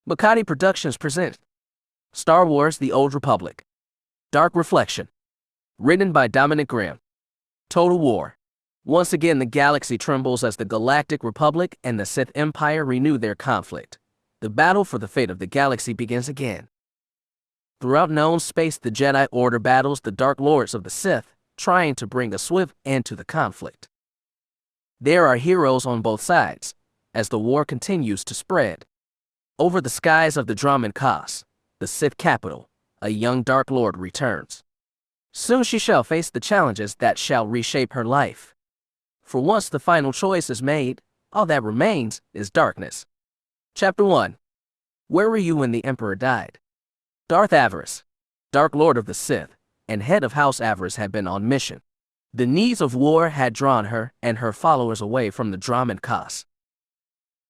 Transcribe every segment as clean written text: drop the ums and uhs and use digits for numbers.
Makati Productions present Star Wars: The Old Republic. Dark Reflection. Written by Dominic Graham. Total War. Once again, the galaxy trembles as the Galactic Republic and the Sith Empire renew their conflict. The battle for the fate of the galaxy begins again. Throughout known space, the Jedi Order battles the Dark Lords of the Sith, trying to bring a swift end to the conflict. There are heroes on both sides, as the war continues to spread. Over the skies of the Dromund Kaas, the Sith capital, a young Dark Lord returns. Soon she shall face the challenges that shall reshape her life. For once the final choice is made, all that remains is darkness. Chapter 1. Where were you when the Emperor died? Darth Avaryss, Dark Lord of the Sith, and head of House Avaryss, had been on mission. The needs of war had drawn her and her followers away from the Dromund Kaas.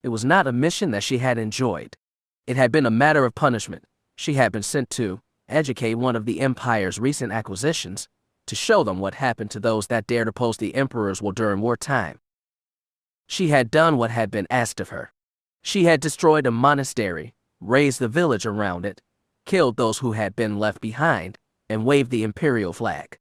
It was not a mission that she had enjoyed. It had been a matter of punishment. She had been sent to educate one of the Empire's recent acquisitions, to show them what happened to those that dared oppose the Emperor's will during wartime. She had done what had been asked of her. She had destroyed a monastery, razed the village around it, killed those who had been left behind, and waved the Imperial flag.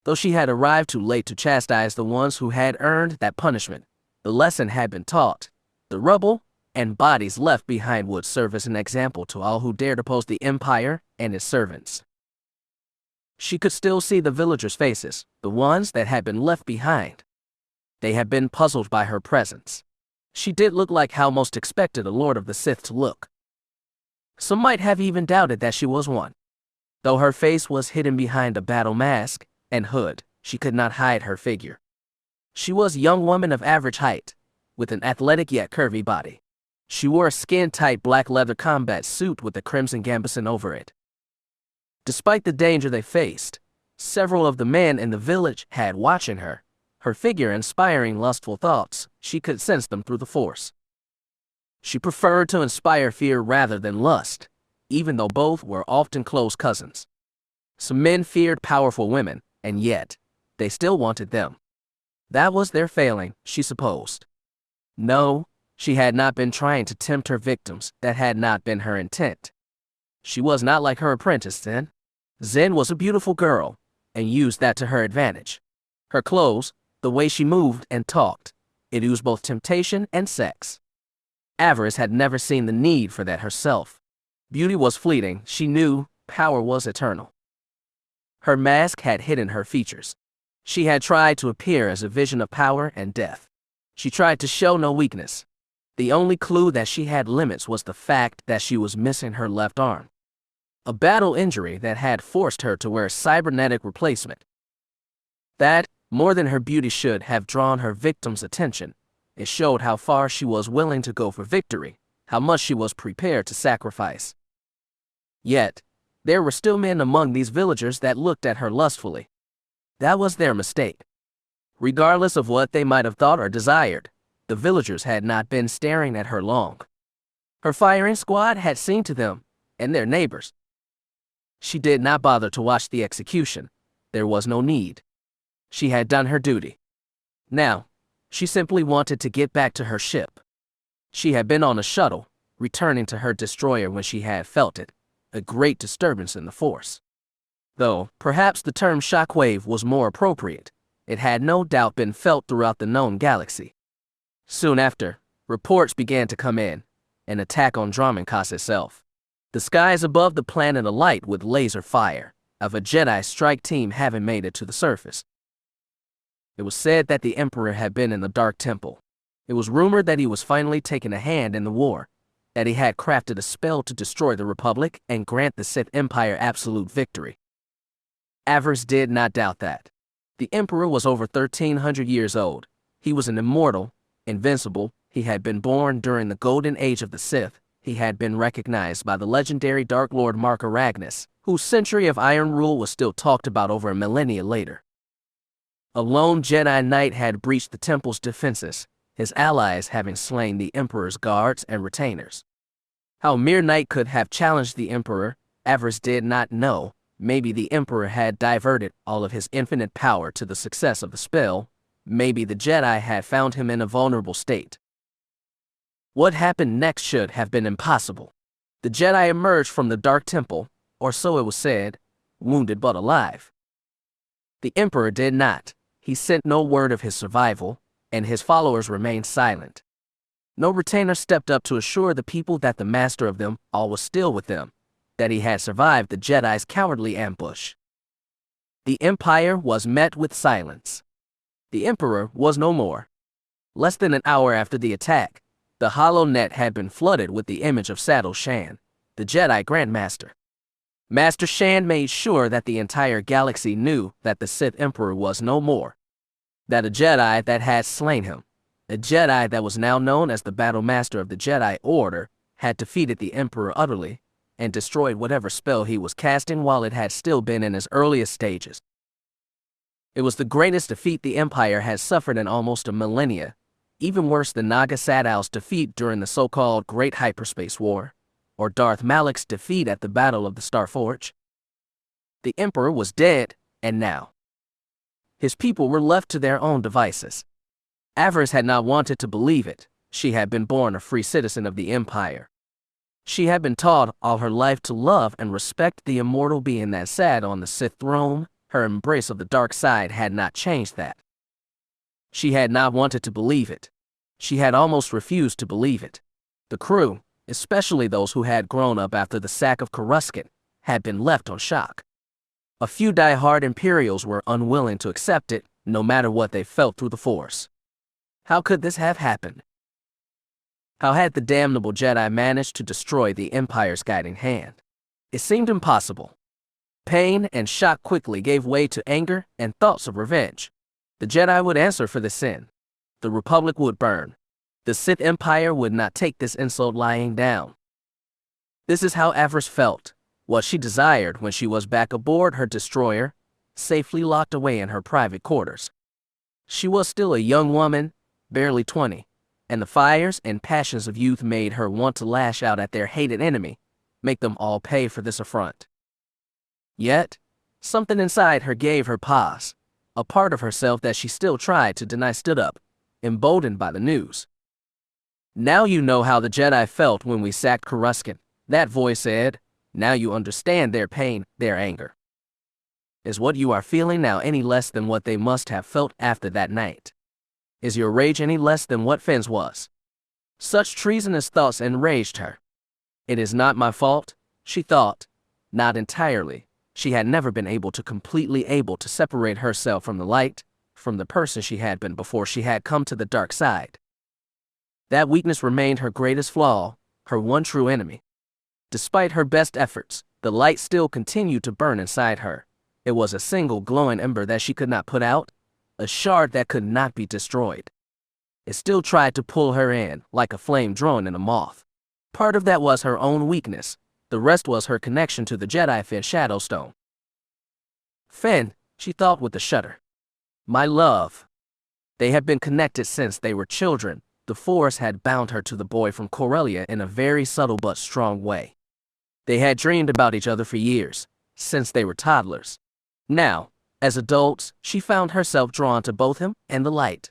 Though she had arrived too late to chastise the ones who had earned that punishment, the lesson had been taught. The rubble and bodies left behind would serve as an example to all who dared oppose the Empire and its servants. She could still see the villagers' faces, the ones that had been left behind. They had been puzzled by her presence. She did look like how most expected a Lord of the Sith to look. Some might have even doubted that she was one. Though her face was hidden behind a battle mask and hood, she could not hide her figure. She was a young woman of average height, with an athletic yet curvy body. She wore a skin-tight black leather combat suit with a crimson gambeson over it. Despite the danger they faced, several of the men in the village had watching her, her figure inspiring lustful thoughts. She could sense them through the Force. She preferred to inspire fear rather than lust, even though both were often close cousins. Some men feared powerful women, and yet, they still wanted them. That was their failing, she supposed. No, she had not been trying to tempt her victims. That had not been her intent. She was not like her apprentice, Zen. Zen was a beautiful girl, and used that to her advantage. Her clothes, the way she moved and talked, it oozed both temptation and sex. Avaryss had never seen the need for that herself. Beauty was fleeting, she knew. Power was eternal. Her mask had hidden her features. She had tried to appear as a vision of power and death. She tried to show no weakness. The only clue that she had limits was the fact that she was missing her left arm. A battle injury that had forced her to wear a cybernetic replacement. That, more than her beauty, should have drawn her victim's attention. It showed how far she was willing to go for victory, how much she was prepared to sacrifice. Yet, there were still men among these villagers that looked at her lustfully. That was their mistake. Regardless of what they might have thought or desired, the villagers had not been staring at her long. Her firing squad had seen to them, and their neighbors. She did not bother to watch the execution. There was no need. She had done her duty. Now, she simply wanted to get back to her ship. She had been on a shuttle, returning to her destroyer when she had felt it, a great disturbance in the Force. Though, perhaps the term shockwave was more appropriate. It had no doubt been felt throughout the known galaxy. Soon after, reports began to come in, an attack on Dromund Kaas itself. The skies above the planet alight with laser fire, of a Jedi strike team having made it to the surface. It was said that the Emperor had been in the Dark Temple. It was rumored that he was finally taking a hand in the war, that he had crafted a spell to destroy the Republic and grant the Sith Empire absolute victory. Avaryss did not doubt that. The Emperor was over 1,300 years old. He was an immortal, invincible. He had been born during the golden age of the Sith. He had been recognized by the legendary Dark Lord Marka Ragnas, whose century of iron rule was still talked about over a millennia later. A lone Jedi Knight had breached the temple's defenses, his allies having slain the Emperor's guards and retainers. How a mere knight could have challenged the Emperor, Avaryss did not know. Maybe the Emperor had diverted all of his infinite power to the success of the spell. Maybe the Jedi had found him in a vulnerable state. What happened next should have been impossible. The Jedi emerged from the Dark Temple, or so it was said, wounded but alive. The Emperor did not. He sent no word of his survival, and his followers remained silent. No retainer stepped up to assure the people that the master of them all was still with them, that he had survived the Jedi's cowardly ambush. The Empire was met with silence. The Emperor was no more. Less than an hour after the attack, the hollow net had been flooded with the image of Saddle Shan, the Jedi Grand Master. Master Shan made sure that the entire galaxy knew that the Sith Emperor was no more, that a Jedi that had slain him, a Jedi that was now known as the Battle Master of the Jedi Order, had defeated the Emperor utterly and destroyed whatever spell he was casting while it had still been in its earliest stages. It was the greatest defeat the Empire has suffered in almost a millennia, even worse than Naga Saddal's defeat during the so-called Great Hyperspace War, or Darth Malak's defeat at the Battle of the Starforge. The Emperor was dead, and now his people were left to their own devices. Avaryss had not wanted to believe it. She had been born a free citizen of the Empire. She had been taught all her life to love and respect the immortal being that sat on the Sith throne. Her embrace of the dark side had not changed that. She had not wanted to believe it. She had almost refused to believe it. The crew, especially those who had grown up after the sack of Coruscant, had been left on shock. A few die-hard Imperials were unwilling to accept it, no matter what they felt through the Force. How could this have happened? How had the damnable Jedi managed to destroy the Empire's guiding hand? It seemed impossible. Pain and shock quickly gave way to anger and thoughts of revenge. The Jedi would answer for the sin. The Republic would burn. The Sith Empire would not take this insult lying down. This is how Avaryss felt, what she desired when she was back aboard her destroyer, safely locked away in her private quarters. She was still a young woman, barely 20, and the fires and passions of youth made her want to lash out at their hated enemy, make them all pay for this affront. Yet, something inside her gave her pause. A part of herself that she still tried to deny stood up, emboldened by the news. Now you know how the Jedi felt when we sacked Coruscant, that voice said. Now you understand their pain, their anger. Is what you are feeling now any less than what they must have felt after that night? Is your rage any less than what Finn's was? Such treasonous thoughts enraged her. It is not my fault, she thought. Not entirely. She had never been completely able to separate herself from the light, from the person she had been before she had come to the dark side. That weakness remained her greatest flaw, her one true enemy. Despite her best efforts, the light still continued to burn inside her. It was a single glowing ember that she could not put out, a shard that could not be destroyed. It still tried to pull her in, like a flame drawn in a moth. Part of that was her own weakness. The rest was her connection to the Jedi Finn Shadowstone. Finn, she thought with a shudder. My love. They had been connected since they were children. The Force had bound her to the boy from Corellia in a very subtle but strong way. They had dreamed about each other for years, since they were toddlers. Now, as adults, she found herself drawn to both him and the light.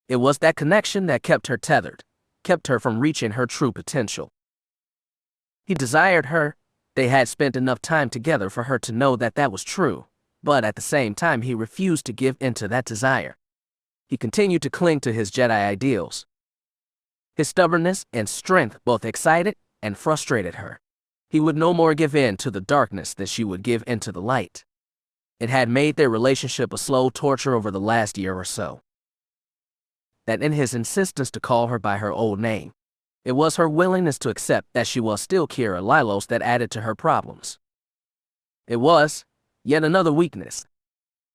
It was that connection that kept her tethered, kept her from reaching her true potential. He desired her. They had spent enough time together for her to know that that was true, but at the same time he refused to give in to that desire. He continued to cling to his Jedi ideals. His stubbornness and strength both excited and frustrated her. He would no more give in to the darkness than she would give in to the light. It had made their relationship a slow torture over the last year or so. That in his insistence to call her by her old name, it was her willingness to accept that she was still Kira Lilos that added to her problems. It was, yet another weakness.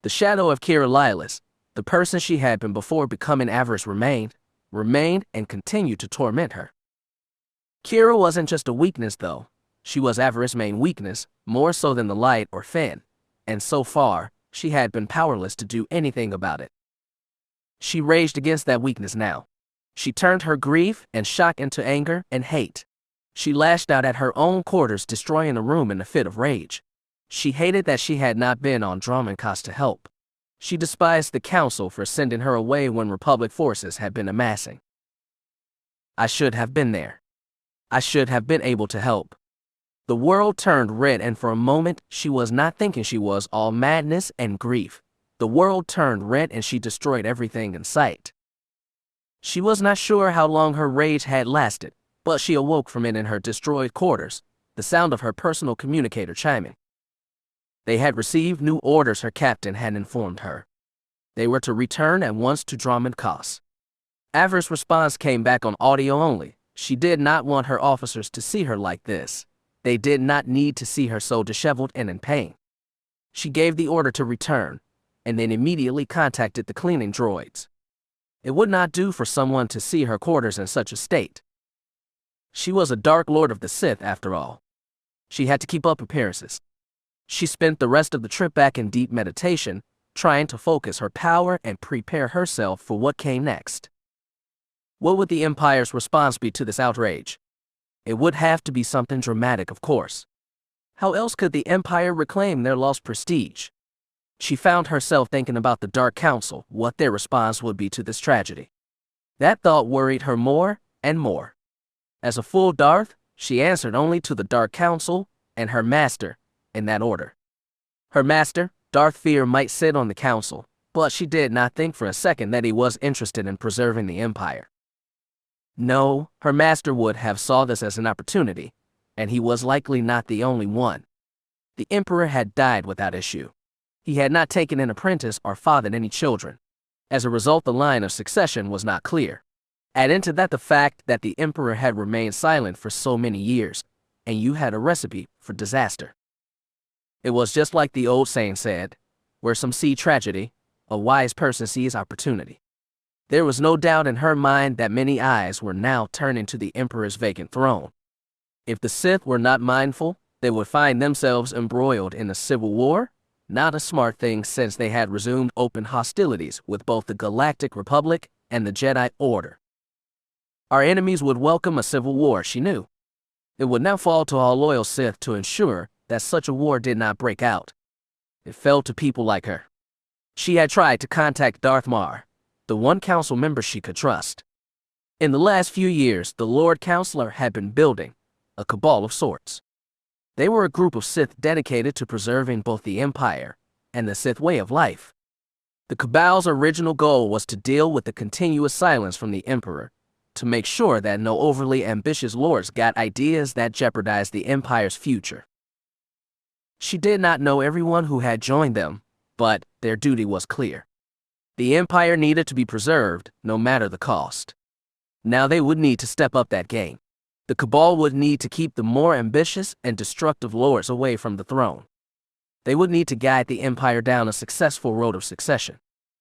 The shadow of Kira Lilos, the person she had been before becoming Avaryss remained and continued to torment her. Kira wasn't just a weakness though. She was Avaryss' main weakness, more so than the light or Finn, and so far, she had been powerless to do anything about it. She raged against that weakness now. She turned her grief and shock into anger and hate. She lashed out at her own quarters, destroying a room in a fit of rage. She hated that she had not been on Dromund Kaas to help. She despised the Council for sending her away when Republic forces had been amassing. I should have been there. I should have been able to help. The world turned red, and for a moment she was not thinking she was all madness and grief. The world turned red and she destroyed everything in sight. She was not sure how long her rage had lasted, but she awoke from it in her destroyed quarters, the sound of her personal communicator chiming. They had received new orders, her captain had informed her. They were to return at once to Dromund Kaas. Avaryss' response came back on audio only. She did not want her officers to see her like this. They did not need to see her so disheveled and in pain. She gave the order to return, and then immediately contacted the cleaning droids. It would not do for someone to see her quarters in such a state. She was a Dark Lord of the Sith, after all. She had to keep up appearances. She spent the rest of the trip back in deep meditation, trying to focus her power and prepare herself for what came next. What would the Empire's response be to this outrage? It would have to be something dramatic, of course. How else could the Empire reclaim their lost prestige? She found herself thinking about the Dark Council, what their response would be to this tragedy. That thought worried her more and more. As a full Darth, she answered only to the Dark Council and her master, in that order. Her master, Darth Fear, might sit on the council, but she did not think for a second that he was interested in preserving the Empire. No, her master would have saw this as an opportunity, and he was likely not the only one. The Emperor had died without issue. He had not taken an apprentice or fathered any children. As a result, the line of succession was not clear. Add into that the fact that the Emperor had remained silent for so many years, and you had a recipe for disaster. It was just like the old saying said, where some see tragedy, a wise person sees opportunity. There was no doubt in her mind that many eyes were now turning to the Emperor's vacant throne. If the Sith were not mindful, they would find themselves embroiled in a civil war, not a smart thing since they had resumed open hostilities with both the Galactic Republic and the Jedi Order. Our enemies would welcome a civil war, she knew. It would now fall to all loyal Sith to ensure that such a war did not break out. It fell to people like her. She had tried to contact Darth Mar, the one council member she could trust. In the last few years, the Lord Counselor had been building a cabal of sorts. They were a group of Sith dedicated to preserving both the Empire and the Sith way of life. The cabal's original goal was to deal with the continuous silence from the Emperor, to make sure that no overly ambitious lords got ideas that jeopardized the Empire's future. She did not know everyone who had joined them, but their duty was clear. The Empire needed to be preserved, no matter the cost. Now they would need to step up that game. The Cabal would need to keep the more ambitious and destructive lords away from the throne. They would need to guide the Empire down a successful road of succession.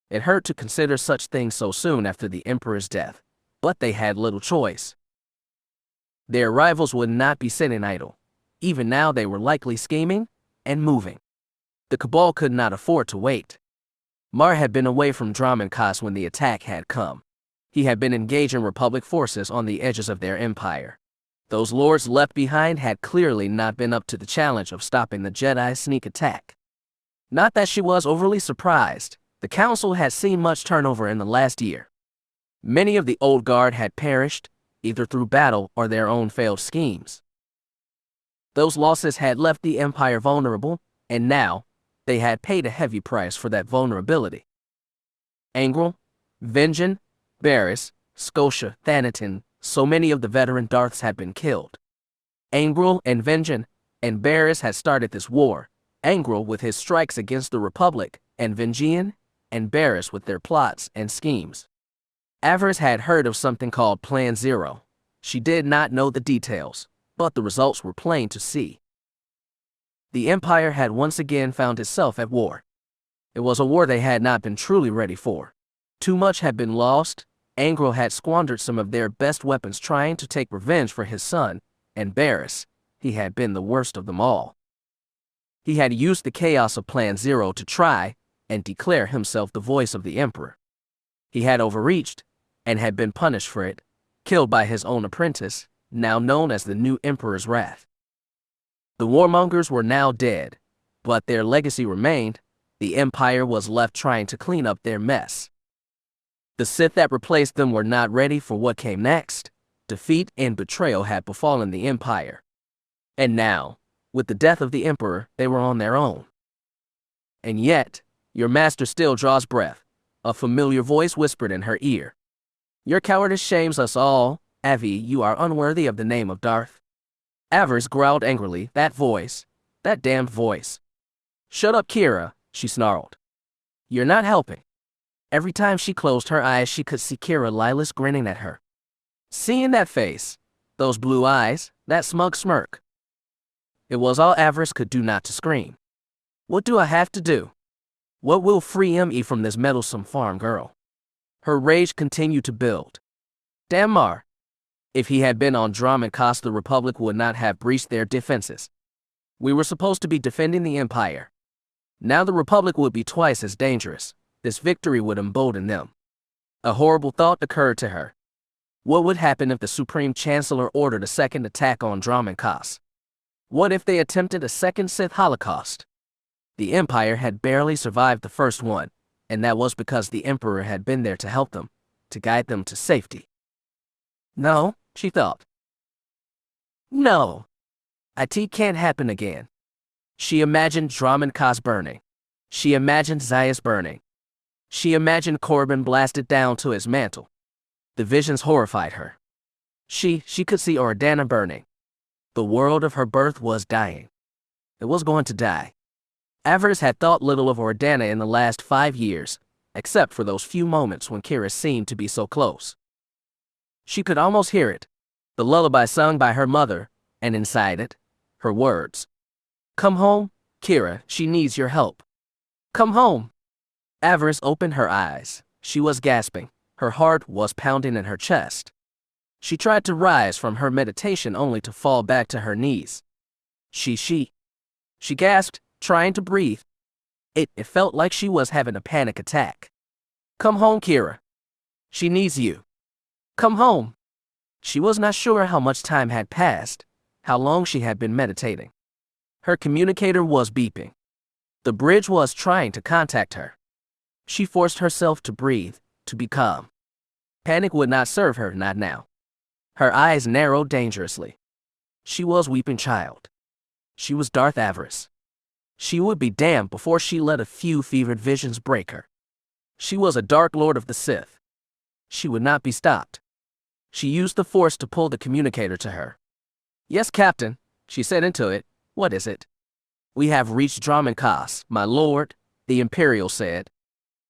It hurt to consider such things so soon after the Emperor's death, but they had little choice. Their rivals would not be sitting idle. Even now they were likely scheming and moving. The Cabal could not afford to wait. Mar had been away from Dromund Kaas when the attack had come. He had been engaging Republic forces on the edges of their empire. Those lords left behind had clearly not been up to the challenge of stopping the Jedi sneak attack. Not that she was overly surprised. The Council had seen much turnover in the last year. Many of the old guard had perished, either through battle or their own failed schemes. Those losses had left the Empire vulnerable, and now they had paid a heavy price for that vulnerability. Angral, Vengeance, Barriss, Scotia, Thanatin, so many of the veteran Darths had been killed. Angral and Vengeance and Barriss had started this war, Angral with his strikes against the Republic, and Vengeance and Barriss with their plots and schemes. Avaryss had heard of something called Plan Zero. She did not know the details, but the results were plain to see. The Empire had once again found itself at war. It was a war they had not been truly ready for. Too much had been lost. Angral had squandered some of their best weapons trying to take revenge for his son, and Barriss, he had been the worst of them all. He had used the chaos of Plan Zero to try and declare himself the voice of the Emperor. He had overreached and had been punished for it, killed by his own apprentice, now known as the new Emperor's Wrath. The warmongers were now dead, but their legacy remained. The Empire was left trying to clean up their mess. The Sith that replaced them were not ready for what came next. Defeat and betrayal had befallen the Empire. And now, with the death of the Emperor, they were on their own. And yet, your master still draws breath, a familiar voice whispered in her ear. Your cowardice shames us all, Avi, you are unworthy of the name of Darth. Avaryss growled angrily, that voice, that damned voice. Shut up, Kira, she snarled. You're not helping. Every time she closed her eyes, she could see Kira Lilas grinning at her. Seeing that face, those blue eyes, that smug smirk. It was all Avaryss could do not to scream. What do I have to do? What will free me from this meddlesome farm girl? Her rage continued to build. Damn Mar. If he had been on Dromund Kaas, the Republic would not have breached their defenses. We were supposed to be defending the Empire. Now the Republic would be twice as dangerous. This victory would embolden them. A horrible thought occurred to her. What would happen if the Supreme Chancellor ordered a second attack on Dromund Kaas? What if they attempted a second Sith Holocaust? The Empire had barely survived the first one, and that was because the Emperor had been there to help them, to guide them to safety. No, she thought. No. It can't happen again. She imagined Dromund Kaas burning. She imagined Zayas burning. She imagined Corbin blasted down to his mantle. The visions horrified her. She could see Ordana burning. The world of her birth was dying. It was going to die. Avaryss had thought little of Ordana in the last 5 years, except for those few moments when Kira seemed to be so close. She could almost hear it, the lullaby sung by her mother, and inside it, her words. Come home, Kira, she needs your help. Come home. Avaryss opened her eyes. She was gasping. Her heart was pounding in her chest. She tried to rise from her meditation only to fall back to her knees. She gasped, trying to breathe. It felt like she was having a panic attack. Come home, Kira. She needs you. Come home. She was not sure how much time had passed, how long she had been meditating. Her communicator was beeping. The bridge was trying to contact her. She forced herself to breathe, to be calm. Panic would not serve her, not now. Her eyes narrowed dangerously. She was weeping child. She was Darth Avaryss. She would be damned before she let a few fevered visions break her. She was a Dark Lord of the Sith. She would not be stopped. She used the Force to pull the communicator to her. Yes, Captain, she said into it. What is it? We have reached Dromund Kaas, my lord, the Imperial said.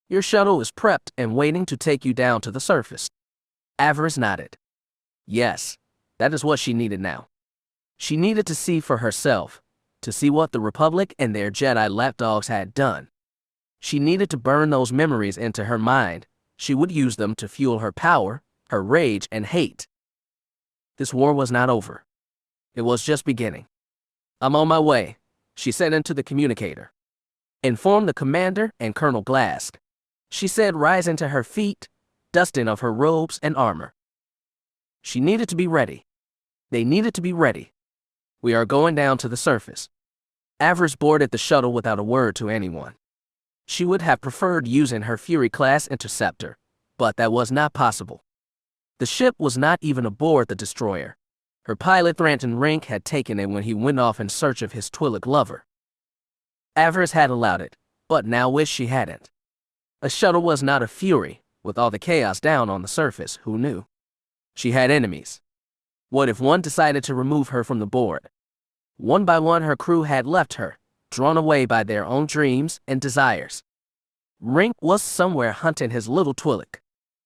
Your shuttle is prepped and waiting to take you down to the surface. Avaryss nodded. Yes, that is what she needed now. She needed to see for herself, to see what the Republic and their Jedi lapdogs had done. She needed to burn those memories into her mind. She would use them to fuel her power, her rage and hate. This war was not over. It was just beginning. I'm on my way, she said into the communicator. Inform the commander and Colonel Glask, she said, rising to her feet, dusting of her robes and armor. She needed to be ready. They needed to be ready. We are going down to the surface. Avaryss boarded the shuttle without a word to anyone. She would have preferred using her Fury-class interceptor, but that was not possible. The ship was not even aboard the destroyer. Her pilot Thranton Rink had taken it when he went off in search of his Twi'lek lover. Avaryss had allowed it, but now wished she hadn't. A shuttle was not a Fury, with all the chaos down on the surface, who knew? She had enemies. What if one decided to remove her from the board? One by one her crew had left her, drawn away by their own dreams and desires. Rink was somewhere hunting his little Twi'lek.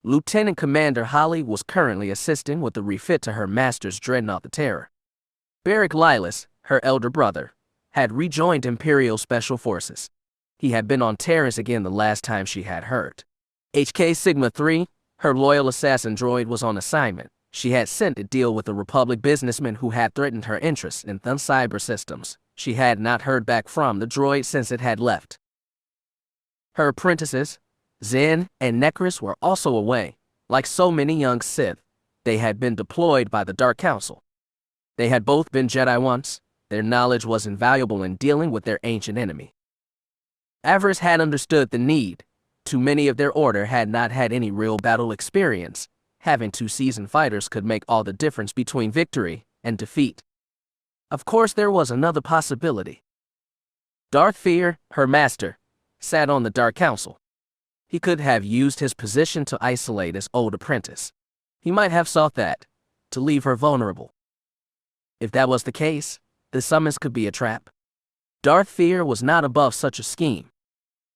Lieutenant Commander Holly was currently assisting with the refit to her master's dreadnought the Terror. Beric Lilas, her elder brother, had rejoined Imperial Special Forces. He had been on Terrace again the last time she had heard. HK Sigma 3, her loyal assassin droid, was on assignment. She had sent to deal with a Republic businessman who had threatened her interests in Thun cyber systems. She had not heard back from the droid since it had left. Her apprentices, Zen and Necris, were also away. Like so many young Sith, they had been deployed by the Dark Council. They had both been Jedi once. Their knowledge was invaluable in dealing with their ancient enemy. Avaryss had understood the need. Too many of their order had not had any real battle experience. Having 2 seasoned fighters could make all the difference between victory and defeat. Of course, there was another possibility. Darth Fear, her master, sat on the Dark Council. He could have used his position to isolate his old apprentice. He might have sought that, to leave her vulnerable. If that was the case, the summons could be a trap. Darth Fear was not above such a scheme.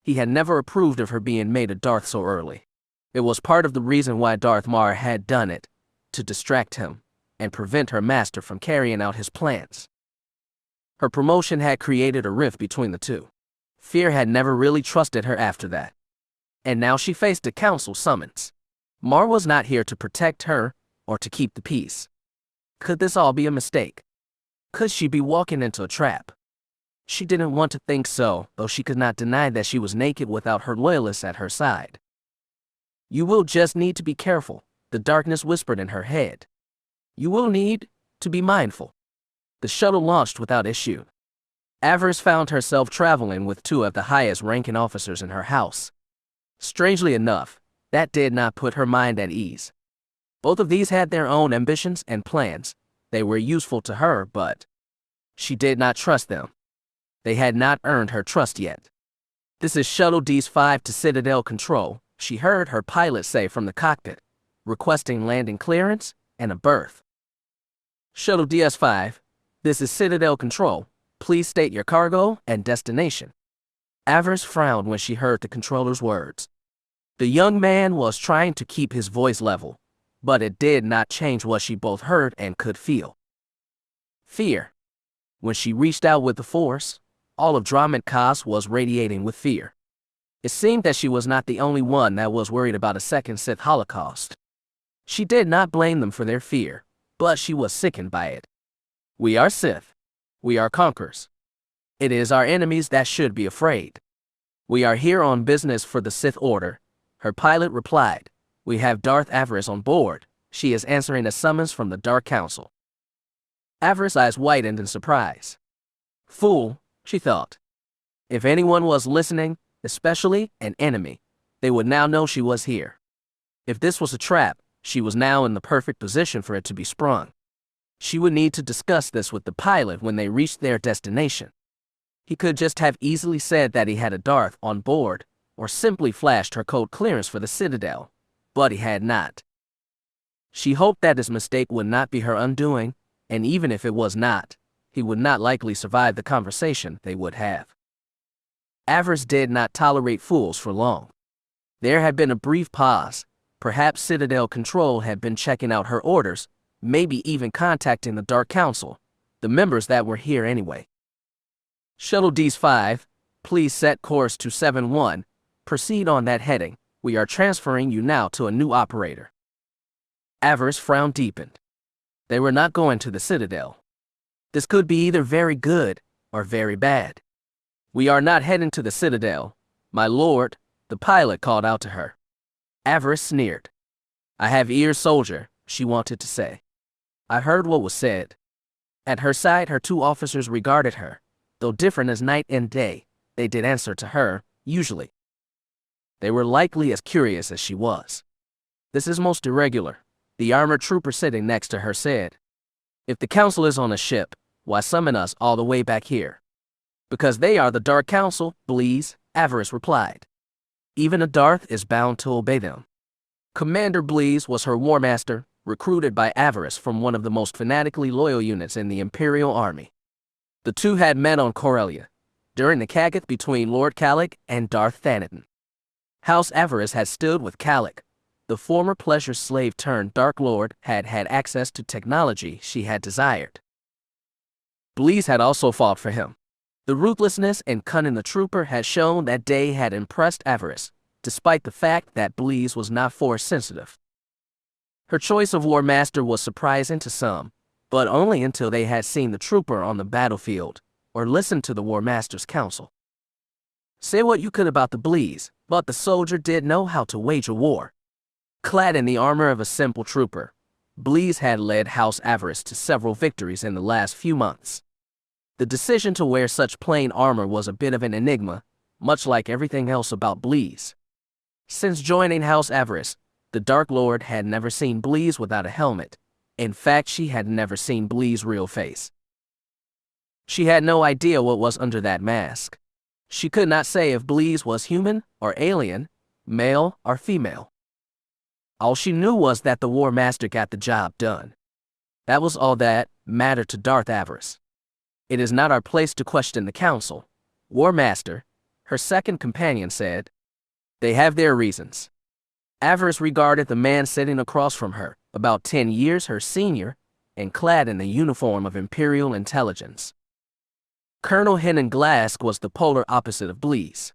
He had never approved of her being made a Darth so early. It was part of the reason why Darth Maul had done it, to distract him and prevent her master from carrying out his plans. Her promotion had created a rift between the two. Fear had never really trusted her after that. And now she faced a council summons. Maul was not here to protect her or to keep the peace. Could this all be a mistake? Could she be walking into a trap? She didn't want to think so, though she could not deny that she was naked without her loyalists at her side. You will just need to be careful, the darkness whispered in her head. You will need to be mindful. The shuttle launched without issue. Avaryss found herself traveling with two of the highest-ranking officers in her house. Strangely enough, that did not put her mind at ease. Both of these had their own ambitions and plans. They were useful to her, but she did not trust them. They had not earned her trust yet. This is Shuttle DS-5 to Citadel Control, she heard her pilot say from the cockpit, requesting landing clearance and a berth. Shuttle DS-5, this is Citadel Control. Please state your cargo and destination. Avaryss frowned when she heard the controller's words. The young man was trying to keep his voice level, but it did not change what she both heard and could feel. Fear. When she reached out with the Force, all of Dromund Kaas was radiating with fear. It seemed that she was not the only one that was worried about a second Sith Holocaust. She did not blame them for their fear, but she was sickened by it. We are Sith. We are conquerors. It is our enemies that should be afraid. We are here on business for the Sith Order, her pilot replied. We have Darth Avaryss on board. She is answering a summons from the Dark Council. Avaryss' eyes widened in surprise. Fool, she thought. If anyone was listening, especially an enemy, they would now know she was here. If this was a trap, she was now in the perfect position for it to be sprung. She would need to discuss this with the pilot when they reached their destination. He could just have easily said that he had a Darth on board, or simply flashed her code clearance for the Citadel, but he had not. She hoped that his mistake would not be her undoing, and even if it was not, he would not likely survive the conversation they would have. Avaryss did not tolerate fools for long. There had been a brief pause. Perhaps Citadel Control had been checking out her orders, maybe even contacting the Dark Council, the members that were here anyway. Shuttle DS-5, please set course to 7-1. Proceed on that heading. We are transferring you now to a new operator. Avaryss' frown deepened. They were not going to the Citadel. This could be either very good or very bad. We are not heading to the Citadel, my lord, the pilot called out to her. Avaryss sneered. I have ears, soldier, she wanted to say. I heard what was said. At her side, her two officers regarded her. Though different as night and day, they did answer to her, usually. They were likely as curious as she was. This is most irregular, the armored trooper sitting next to her said. If the council is on a ship, why summon us all the way back here? Because they are the Dark Council, Bleez, Avaryss replied. Even a Darth is bound to obey them. Commander Bleez was her war master, recruited by Avaryss from one of the most fanatically loyal units in the Imperial Army. The two had met on Corellia, during the Kagath between Lord Kallik and Darth Thanaton. House Avaryss had stood with Kallik. The former pleasure slave turned Dark Lord had had access to technology she had desired. Bleez had also fought for him. The ruthlessness and cunning the trooper had shown that day had impressed Avaryss, despite the fact that Bleez was not force-sensitive. Her choice of war master was surprising to some, but only until they had seen the trooper on the battlefield or listened to the war master's counsel. Say what you could about the Bleez, but the soldier did know how to wage a war. Clad in the armor of a simple trooper, Bleez had led House Avaryss to several victories in the last few months. The decision to wear such plain armor was a bit of an enigma, much like everything else about Bleez. Since joining House Avaryss, the Dark Lord had never seen Bleez without a helmet. In fact, she had never seen Bleez's real face. She had no idea what was under that mask. She could not say if Bleez was human or alien, male or female. All she knew was that the War Master got the job done. That was all that mattered to Darth Avaryss. It is not our place to question the Council. War Master, her second companion said. They have their reasons. Avaryss regarded the man sitting across from her, about 10 years her senior, and clad in the uniform of Imperial intelligence. Colonel Henan Glask was the polar opposite of Bleez.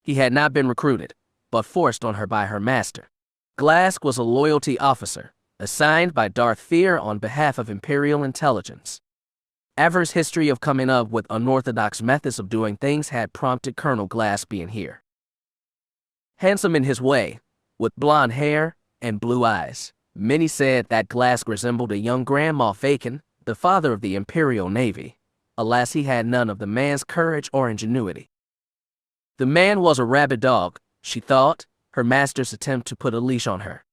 He had not been recruited, but forced on her by her master. Glask was a loyalty officer, assigned by Darth Fear on behalf of Imperial intelligence. Avaryss' history of coming up with unorthodox methods of doing things had prompted Colonel Glask being here. Handsome in his way, with blonde hair and blue eyes, many said that Glask resembled a young Grand Moff Vacan, the father of the Imperial Navy. Alas, he had none of the man's courage or ingenuity. The man was a rabid dog, she thought, her master's attempt to put a leash on her.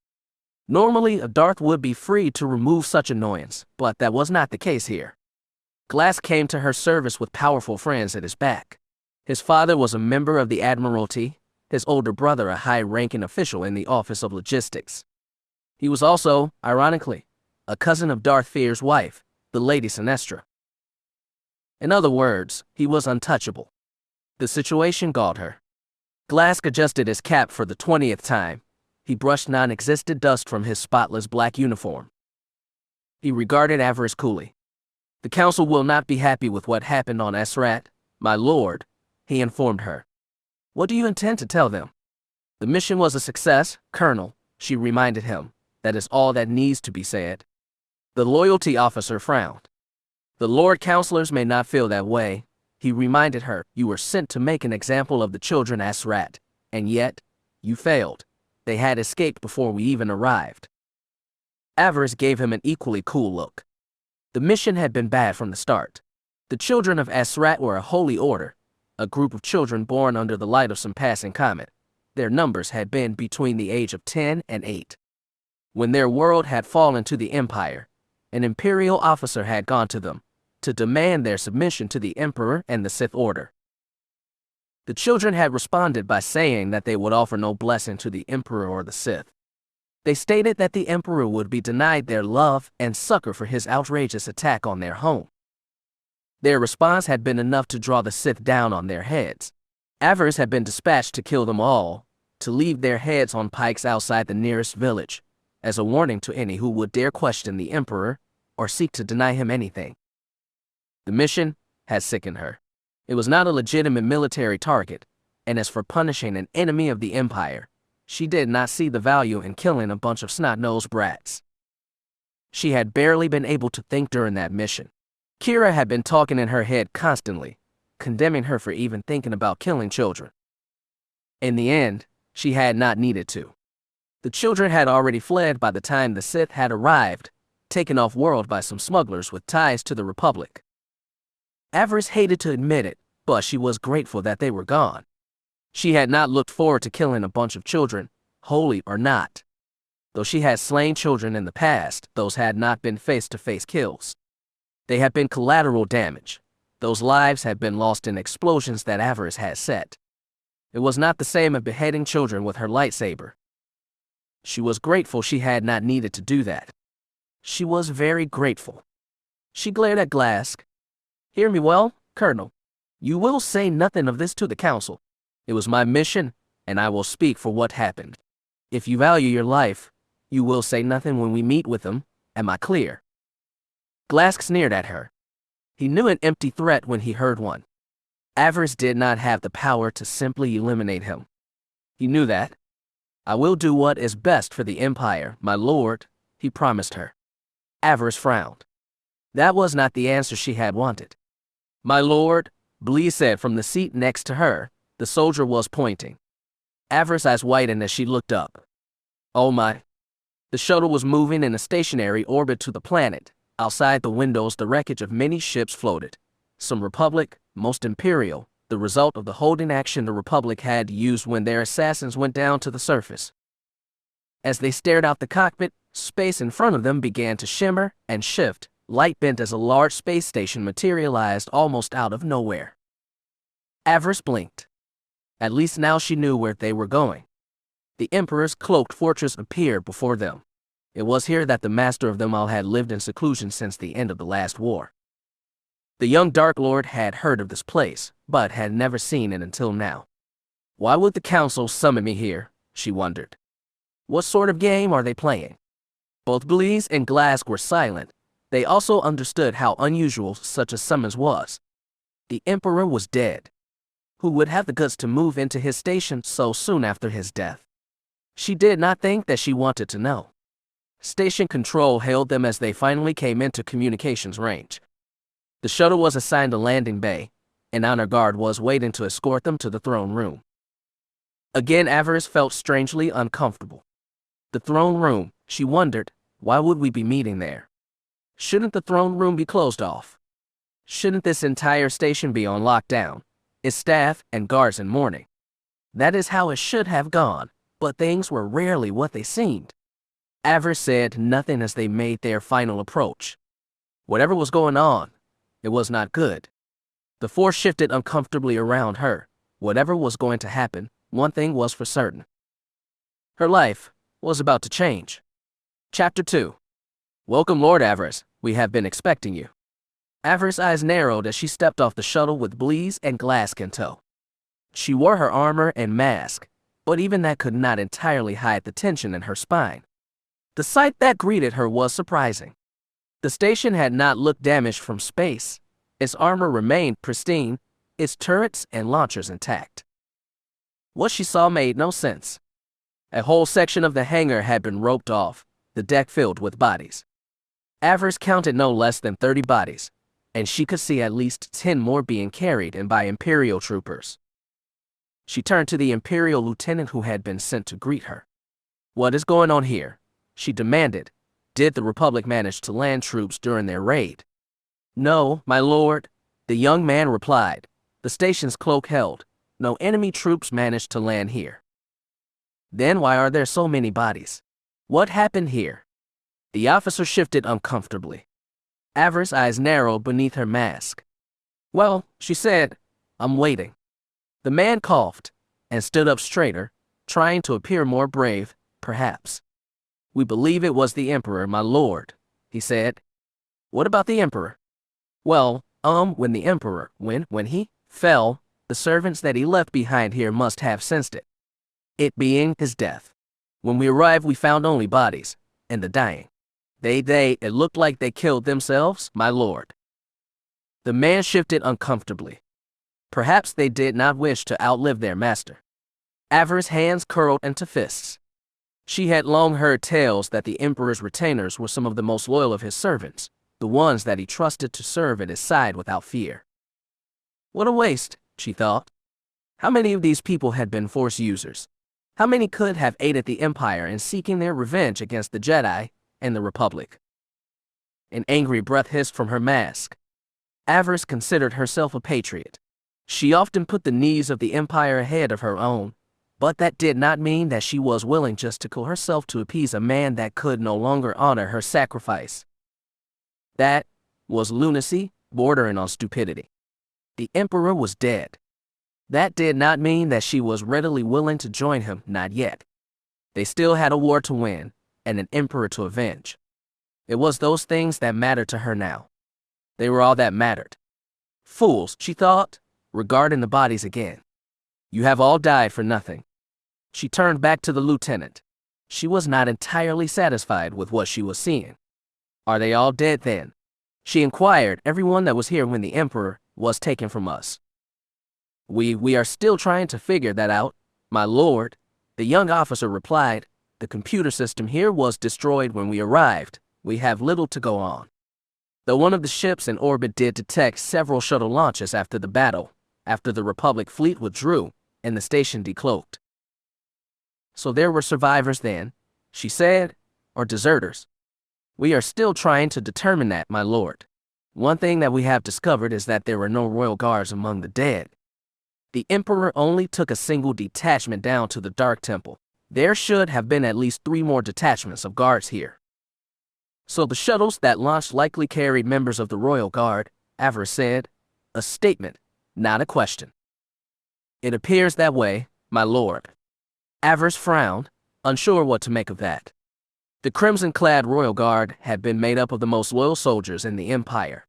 Normally, a Darth would be free to remove such annoyance, but that was not the case here. Glask came to her service with powerful friends at his back. His father was a member of the Admiralty, his older brother a high-ranking official in the Office of Logistics. He was also, ironically, a cousin of Darth Fear's wife, the Lady Sinestra. In other words, he was untouchable. The situation galled her. Glask adjusted his cap for the 20th time. He brushed non-existent dust from his spotless black uniform. He regarded Avaryss coolly. The Council will not be happy with what happened on Esrat, my lord, he informed her. What do you intend to tell them? The mission was a success, Colonel, she reminded him. That is all that needs to be said. The loyalty officer frowned. The Lord Councilors may not feel that way, he reminded her. You were sent to make an example of the children Esrat, and yet, you failed. They had escaped before we even arrived. Avaryss gave him an equally cool look. The mission had been bad from the start. The children of Esrat were a holy order, a group of children born under the light of some passing comet. Their numbers had been between the age of 10 and 8. When their world had fallen to the Empire, an Imperial officer had gone to them to demand their submission to the Emperor and the Sith Order. The children had responded by saying that they would offer no blessing to the Emperor or the Sith. They stated that the Emperor would be denied their love and succor for his outrageous attack on their home. Their response had been enough to draw the Sith down on their heads. Avaryss had been dispatched to kill them all, to leave their heads on pikes outside the nearest village, as a warning to any who would dare question the Emperor or seek to deny him anything. The mission had sickened her. It was not a legitimate military target, and as for punishing an enemy of the Empire, she did not see the value in killing a bunch of snot-nosed brats. She had barely been able to think during that mission. Kira had been talking in her head constantly, condemning her for even thinking about killing children. In the end, she had not needed to. The children had already fled by the time the Sith had arrived, taken off-world by some smugglers with ties to the Republic. Avaryss hated to admit it, but she was grateful that they were gone. She had not looked forward to killing a bunch of children, holy or not. Though she had slain children in the past, those had not been face-to-face kills. They had been collateral damage. Those lives had been lost in explosions that Avaryss had set. It was not the same as beheading children with her lightsaber. She was grateful she had not needed to do that. She was very grateful. She glared at Glask. Hear me well, Colonel. You will say nothing of this to the Council. It was my mission, and I will speak for what happened. If you value your life, you will say nothing when we meet with them. Am I clear? Glask sneered at her. He knew an empty threat when he heard one. Avaryss did not have the power to simply eliminate him. He knew that. I will do what is best for the Empire, my lord, he promised her. Avaryss frowned. That was not the answer she had wanted. My lord, Bleez said from the seat next to her. The soldier was pointing. Avaryss' eyes widened as she looked up. Oh my. The shuttle was moving in a stationary orbit to the planet. Outside the windows, the wreckage of many ships floated. Some Republic, most Imperial, the result of the holding action the Republic had used when their assassins went down to the surface. As they stared out the cockpit, space in front of them began to shimmer and shift, light bent as a large space station materialized almost out of nowhere. Avaryss blinked. At least now she knew where they were going. The Emperor's cloaked fortress appeared before them. It was here that the master of them all had lived in seclusion since the end of the last war. The young Dark Lord had heard of this place, but had never seen it until now. Why would the council summon me here? She wondered. What sort of game are they playing? Both Bleeze and Glask were silent. They also understood how unusual such a summons was. The Emperor was dead. Who would have the guts to move into his station so soon after his death? She did not think that she wanted to know. Station control hailed them as they finally came into communications range. The shuttle was assigned a landing bay. An honor guard was waiting to escort them to the throne room. Again, Avaryss felt strangely uncomfortable. The throne room, she wondered, why would we be meeting there? Shouldn't the throne room be closed off? Shouldn't this entire station be on lockdown, its staff and guards in mourning? That is how it should have gone, but things were rarely what they seemed. Avaryss said nothing as they made their final approach. Whatever was going on, it was not good. The force shifted uncomfortably around her. Whatever was going to happen, one thing was for certain. Her life was about to change. Chapter 2. Welcome, Lord Avaryss. We have been expecting you. Avaryss' eyes narrowed as she stepped off the shuttle with Bleeze and Glask in tow. She wore her armor and mask, but even that could not entirely hide the tension in her spine. The sight that greeted her was surprising. The station had not looked damaged from space. Its armor remained pristine, its turrets and launchers intact. What she saw made no sense. A whole section of the hangar had been roped off, the deck filled with bodies. Avaryss counted no less than 30 bodies, and she could see at least 10 more being carried in by Imperial troopers. She turned to the Imperial lieutenant who had been sent to greet her. What is going on here? She demanded. Did the Republic manage to land troops during their raid? No, my lord, the young man replied. The station's cloak held. No enemy troops managed to land here. Then why are there so many bodies? What happened here? The officer shifted uncomfortably. Avaryss' eyes narrowed beneath her mask. Well, she said, I'm waiting. The man coughed and stood up straighter, trying to appear more brave, perhaps. We believe it was the Emperor, my lord, he said. What about the Emperor? Well, when the Emperor, when he fell, the servants that he left behind here must have sensed it. It being his death. When we arrived, we found only bodies, and the dying. It looked like they killed themselves, my lord. The man shifted uncomfortably. Perhaps they did not wish to outlive their master. Avaryss' hands curled into fists. She had long heard tales that the Emperor's retainers were some of the most loyal of his servants, the ones that he trusted to serve at his side without fear. What a waste, she thought. How many of these people had been Force users? How many could have aided the Empire in seeking their revenge against the Jedi and the Republic? An angry breath hissed from her mask. Avaryss considered herself a patriot. She often put the needs of the Empire ahead of her own, but that did not mean that she was willing just to kill herself to appease a man that could no longer honor her sacrifice. That was lunacy, bordering on stupidity. The Emperor was dead. That did not mean that she was readily willing to join him, not yet. They still had a war to win, and an Emperor to avenge. It was those things that mattered to her now. They were all that mattered. Fools, she thought, regarding the bodies again. You have all died for nothing. She turned back to the lieutenant. She was not entirely satisfied with what she was seeing. Are they all dead then? She inquired. Everyone that was here when the Emperor was taken from us. We are still trying to figure that out, my lord, the young officer replied. The computer system here was destroyed when we arrived. We have little to go on. Though one of the ships in orbit did detect several shuttle launches after the battle, after the Republic fleet withdrew and the station decloaked. So there were survivors then, she said, or deserters. We are still trying to determine that, my lord. One thing that we have discovered is that there were no royal guards among the dead. The Emperor only took a single detachment down to the Dark Temple. There should have been at least 3 more detachments of guards here. So the shuttles that launched likely carried members of the Royal Guard, Avaryss said. A statement, not a question. It appears that way, my lord. Avaryss frowned, unsure what to make of that. The crimson-clad Royal Guard had been made up of the most loyal soldiers in the Empire.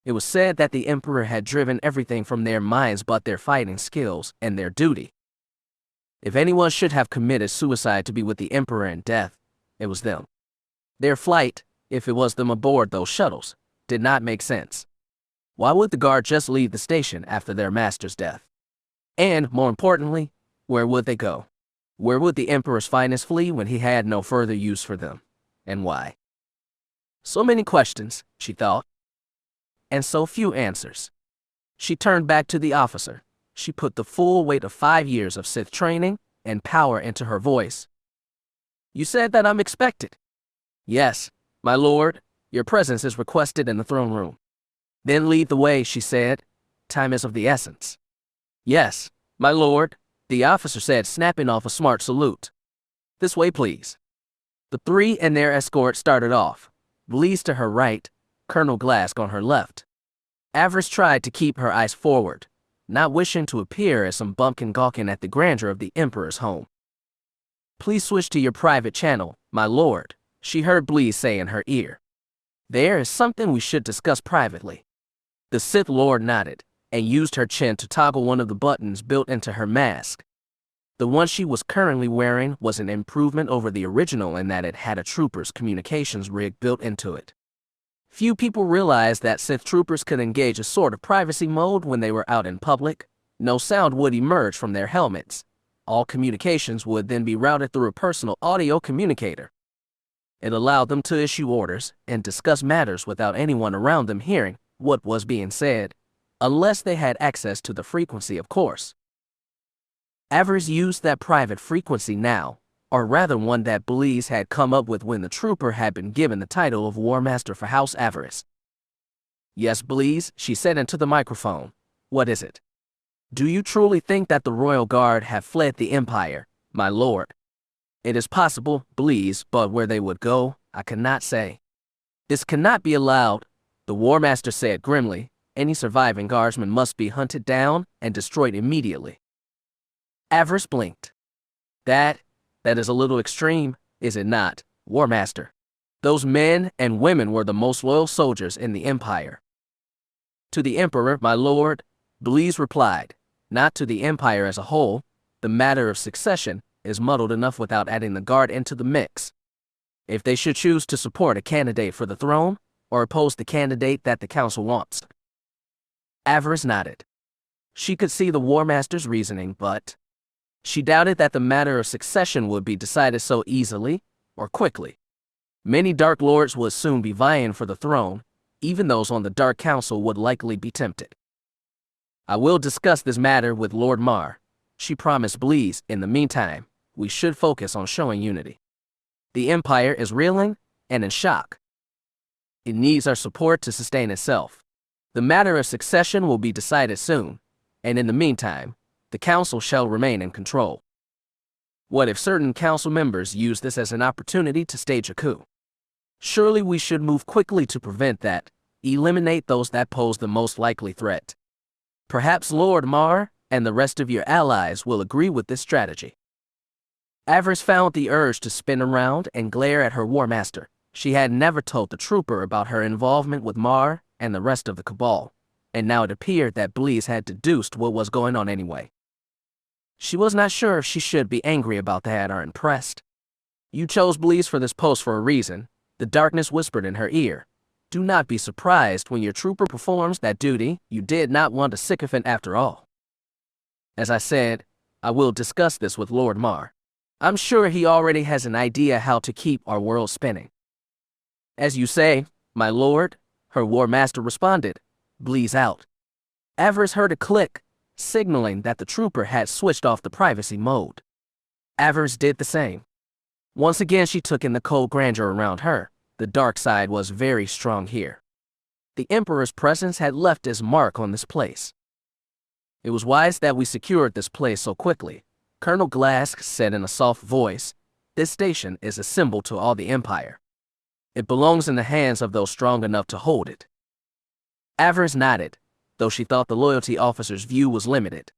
It was said that the Emperor had driven everything from their minds but their fighting skills and their duty. If anyone should have committed suicide to be with the Emperor in death, it was them. Their flight, if it was them aboard those shuttles, did not make sense. Why would the guard just leave the station after their master's death? And, more importantly, where would they go? Where would the Emperor's finest flee when he had no further use for them? And why? So many questions, she thought, and so few answers. She turned back to the officer. She put the full weight of 5 years of Sith training and power into her voice. You said that I'm expected. Yes, my lord, your presence is requested in the throne room. Then lead the way, she said. Time is of the essence. Yes, my lord, the officer said, snapping off a smart salute. This way, please. The three and their escort started off, Bleez to her right, Colonel Glask on her left. Avaryss tried to keep her eyes forward, not wishing to appear as some bumpkin gawking at the grandeur of the Emperor's home. Please switch to your private channel, my lord, she heard Bleez say in her ear. There is something we should discuss privately. The Sith Lord nodded and used her chin to toggle one of the buttons built into her mask. The one she was currently wearing was an improvement over the original in that it had a trooper's communications rig built into it. Few people realized that Sith troopers could engage a sort of privacy mode when they were out in public. No sound would emerge from their helmets. All communications would then be routed through a personal audio communicator. It allowed them to issue orders and discuss matters without anyone around them hearing what was being said, unless they had access to the frequency, of course. Avaryss used that private frequency now, or rather one that Bleez had come up with when the trooper had been given the title of War Master for House Avaryss. Yes, Bleez, she said into the microphone. What is it? Do you truly think that the Royal Guard have fled the Empire, my lord? It is possible, Bleez, but where they would go, I cannot say. This cannot be allowed, the War Master said grimly. Any surviving guardsmen must be hunted down and destroyed immediately. Avaryss blinked. That is a little extreme, is it not, War Master? Those men and women were the most loyal soldiers in the Empire. To the Emperor, my lord, Bleez replied, not to the Empire as a whole. The matter of succession is muddled enough without adding the Guard into the mix. If they should choose to support a candidate for the throne, or oppose the candidate that the council wants. Avaryss nodded. She could see the War Master's reasoning, but she doubted that the matter of succession would be decided so easily or quickly. Many Dark Lords would soon be vying for the throne. Even those on the Dark Council would likely be tempted. I will discuss this matter with Lord Mar, she promised Bleez. In the meantime, we should focus on showing unity. The Empire is reeling and in shock. It needs our support to sustain itself. The matter of succession will be decided soon, and in the meantime, the council shall remain in control. What if certain council members use this as an opportunity to stage a coup? Surely we should move quickly to prevent that, eliminate those that pose the most likely threat. Perhaps Lord Mar and the rest of your allies will agree with this strategy. Avaryss found the urge to spin around and glare at her War Master. She had never told the trooper about her involvement with Mar and the rest of the Cabal, and now it appeared that Bleez had deduced what was going on anyway. She was not sure if she should be angry about that or impressed. You chose Bleez for this post for a reason, the darkness whispered in her ear. Do not be surprised when your trooper performs that duty. You did not want a sycophant after all. As I said, I will discuss this with Lord Mar. I'm sure he already has an idea how to keep our world spinning. As you say, my lord, her War Master responded. Bleez out. Avaryss heard a click, signaling that the trooper had switched off the privacy mode. Avaryss did the same. Once again she took in the cold grandeur around her. The dark side was very strong here. The Emperor's presence had left its mark on this place. It was wise that we secured this place so quickly, Colonel Glask said in a soft voice. This station is a symbol to all the Empire. It belongs in the hands of those strong enough to hold it. Avaryss nodded, though she thought the loyalty officer's view was limited.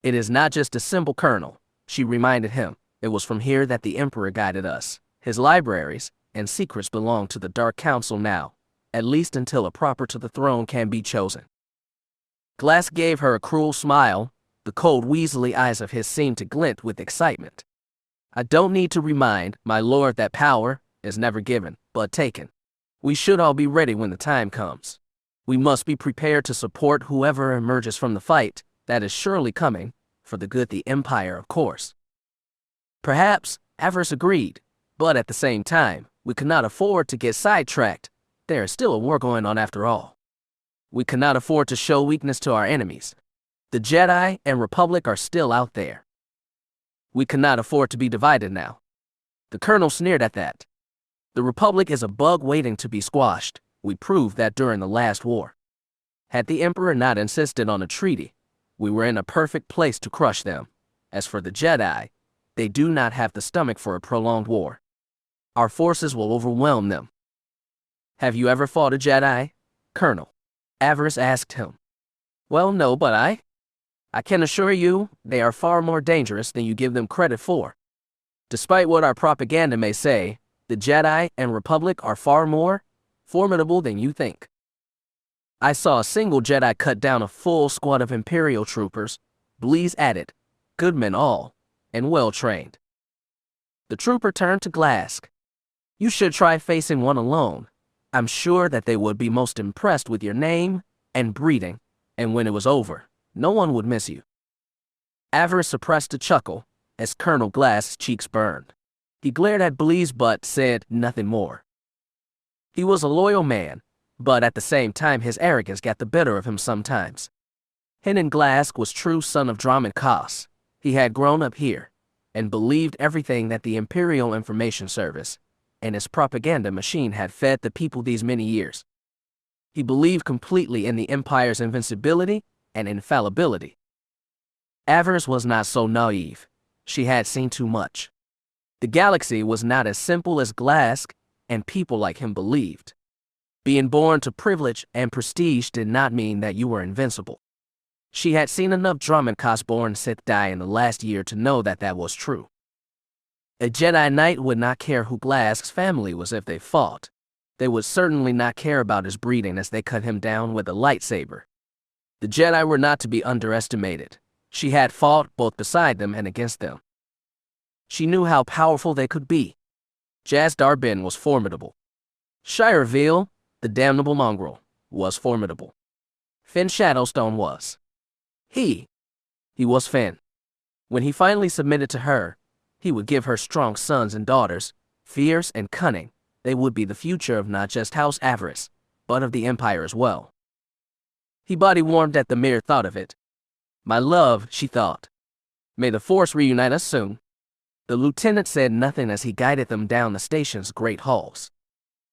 It is not just a simple colonel, she reminded him. It was from here that the Emperor guided us. His libraries and secrets belong to the Dark Council now, at least until a proper to the throne can be chosen. Glass gave her a cruel smile. The cold weaselly eyes of his seemed to glint with excitement. I don't need to remind, my lord, that power is never given, but taken. We should all be ready when the time comes. We must be prepared to support whoever emerges from the fight that is surely coming, for the good of the Empire, of course. Perhaps, Avaryss agreed, but at the same time, we cannot afford to get sidetracked. There is still a war going on after all. We cannot afford to show weakness to our enemies. The Jedi and Republic are still out there. We cannot afford to be divided now. The colonel sneered at that. The Republic is a bug waiting to be squashed. We proved that during the last war. Had the Emperor not insisted on a treaty, we were in a perfect place to crush them. As for the Jedi, they do not have the stomach for a prolonged war. Our forces will overwhelm them. Have you ever fought a Jedi, Colonel? Avaryss asked him. Well, no, but I can assure you, they are far more dangerous than you give them credit for. Despite what our propaganda may say, the Jedi and Republic are far more formidable than you think. I saw a single Jedi cut down a full squad of Imperial troopers, Blease added, good men all, and well trained. The trooper turned to Glass. You should try facing one alone. I'm sure that they would be most impressed with your name and breeding, and when it was over, no one would miss you. Avaryss suppressed a chuckle as Colonel Glass's cheeks burned. He glared at Blease but said nothing more. He was a loyal man, but at the same time his arrogance got the better of him sometimes. Henan Glass was true son of Dromund Kaas. He had grown up here and believed everything that the Imperial Information Service and its propaganda machine had fed the people these many years. He believed completely in the Empire's invincibility and infallibility. Avaryss was not so naive. She had seen too much. The galaxy was not as simple as Glass and people like him believed. Being born to privilege and prestige did not mean that you were invincible. She had seen enough Dromund Kaas-born Sith die in the last year to know that that was true. A Jedi Knight would not care who Glass's family was if they fought. They would certainly not care about his breeding as they cut him down with a lightsaber. The Jedi were not to be underestimated. She had fought both beside them and against them. She knew how powerful they could be. Jaz Darbin was formidable. Shire Veal, the damnable mongrel, was formidable. Finn Shadowstone was. He was Finn. When he finally submitted to her, he would give her strong sons and daughters, fierce and cunning. They would be the future of not just House Avaryss, but of the Empire as well. He body warmed at the mere thought of it. My love, she thought. May the Force reunite us soon. The lieutenant said nothing as he guided them down the station's great halls.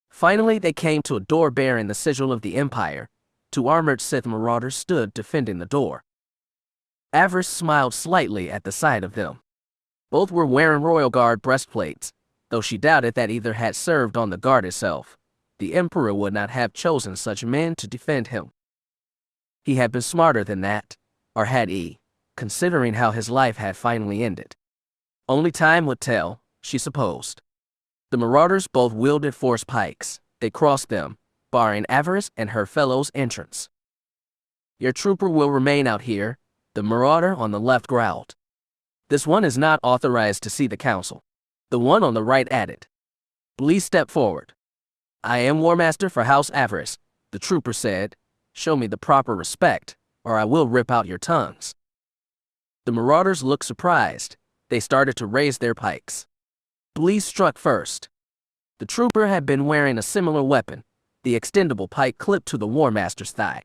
Finally, they came to a door bearing the sigil of the Empire. Two armored Sith marauders stood defending the door. Avaryss smiled slightly at the sight of them. Both were wearing Royal Guard breastplates, though she doubted that either had served on the Guard itself. The Emperor would not have chosen such men to defend him. He had been smarter than that, or had he, considering how his life had finally ended. Only time would tell, she supposed. The marauders both wielded force pikes. They crossed them, barring Avaryss and her fellows' entrance. Your trooper will remain out here, the marauder on the left growled. This one is not authorized to see the council. The one on the right added. Please step forward. I am War Master for House Avaryss, the trooper said. Show me the proper respect, or I will rip out your tongues. The marauders looked surprised. They started to raise their pikes. Blease struck first. The trooper had been wearing a similar weapon, the extendable pike clipped to the War Master's thigh.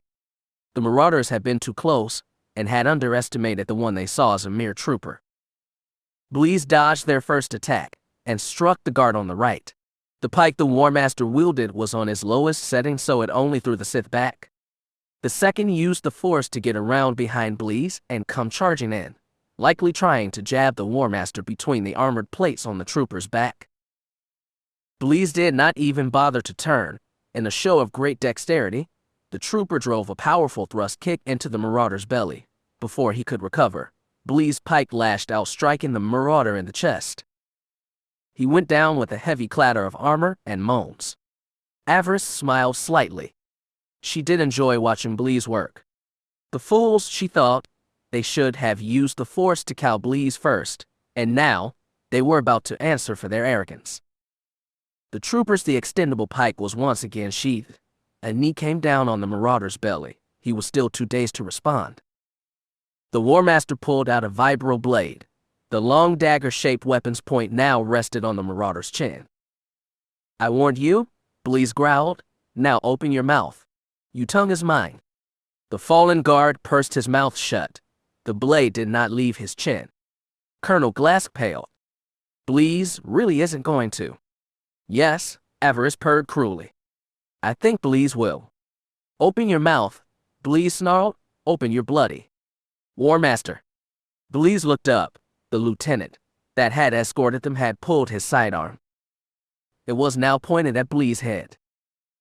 The marauders had been too close and had underestimated the one they saw as a mere trooper. Blease dodged their first attack and struck the guard on the right. The pike the War Master wielded was on its lowest setting, so it only threw the Sith back. The second used the force to get around behind Blease and come charging in, likely trying to jab the War Master between the armored plates on the trooper's back. Blease did not even bother to turn. In a show of great dexterity, the trooper drove a powerful thrust kick into the marauder's belly. Before he could recover, Blease's pike lashed out, striking the marauder in the chest. He went down with a heavy clatter of armor and moans. Avaryss smiled slightly. She did enjoy watching Blease work. The fools, she thought, they should have used the force to cow Blease first, and now they were about to answer for their arrogance. The trooper's extendable pike was once again sheathed. A knee came down on the marauder's belly. He was still too dazed to respond. The War Master pulled out a vibro blade. The long dagger-shaped weapon's point now rested on the marauder's chin. "I warned you," Blease growled. "Now open your mouth. Your tongue is mine." The fallen guard pursed his mouth shut. The blade did not leave his chin. Colonel Glass paled. "Blease really isn't going to." "Yes," Avaryss purred cruelly. "I think Blease will." "Open your mouth," Blease snarled. "Open your bloody." "War Master." Blease looked up. The lieutenant that had escorted them had pulled his sidearm. It was now pointed at Blease's head.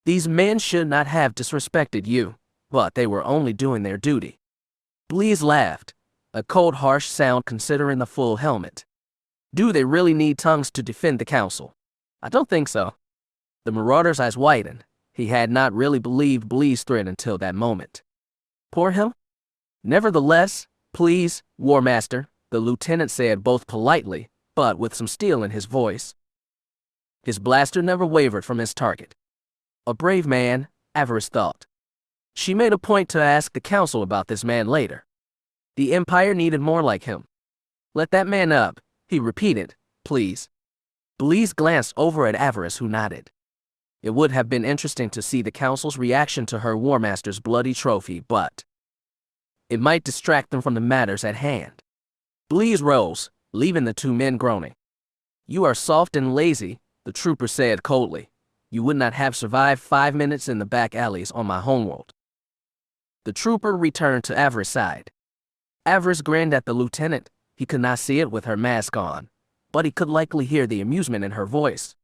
"These men should not have disrespected you, but they were only doing their duty." Blease laughed, a cold, harsh sound considering the full helmet. "Do they really need tongues to defend the council?" "I don't think so." The marauder's eyes widened. He had not really believed Blease's threat until that moment. Poor him? "Nevertheless, please, War Master," the lieutenant said, both politely, but with some steel in his voice. His blaster never wavered from his target. A brave man, Avaryss thought. She made a point to ask the council about this man later. The Empire needed more like him. "Let that man up," he repeated, "please." Blease glanced over at Avaryss, who nodded. It would have been interesting to see the council's reaction to her War Master's bloody trophy, but it might distract them from the matters at hand. Blease rose, leaving the two men groaning. "You are soft and lazy," the trooper said coldly. "You would not have survived 5 minutes in the back alleys on my homeworld." The trooper returned to Avaryss' side. Avaryss grinned at the lieutenant. He could not see it with her mask on, but he could likely hear the amusement in her voice.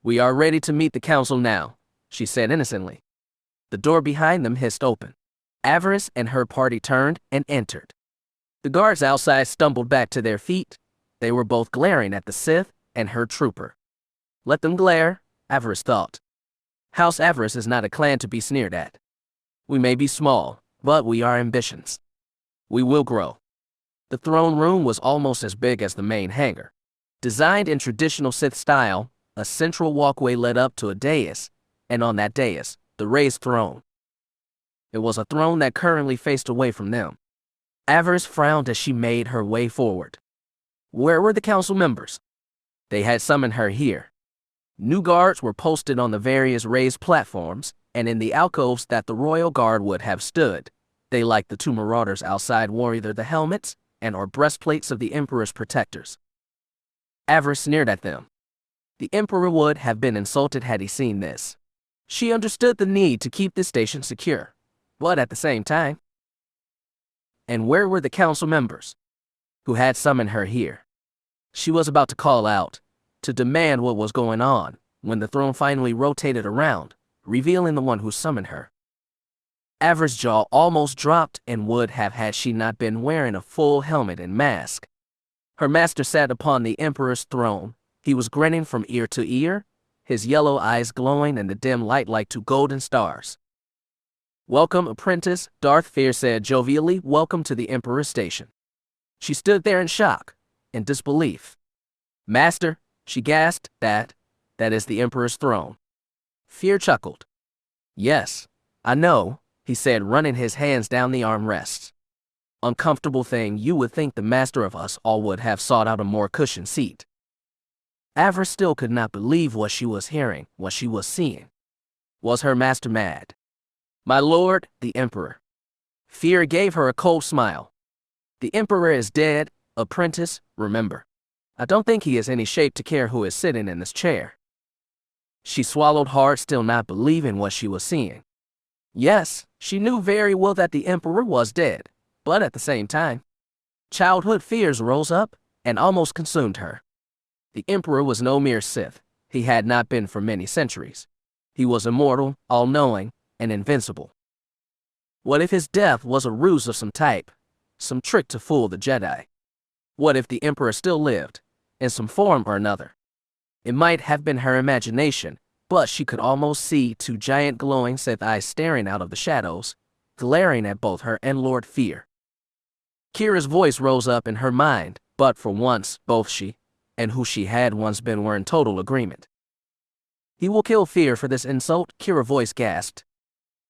"We are ready to meet the council now," she said innocently. The door behind them hissed open. Avaryss and her party turned and entered. The guards outside stumbled back to their feet. They were both glaring at the Sith and her trooper. Let them glare, Avaryss thought. House Avaryss is not a clan to be sneered at. We may be small, but we are ambitions. We will grow. The throne room was almost as big as the main hangar. Designed in traditional Sith style, a central walkway led up to a dais, and on that dais, the raised throne. It was a throne that currently faced away from them. Avaryss frowned as she made her way forward. Where were the council members? They had summoned her here. New guards were posted on the various raised platforms, and in the alcoves that the royal guard would have stood. They, like the two marauders outside, wore either the helmets and or breastplates of the Emperor's protectors. Avaryss sneered at them. The Emperor would have been insulted had he seen this. She understood the need to keep this station secure, but at the same time. And where were the council members who had summoned her here? She was about to call out, to demand what was going on, when the throne finally rotated around, revealing the one who summoned her. Avaryss' jaw almost dropped and would have had she not been wearing a full helmet and mask. Her master sat upon the Emperor's throne. He was grinning from ear to ear, his yellow eyes glowing in the dim light like two golden stars. Welcome, apprentice, Darth Fear said jovially. Welcome to the Emperor's station. She stood there in shock, in disbelief. Master, she gasped, that is the Emperor's throne. Fear chuckled. Yes, I know, he said, running his hands down the armrests. Uncomfortable thing, you would think the master of us all would have sought out a more cushioned seat. Avaryss still could not believe what she was hearing, what she was seeing. Was her master mad? My lord, the Emperor. Fear gave her a cold smile. The Emperor is dead, apprentice, remember. I don't think he is any shape to care who is sitting in this chair. She swallowed hard, still not believing what she was seeing. Yes, she knew very well that the Emperor was dead, but at the same time, childhood fears rose up and almost consumed her. The Emperor was no mere Sith. He had not been for many centuries. He was immortal, all-knowing, and invincible. What if his death was a ruse of some type, some trick to fool the Jedi? What if the Emperor still lived, in some form or another? It might have been her imagination, but she could almost see two giant glowing Sith eyes staring out of the shadows, glaring at both her and Lord Fear. Kira's voice rose up in her mind, but for once, both she and who she had once been were in total agreement. "He will kill Fear for this insult," Kira's voice gasped.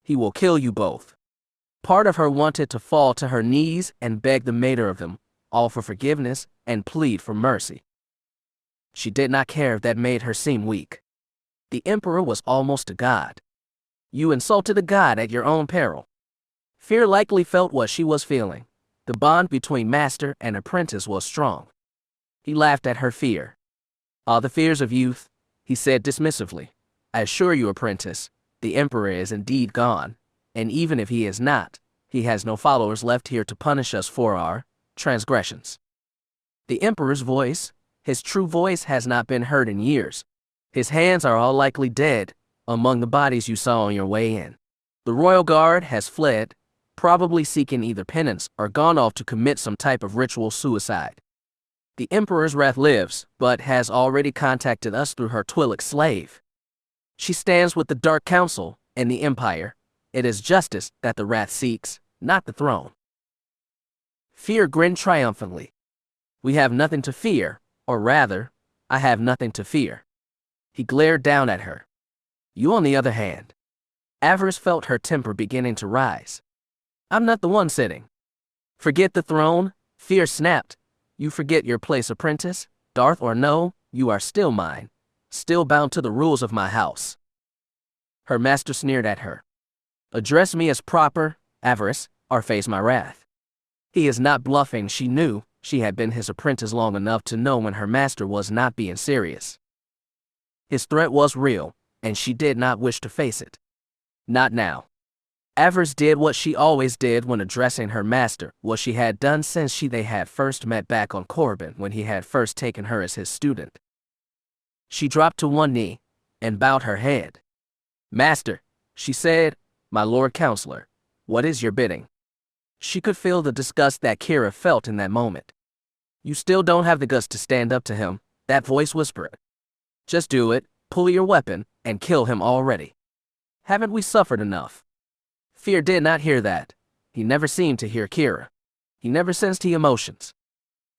"He will kill you both." Part of her wanted to fall to her knees and beg the mater of them all for forgiveness and plead for mercy. She did not care if that made her seem weak. The Emperor was almost a god. You insulted a god at your own peril. Fear likely felt what she was feeling. The bond between master and apprentice was strong. He laughed at her fear. "All the fears of youth," he said dismissively. "I assure you, apprentice, the Emperor is indeed gone, and even if he is not, he has no followers left here to punish us for our transgressions." The Emperor's voice, his true voice, has not been heard in years. His hands are all likely dead, among the bodies you saw on your way in. The royal guard has fled, probably seeking either penance or gone off to commit some type of ritual suicide. The Emperor's wrath lives, but has already contacted us through her Twi'lek slave. She stands with the Dark Council and the Empire. It is justice that the wrath seeks, not the throne. Fear grinned triumphantly. "We have nothing to fear, or rather, I have nothing to fear." He glared down at her. "You on the other hand." Avaryss felt her temper beginning to rise. "I'm not the one sitting." "Forget the throne," Fear snapped. "You forget your place, apprentice. Darth or no, you are still mine, still bound to the rules of my house." Her master sneered at her. "Address me as proper, Avaryss, or face my wrath." He is not bluffing. She knew. She had been his apprentice long enough to know when her master was not being serious. His threat was real, and she did not wish to face it. Not now. Avaryss did what she always did when addressing her master, what she had done since they had first met back on Korriban when he had first taken her as his student. She dropped to one knee and bowed her head. "Master," she said, "my Lord Counselor, what is your bidding?" She could feel the disgust that Kira felt in that moment. "You still don't have the guts to stand up to him," that voice whispered. "Just do it, pull your weapon, and kill him already. Haven't we suffered enough?" Fear did not hear that. He never seemed to hear Kira. He never sensed her emotions.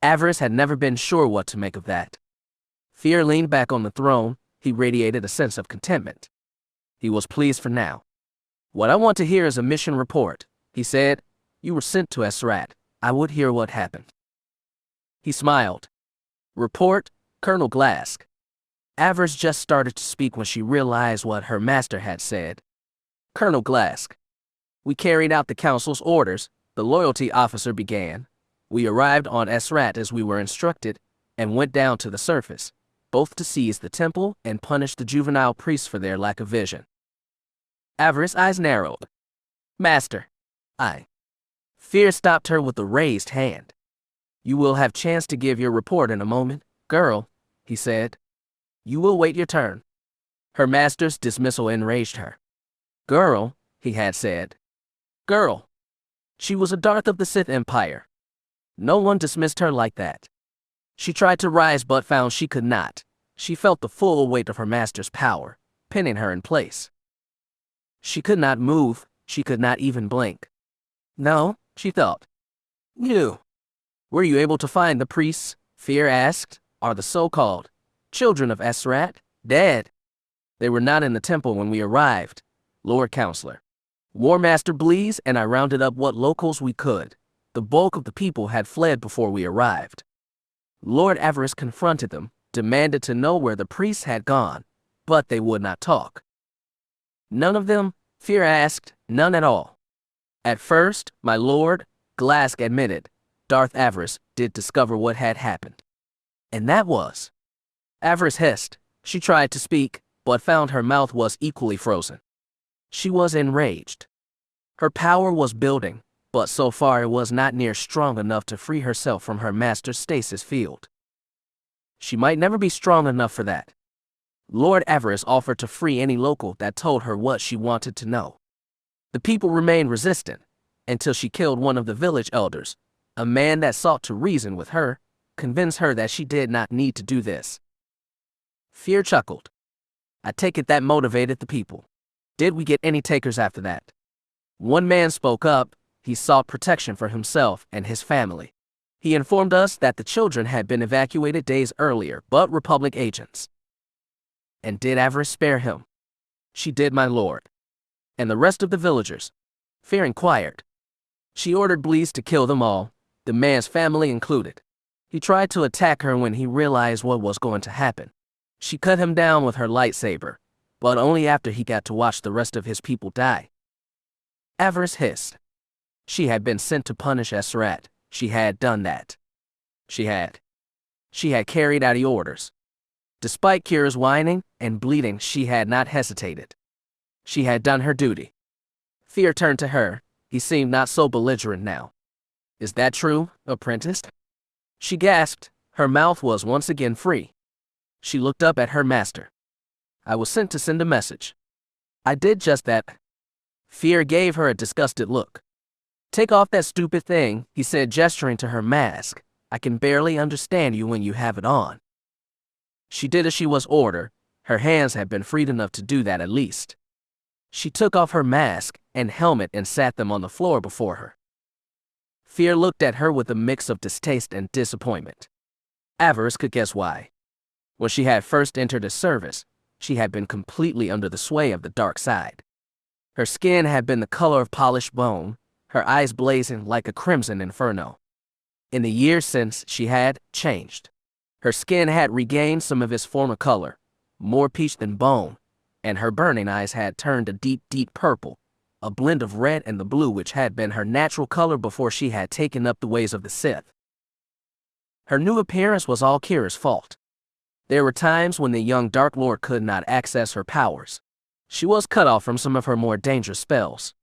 Avaryss had never been sure what to make of that. Fear leaned back on the throne. He radiated a sense of contentment. He was pleased for now. "What I want to hear is a mission report," he said. "You were sent to Esrat. I would hear what happened." He smiled. "Report, Colonel Glask." Avaryss just started to speak when she realized what her master had said. "Colonel Glask, we carried out the council's orders," the loyalty officer began. "We arrived on Esrat as we were instructed and went down to the surface, both to seize the temple and punish the juvenile priests for their lack of vision." Avaryss' eyes narrowed. "Master, Fear stopped her with a raised hand. "You will have chance to give your report in a moment, girl," he said. "You will wait your turn." Her master's dismissal enraged her. "Girl," he had said. Girl. She was a Darth of the Sith Empire. No one dismissed her like that. She tried to rise but found she could not. She felt the full weight of her master's power, pinning her in place. She could not move, she could not even blink. "No," she thought. "You. Were you able to find the priests?" Fear asked. "Are the so-called children of Esrat dead?" "They were not in the temple when we arrived, Lord Counselor. War Master Bleeze and I rounded up what locals we could. The bulk of the people had fled before we arrived." Lord Avaryss confronted them, demanded to know where the priests had gone, but they would not talk. "None of them?" Fear asked. "None at all." "At first, my lord," Glask admitted, "Darth Avaryss did discover what had happened. And that was..." Avaryss hissed. She tried to speak, but found her mouth was equally frozen. She was enraged. Her power was building, but so far it was not near strong enough to free herself from her master's stasis field. She might never be strong enough for that. Lord Avaryss offered to free any local that told her what she wanted to know. The people remained resistant until she killed one of the village elders, a man that sought to reason with her, convince her that she did not need to do this. Fear chuckled. I take it that motivated the people. Did we get any takers after that? One man spoke up. He sought protection for himself and his family. He informed us that the children had been evacuated days earlier, but Republic agents. And did Avaryss spare him? She did, my lord. And the rest of the villagers? Fear inquired. She ordered Bleeze to kill them all, the man's family included. He tried to attack her when he realized what was going to happen. She cut him down with her lightsaber, but only after he got to watch the rest of his people die. Avaryss hissed. She had been sent to punish Esrat. She had done that. She had carried out the orders. Despite Kira's whining and bleeding, she had not hesitated. She had done her duty. Fear turned to her. He seemed not so belligerent now. Is that true, apprentice? She gasped. Her mouth was once again free. She looked up at her master. I was sent to send a message. I did just that. Fear gave her a disgusted look. Take off that stupid thing, he said, gesturing to her mask. I can barely understand you when you have it on. She did as she was ordered. Her hands had been freed enough to do that at least. She took off her mask and helmet and sat them on the floor before her. Fear looked at her with a mix of distaste and disappointment. Avaryss could guess why. When she had first entered his service, she had been completely under the sway of the dark side. Her skin had been the color of polished bone, her eyes blazing like a crimson inferno. In the years since, she had changed. Her skin had regained some of its former color, more peach than bone, and her burning eyes had turned a deep, deep purple, a blend of red and the blue which had been her natural color before she had taken up the ways of the Sith. Her new appearance was all Kira's fault. There were times when the young Dark Lord could not access her powers. She was cut off from some of her more dangerous spells.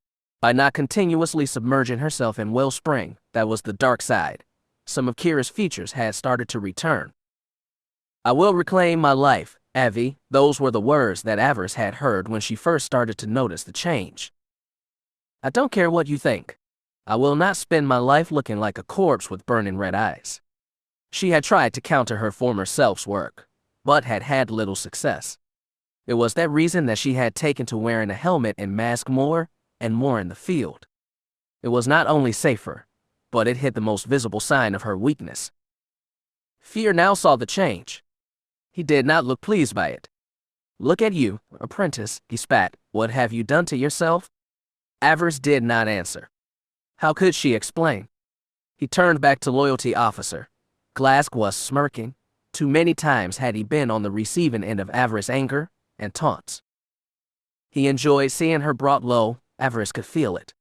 By not continuously submerging herself in wellspring, that was the dark side, some of Kira's features had started to return. I will reclaim my life, Avi, those were the words that Avaryss had heard when she first started to notice the change. I don't care what you think. I will not spend my life looking like a corpse with burning red eyes. She had tried to counter her former self's work, but had had little success. It was that reason that she had taken to wearing a helmet and mask more and more in the field. It was not only safer, but it hid the most visible sign of her weakness. Fear now saw the change. He did not look pleased by it. Look at you, apprentice, he spat. What have you done to yourself? Avaryss did not answer. How could she explain? He turned back to Loyalty Officer. Glask was smirking. Too many times had he been on the receiving end of Avaryss' anger and taunts. He enjoyed seeing her brought low. Avaryss could feel it.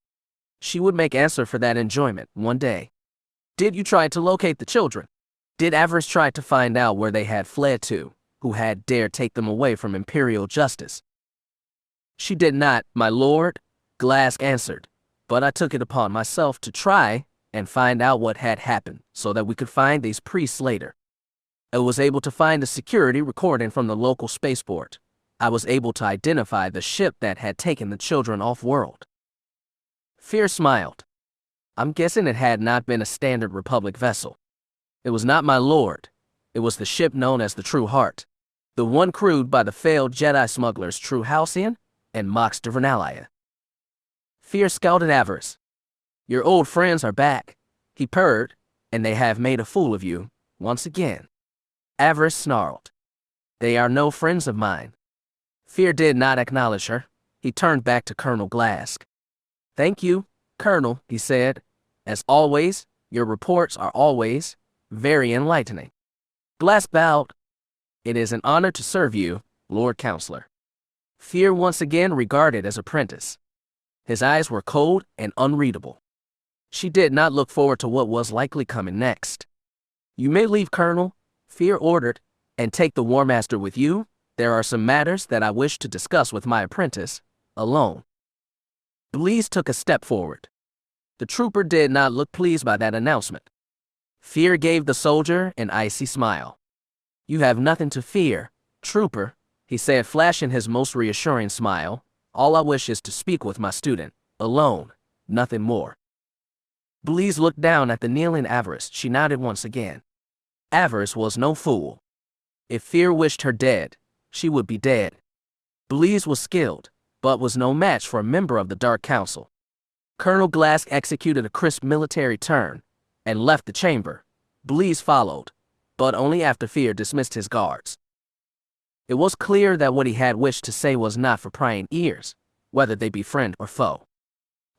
She would make answer for that enjoyment one day. Did you try to locate the children? Did Avaryss try to find out where they had fled to, who had dared take them away from Imperial justice? She did not, my lord, Glask answered, but I took it upon myself to try and find out what had happened so that we could find these priests later. I was able to find a security recording from the local spaceport. I was able to identify the ship that had taken the children off-world. Fear smiled. I'm guessing it had not been a standard Republic vessel. It was not my lord. It was the ship known as the True Heart, the one crewed by the failed Jedi smugglers True Halcyon and Mox Divernalia. Fear scowled at Avaryss. Your old friends are back, he purred, and they have made a fool of you, once again. Avaryss snarled. They are no friends of mine. Fear did not acknowledge her. He turned back to Colonel Glask. Thank you, Colonel, he said. As always, your reports are always very enlightening. Glask bowed. It is an honor to serve you, Lord Counselor. Fear once again regarded as apprentice. His eyes were cold and unreadable. She did not look forward to what was likely coming next. You may leave, Colonel, Fear ordered, and take the War Master with you. There are some matters that I wish to discuss with my apprentice, alone. Bleeze took a step forward. The trooper did not look pleased by that announcement. Fear gave the soldier an icy smile. You have nothing to fear, trooper, he said, flashing his most reassuring smile. All I wish is to speak with my student, alone, nothing more. Bleez looked down at the kneeling Avaryss. She nodded once again. Avaryss was no fool. If fear wished her dead, she would be dead. Bleez was skilled, but was no match for a member of the Dark Council. Colonel Glass executed a crisp military turn and left the chamber. Bleez followed, but only after fear dismissed his guards. It was clear that what he had wished to say was not for prying ears, whether they be friend or foe.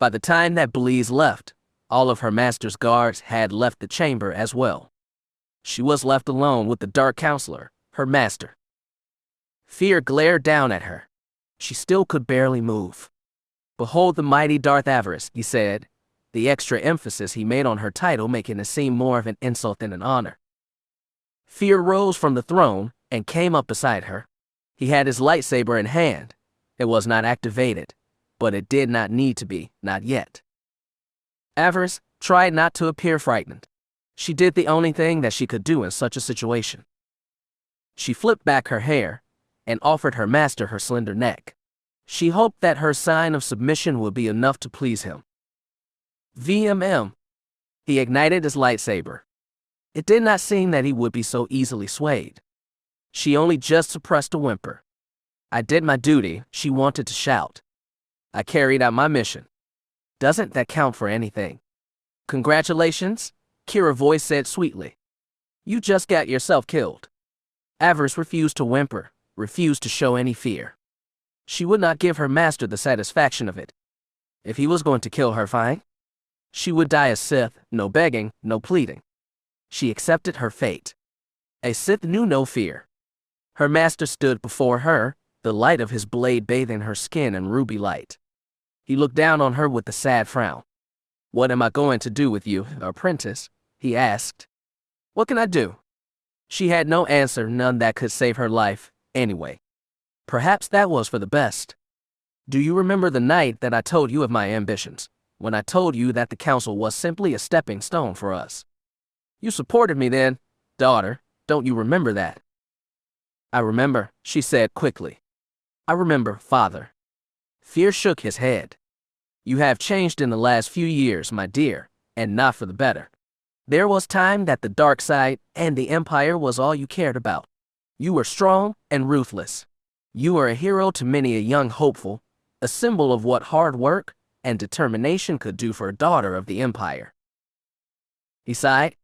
By the time that Bleez left, all of her master's guards had left the chamber as well. She was left alone with the Dark Counselor, her master. Fear glared down at her. She still could barely move. Behold the mighty Darth Avaryss, he said, the extra emphasis he made on her title making it seem more of an insult than an honor. Fear rose from the throne and came up beside her. He had his lightsaber in hand. It was not activated, but it did not need to be, not yet. Avaryss tried not to appear frightened. She did the only thing that she could do in such a situation. She flipped back her hair and offered her master her slender neck. She hoped that her sign of submission would be enough to please him. VMM. He ignited his lightsaber. It did not seem that he would be so easily swayed. She only just suppressed a whimper. I did my duty, she wanted to shout. I carried out my mission. Doesn't that count for anything? Congratulations, Kira's voice said sweetly. You just got yourself killed. Avaryss refused to whimper, refused to show any fear. She would not give her master the satisfaction of it. If he was going to kill her, fine. She would die a Sith, no begging, no pleading. She accepted her fate. A Sith knew no fear. Her master stood before her, the light of his blade bathing her skin in ruby light. He looked down on her with a sad frown. What am I going to do with you, apprentice? He asked. What can I do? She had no answer, none that could save her life, anyway. Perhaps that was for the best. Do you remember the night that I told you of my ambitions, when I told you that the council was simply a stepping stone for us? You supported me then, daughter, don't you remember that? I remember, she said quickly. I remember, father. Fear shook his head. You have changed in the last few years, my dear, and not for the better. There was time that the dark side and the Empire was all you cared about. You were strong and ruthless. You were a hero to many a young hopeful, a symbol of what hard work and determination could do for a daughter of the Empire. He sighed.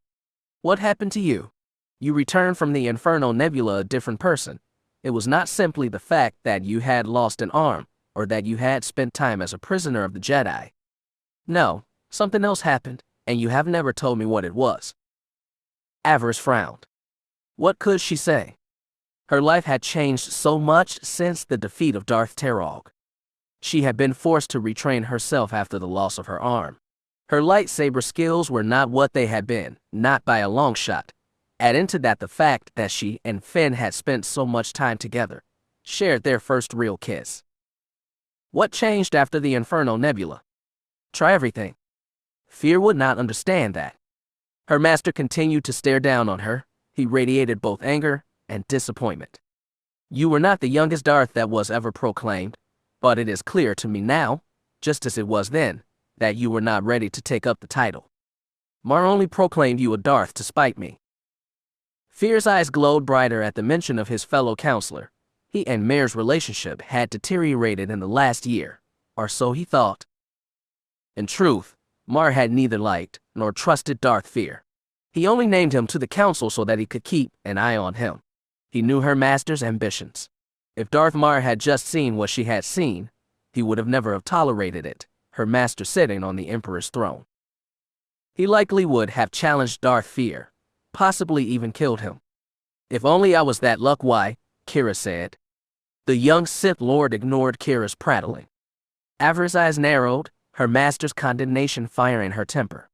What happened to you? You returned from the Infernal Nebula a different person. It was not simply the fact that you had lost an arm, or that you had spent time as a prisoner of the Jedi. No, something else happened, and you have never told me what it was. Avaryss frowned. What could she say? Her life had changed so much since the defeat of Darth Tarog. She had been forced to retrain herself after the loss of her arm. Her lightsaber skills were not what they had been, not by a long shot. Add into that the fact that she and Finn had spent so much time together, shared their first real kiss. What changed after the Infernal Nebula? Try everything. Fear would not understand that. Her master continued to stare down on her. He radiated both anger and disappointment. You were not the youngest Darth that was ever proclaimed, but it is clear to me now, just as it was then, that you were not ready to take up the title. Mar only proclaimed you a Darth to spite me. Fear's eyes glowed brighter at the mention of his fellow counselor. He and Mar's relationship had deteriorated in the last year, or so he thought. In truth, Mar had neither liked nor trusted Darth Fear. He only named him to the council so that he could keep an eye on him. He knew her master's ambitions. If Darth Mar had just seen what she had seen, he would have never have tolerated it, her master sitting on the Emperor's throne. He likely would have challenged Darth Fear, possibly even killed him. If only I was that luck, why, Kira said. The young Sith Lord ignored Kira's prattling. Avaryss' eyes narrowed, her master's condemnation firing her temper.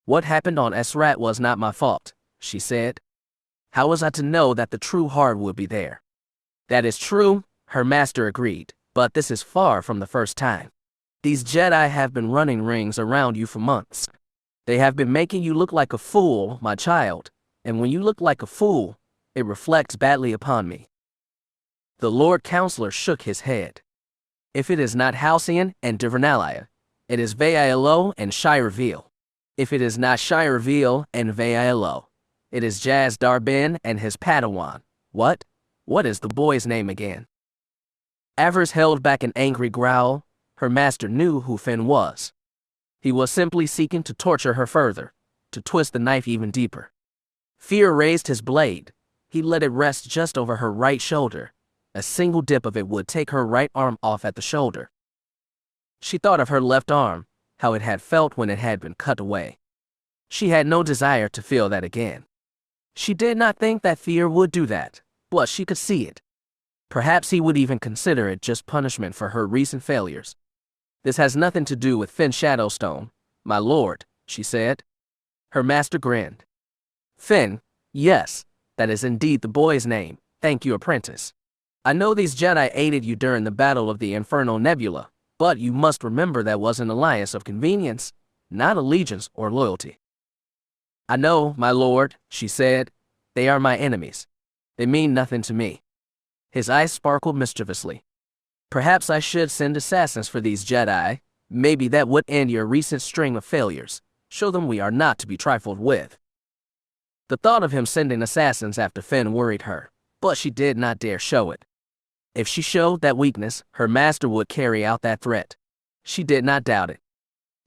What happened on Esrat was not my fault, she said. How was I to know that the true heart would be there? That is true, her master agreed, but this is far from the first time. These Jedi have been running rings around you for months. They have been making you look like a fool, my child, and when you look like a fool, it reflects badly upon me. The Lord Counselor shook his head. If it is not Halcyon and Divernalia, it is Vaiolo and Shireville. If it is not Shireville and Vaiolo, it is Jaz Darbin and his Padawan. What? What is the boy's name again? Avaryss held back an angry growl. Her master knew who Finn was. He was simply seeking to torture her further, to twist the knife even deeper. Fear raised his blade. He let it rest just over her right shoulder. A single dip of it would take her right arm off at the shoulder. She thought of her left arm, how it had felt when it had been cut away. She had no desire to feel that again. She did not think that Fear would do that, but she could see it. Perhaps he would even consider it just punishment for her recent failures. This has nothing to do with Finn Shadowstone, my lord, she said. Her master grinned. Finn, yes, that is indeed the boy's name. Thank you, apprentice. I know these Jedi aided you during the Battle of the Infernal Nebula, but you must remember that was an alliance of convenience, not allegiance or loyalty. I know, my lord, she said. They are my enemies. They mean nothing to me. His eyes sparkled mischievously. Perhaps I should send assassins for these Jedi. Maybe that would end your recent string of failures. Show them we are not to be trifled with. The thought of him sending assassins after Finn worried her, but she did not dare show it. If she showed that weakness, her master would carry out that threat. She did not doubt it.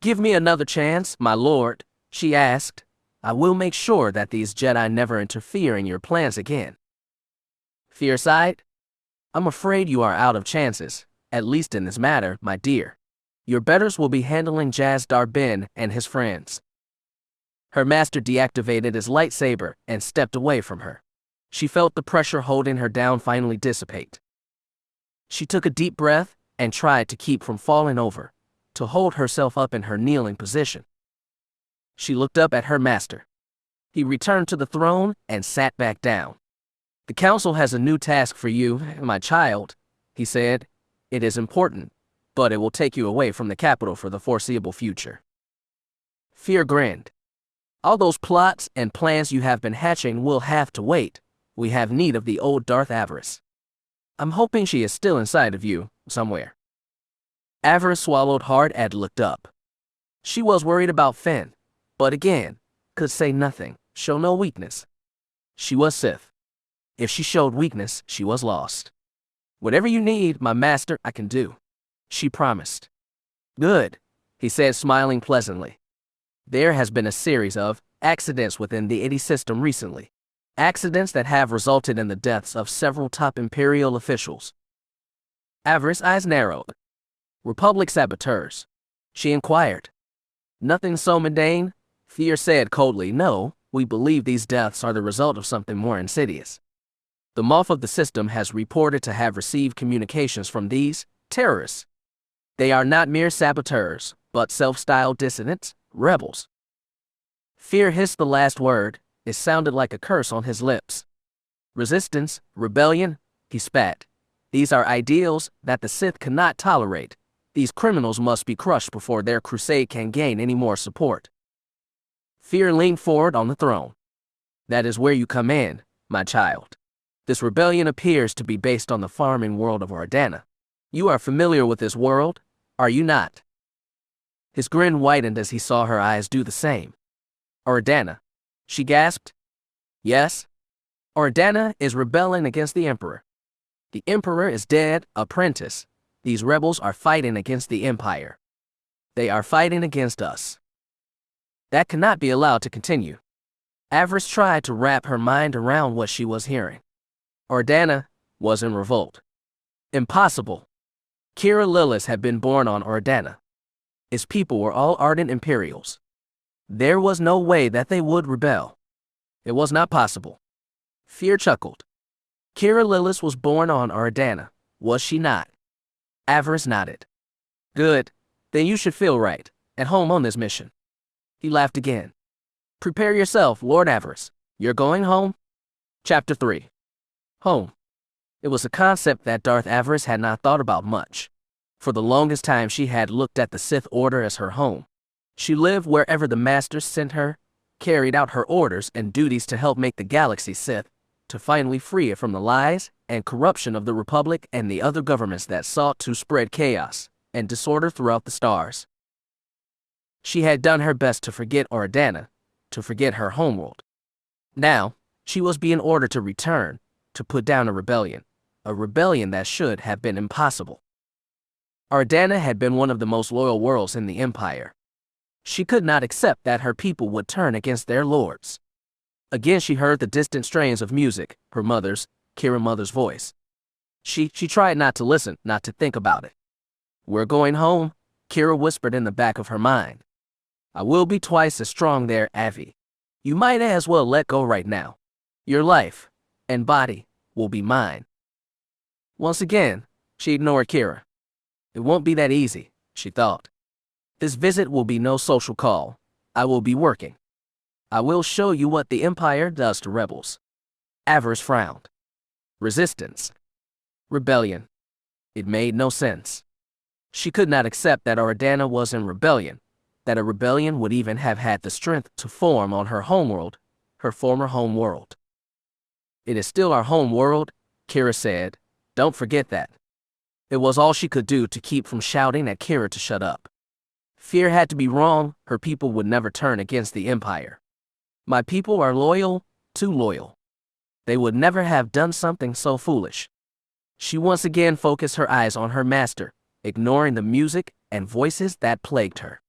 Give me another chance, my lord, she asked. I will make sure that these Jedi never interfere in your plans again. Fear sighed. I'm afraid you are out of chances, at least in this matter, my dear. Your betters will be handling Jaz Darbin and his friends. Her master deactivated his lightsaber and stepped away from her. She felt the pressure holding her down finally dissipate. She took a deep breath and tried to keep from falling over, to hold herself up in her kneeling position. She looked up at her master. He returned to the throne and sat back down. The council has a new task for you, my child, he said. It is important, but it will take you away from the capital for the foreseeable future. Fear grinned. All those plots and plans you have been hatching will have to wait. We have need of the old Darth Avaryss. I'm hoping she is still inside of you, somewhere. Avaryss swallowed hard and looked up. She was worried about Finn, but again, could say nothing, show no weakness. She was Sith. If she showed weakness, she was lost. Whatever you need, my master, I can do, she promised. Good, he said, smiling pleasantly. There has been a series of accidents within the ID system recently. Accidents that have resulted in the deaths of several top Imperial officials. Avaryss' eyes narrowed. Republic saboteurs, she inquired. Nothing so mundane, Fear said coldly. No, we believe these deaths are the result of something more insidious. The Moff of the system has reported to have received communications from these terrorists. They are not mere saboteurs, but self-styled dissidents, rebels. Fear hissed the last word. It sounded like a curse on his lips. Resistance, rebellion, he spat. These are ideals that the Sith cannot tolerate. These criminals must be crushed before their crusade can gain any more support. Fear leaned forward on the throne. That is where you come in, my child. This rebellion appears to be based on the farming world of Ordana. You are familiar with this world, are you not? His grin widened as he saw her eyes do the same. Ordana, she gasped. Yes? Ordana is rebelling against the Emperor. The Emperor is dead, apprentice. These rebels are fighting against the Empire. They are fighting against us. That cannot be allowed to continue. Avaryss tried to wrap her mind around what she was hearing. Ordana was in revolt. Impossible. Kira Lillis had been born on Ordana. Its people were all ardent Imperials. There was no way that they would rebel. It was not possible. Fear chuckled. Kira Lillis was born on Ordana, was she not? Avaryss nodded. Good, then you should feel right, at home on this mission. He laughed again. Prepare yourself, Lord Avaryss. You're going home? Chapter 3. Home. It was a concept that Darth Avaryss had not thought about much. For the longest time she had looked at the Sith Order as her home. She lived wherever the Masters sent her, carried out her orders and duties to help make the galaxy Sith, to finally free it from the lies and corruption of the Republic and the other governments that sought to spread chaos and disorder throughout the stars. She had done her best to forget Ordana, to forget her homeworld. Now, she was being ordered to return, to put down a rebellion that should have been impossible. Ordana had been one of the most loyal worlds in the Empire. She could not accept that her people would turn against their lords. Again she heard the distant strains of music, her mother's, Kira's mother's voice. She tried not to listen, not to think about it. "We're going home," Kira whispered in the back of her mind. "I will be twice as strong there, Avi. You might as well let go right now. Your life and body will be mine." Once again, she ignored Kira. It won't be that easy, she thought. This visit will be no social call. I will be working. I will show you what the Empire does to rebels. Avaryss frowned. Resistance. Rebellion. It made no sense. She could not accept that Ordana was in rebellion, that a rebellion would even have had the strength to form on her homeworld, her former home world. "It is still our home world," Kira said. "Don't forget that." It was all she could do to keep from shouting at Kira to shut up. Fear had to be wrong. Her people would never turn against the Empire. "My people are loyal, too loyal. They would never have done something so foolish." She once again focused her eyes on her master, ignoring the music and voices that plagued her.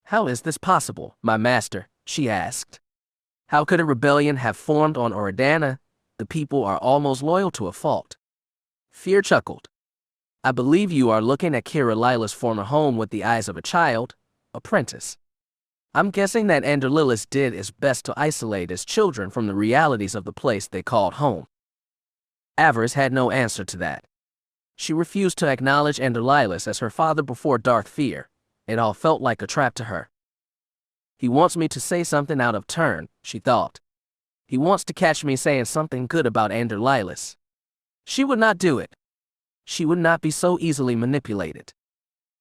"How is this possible, my master?" she asked. "How could a rebellion have formed on Ordana? The people are almost loyal to a fault." Fear chuckled. "I believe you are looking at Kira Lila's former home with the eyes of a child, apprentice. I'm guessing that Anderlilis did its best to isolate his children from the realities of the place they called home." Avaryss had no answer to that. She refused to acknowledge Anderlilis as her father before Darth Fear. It all felt like a trap to her. "He wants me to say something out of turn," she thought. "He wants to catch me saying something good about Anderlilis." She would not do it. She would not be so easily manipulated.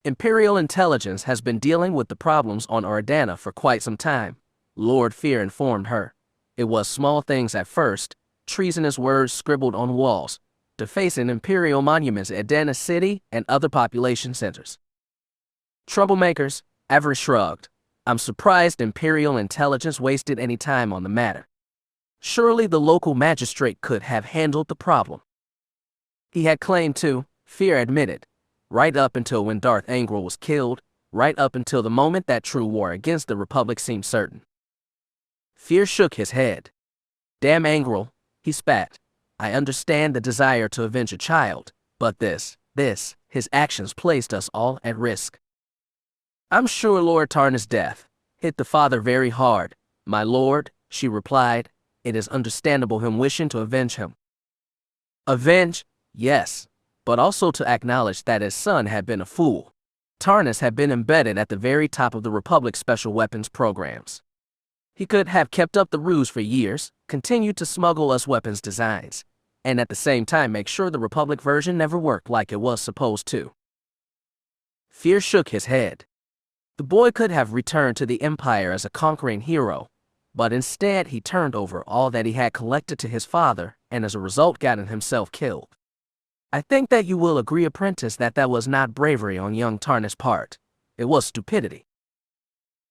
Imperial intelligence has been dealing with the problems on Ordana for quite some time, Lord Fear informed her. It was small things at first, treasonous words scribbled on walls, defacing imperial monuments at Dana City and other population centers. "Troublemakers," Avaryss shrugged. "I'm surprised Imperial intelligence wasted any time on the matter. Surely the local magistrate could have handled the problem." He had claimed to, Fear admitted, right up until when Darth Angral was killed, right up until the moment that true war against the Republic seemed certain. Fear shook his head. "Damn Angral," he spat. "I understand the desire to avenge a child, but his actions placed us all at risk." "I'm sure Lord Tarna's death hit the father very hard, my lord," she replied. "It is understandable him wishing to avenge him." Avenge? Yes, but also to acknowledge that his son had been a fool. Tarnas had been embedded at the very top of the Republic's special weapons programs. He could have kept up the ruse for years, continued to smuggle us weapons designs, and at the same time make sure the Republic version never worked like it was supposed to. Fear shook his head. The boy could have returned to the Empire as a conquering hero, but instead he turned over all that he had collected to his father and as a result gotten himself killed. "I think that you will agree, apprentice, that was not bravery on young Tarna's part. It was stupidity."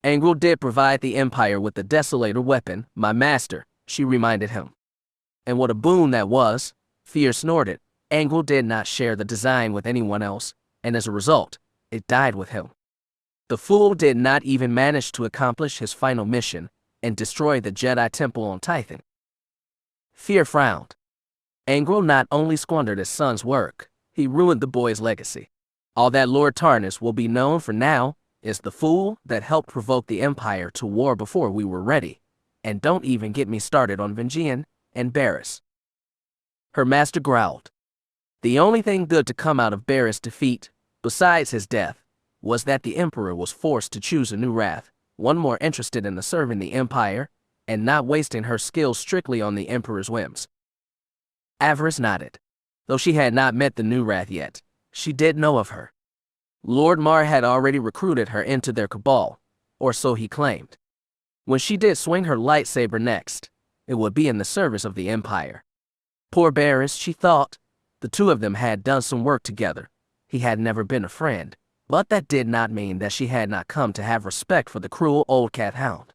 "Angral did provide the Empire with the Desolator weapon, my master," she reminded him. "And what a boon that was," Fear snorted. "Angral did not share the design with anyone else, and as a result, it died with him. The fool did not even manage to accomplish his final mission and destroy the Jedi Temple on Tython." Fear frowned. Angral not only squandered his son's work, he ruined the boy's legacy. All that Lord Tarnas will be known for now is the fool that helped provoke the Empire to war before we were ready. And don't even get me started on Vengian and Barriss." Her master growled. The only thing good to come out of Barriss' defeat, besides his death, was that the Emperor was forced to choose a new wrath, one more interested in serving the Empire, and not wasting her skills strictly on the Emperor's whims. Avaryss nodded. Though she had not met the new wrath yet, she did know of her. Lord Mar had already recruited her into their cabal, or so he claimed. When she did swing her lightsaber next, it would be in the service of the Empire. Poor Avaryss, she thought. The two of them had done some work together. He had never been a friend, but that did not mean that she had not come to have respect for the cruel old cat hound.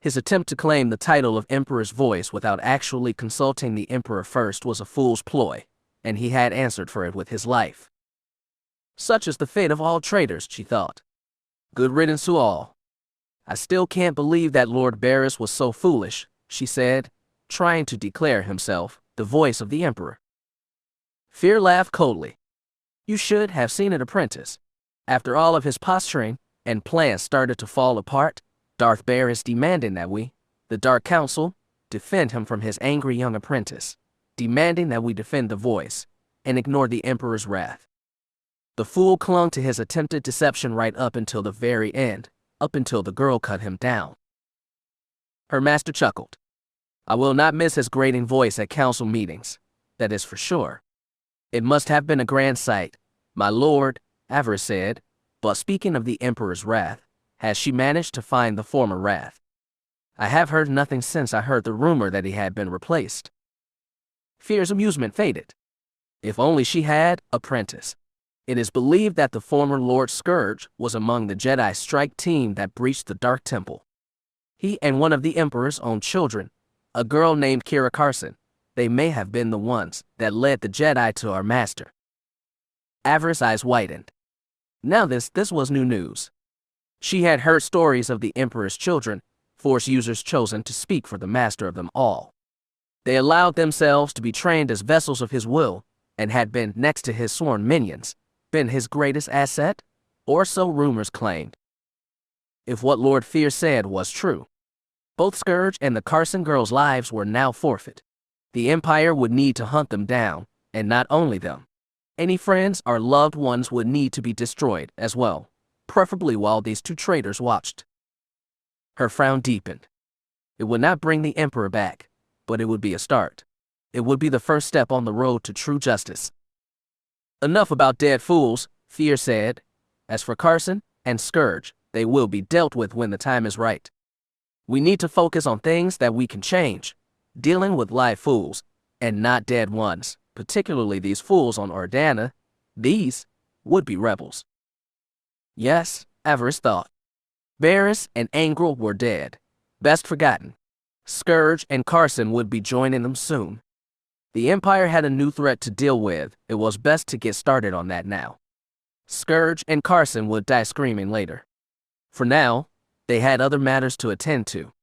His attempt to claim the title of Emperor's voice without actually consulting the Emperor first was a fool's ploy, and he had answered for it with his life. Such is the fate of all traitors, she thought. Good riddance to all. I still can't believe that Lord Avaryss was so foolish, she said, trying to declare himself the voice of the Emperor. Fear laughed coldly. You should have seen it, apprentice. After all of his posturing and plans started to fall apart, Darth Avaryss demanding that we, the Dark Council, defend him from his angry young apprentice, demanding that we defend the voice and ignore the Emperor's wrath. The fool clung to his attempted deception right up until the very end, up until the girl cut him down. Her master chuckled. I will not miss his grating voice at council meetings, that is for sure. It must have been a grand sight, my lord, Avaryss said, but speaking of the Emperor's wrath, has she managed to find the former wrath? I have heard nothing since I heard the rumor that he had been replaced. Fear's amusement faded. If only she had, apprentice. It is believed that the former Lord Scourge was among the Jedi strike team that breached the Dark Temple. He and one of the Emperor's own children, a girl named Kira Carson, they may have been the ones that led the Jedi to our master. Avaryss' eyes widened. Now this was new news. She had heard stories of the Emperor's children, Force users chosen to speak for the master of them all. They allowed themselves to be trained as vessels of his will, and had been, next to his sworn minions, been his greatest asset, or so rumors claimed. If what Lord Fear said was true, both Scourge and the Carson girls' lives were now forfeit. The Empire would need to hunt them down, and not only them. Any friends or loved ones would need to be destroyed as well, preferably while these two traitors watched. Her frown deepened. It would not bring the Emperor back, but it would be a start. It would be the first step on the road to true justice. Enough about dead fools, Fear said. As for Carson and Scourge, they will be dealt with when the time is right. We need to focus on things that we can change, dealing with live fools, and not dead ones, particularly these fools on Ordana. These would be rebels. Yes, Avaryss thought. Avaryss and Angrel were dead, best forgotten. Scourge and Carson would be joining them soon. The Empire had a new threat to deal with. It was best to get started on that now. Scourge and Carson would die screaming later. For now, they had other matters to attend to.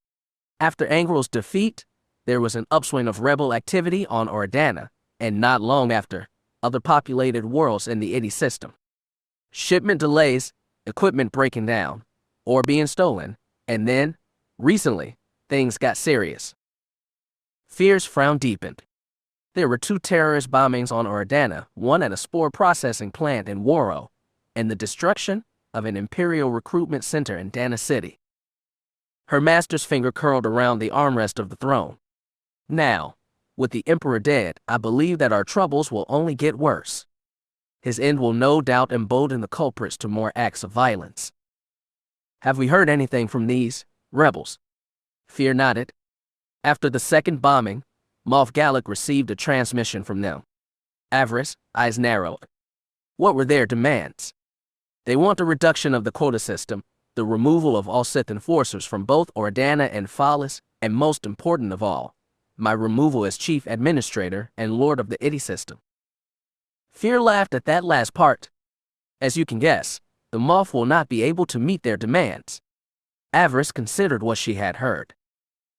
After Angrel's defeat, there was an upswing of rebel activity on Ordana, and not long after, other populated worlds in the IDI system. Shipment delays, equipment breaking down, or being stolen, and then, recently, things got serious. Fear's frown deepened. There were 2 terrorist bombings on Ordana, one at a spore processing plant in Waro, and the destruction of an Imperial recruitment center in Dana City. Her master's finger curled around the armrest of the throne. Now, with the Emperor dead, I believe that our troubles will only get worse. His end will no doubt embolden the culprits to more acts of violence. Have we heard anything from these rebels? Fear nodded. After the second bombing, Moff Gallic received a transmission from them. Avaryss' eyes narrowed. What were their demands? They want a reduction of the quota system, the removal of all Sith enforcers from both Ordana and Fallis, and most important of all, my removal as Chief Administrator and Lord of the IDI system. Fear laughed at that last part. As you can guess, the Moff will not be able to meet their demands. Avaryss considered what she had heard.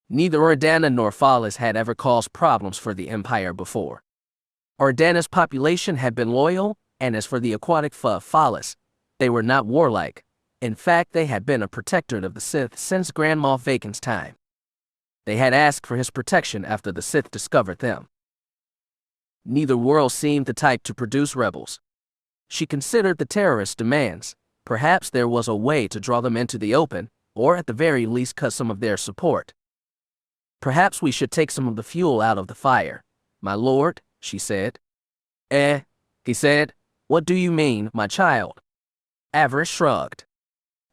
Neither Ordana nor Fallis had ever caused problems for the Empire before. Ordana's population had been loyal, and as for the aquatic Fallis, they were not warlike. In fact, they had been a protectorate of the Sith since Grand Moff Vacan's time. They had asked for his protection after the Sith discovered them. Neither world seemed the type to produce rebels. She considered the terrorist demands. Perhaps there was a way to draw them into the open, or at the very least cut some of their support. Perhaps we should take some of the fuel out of the fire, my lord, she said. He said. What do you mean, my child? Avaryss shrugged.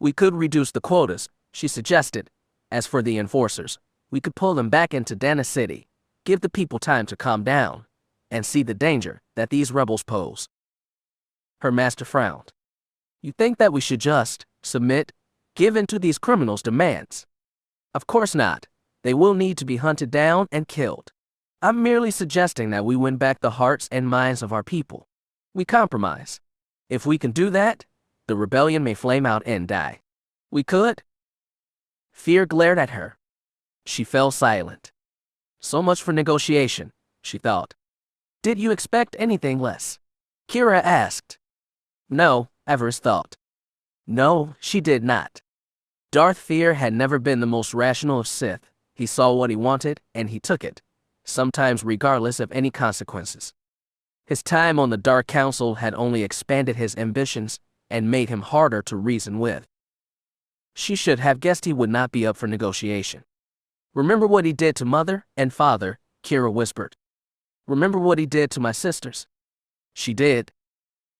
We could reduce the quotas, she suggested. As for the enforcers, we could pull them back into Dana City, Give the people time to calm down and see the danger that these rebels pose. Her master frowned. You think that we should just submit, give in to these criminals' demands? Of course not. They will need to be hunted down and killed. I'm merely suggesting that we win back the hearts and minds of our people. We compromise. If we can do that, the rebellion may flame out and die. We could. Fear glared at her. She fell silent. So much for negotiation, she thought. Did you expect anything less? Kira asked. No, Avaryss thought. No, she did not. Darth Fear had never been the most rational of Sith. He saw what he wanted, and he took it, sometimes regardless of any consequences. His time on the Dark Council had only expanded his ambitions and made him harder to reason with. She should have guessed he would not be up for negotiation. Remember what he did to Mother and Father, Kira whispered. Remember what he did to my sisters? She did.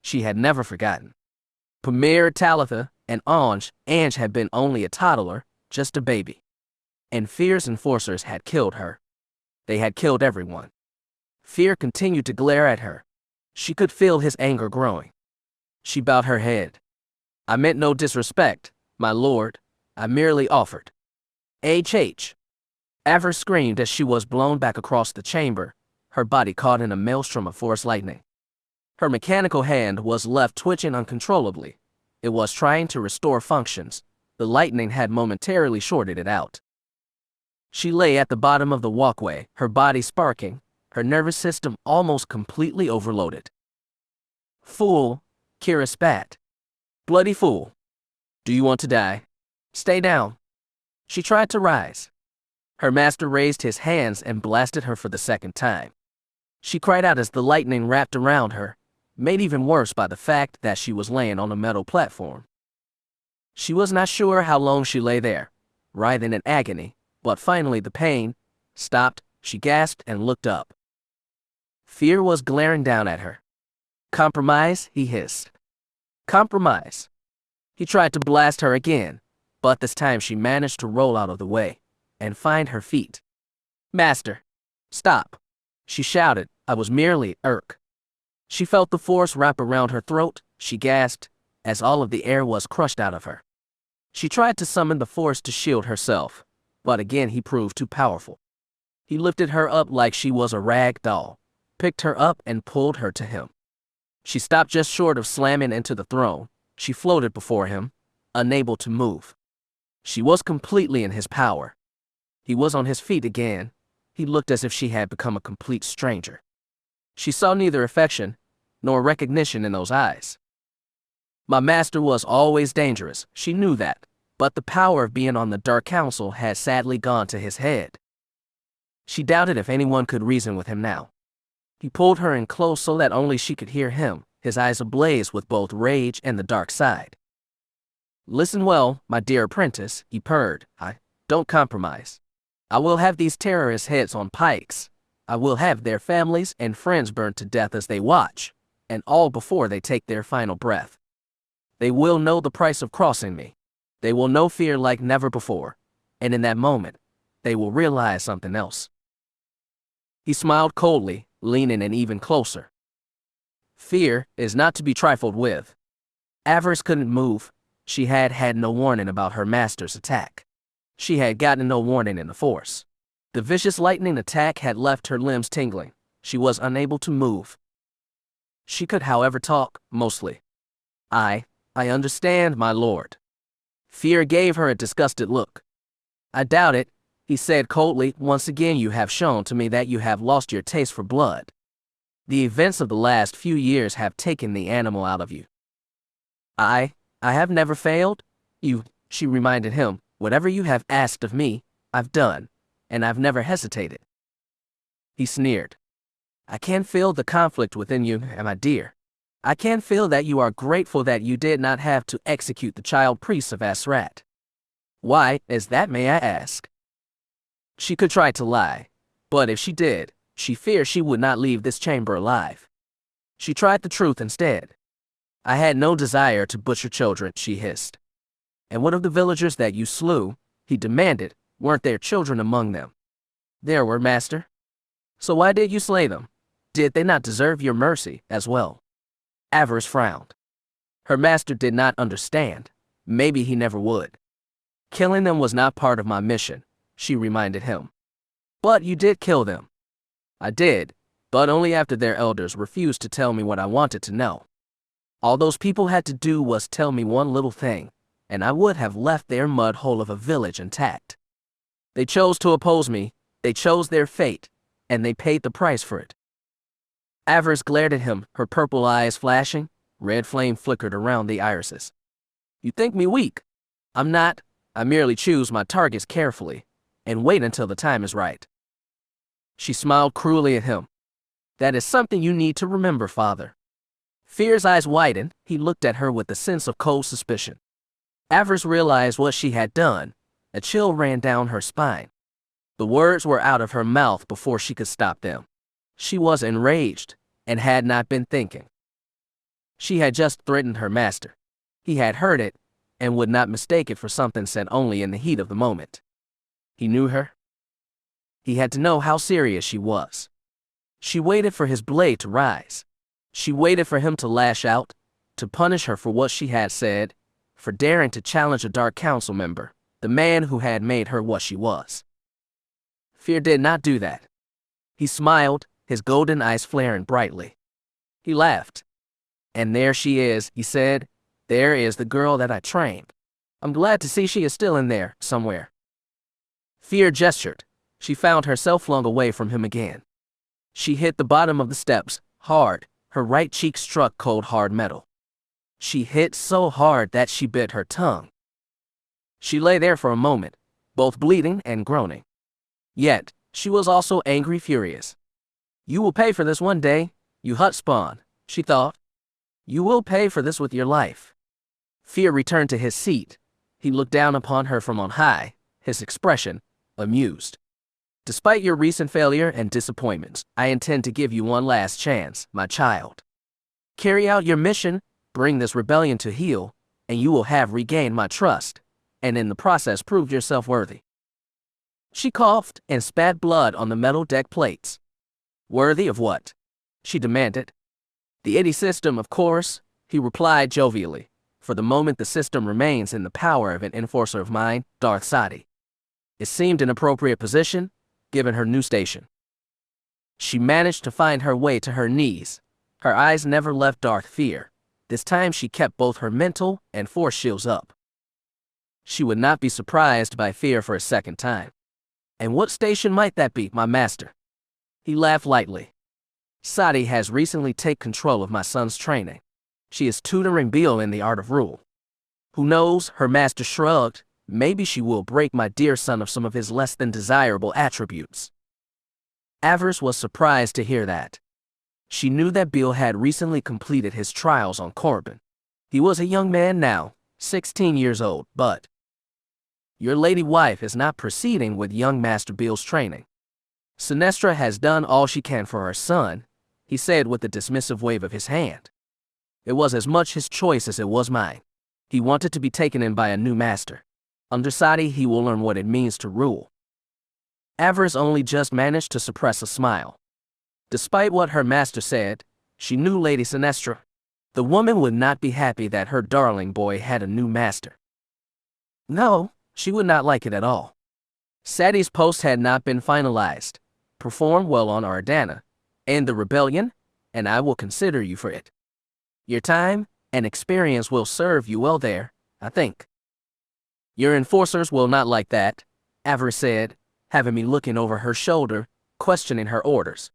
She had never forgotten. Pamir, Talitha, and Ange had been only a toddler, just a baby. And Fear's enforcers had killed her. They had killed everyone. Fear continued to glare at her. She could feel his anger growing. She bowed her head. I meant no disrespect, my lord. I merely offered. H. Avaryss screamed as she was blown back across the chamber, her body caught in a maelstrom of force lightning. Her mechanical hand was left twitching uncontrollably. It was trying to restore functions. The lightning had momentarily shorted it out. She lay at the bottom of the walkway, her body sparking, her nervous system almost completely overloaded. Fool, Kira spat. Bloody fool. Do you want to die? Stay down. She tried to rise. Her master raised his hands and blasted her for the second time. She cried out as the lightning wrapped around her, made even worse by the fact that she was laying on a metal platform. She was not sure how long she lay there, writhing in agony, but finally the pain stopped. She gasped and looked up. Fear was glaring down at her. Compromise, he hissed. Compromise. He tried to blast her again, but this time she managed to roll out of the way and find her feet. Master, stop, she shouted. I was merely irk. She felt the force wrap around her throat. She gasped as all of the air was crushed out of her. She tried to summon the force to shield herself, but again he proved too powerful. He lifted her up like she was a rag doll, picked her up and pulled her to him. She stopped just short of slamming into the throne. She floated before him, unable to move. She was completely in his power. He was on his feet again. He looked as if she had become a complete stranger. She saw neither affection nor recognition in those eyes. My master was always dangerous, she knew that, but the power of being on the Dark Council had sadly gone to his head. She doubted if anyone could reason with him now. He pulled her in close so that only she could hear him, his eyes ablaze with both rage and the dark side. Listen well, my dear apprentice, he purred. I don't compromise. I will have these terrorists' heads on pikes. I will have their families and friends burned to death as they watch, and all before they take their final breath. They will know the price of crossing me. They will know fear like never before, and in that moment, they will realize something else. He smiled coldly, leaning in even closer. Fear is not to be trifled with. Avaryss couldn't move. She had had no warning about her master's attack. She had gotten no warning in the Force. The vicious lightning attack had left her limbs tingling. She was unable to move. She could, however, talk, mostly. I understand, my lord. Fear gave her a disgusted look. I doubt it, he said coldly. Once again you have shown to me that you have lost your taste for blood. The events of the last few years have taken the animal out of you. I have never failed. She reminded him, whatever you have asked of me, I've done, and I've never hesitated. He sneered. I can feel the conflict within you, my dear. I can feel that you are grateful that you did not have to execute the child priests of Asrat. Why is that, may I ask? She could try to lie, but if she did, she feared she would not leave this chamber alive. She tried the truth instead. I had no desire to butcher children, she hissed. And what of the villagers that you slew? He demanded. Weren't there children among them? There were, master. So why did you slay them? Did they not deserve your mercy as well? Avaryss frowned. Her master did not understand. Maybe he never would. Killing them was not part of my mission, she reminded him. But you did kill them. I did, but only after their elders refused to tell me what I wanted to know. All those people had to do was tell me one little thing, and I would have left their mud hole of a village intact. They chose to oppose me, they chose their fate, and they paid the price for it. Avaryss glared at him, her purple eyes flashing. Red flame flickered around the irises. You think me weak? I'm not. I merely choose my targets carefully and wait until the time is right. She smiled cruelly at him. That is something you need to remember, father. Fear's eyes widened. He looked at her with a sense of cold suspicion. Avaryss realized what she had done. A chill ran down her spine. The words were out of her mouth before she could stop them. She was enraged and had not been thinking. She had just threatened her master. He had heard it and would not mistake it for something said only in the heat of the moment. He knew her. He had to know how serious she was. She waited for his blade to rise. She waited for him to lash out, to punish her for what she had said, for daring to challenge a Dark Council member, the man who had made her what she was. Fear did not do that. He smiled, his golden eyes flaring brightly. He laughed. And there she is, he said. There is the girl that I trained. I'm glad to see she is still in there, somewhere. Fear gestured. She found herself flung away from him again. She hit the bottom of the steps, hard. Her right cheek struck cold hard metal. She hit so hard that she bit her tongue. She lay there for a moment, both bleeding and groaning. Yet, she was also angry, furious. You will pay for this one day, you hut spawn, she thought. You will pay for this with your life. Fear returned to his seat. He looked down upon her from on high, his expression amused. Despite your recent failure and disappointments, I intend to give you one last chance, my child. Carry out your mission, bring this rebellion to heel, and you will have regained my trust, and in the process prove yourself worthy. She coughed and spat blood on the metal deck plates. Worthy of what? She demanded. The Iddy system, of course, he replied jovially. For the moment the system remains in the power of an enforcer of mine, Darth Sadi. It seemed an appropriate position, given her new station. She managed to find her way to her knees. Her eyes never left Darth Fear. This time she kept both her mental and force shields up. She would not be surprised by Fear for a second time. And what station might that be, my master? He laughed lightly. Sadi has recently taken control of my son's training. She is tutoring Bill in the art of rule. Who knows, her master shrugged, maybe she will break my dear son of some of his less than desirable attributes. Avaryss was surprised to hear that. She knew that Bill had recently completed his trials on Corbin. He was a young man now, 16 years old, but your lady wife is not proceeding with young Master Bill's training. Sinestra has done all she can for her son, he said with a dismissive wave of his hand. It was as much his choice as it was mine. He wanted to be taken in by a new master. Under Sadi, he will learn what it means to rule. Avaryss only just managed to suppress a smile. Despite what her master said, she knew Lady Sinestra. The woman would not be happy that her darling boy had a new master. No, she would not like it at all. Sadi's post had not been finalized. Perform well on Ardana, end the rebellion, and I will consider you for it. Your time and experience will serve you well there, I think. Your enforcers will not like that, Avaryss said, having me looking over her shoulder, questioning her orders.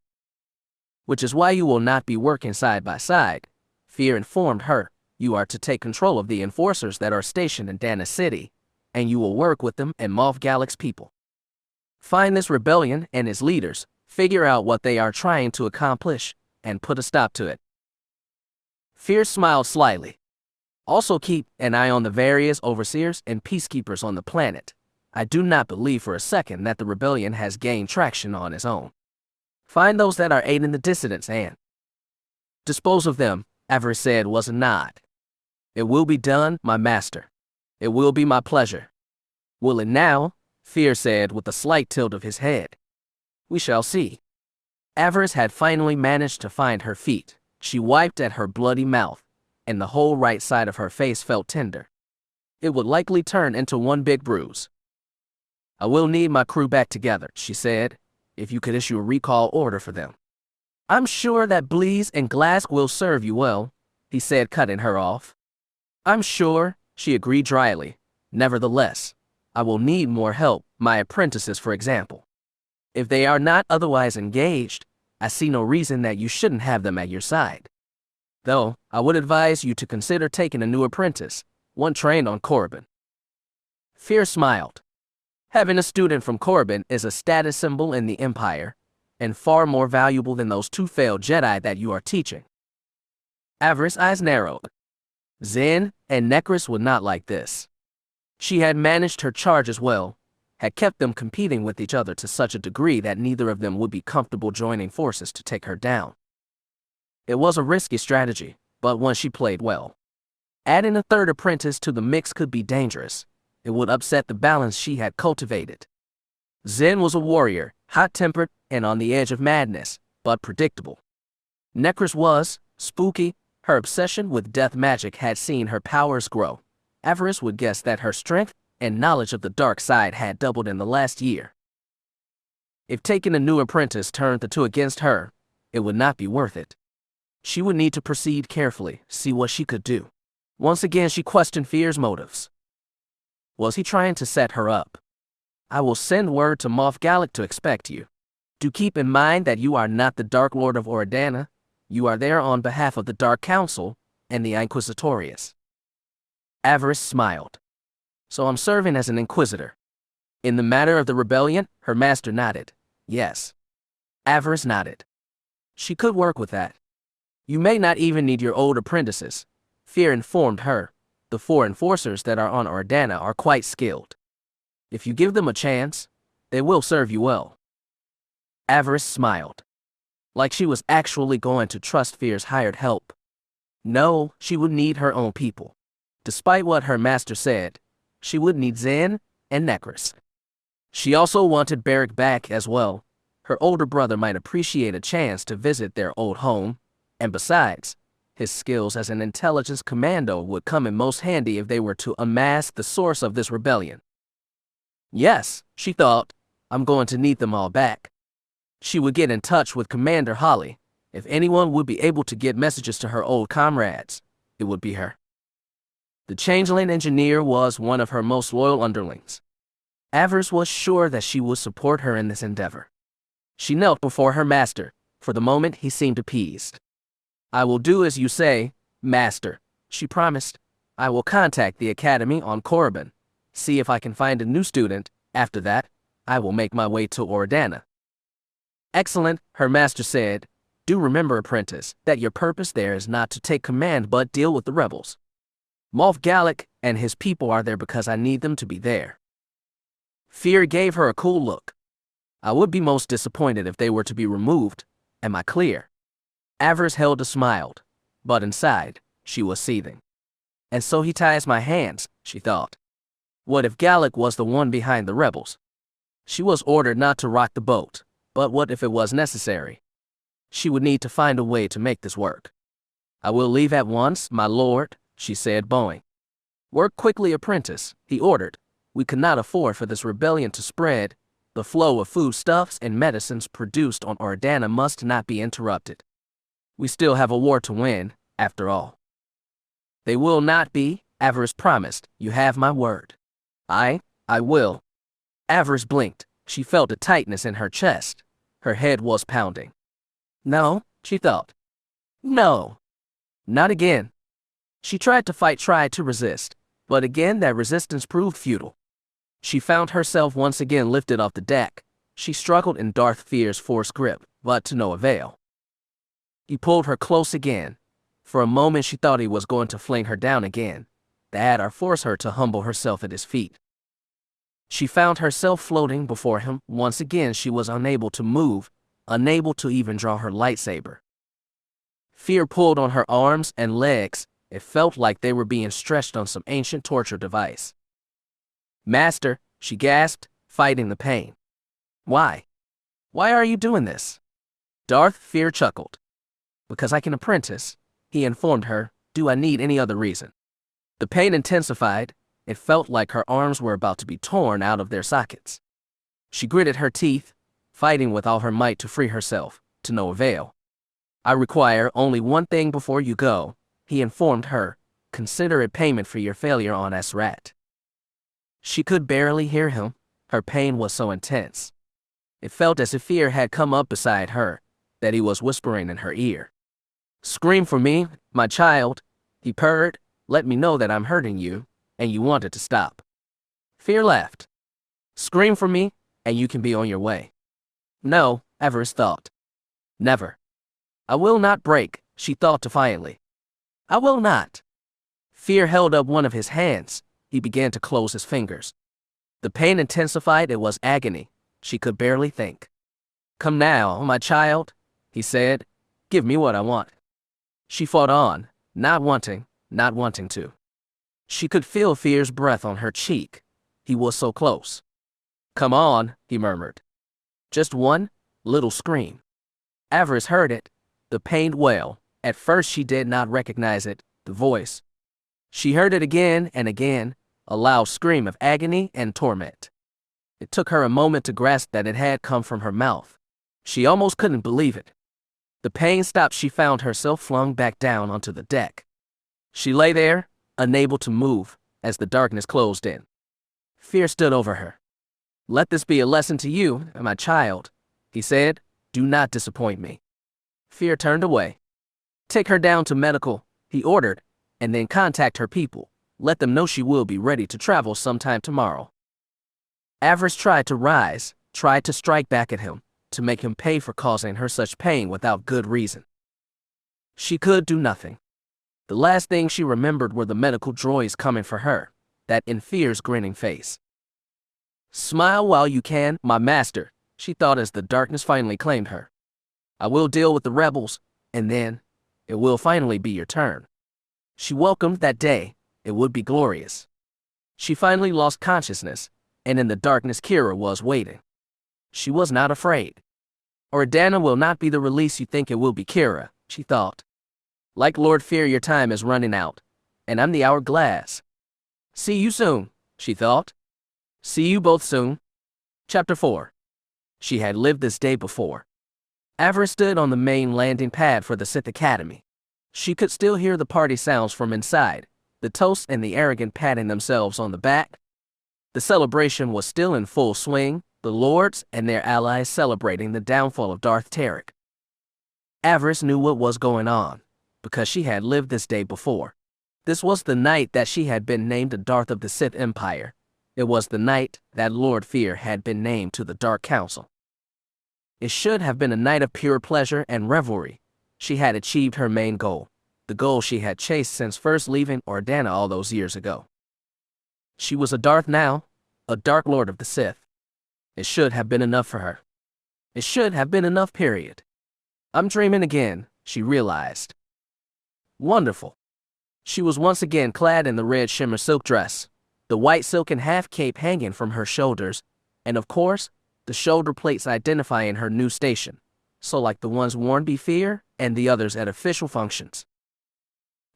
Which is why you will not be working side by side, Fear informed her. You are to take control of the enforcers that are stationed in Dana City, and you will work with them and Moff Galac's people. Find this rebellion and its leaders, figure out what they are trying to accomplish, and put a stop to it. Fear smiled slyly. Also keep an eye on the various overseers and peacekeepers on the planet. I do not believe for a second that the rebellion has gained traction on its own. Find those that are aiding the dissidents and dispose of them, Avaryss said was a nod. It will be done, my master. It will be my pleasure. Will it now? Fear said with a slight tilt of his head. We shall see. Avaryss had finally managed to find her feet. She wiped at her bloody mouth, and the whole right side of her face felt tender. It would likely turn into one big bruise. I will need my crew back together, she said, if you could issue a recall order for them. I'm sure that Bleeze and Glask will serve you well, he said, cutting her off. I'm sure, she agreed dryly. Nevertheless, I will need more help, my apprentices for example. If they are not otherwise engaged, I see no reason that you shouldn't have them at your side. Though, I would advise you to consider taking a new apprentice, one trained on Korriban. Fear smiled. Having a student from Korriban is a status symbol in the Empire, and far more valuable than those 2 failed Jedi that you are teaching. Avaryss' eyes narrowed. Zen and Necris would not like this. She had managed her charges well, had kept them competing with each other to such a degree that neither of them would be comfortable joining forces to take her down. It was a risky strategy, but one she played well. Adding a 3rd apprentice to the mix could be dangerous. It would upset the balance she had cultivated. Zen was a warrior, hot-tempered and on the edge of madness, but predictable. Necris was spooky. Her obsession with death magic had seen her powers grow. Avaryss would guess that her strength and knowledge of the dark side had doubled in the last year. If taking a new apprentice turned the 2 against her, it would not be worth it. She would need to proceed carefully, see what she could do. Once again she questioned Fear's motives. Was he trying to set her up? I will send word to Moff Gallic to expect you. Do keep in mind that you are not the Dark Lord of Oridana. You are there on behalf of the Dark Council and the Inquisitorius. Avaryss smiled. So I'm serving as an Inquisitor. In the matter of the rebellion, her master nodded. Yes. Avaryss nodded. She could work with that. You may not even need your old apprentices. Fear informed her. The 4 enforcers that are on Oridana are quite skilled. If you give them a chance, they will serve you well. Avaryss smiled. Like she was actually going to trust Fear's hired help. No, she would need her own people. Despite what her master said, she would need Zen and Necris. She also wanted Beric back as well. Her older brother might appreciate a chance to visit their old home, and besides, his skills as an intelligence commando would come in most handy if they were to unmask the source of this rebellion. Yes, she thought, I'm going to need them all back. She would get in touch with Commander Holly. If anyone would be able to get messages to her old comrades, it would be her. The changeling engineer was one of her most loyal underlings. Avaryss was sure that she would support her in this endeavor. She knelt before her master. For the moment, he seemed appeased. I will do as you say, Master, she promised. I will contact the Academy on Korriban, see if I can find a new student. After that, I will make my way to Oridana. Excellent, her master said. Do remember, apprentice, that your purpose there is not to take command but deal with the rebels. Moff Gallic and his people are there because I need them to be there. Fear gave her a cool look. I would be most disappointed if they were to be removed. Am I clear? Avaryss held a smile, but inside, she was seething. And so he ties my hands, she thought. What if Gallic was the one behind the rebels? She was ordered not to rock the boat, but what if it was necessary? She would need to find a way to make this work. I will leave at once, my lord, she said, bowing. Work quickly, apprentice, he ordered. We cannot afford for this rebellion to spread. The flow of foodstuffs and medicines produced on Oridana must not be interrupted. We still have a war to win, after all. They will not be, Avaryss promised. You have my word. I will. Avaryss blinked. She felt a tightness in her chest. Her head was pounding. No, she thought. No. Not again. She tried to resist, but again that resistance proved futile. She found herself once again lifted off the deck. She struggled in Darth Fear's force grip, but to no avail. He pulled her close again. For a moment she thought he was going to fling her down again, that or force her to humble herself at his feet. She found herself floating before him. Once again she was unable to move, unable to even draw her lightsaber. Fear pulled on her arms and legs. It felt like they were being stretched on some ancient torture device. Master, she gasped, fighting the pain. Why? Why are you doing this? Darth Fear chuckled. Because I can apprentice, he informed her. Do I need any other reason? The pain intensified. It felt like her arms were about to be torn out of their sockets. She gritted her teeth, fighting with all her might to free herself, to no avail. I require only one thing before you go, he informed her. Consider it payment for your failure on Esrat. She could barely hear him. Her pain was so intense. It felt as if fear had come up beside her, that he was whispering in her ear. Scream for me, my child, he purred. Let me know that I'm hurting you, and you want it to stop. Fear laughed. Scream for me, and you can be on your way. No, Avaryss thought. Never. I will not break, she thought defiantly. I will not. Fear held up one of his hands. He began to close his fingers. The pain intensified. It was agony. She could barely think. Come now, my child, he said. Give me what I want. She fought on, not wanting to. She could feel Fear's breath on her cheek. He was so close. Come on, he murmured. Just one little scream. Avaryss heard it, the pained wail. At first she did not recognize it, the voice. She heard it again and again, a loud scream of agony and torment. It took her a moment to grasp that it had come from her mouth. She almost couldn't believe it. The pain stopped. She found herself flung back down onto the deck. She lay there, unable to move, as the darkness closed in. Fear stood over her. Let this be a lesson to you, my child, he said. Do not disappoint me. Fear turned away. Take her down to medical, he ordered, and then contact her people. Let them know she will be ready to travel sometime tomorrow. Avaryss tried to rise, tried to strike back at him, to make him pay for causing her such pain without good reason. She could do nothing. The last thing she remembered were the medical droids coming for her, that in Fear's grinning face. Smile while you can, my master, she thought as the darkness finally claimed her. I will deal with the rebels, and then it will finally be your turn. She welcomed that day. It would be glorious. She finally lost consciousness, and in the darkness Kira was waiting. She was not afraid. Ordana will not be the release you think it will be, Kira, she thought. Like Lord Fear, your time is running out, and I'm the hourglass. See you soon, she thought. See you both soon. Chapter 4. She had lived this day before. Avaryss stood on the main landing pad for the Sith Academy. She could still hear the party sounds from inside, the toast and the arrogant patting themselves on the back. The celebration was still in full swing, the lords and their allies celebrating the downfall of Darth Tarek. Avaryss knew what was going on, because she had lived this day before. This was the night that she had been named a Darth of the Sith Empire. It was the night that Lord Fear had been named to the Dark Council. It should have been a night of pure pleasure and revelry. She had achieved her main goal, the goal she had chased since first leaving Ordana all those years ago. She was a Darth now, a Dark Lord of the Sith. It should have been enough for her. It should have been enough, period. I'm dreaming again, she realized. Wonderful. She was once again clad in the red shimmer silk dress, the white silken half cape hanging from her shoulders, and of course, the shoulder plates identifying her new station, so like the ones worn by Fear and the others at official functions.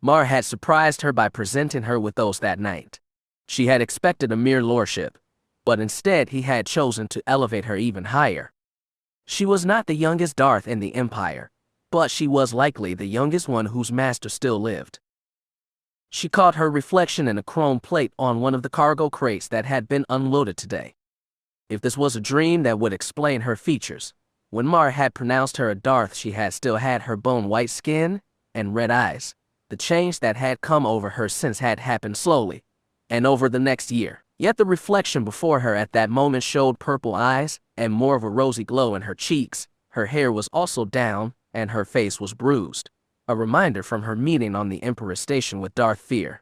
Mar had surprised her by presenting her with those that night. She had expected a mere lordship, but instead he had chosen to elevate her even higher. She was not the youngest Darth in the Empire, but she was likely the youngest one whose master still lived. She caught her reflection in a chrome plate on one of the cargo crates that had been unloaded today. If this was a dream, that would explain her features. When Mar had pronounced her a Darth, she had still had her bone-white skin and red eyes. The change that had come over her since had happened slowly, and over the next year. Yet the reflection before her at that moment showed purple eyes and more of a rosy glow in her cheeks. Her hair was also down, and her face was bruised. A reminder from her meeting on the Emperor's station with Darth Fear.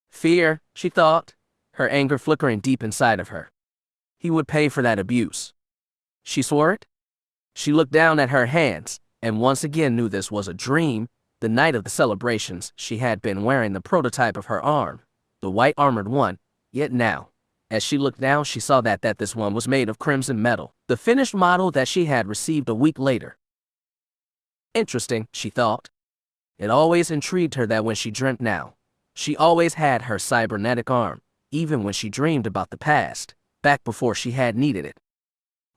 Fear, she thought, her anger flickering deep inside of her. He would pay for that abuse. She swore it. She looked down at her hands, and once again knew this was a dream. The night of the celebrations, she had been wearing the prototype of her arm, the white armored one, yet now, As she looked down, she saw that this one was made of crimson metal, the finished model that she had received a week later. Interesting, she thought. It always intrigued her that when she dreamt now, she always had her cybernetic arm, even when she dreamed about the past, back before she had needed it.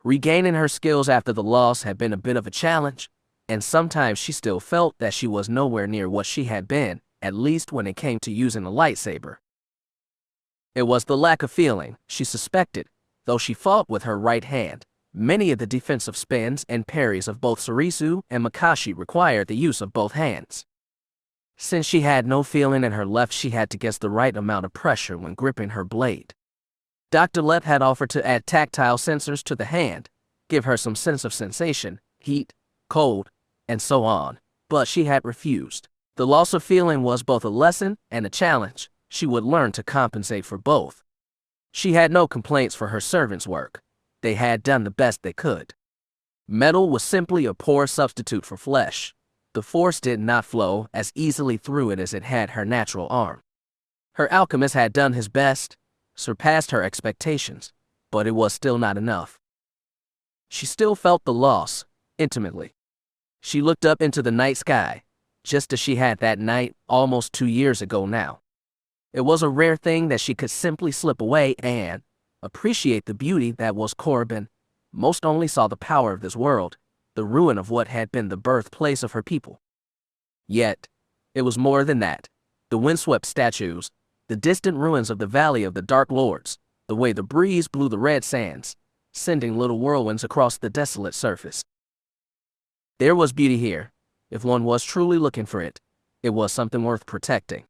Regaining her skills after the loss had been a bit of a challenge, and sometimes she still felt that she was nowhere near what she had been, at least when it came to using a lightsaber. It was the lack of feeling, she suspected, though she fought with her right hand. Many of the defensive spins and parries of both Sarisu and Makashi required the use of both hands. Since she had no feeling in her left, she had to guess the right amount of pressure when gripping her blade. Dr. Lep had offered to add tactile sensors to the hand, give her some sense of sensation, heat, cold, and so on, but she had refused. The loss of feeling was both a lesson and a challenge. She would learn to compensate for both. She had no complaints for her servants' work. They had done the best they could. Metal was simply a poor substitute for flesh. The force did not flow as easily through it as it had her natural arm. Her alchemist had done his best, surpassed her expectations, but it was still not enough. She still felt the loss, intimately. She looked up into the night sky, just as she had that night almost 2 years ago now. It was a rare thing that she could simply slip away and appreciate the beauty that was Korriban. Most only saw the power of this world, the ruin of what had been the birthplace of her people. Yet, it was more than that. The windswept statues, the distant ruins of the Valley of the Dark Lords, the way the breeze blew the red sands, sending little whirlwinds across the desolate surface. There was beauty here. If one was truly looking for it, it was something worth protecting.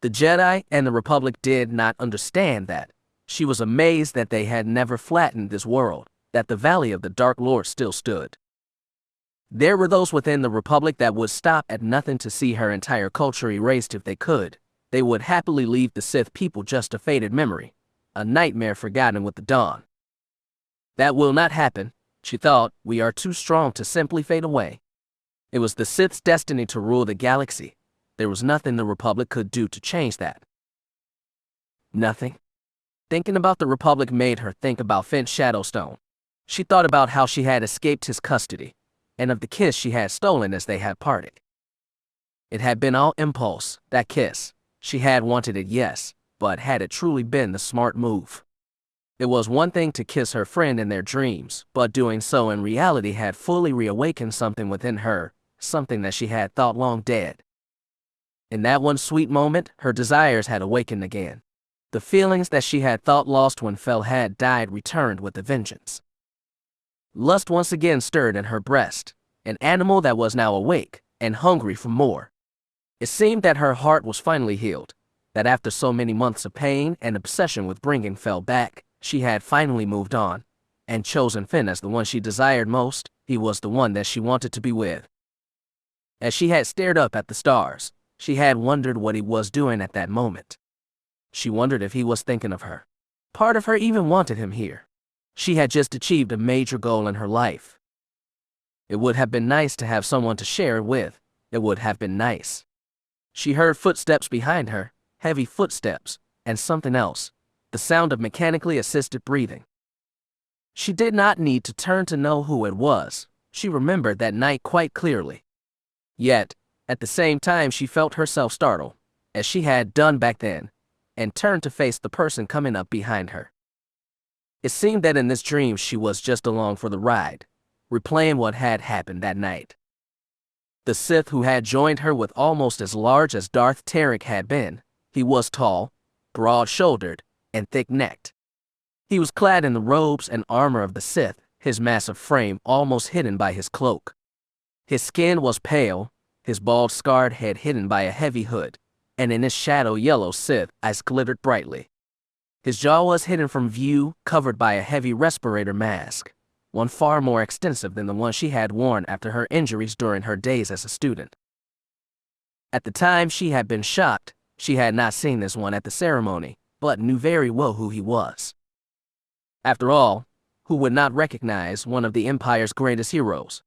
The Jedi and the Republic did not understand that. She was amazed that they had never flattened this world, that the Valley of the Dark Lord still stood. There were those within the Republic that would stop at nothing to see her entire culture erased if they could. They would happily leave the Sith people just a faded memory, a nightmare forgotten with the dawn. That will not happen, she thought. We are too strong to simply fade away. It was the Sith's destiny to rule the galaxy. There was nothing the Republic could do to change that. Nothing. Thinking about the Republic made her think about Finch Shadowstone. She thought about how she had escaped his custody, and of the kiss she had stolen as they had parted. It had been all impulse, that kiss. She had wanted it, yes, but had it truly been the smart move? It was one thing to kiss her friend in their dreams, but doing so in reality had fully reawakened something within her, something that she had thought long dead. In that one sweet moment, her desires had awakened again. The feelings that she had thought lost when Fel had died returned with a vengeance. Lust once again stirred in her breast, an animal that was now awake and hungry for more. It seemed that her heart was finally healed, that after so many months of pain and obsession with bringing Fel back, she had finally moved on, and chosen Finn as the one she desired most. He was the one that she wanted to be with. As she had stared up at the stars, she had wondered what he was doing at that moment. She wondered if he was thinking of her. Part of her even wanted him here. She had just achieved a major goal in her life. It would have been nice to have someone to share it with. It would have been nice. She heard footsteps behind her, heavy footsteps, and something else, the sound of mechanically assisted breathing. She did not need to turn to know who it was. She remembered that night quite clearly. Yet, at the same time, she felt herself startled, as she had done back then, and turned to face the person coming up behind her. It seemed that in this dream she was just along for the ride, replaying what had happened that night. The Sith who had joined her was almost as large as Darth Tarek had been. He was tall, broad-shouldered, and thick-necked. He was clad in the robes and armor of the Sith, his massive frame almost hidden by his cloak. His skin was pale, his bald scarred head hidden by a heavy hood, and in his shadow yellow Sith eyes glittered brightly. His jaw was hidden from view, covered by a heavy respirator mask, one far more extensive than the one she had worn after her injuries during her days as a student. At the time she had been shocked. She had not seen this one at the ceremony, but knew very well who he was. After all, who would not recognize one of the Empire's greatest heroes?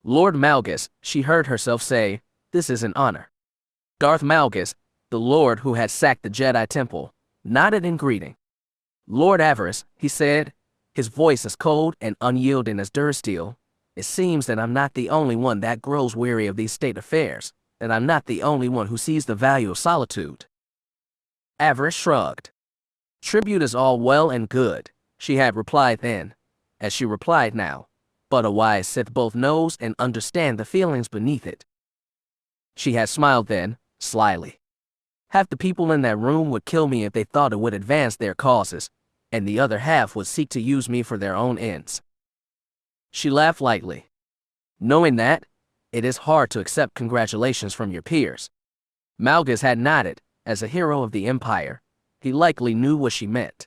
Lord Malgus, she heard herself say, this is an honor. Darth Malgus, the Lord who had sacked the Jedi Temple, nodded in greeting. Lord Avaryss, he said, his voice as cold and unyielding as durasteel, it seems that I'm not the only one that grows weary of these state affairs, that I'm not the only one who sees the value of solitude. Avaryss shrugged. Tribute is all well and good, she had replied then, as she replied now, but a wise Sith both knows and understands the feelings beneath it. She had smiled then, slyly. Half the people in that room would kill me if they thought it would advance their causes, and the other half would seek to use me for their own ends. She laughed lightly. Knowing that, it is hard to accept congratulations from your peers. Malgus had nodded. As a hero of the Empire, he likely knew what she meant.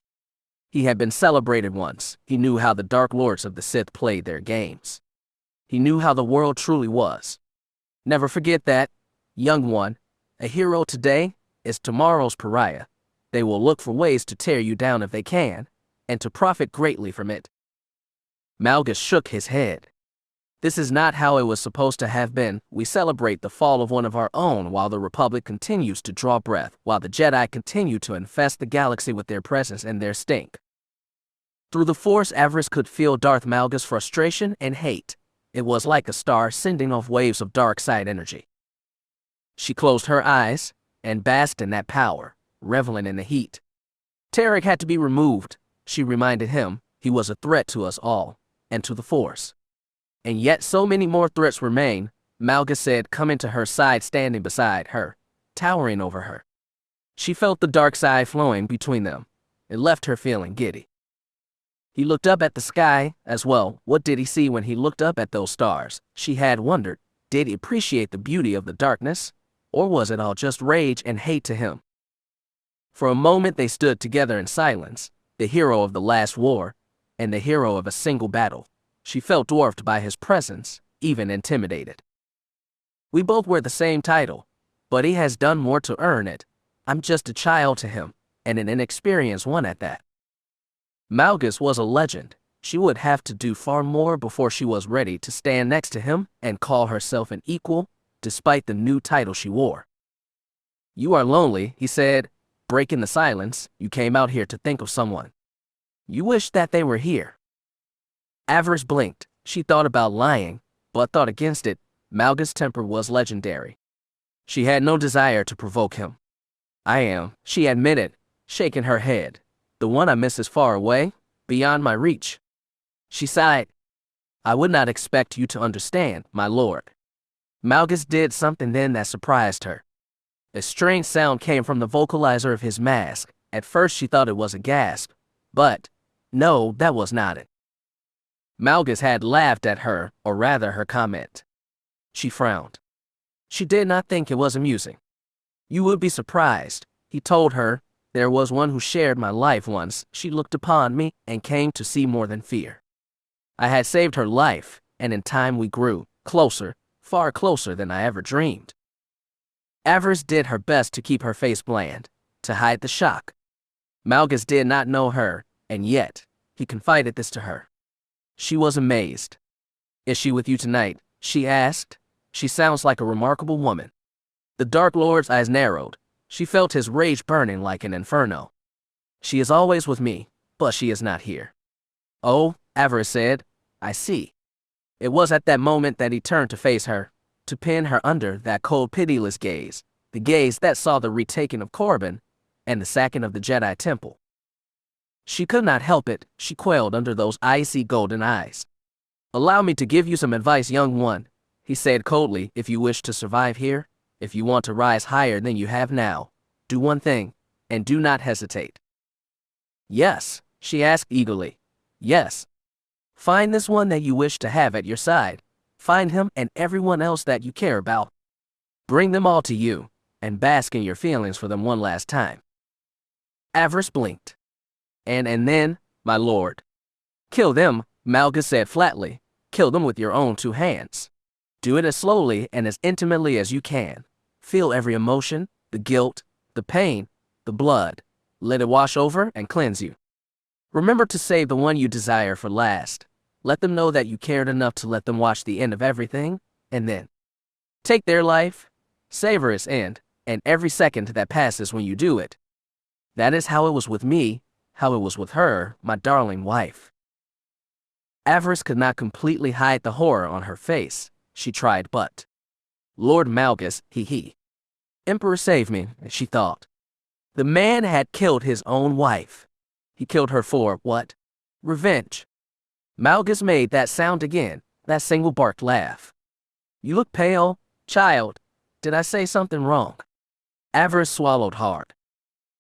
He had been celebrated once. He knew how the Dark Lords of the Sith played their games. He knew how the world truly was. Never forget that, young one, a hero today is tomorrow's pariah. They will look for ways to tear you down if they can, and to profit greatly from it. Malgus shook his head. This is not how it was supposed to have been. We celebrate the fall of one of our own while the Republic continues to draw breath, while the Jedi continue to infest the galaxy with their presence and their stink. Through the Force, Avaryss could feel Darth Malgus' frustration and hate. It was like a star sending off waves of dark side energy. She closed her eyes and basked in that power, reveling in the heat. Tarek had to be removed, she reminded him. He was a threat to us all, and to the Force. And yet so many more threats remain, Malgus said, coming to her side, standing beside her, towering over her. She felt the dark side flowing between them. It left her feeling giddy. He looked up at the sky as well. What did he see when he looked up at those stars? She had wondered. Did he appreciate the beauty of the darkness? Or was it all just rage and hate to him? For a moment they stood together in silence, the hero of the last war, and the hero of a single battle. She felt dwarfed by his presence, even intimidated. We both wear the same title, but he has done more to earn it. I'm just a child to him, and an inexperienced one at that. Malgus was a legend. She would have to do far more before she was ready to stand next to him and call herself an equal, despite the new title she wore. You are lonely, he said, breaking the silence. You came out here to think of someone. You wish that they were here. Avaryss blinked. She thought about lying, but thought against it. Malgus' temper was legendary. She had no desire to provoke him. I am, she admitted, shaking her head. The one I miss is far away, beyond my reach. She sighed. I would not expect you to understand, my lord. Malgus did something then that surprised her. A strange sound came from the vocalizer of his mask. At first she thought it was a gasp, but no, that was not it. Malgus had laughed at her, or rather her comment. She frowned. She did not think it was amusing. You would be surprised, he told her. There was one who shared my life once. She looked upon me and came to see more than fear. I had saved her life, and in time we grew closer, far closer than I ever dreamed. Avaryss did her best to keep her face bland, to hide the shock. Malgus did not know her, and yet, he confided this to her. She was amazed. Is she with you tonight? She asked. She sounds like a remarkable woman. The Dark Lord's eyes narrowed. She felt his rage burning like an inferno. She is always with me, but she is not here. Oh, Avaryss said. I see. It was at that moment that he turned to face her, to pin her under that cold, pitiless gaze, the gaze that saw the retaking of Korriban and the sacking of the Jedi Temple. She could not help it. She quailed under those icy golden eyes. Allow me to give you some advice, young one, he said coldly. If you wish to survive here, if you want to rise higher than you have now, do one thing, and do not hesitate. Yes, she asked eagerly. Yes. Find this one that you wish to have at your side. Find him and everyone else that you care about. Bring them all to you, and bask in your feelings for them one last time. Avaryss blinked. And then, my lord. Kill them, Malgus said flatly. Kill them with your own two hands. Do it as slowly and as intimately as you can. Feel every emotion, the guilt, the pain, the blood. Let it wash over and cleanse you. Remember to save the one you desire for last. Let them know that you cared enough to let them watch the end of everything, and then take their life, savor its end, and every second that passes when you do it. That is how it was with me, how it was with her, my darling wife. Avaryss could not completely hide the horror on her face. She tried, but Lord Malgus, he. Emperor save me, she thought. The man had killed his own wife. He killed her for what? Revenge. Malgus made that sound again, that single barked laugh. You look pale, child. Did I say something wrong? Avaryss swallowed hard.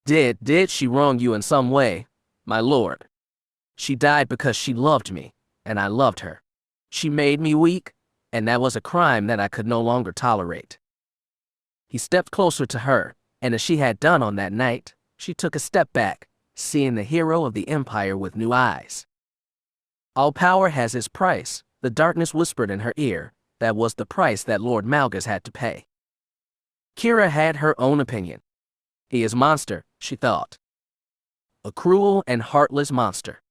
Did she wrong you in some way, my lord? She died because she loved me, and I loved her. She made me weak, and that was a crime that I could no longer tolerate. He stepped closer to her, and as she had done on that night, she took a step back, seeing the hero of the Empire with new eyes. All power has its price, the darkness whispered in her ear. That was the price that Lord Malgus had to pay. Kira had her own opinion. He is monster, she thought. A cruel and heartless monster.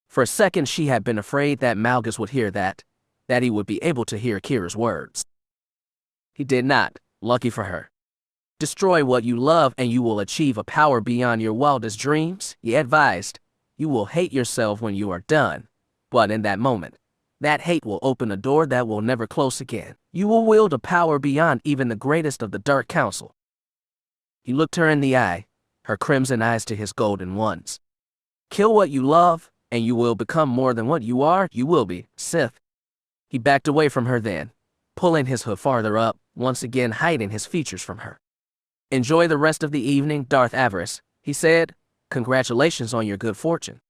For a second she had been afraid that Malgus would hear that he would be able to hear Kira's words. He did not, lucky for her. Destroy what you love and you will achieve a power beyond your wildest dreams, he advised. You will hate yourself when you are done, but in that moment, that hate will open a door that will never close again. You will wield a power beyond even the greatest of the Dark Council. He looked her in the eye, her crimson eyes to his golden ones. Kill what you love, and you will become more than what you are. You will be, Sith. He backed away from her then, pulling his hood farther up, once again hiding his features from her. Enjoy the rest of the evening, Darth Avaryss, he said. Congratulations on your good fortune.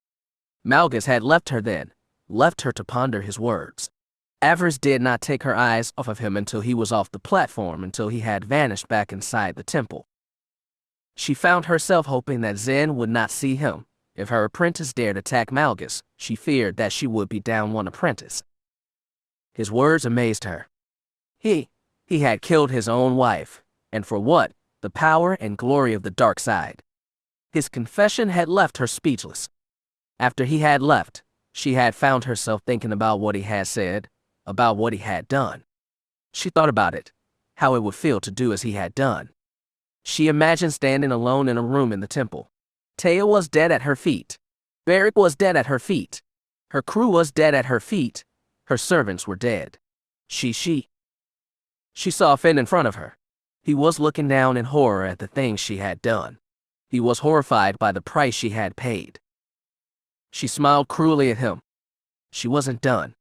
Malgus had left her then, left her to ponder his words. Avaryss did not take her eyes off of him until he was off the platform, until he had vanished back inside the temple. She found herself hoping that Zen would not see him. If her apprentice dared attack Malgus, she feared that she would be down one apprentice. His words amazed her. He had killed his own wife, and for what? The power and glory of the dark side. His confession had left her speechless. After he had left, she had found herself thinking about what he had said, about what he had done. She thought about it, how it would feel to do as he had done. She imagined standing alone in a room in the temple. Taya was dead at her feet. Beric was dead at her feet. Her crew was dead at her feet. Her servants were dead. She saw Finn in front of her. He was looking down in horror at the things she had done. He was horrified by the price she had paid. She smiled cruelly at him. She wasn't done.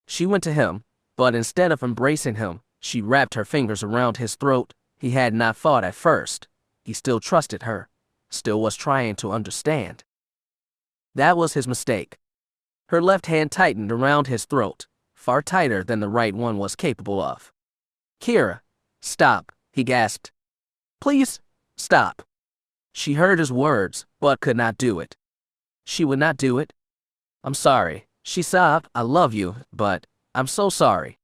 She went to him, but instead of embracing him, she wrapped her fingers around his throat. He had not fought at first. He still trusted her, still was trying to understand. That was his mistake. Her left hand tightened around his throat, far tighter than the right one was capable of. Kira, stop, he gasped. Please, stop. She heard his words, but could not do it. She would not do it. I'm sorry, she sobbed. I love you, but I'm so sorry.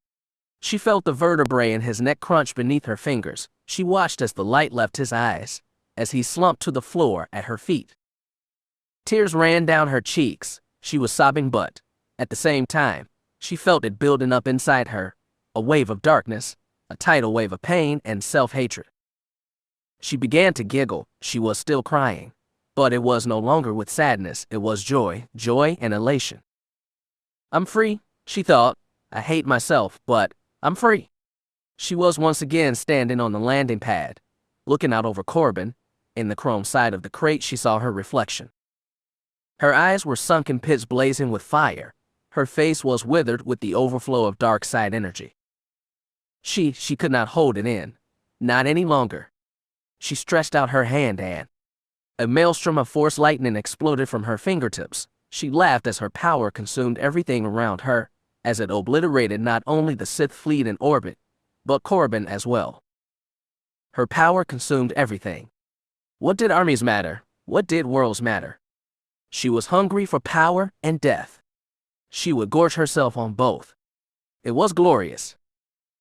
She felt the vertebrae in his neck crunch beneath her fingers. She watched as the light left his eyes, as he slumped to the floor at her feet. Tears ran down her cheeks. She was sobbing, but at the same time, she felt it building up inside her, a wave of darkness, a tidal wave of pain and self-hatred. She began to giggle. She was still crying, but it was no longer with sadness. It was joy and elation. I'm free, she thought. I hate myself, but I'm free. She was once again standing on the landing pad, looking out over Corbin. In the chrome side of the crate, she saw her reflection. Her eyes were sunken pits blazing with fire. Her face was withered with the overflow of dark side energy. She could not hold it in. Not any longer. She stretched out her hand and a maelstrom of force lightning exploded from her fingertips. She laughed as her power consumed everything around her, as it obliterated not only the Sith fleet in orbit, but Corbin as well. Her power consumed everything. What did armies matter? What did worlds matter? She was hungry for power and death. She would gorge herself on both. It was glorious.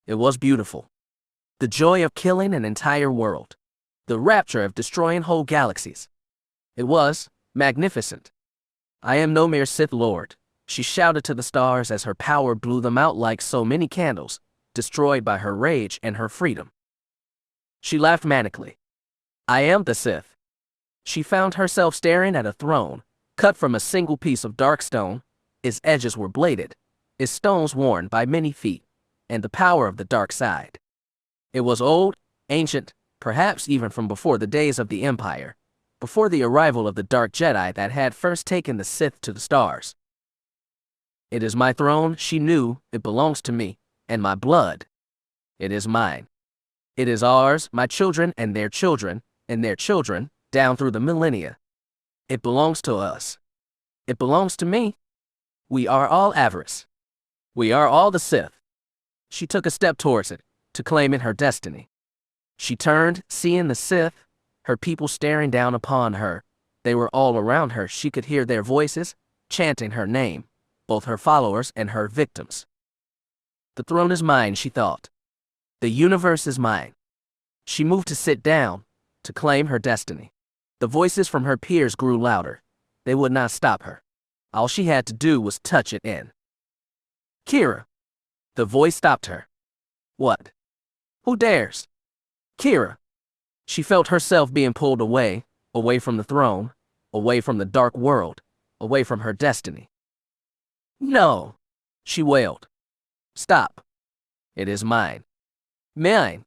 It was beautiful. The joy of killing an entire world. The rapture of destroying whole galaxies. It was magnificent. I am no mere Sith Lord, she shouted to the stars as her power blew them out like so many candles, destroyed by her rage and her freedom. She laughed manically. I am the Sith. She found herself staring at a throne, cut from a single piece of dark stone. Its edges were bladed, its stones worn by many feet, and the power of the dark side. It was old, ancient, perhaps even from before the days of the Empire, before the arrival of the Dark Jedi that had first taken the Sith to the stars. It is my throne, she knew, it belongs to me, and my blood. It is mine. It is ours, my children and their children, down through the millennia. It belongs to us. It belongs to me. We are all Avaryss. We are all the Sith. She took a step towards it, to claim it her destiny. She turned, seeing the Sith, her people staring down upon her. They were all around her. She could hear their voices, chanting her name, both her followers and her victims. The throne is mine, she thought. The universe is mine. She moved to sit down, to claim her destiny. The voices from her peers grew louder. They would not stop her. All she had to do was touch it in. Kira. The voice stopped her. What? Who dares? Kira. She felt herself being pulled away from the throne, away from the dark world, away from her destiny. No, she wailed. Stop. It is mine. Mine.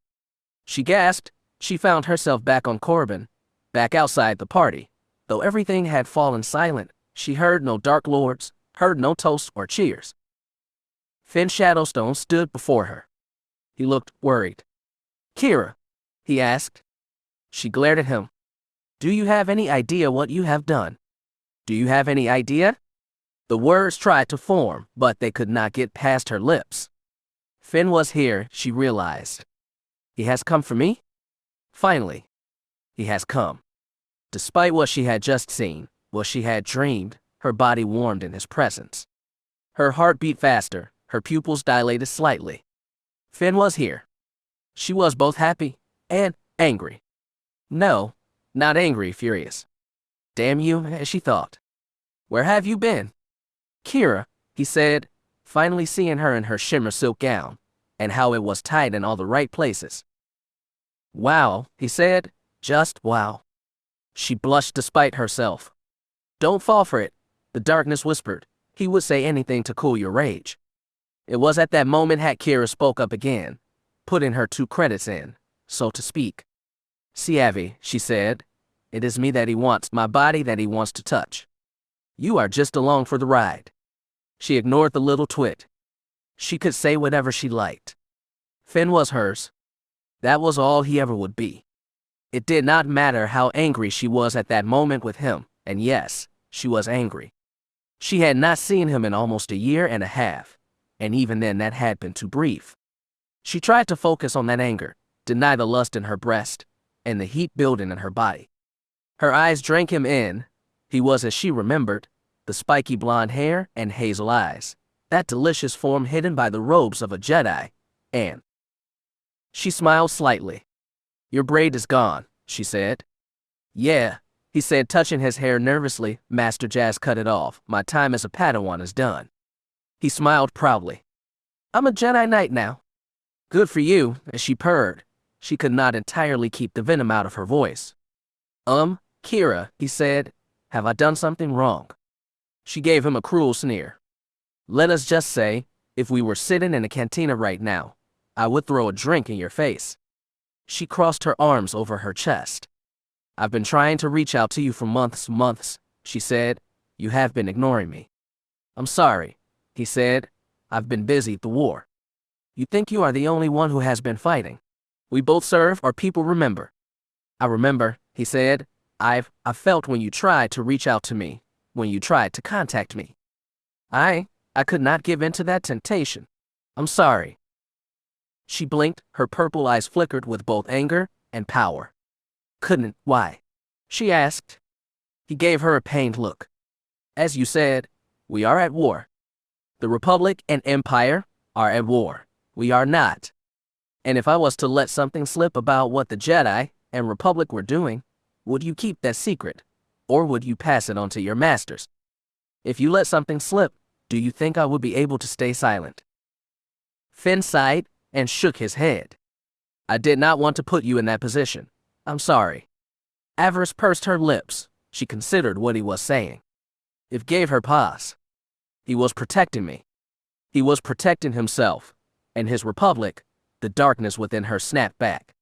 She gasped. She found herself back on Corbin, back outside the party. Though everything had fallen silent, she heard no Dark Lords, heard no toasts or cheers. Finn Shadowstone stood before her. He looked worried. Kira, he asked. She glared at him. Do you have any idea what you have done? Do you have any idea? The words tried to form, but they could not get past her lips. Finn was here, she realized. He has come for me? Finally, he has come. Despite what she had just seen, what she had dreamed, her body warmed in his presence. Her heart beat faster, her pupils dilated slightly. Finn was here. She was both happy and angry. No, not angry, furious. Damn you, as she thought. Where have you been? Kira, he said, finally seeing her in her shimmer silk gown, and how it was tied in all the right places. Wow, he said, just wow. She blushed despite herself. Don't fall for it, the darkness whispered. He would say anything to cool your rage. It was at that moment that Kira spoke up again, putting her 2 credits in, so to speak. See, Avi, she said, it is me that he wants, my body that he wants to touch. You are just along for the ride. She ignored the little twit. She could say whatever she liked. Finn was hers. That was all he ever would be. It did not matter how angry she was at that moment with him, and yes, she was angry. She had not seen him in almost 1.5 years, and even then that had been too brief. She tried to focus on that anger, deny the lust in her breast, and the heat building in her body. Her eyes drank him in. He was as she remembered, the spiky blonde hair and hazel eyes, that delicious form hidden by the robes of a Jedi, and she smiled slightly. Your braid is gone, she said. Yeah, he said, touching his hair nervously. Master Jazz cut it off. My time as a Padawan is done. He smiled proudly. I'm a Jedi Knight now. Good for you, as she purred. She could not entirely keep the venom out of her voice. Kira, he said, have I done something wrong? She gave him a cruel sneer. Let us just say, if we were sitting in a cantina right now, I would throw a drink in your face. She crossed her arms over her chest. I've been trying to reach out to you for months, she said. You have been ignoring me. I'm sorry, he said. I've been busy at the war. You think you are the only one who has been fighting. We both serve, our people remember. I remember, he said. I felt when you tried to reach out to me, when you tried to contact me. I could not give in to that temptation. I'm sorry. She blinked, her purple eyes flickered with both anger and power. Couldn't, why? She asked. He gave her a pained look. As you said, we are at war. The Republic and Empire are at war. We are not. And if I was to let something slip about what the Jedi and Republic were doing, would you keep that secret, or would you pass it on to your masters? If you let something slip, do you think I would be able to stay silent? Finn sighed and shook his head. I did not want to put you in that position. I'm sorry. Avaryss pursed her lips. She considered what he was saying. It gave her pause. He was protecting me. He was protecting himself, and his republic. The darkness within her snapped back.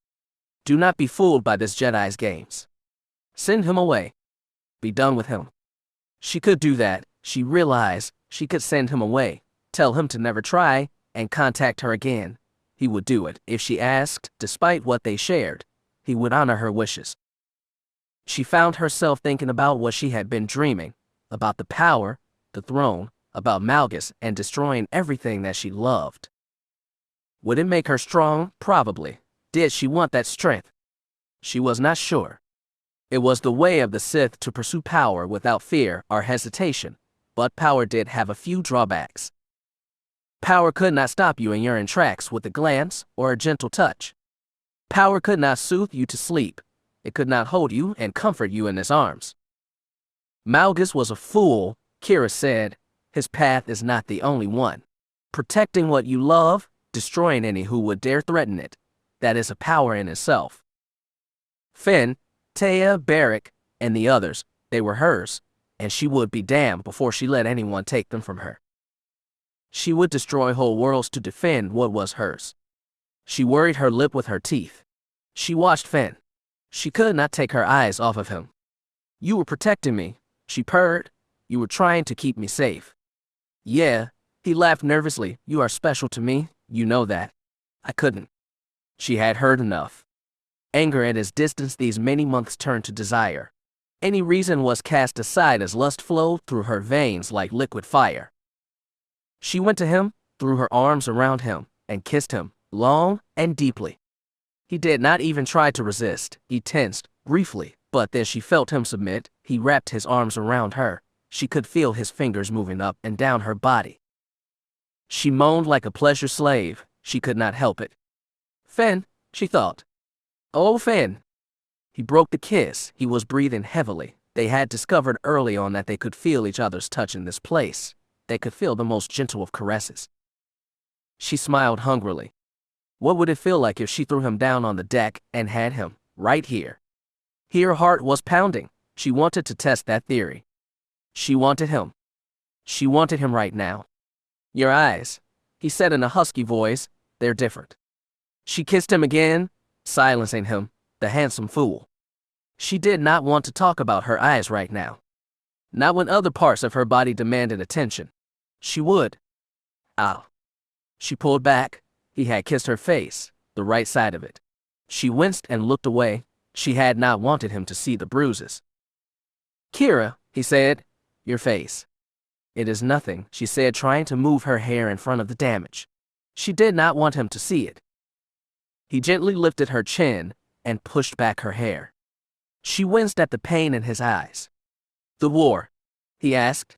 Do not be fooled by this Jedi's games. Send him away. Be done with him. She could do that. She realized she could send him away, tell him to never try, and contact her again. He would do it if she asked. Despite what they shared, he would honor her wishes. She found herself thinking about what she had been dreaming, about the power, the throne, about Malgus and destroying everything that she loved. Would it make her strong? Probably. Did she want that strength? She was not sure. It was the way of the Sith to pursue power without fear or hesitation, but power did have a few drawbacks. Power could not stop you in your tracks with a glance or a gentle touch. Power could not soothe you to sleep. It could not hold you and comfort you in his arms. Malgus was a fool, Kira said. His path is not the only one. Protecting what you love, destroying any who would dare threaten it, that is a power in itself. Finn, Taya, Barrick, and the others, they were hers, and she would be damned before she let anyone take them from her. She would destroy whole worlds to defend what was hers. She worried her lip with her teeth. She watched Finn. She could not take her eyes off of him. You were protecting me, she purred. You were trying to keep me safe. Yeah, he laughed nervously. You are special to me, you know that. I couldn't. She had heard enough. Anger at his distance these many months turned to desire. Any reason was cast aside as lust flowed through her veins like liquid fire. She went to him, threw her arms around him, and kissed him, long and deeply. He did not even try to resist. He tensed, briefly, but then she felt him submit. He wrapped his arms around her. She could feel his fingers moving up and down her body. She moaned like a pleasure slave. She could not help it. Finn, she thought. Oh, Finn. He broke the kiss. He was breathing heavily. They had discovered early on that they could feel each other's touch in this place. They could feel the most gentle of caresses. She smiled hungrily. What would it feel like if she threw him down on the deck and had him, right here? Her heart was pounding. She wanted to test that theory. She wanted him. She wanted him right now. Your eyes, he said in a husky voice, they're different. She kissed him again, silencing him, the handsome fool. She did not want to talk about her eyes right now. Not when other parts of her body demanded attention. She would. Ow. She pulled back. He had kissed her face, the right side of it. She winced and looked away. She had not wanted him to see the bruises. Kira, he said, your face. It is nothing, she said, trying to move her hair in front of the damage. She did not want him to see it. He gently lifted her chin and pushed back her hair. She winced at the pain in his eyes. The war? He asked.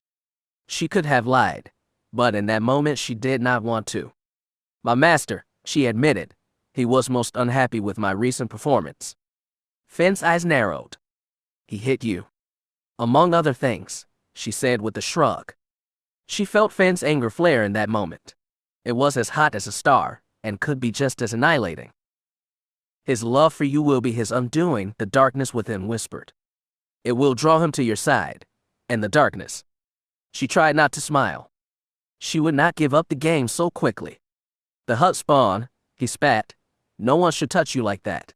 She could have lied, but in that moment she did not want to. My master, she admitted. He was most unhappy with my recent performance. Finn's eyes narrowed. He hit you. Among other things, she said with a shrug. She felt Finn's anger flare in that moment. It was as hot as a star, and could be just as annihilating. His love for you will be his undoing, the darkness within whispered. It will draw him to your side, and the darkness. She tried not to smile. She would not give up the game so quickly. The hut spawn, he spat. No one should touch you like that.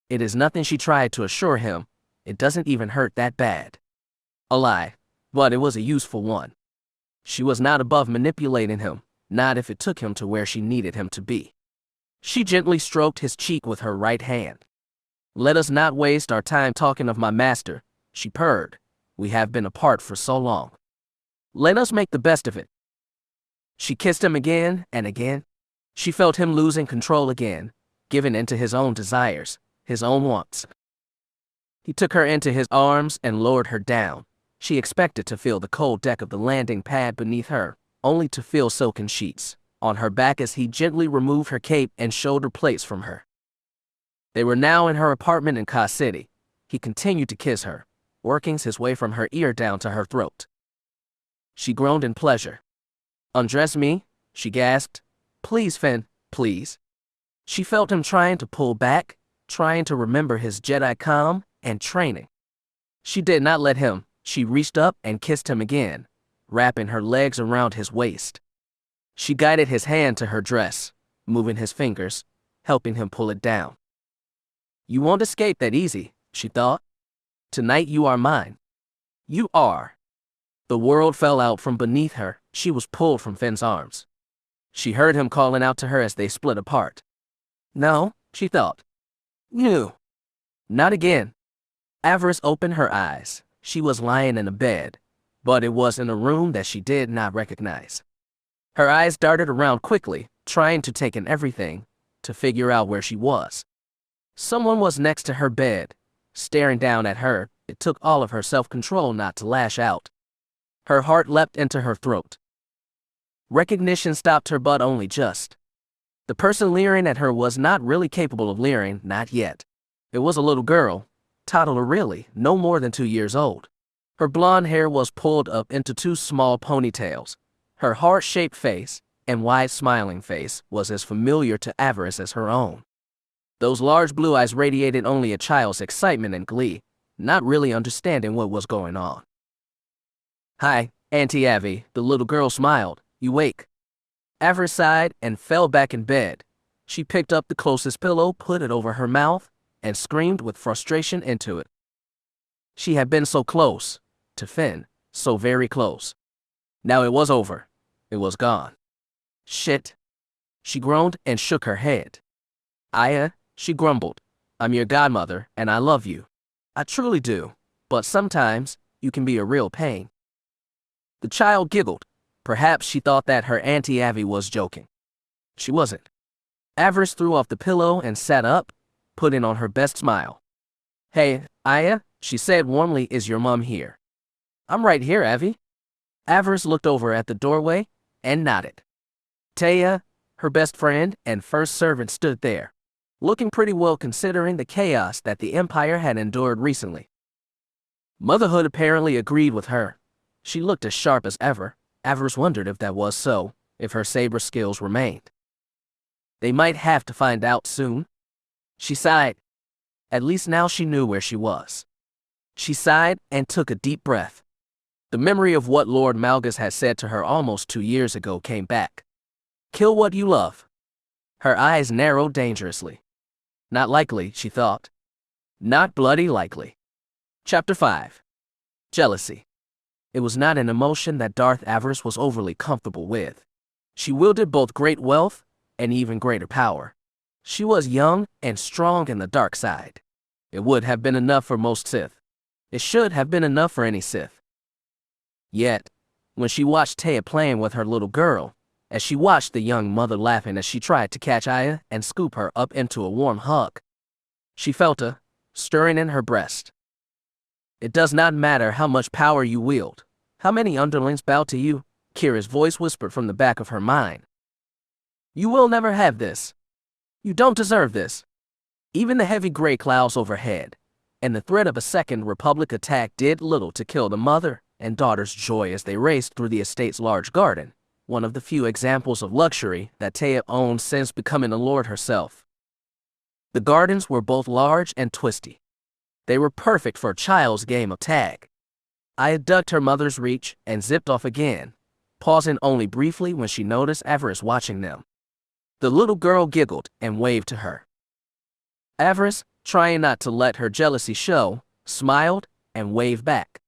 It is nothing, she tried to assure him. It doesn't even hurt that bad. A lie, but it was a useful one. She was not above manipulating him, not if it took him to where she needed him to be. She gently stroked his cheek with her right hand. Let us not waste our time talking of my master, she purred. We have been apart for so long. Let us make the best of it. She kissed him again and again. She felt him losing control again, giving in to his own desires, his own wants. He took her into his arms and lowered her down. She expected to feel the cold deck of the landing pad beneath her, only to feel silken sheets on her back as he gently removed her cape and shoulder plates from her. They were now in her apartment in Kaas City. He continued to kiss her, working his way from her ear down to her throat. She groaned in pleasure. Undress me, she gasped. Please, Finn, please. She felt him trying to pull back, trying to remember his Jedi calm and training. She did not let him. She reached up and kissed him again, wrapping her legs around his waist. She guided his hand to her dress, moving his fingers, helping him pull it down. You won't escape that easy, she thought. Tonight you are mine. You are. The world fell out from beneath her. She was pulled from Finn's arms. She heard him calling out to her as they split apart. No, she thought. No. Not again. Avaryss opened her eyes. She was lying in a bed, but it was in a room that she did not recognize. Her eyes darted around quickly, trying to take in everything, to figure out where she was. Someone was next to her bed, staring down at her. It took all of her self-control not to lash out. Her heart leapt into her throat. Recognition stopped her, but only just. The person leering at her was not really capable of leering, not yet. It was a little girl, toddler really, no more than 2 years old. Her blonde hair was pulled up into 2 small ponytails. Her heart-shaped face and wide smiling face was as familiar to Avaryss as her own. Those large blue eyes radiated only a child's excitement and glee, not really understanding what was going on. Hi, Auntie Avy, the little girl smiled. You wake? Avaryss sighed and fell back in bed. She picked up the closest pillow, put it over her mouth, and screamed with frustration into it. She had been so close to Finn, so very close. Now it was over. It was gone. Shit. She groaned and shook her head. Aya, she grumbled, I'm your godmother, and I love you. I truly do, but sometimes you can be a real pain. The child giggled. Perhaps she thought that her Auntie Avy was joking. She wasn't. Avaryss threw off the pillow and sat up, putting on her best smile. Hey, Aya, she said warmly, is your mom here? I'm right here, Avy. Avaryss looked over at the doorway and nodded. Taya, her best friend and first servant, stood there, looking pretty well considering the chaos that the Empire had endured recently. Motherhood apparently agreed with her. She looked as sharp as ever. Avaryss wondered if that was so, if her saber skills remained. They might have to find out soon. She sighed. At least now she knew where she was. She sighed and took a deep breath. The memory of what Lord Malgus had said to her almost 2 years ago came back. Kill what you love. Her eyes narrowed dangerously. Not likely, she thought. Not bloody likely. Chapter 5. Jealousy. It was not an emotion that Darth Avaryss was overly comfortable with. She wielded both great wealth and even greater power. She was young and strong in the dark side. It would have been enough for most Sith. It should have been enough for any Sith. Yet, when she watched Taya playing with her little girl, as she watched the young mother laughing as she tried to catch Aya and scoop her up into a warm hug, she felt a stirring in her breast. It does not matter how much power you wield, how many underlings bow to you, Kira's voice whispered from the back of her mind. You will never have this. You don't deserve this. Even the heavy gray clouds overhead and the threat of a second Republic attack did little to kill the mother and daughter's joy as they raced through the estate's large garden, one of the few examples of luxury that Taya owned since becoming a lord herself. The gardens were both large and twisty. They were perfect for a child's game of tag. Aya ducked her mother's reach and zipped off again, pausing only briefly when she noticed Avaryss watching them. The little girl giggled and waved to her. Avaryss, trying not to let her jealousy show, smiled and waved back.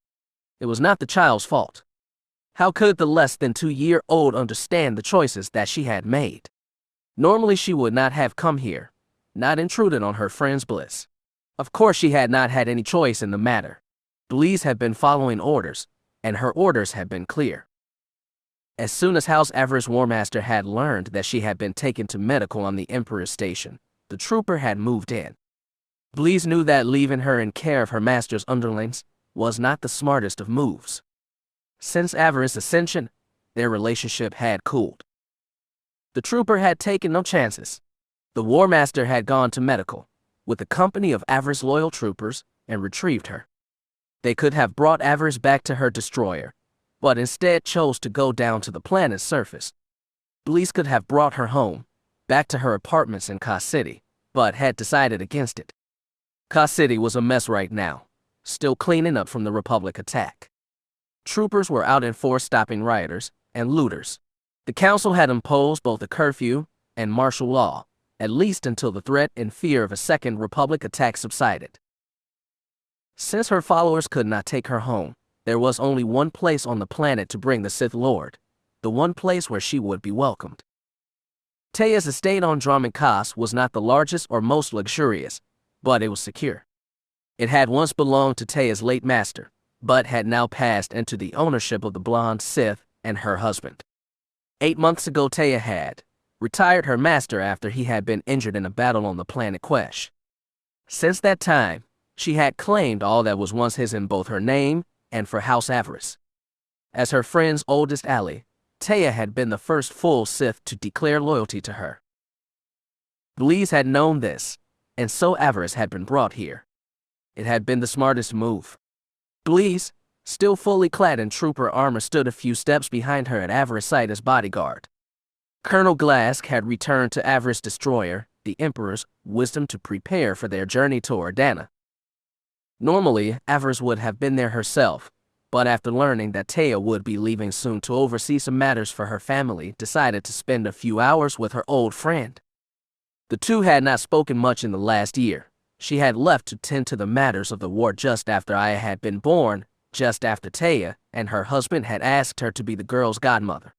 It was not the child's fault. How could the less than 2-year-old understand the choices that she had made? Normally she would not have come here, not intruded on her friend's bliss. Of course she had not had any choice in the matter. Bleeze had been following orders, and her orders had been clear. As soon as House Avaryss War Master had learned that she had been taken to medical on the Emperor's station, the trooper had moved in. Bleeze knew that leaving her in care of her master's underlings was not the smartest of moves. Since Avaryss' ascension, their relationship had cooled. The trooper had taken no chances. The War Master had gone to medical, with a company of Avaryss loyal troopers, and retrieved her. They could have brought Avaryss back to her destroyer, but instead chose to go down to the planet's surface. Bleeze could have brought her home, back to her apartments in Kaas City, but had decided against it. Kaas City was a mess right now. still cleaning up from the Republic attack. Troopers were out in force stopping rioters and looters. The council had imposed both a curfew and martial law, at least until the threat and fear of a second Republic attack subsided. Since her followers could not take her home, there was only one place on the planet to bring the Sith Lord, the one place where she would be welcomed. Teia's estate on Dromund Kaas was not the largest or most luxurious, but it was secure. It had once belonged to Teia's late master, but had now passed into the ownership of the blonde Sith and her husband. 8 months ago, Teia had retired her master after he had been injured in a battle on the planet Quesh. Since that time, she had claimed all that was once his in both her name and for House Avaryss. As her friend's oldest ally, Teia had been the first full Sith to declare loyalty to her. Blees had known this, and so Avaryss had been brought here. It had been the smartest move. Blees, still fully clad in trooper armor, stood a few steps behind her at Avaryss' side as bodyguard. Colonel Glask had returned to Avaryss' destroyer, the Emperor's wisdom, to prepare for their journey to Ordana. Normally, Avaryss would have been there herself, but after learning that Teia would be leaving soon to oversee some matters for her family, decided to spend a few hours with her old friend. The two had not spoken much in the last year. She had left to tend to the matters of the war just after I had been born, just after Teia and her husband had asked her to be the girl's godmother.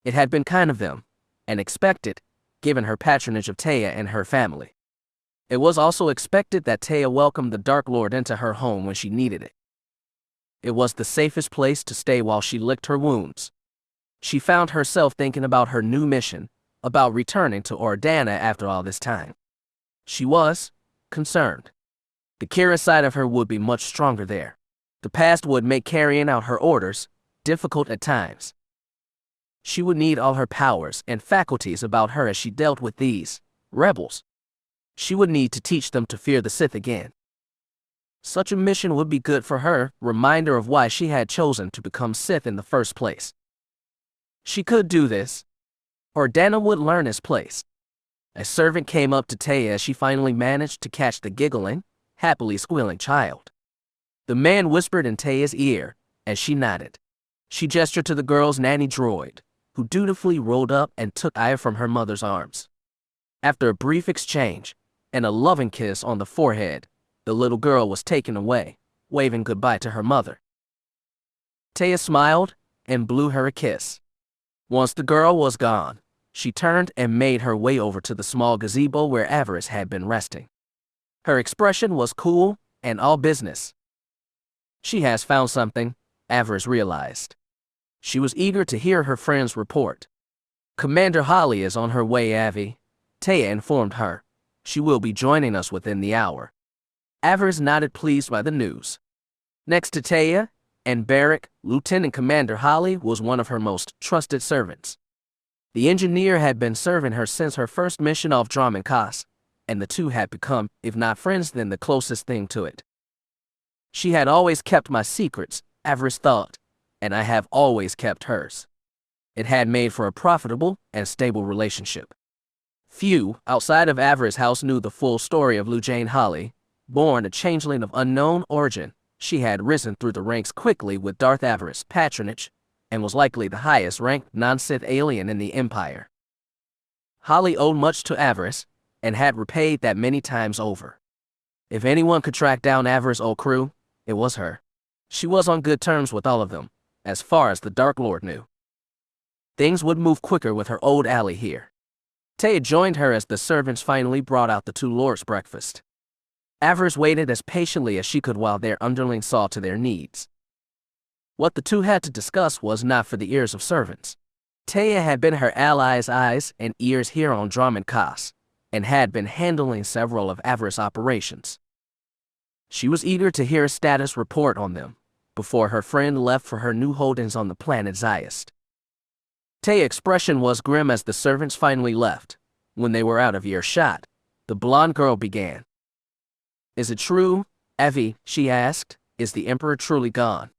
It had been kind of them, and expected, given her patronage of Teia and her family. It was also expected that Teia welcomed the Dark Lord into her home when she needed it. It was the safest place to stay while she licked her wounds. She found herself thinking about her new mission, about returning to Ordana after all this time. She was concerned. The Kira side of her would be much stronger there. The past would make carrying out her orders difficult at times. She would need all her powers and faculties about her as she dealt with these rebels. She would need to teach them to fear the Sith again. Such a mission would be good for her, reminder of why she had chosen to become Sith in the first place. She could do this. Ordana would learn his place. A servant came up to Teia as she finally managed to catch the giggling, happily squealing child. The man whispered in Teia's ear, as she nodded. She gestured to the girl's nanny droid, who dutifully rolled up and took Aya from her mother's arms. After a brief exchange, and a loving kiss on the forehead, the little girl was taken away, waving goodbye to her mother. Teia smiled and blew her a kiss. Once the girl was gone, she turned and made her way over to the small gazebo where Avaryss had been resting. Her expression was cool and all business. She has found something, Avaryss realized. She was eager to hear her friend's report. Commander Holly is on her way, Avi, Teia informed her. She will be joining us within the hour. Avaryss nodded, pleased by the news. Next to Teia and Barrack, Lieutenant Commander Holly was one of her most trusted servants. The engineer had been serving her since her first mission off Dromund Kaas, and the two had become, if not friends, then the closest thing to it. She had always kept my secrets, Avaryss thought, and I have always kept hers. It had made for a profitable and stable relationship. Few outside of Avaryss' house knew the full story of Lujane Holly. Born a changeling of unknown origin, she had risen through the ranks quickly with Darth Avaryss' patronage, and was likely the highest-ranked non-Sith alien in the Empire. Holly owed much to Avaryss, and had repaid that many times over. If anyone could track down Avaryss' old crew, it was her. She was on good terms with all of them, as far as the Dark Lord knew. Things would move quicker with her old ally here. Teia joined her as the servants finally brought out the two lords' breakfast. Avaryss waited as patiently as she could while their underlings saw to their needs. What the two had to discuss was not for the ears of servants. Teia had been her allies' eyes and ears here on Dromund Kaas, and had been handling several of Avaryss' operations. She was eager to hear a status report on them, before her friend left for her new holdings on the planet Zyast. Teia's expression was grim as the servants finally left. When they were out of earshot, the blonde girl began. Is it true, Avi, she asked, is the Emperor truly gone?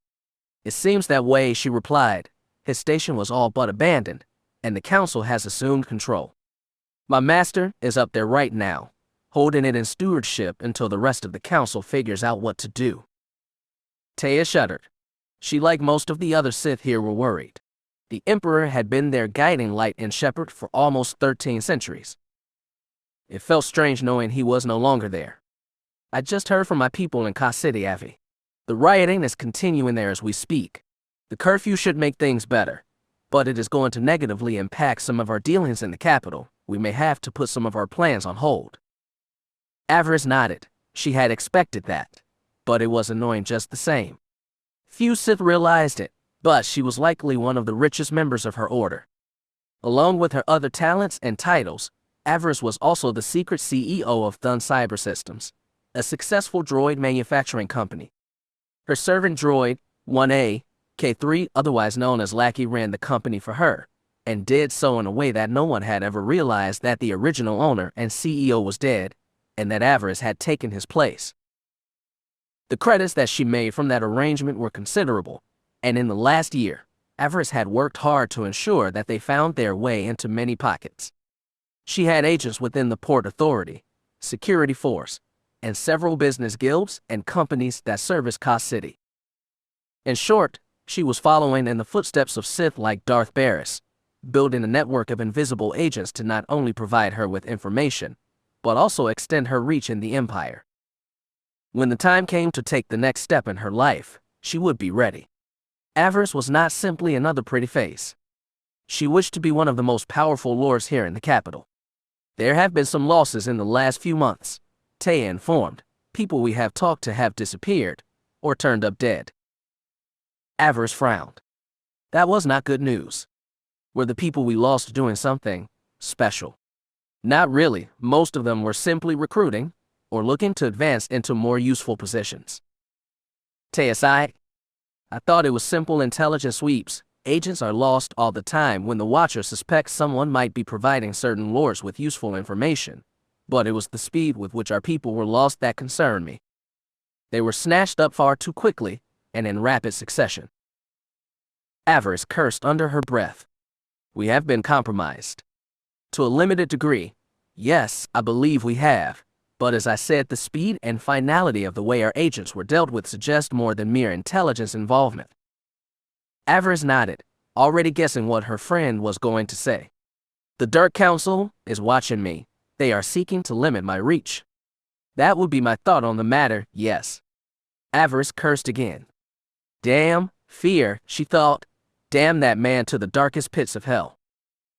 It seems that way, she replied. His station was all but abandoned, and the Council has assumed control. My master is up there right now, holding it in stewardship until the rest of the council figures out what to do. Taya shuddered. She, like most of the other Sith here, were worried. The Emperor had been their guiding light and shepherd for almost 13 centuries. It felt strange knowing he was no longer there. I just heard from my people in Kaas City, Avi. The rioting is continuing there as we speak. The curfew should make things better, but it is going to negatively impact some of our dealings in the capital. We may have to put some of our plans on hold. Avaryss nodded. She had expected that, but it was annoying just the same. Few Sith realized it, but she was likely one of the richest members of her order. Along with her other talents and titles, Avaryss was also the secret CEO of Thun Cyber Systems, a successful droid manufacturing company. Her servant droid, 1A, K3, otherwise known as Lackey, ran the company for her, and did so in a way that no one had ever realized that the original owner and CEO was dead, and that Avaryss had taken his place. The credits that she made from that arrangement were considerable, and in the last year, Avaryss had worked hard to ensure that they found their way into many pockets. She had agents within the Port Authority, Security Force, and several business guilds and companies that service Kaas City. In short, she was following in the footsteps of Sith like Darth Avaryss, building a network of invisible agents to not only provide her with information, but also extend her reach in the Empire. When the time came to take the next step in her life, she would be ready. Avaryss was not simply another pretty face. She wished to be one of the most powerful lords here in the capital. There have been some losses in the last few months, Taya informed. People we have talked to have disappeared, or turned up dead. Avaryss frowned. That was not good news. Were the people we lost doing something special? Not really. Most of them were simply recruiting, or looking to advance into more useful positions. Taya sighed. I thought it was simple intelligence sweeps. Agents are lost all the time when the Watcher suspects someone might be providing certain lords with useful information, but it was the speed with which our people were lost that concerned me. They were snatched up far too quickly, and in rapid succession. Avaryss cursed under her breath. We have been compromised. To a limited degree, yes, I believe we have, but as I said, the speed and finality of the way our agents were dealt with suggest more than mere intelligence involvement. Avaryss nodded, already guessing what her friend was going to say. The Dark Council is watching me. They are seeking to limit my reach. That would be my thought on the matter, yes. Avaryss cursed again. Damn, fear, she thought. Damn that man to the darkest pits of hell.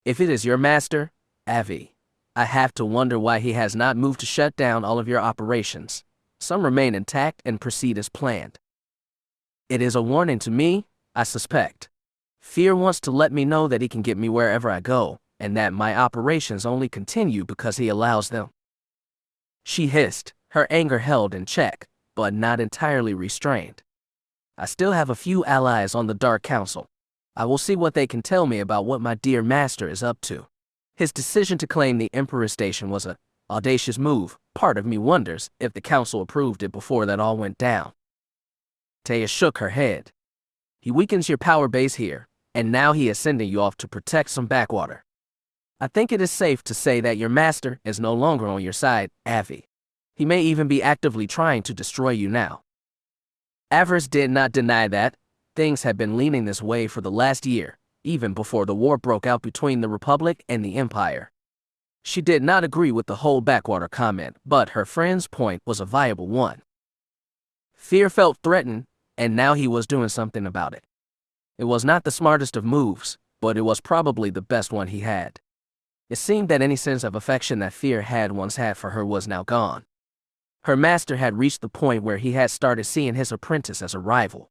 If it is your master, Avi, I have to wonder why he has not moved to shut down all of your operations. Some remain intact and proceed as planned. It is a warning to me, I suspect. Fear wants to let me know that he can get me wherever I go, and that my operations only continue because he allows them. She hissed, her anger held in check, but not entirely restrained. I still have a few allies on the Dark Council. I will see what they can tell me about what my dear master is up to. His decision to claim the Emperor's station was an audacious move. Part of me wonders if the council approved it before that all went down. Taya shook her head. He weakens your power base here, and now he is sending you off to protect some backwater. I think it is safe to say that your master is no longer on your side, Avi. He may even be actively trying to destroy you now. Avaryss did not deny that. Things had been leaning this way for the last year, even before the war broke out between the Republic and the Empire. She did not agree with the whole backwater comment, but her friend's point was a viable one. Fear felt threatened, and now he was doing something about it. It was not the smartest of moves, but it was probably the best one he had. It seemed that any sense of affection that Fear had once had for her was now gone. Her master had reached the point where he had started seeing his apprentice as a rival.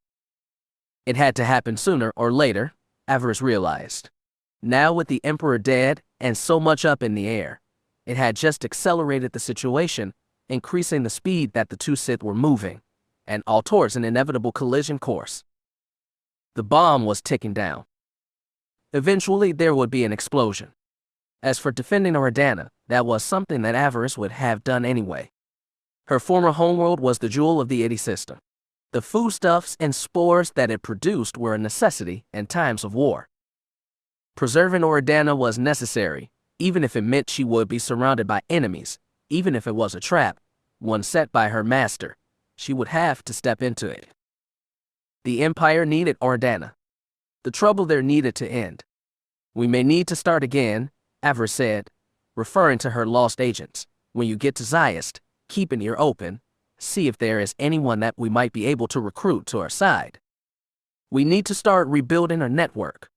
It had to happen sooner or later, Avaryss realized. Now with the Emperor dead and so much up in the air, it had just accelerated the situation, increasing the speed that the two Sith were moving, and all towards an inevitable collision course. The bomb was ticking down. Eventually there would be an explosion. As for defending Ordana, that was something that Avaryss would have done anyway. Her former homeworld was the jewel of the Idi system. The foodstuffs and spores that it produced were a necessity in times of war. Preserving Ordana was necessary, even if it meant she would be surrounded by enemies, Even if it was a trap, one set by her master, she would have to step into it. The Empire needed Ordana. The trouble there needed to end. We may need to start again, Avaryss said, referring to her lost agents. When you get to Zayast, keep an ear open, see if there is anyone that we might be able to recruit to our side. We need to start rebuilding our network.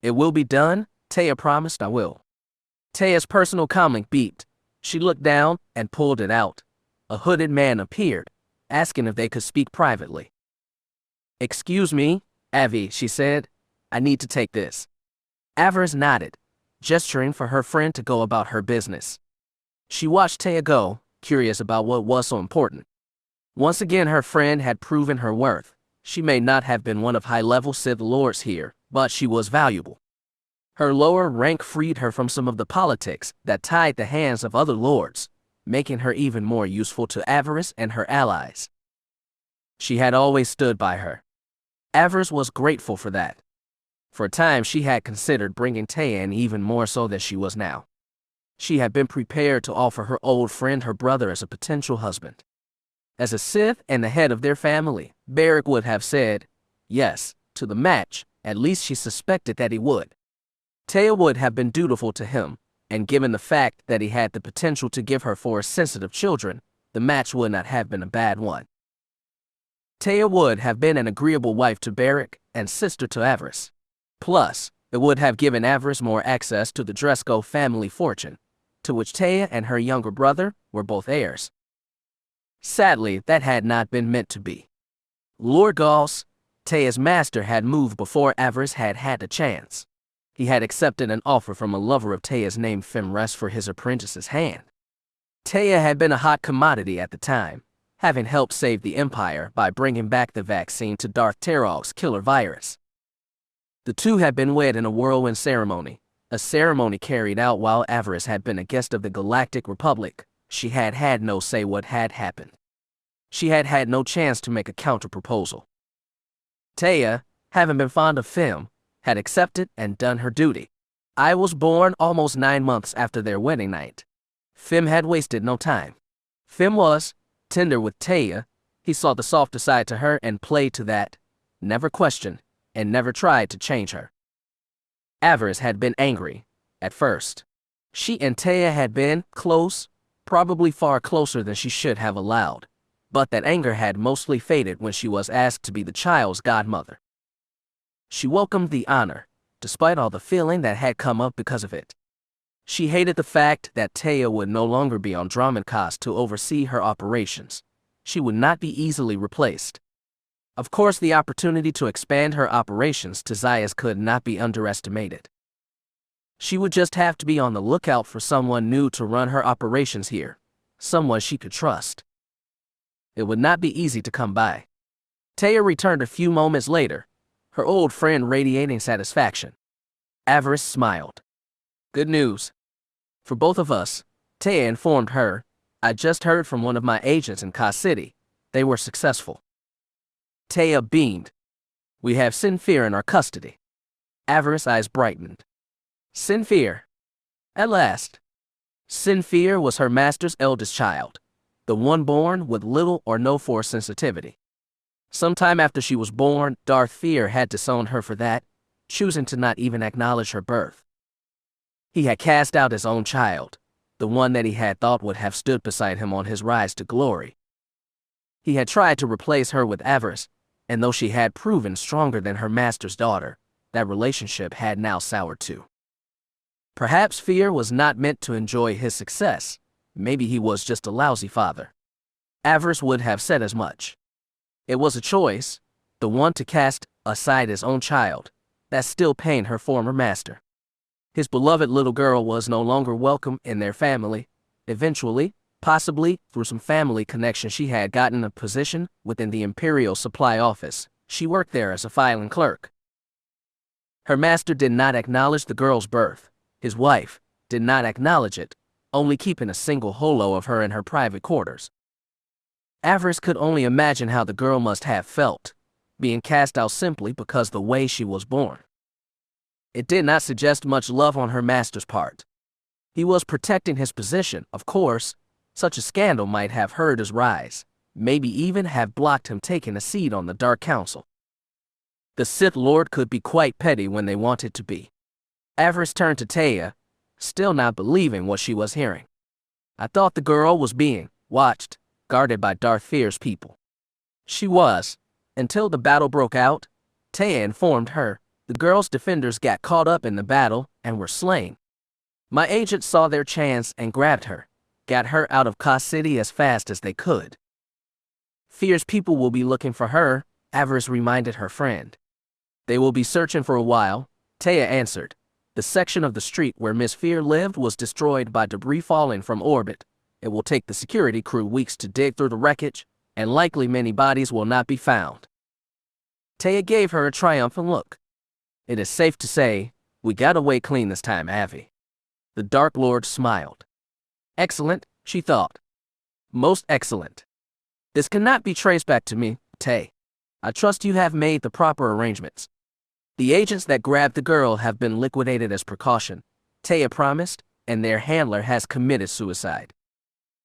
It will be done, Taya promised. I will. Taya's personal comlink beeped. She looked down and pulled it out. A hooded man appeared, asking if they could speak privately. Excuse me, Avi, she said. I need to take this. Avaryss nodded, gesturing for her friend to go about her business. She watched Taya go, curious about what was so important. Once again, her friend had proven her worth. She may not have been one of high-level Sith Lords here, but she was valuable. Her lower rank freed her from some of the politics that tied the hands of other lords, making her even more useful to Avaryss and her allies. She had always stood by her. Avaryss was grateful for that. For a time, she had considered bringing Taya in, even more so than she was now. She had been prepared to offer her old friend her brother as a potential husband. As a Sith and the head of their family, Beric would have said yes to the match. At least she suspected that he would. Taya would have been dutiful to him, and given the fact that he had the potential to give her 4 sensitive children, the match would not have been a bad one. Taya would have been an agreeable wife to Beric and sister to Avaryss. Plus, it would have given Avaryss more access to the Dresco family fortune, to which Taya and her younger brother were both heirs. Sadly, that had not been meant to be. Lord Kaas, Taya's master, had moved before Avaryss had had a chance. He had accepted an offer from a lover of Taya's named Femrest for his apprentice's hand. Taya had been a hot commodity at the time, having helped save the Empire by bringing back the vaccine to Darth Tarog's killer virus. The two had been wed in a whirlwind ceremony, a ceremony carried out while Avaryss had been a guest of the Galactic Republic. She had had no say what had happened. She had had no chance to make a counter-proposal. Taya, having been fond of Fem, had accepted and done her duty. I was born almost 9 months after their wedding night. Fem had wasted no time. Fem was tender with Taya. He saw the softer side to her and played to that, never questioned, and never tried to change her. Avaryss had been angry, at first. She and Taya had been close, probably far closer than she should have allowed, but that anger had mostly faded when she was asked to be the child's godmother. She welcomed the honor, despite all the feeling that had come up because of it. She hated the fact that Taya would no longer be on Dromund Kaas to oversee her operations. She would not be easily replaced. Of course, the opportunity to expand her operations to Zayas could not be underestimated. She would just have to be on the lookout for someone new to run her operations here, someone she could trust. It would not be easy to come by. Taya returned a few moments later, her old friend radiating satisfaction. Avaryss smiled. Good news. For both of us, Taya informed her. I just heard from one of my agents in Kaas City. They were successful. Taya beamed. We have Sinfir in our custody. Avaryss' eyes brightened. Sinfir. At last. Sinfir was her master's eldest child, the one born with little or no force sensitivity. Sometime after she was born, Darth Fear had disowned her for that, choosing to not even acknowledge her birth. He had cast out his own child, the one that he had thought would have stood beside him on his rise to glory. He had tried to replace her with Avaryss, and though she had proven stronger than her master's daughter, that relationship had now soured too. Perhaps Fear was not meant to enjoy his success. Maybe he was just a lousy father. Avaryss would have said as much. It was a choice, the one to cast aside his own child, that still pained her former master. His beloved little girl was no longer welcome in their family. Eventually, possibly through some family connection, she had gotten a position within the Imperial Supply Office. She worked there as a filing clerk. Her master did not acknowledge the girl's birth. His wife did not acknowledge it, only keeping a single holo of her in her private quarters. Avaryss could only imagine how the girl must have felt, being cast out simply because the way she was born. It did not suggest much love on her master's part. He was protecting his position, of course. Such a scandal might have hurt his rise, maybe even have blocked him taking a seat on the Dark Council. The Sith Lord could be quite petty when they wanted to be. Avaryss turned to Taya, still not believing what she was hearing. I thought the girl was being watched, guarded by Darth Fear's people. She was, until the battle broke out. Taya informed her. The girl's defenders got caught up in the battle and were slain. My agents saw their chance and grabbed her, got her out of Kaas City as fast as they could. Fear's people will be looking for her, Avaryss reminded her friend. They will be searching for a while, Taya answered. The section of the street where Miss Fear lived was destroyed by debris falling from orbit. It will take the security crew weeks to dig through the wreckage, and likely many bodies will not be found. Taya gave her a triumphant look. It is safe to say, we got away clean this time, Avi. The Dark Lord smiled. Excellent, she thought. Most excellent. This cannot be traced back to me, Tay. I trust you have made the proper arrangements. The agents that grabbed the girl have been liquidated as precaution, Taya promised, and their handler has committed suicide.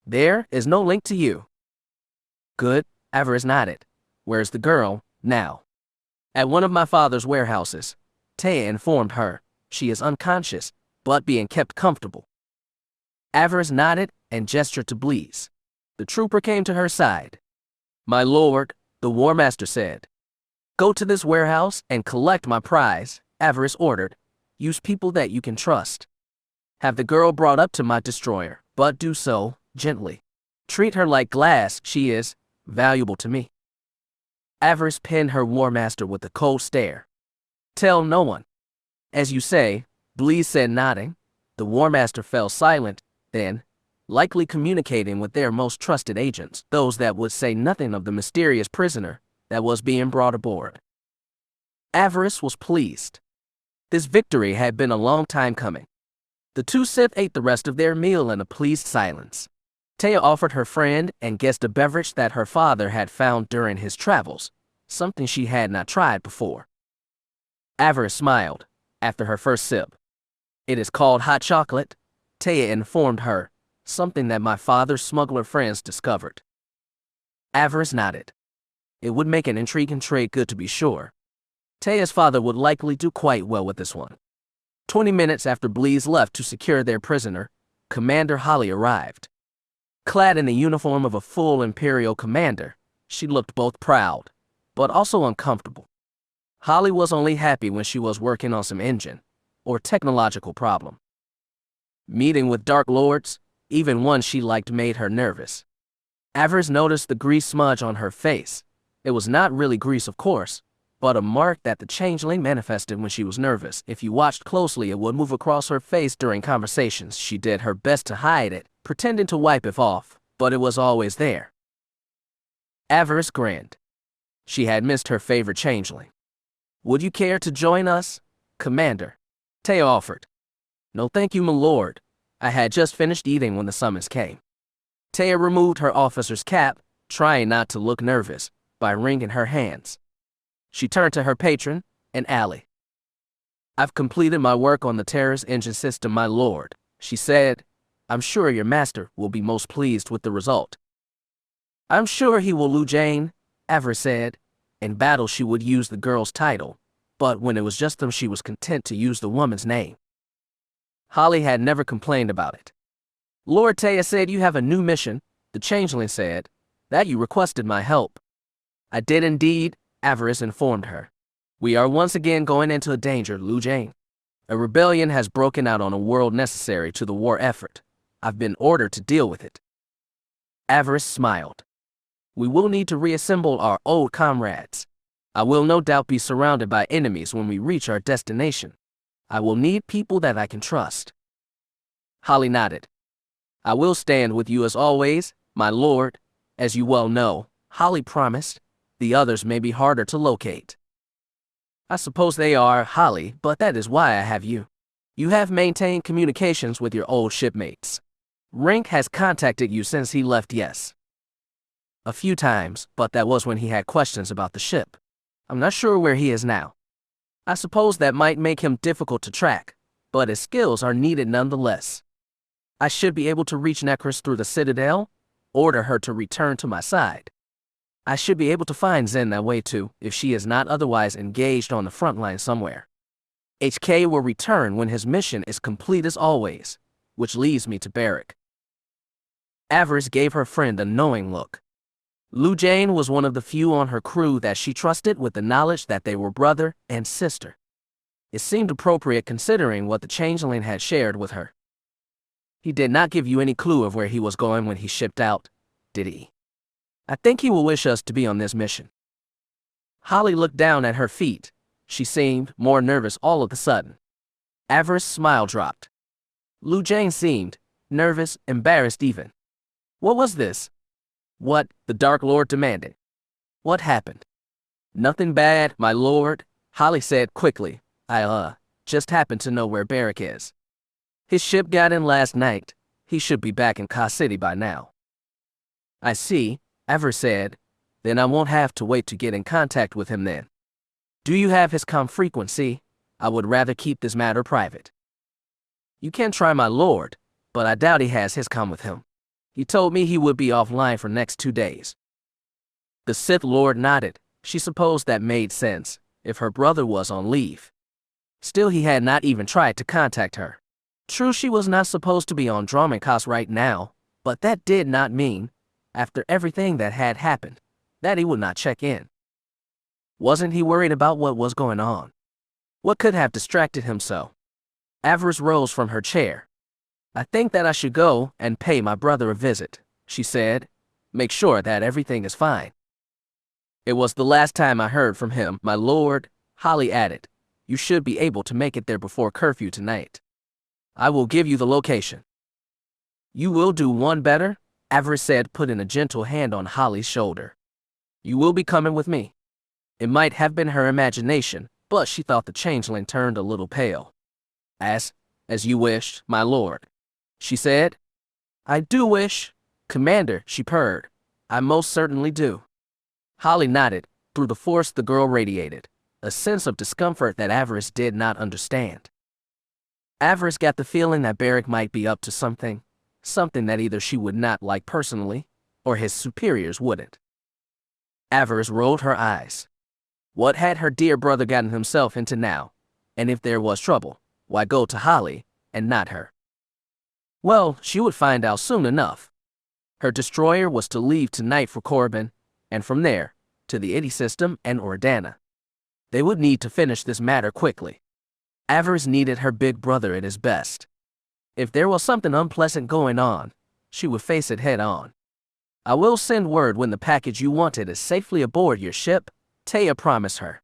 There is no link to you. Good, Avaryss nodded. Where's the girl, now? At one of my father's warehouses, Taya informed her. She is unconscious, but being kept comfortable. Avaryss nodded and gestured to Bleez. The trooper came to her side. My lord, the War Master said. Go to this warehouse and collect my prize, Avaryss ordered. Use people that you can trust. Have the girl brought up to my destroyer, but do so gently. Treat her like glass. She is valuable to me. Avaryss pinned her War Master with a cold stare. Tell no one. As you say, Bleez said, nodding. The War Master fell silent, then, likely communicating with their most trusted agents, those that would say nothing of the mysterious prisoner that was being brought aboard. Avaryss was pleased. This victory had been a long time coming. The two Sith ate the rest of their meal in a pleased silence. Taya offered her friend and guest a beverage that her father had found during his travels, something she had not tried before. Avaryss smiled after her first sip. It is called hot chocolate, Taya informed her, something that my father's smuggler friends discovered. Avaryss nodded. It would make an intriguing trade, good to be sure. Taya's father would likely do quite well with this one. 20 minutes after Bleez left to secure their prisoner, Commander Holly arrived. Clad in the uniform of a full Imperial commander, she looked both proud, but also uncomfortable. Holly was only happy when she was working on some engine or technological problem. Meeting with Dark Lords, even one she liked, made her nervous. Avaryss noticed the grease smudge on her face. It was not really grease, of course, but a mark that the changeling manifested when she was nervous. If you watched closely, it would move across her face during conversations. She did her best to hide it, pretending to wipe it off, but it was always there. Avaryss grinned. She had missed her favorite changeling. Would you care to join us, Commander? Taya offered. No thank you, my lord. I had just finished eating when the summons came. Taya removed her officer's cap, trying not to look nervous, by wringing her hands. She turned to her patron, an ally. I've completed my work on the terrorist engine system, my lord, she said. I'm sure your master will be most pleased with the result. I'm sure he will, Lu Jane, Avaryss said. In battle she would use the girl's title, but when it was just them she was content to use the woman's name. Holly had never complained about it. Lord Taya said you have a new mission, the changeling said, that you requested my help. I did indeed, Avaryss informed her. We are once again going into a danger, Lu Jane. A rebellion has broken out on a world necessary to the war effort. I've been ordered to deal with it. Avaryss smiled. We will need to reassemble our old comrades. I will no doubt be surrounded by enemies when we reach our destination. I will need people that I can trust. Holly nodded. I will stand with you as always, my lord. As you well know, Holly promised. The others may be harder to locate. I suppose they are, Holly, but that is why I have you. You have maintained communications with your old shipmates. Rink has contacted you since he left, yes. A few times, but that was when he had questions about the ship. I'm not sure where he is now. I suppose that might make him difficult to track, but his skills are needed nonetheless. I should be able to reach Necros through the Citadel, order her to return to my side. I should be able to find Zen that way too, if she is not otherwise engaged on the front line somewhere. HK will return when his mission is complete as always, which leads me to Beric. Avaryss gave her friend a knowing look. Lu Jane was one of the few on her crew that she trusted with the knowledge that they were brother and sister. It seemed appropriate considering what the changeling had shared with her. He did not give you any clue of where he was going when he shipped out, did he? I think he will wish us to be on this mission. Holly looked down at her feet. She seemed more nervous all of a sudden. Avaryss' smile dropped. Lu Jane seemed nervous, embarrassed even. What was this? What? The Dark Lord demanded. What happened? Nothing bad, my lord, Holly said quickly. I just happened to know where Beric is. His ship got in last night. He should be back in Kaas City by now. I see, Avaryss said. Then I won't have to wait to get in contact with him then. Do you have his comm frequency? I would rather keep this matter private. You can try, my lord, but I doubt he has his comm with him. He told me he would be offline for next 2 days. The Sith Lord nodded. She supposed that made sense, if her brother was on leave. Still, he had not even tried to contact her. True, she was not supposed to be on Dromund Kaas right now, but that did not mean, after everything that had happened, that he would not check in. Wasn't he worried about what was going on? What could have distracted him so? Avaryss rose from her chair. I think that I should go and pay my brother a visit, she said. Make sure that everything is fine. It was the last time I heard from him, my lord, Holly added. You should be able to make it there before curfew tonight. I will give you the location. You will do one better, Avaryss said, putting a gentle hand on Holly's shoulder. You will be coming with me. It might have been her imagination, but she thought the changeling turned a little pale. As you wished, my lord, she said. I do wish, Commander, she purred. I most certainly do. Holly nodded. Through the force the girl radiated, a sense of discomfort that Avaryss did not understand. Avaryss got the feeling that Beric might be up to something that either she would not like personally, or his superiors wouldn't. Avaryss rolled her eyes. What had her dear brother gotten himself into now? And if there was trouble, why go to Holly, and not her? Well, she would find out soon enough. Her destroyer was to leave tonight for Corbin, and from there, to the Idi system and Ordana. They would need to finish this matter quickly. Avaryss needed her big brother at his best. If there was something unpleasant going on, she would face it head on. I will send word when the package you wanted is safely aboard your ship, Taya promised her.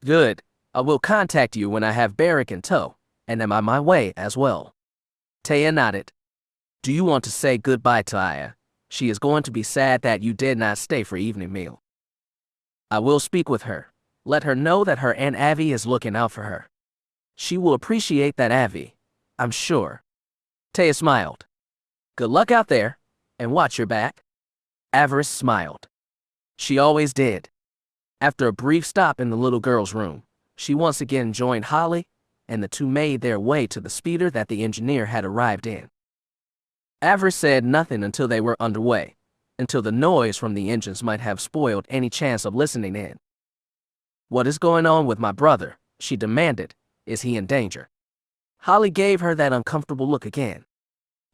Good. I will contact you when I have Beric in tow, and am on my way as well. Taya nodded. Do you want to say goodbye to Aya? She is going to be sad that you did not stay for evening meal. I will speak with her. Let her know that her Aunt Avi is looking out for her. She will appreciate that, Avi, I'm sure. Taya smiled. Good luck out there, and watch your back. Avaryss smiled. She always did. After a brief stop in the little girl's room, she once again joined Holly, and the two made their way to the speeder that the engineer had arrived in. Avaryss said nothing until they were underway, until the noise from the engines might have spoiled any chance of listening in. What is going on with my brother? She demanded. Is he in danger? Holly gave her that uncomfortable look again.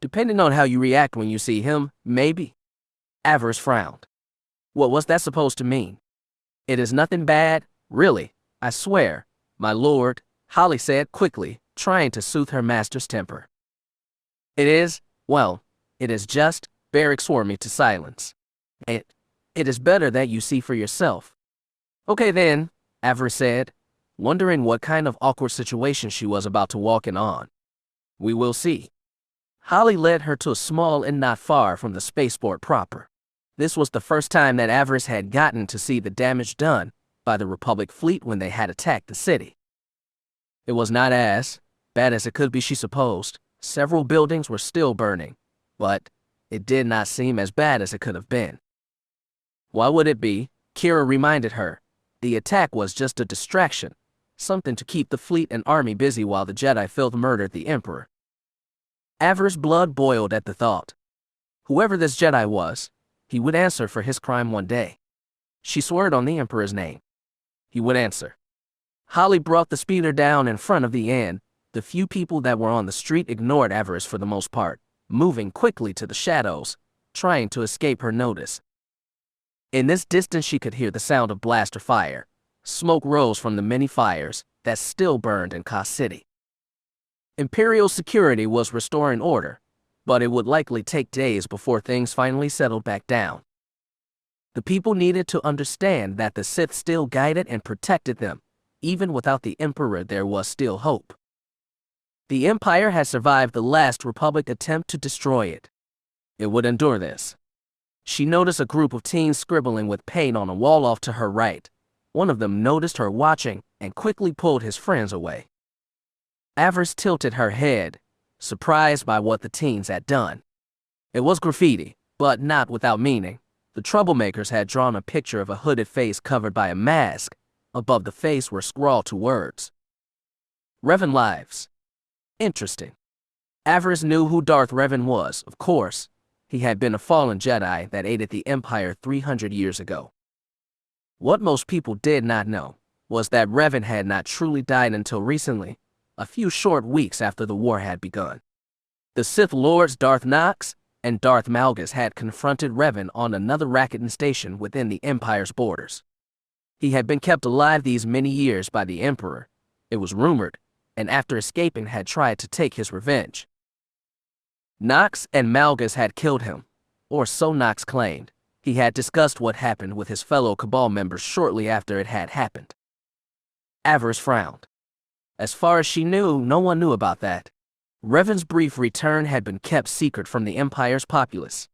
Depending on how you react when you see him, maybe. Avaryss frowned. What was that supposed to mean? It is nothing bad, really, I swear, my lord, Holly said quickly, trying to soothe her master's temper. It is, well, it is just, Beric swore me to silence. It is better that you see for yourself. Okay then, Avaryss said, wondering what kind of awkward situation she was about to walk in on. We will see. Holly led her to a small inn not far from the spaceport proper. This was the first time that Avaryss had gotten to see the damage done by the Republic fleet when they had attacked the city. It was not as bad as it could be, she supposed. Several buildings were still burning, but it did not seem as bad as it could have been. Why would it be? Kira reminded her. The attack was just a distraction, something to keep the fleet and army busy while the Jedi filth murdered the Emperor. Avaryss' blood boiled at the thought. Whoever this Jedi was, he would answer for his crime one day. She swore it on the Emperor's name. He would answer. Holly brought the speeder down in front of the inn. The few people that were on the street ignored Avaryss for the most part, moving quickly to the shadows, trying to escape her notice. In this distance she could hear the sound of blaster fire. Smoke rose from the many fires that still burned in Kaas City. Imperial security was restoring order, but it would likely take days before things finally settled back down. The people needed to understand that the Sith still guided and protected them. Even without the Emperor, there was still hope. The Empire had survived the last Republic attempt to destroy it. It would endure this. She noticed a group of teens scribbling with paint on a wall off to her right. One of them noticed her watching and quickly pulled his friends away. Avaryss tilted her head, surprised by what the teens had done. It was graffiti, but not without meaning. The troublemakers had drawn a picture of a hooded face covered by a mask. Above the face were scrawled 2 words. Revan lives. Interesting. Avaryss knew who Darth Revan was, of course. He had been a fallen Jedi that aided the Empire 300 years ago. What most people did not know was that Revan had not truly died until recently, a few short weeks after the war had begun. The Sith Lords Darth Nox and Darth Malgus had confronted Revan on another Rakatan station within the Empire's borders. He had been kept alive these many years by the Emperor, it was rumored, and after escaping had tried to take his revenge. Nox and Malgus had killed him, or so Nox claimed. He had discussed what happened with his fellow Cabal members shortly after it had happened. Avaryss frowned. As far as she knew, no one knew about that. Revan's brief return had been kept secret from the Empire's populace.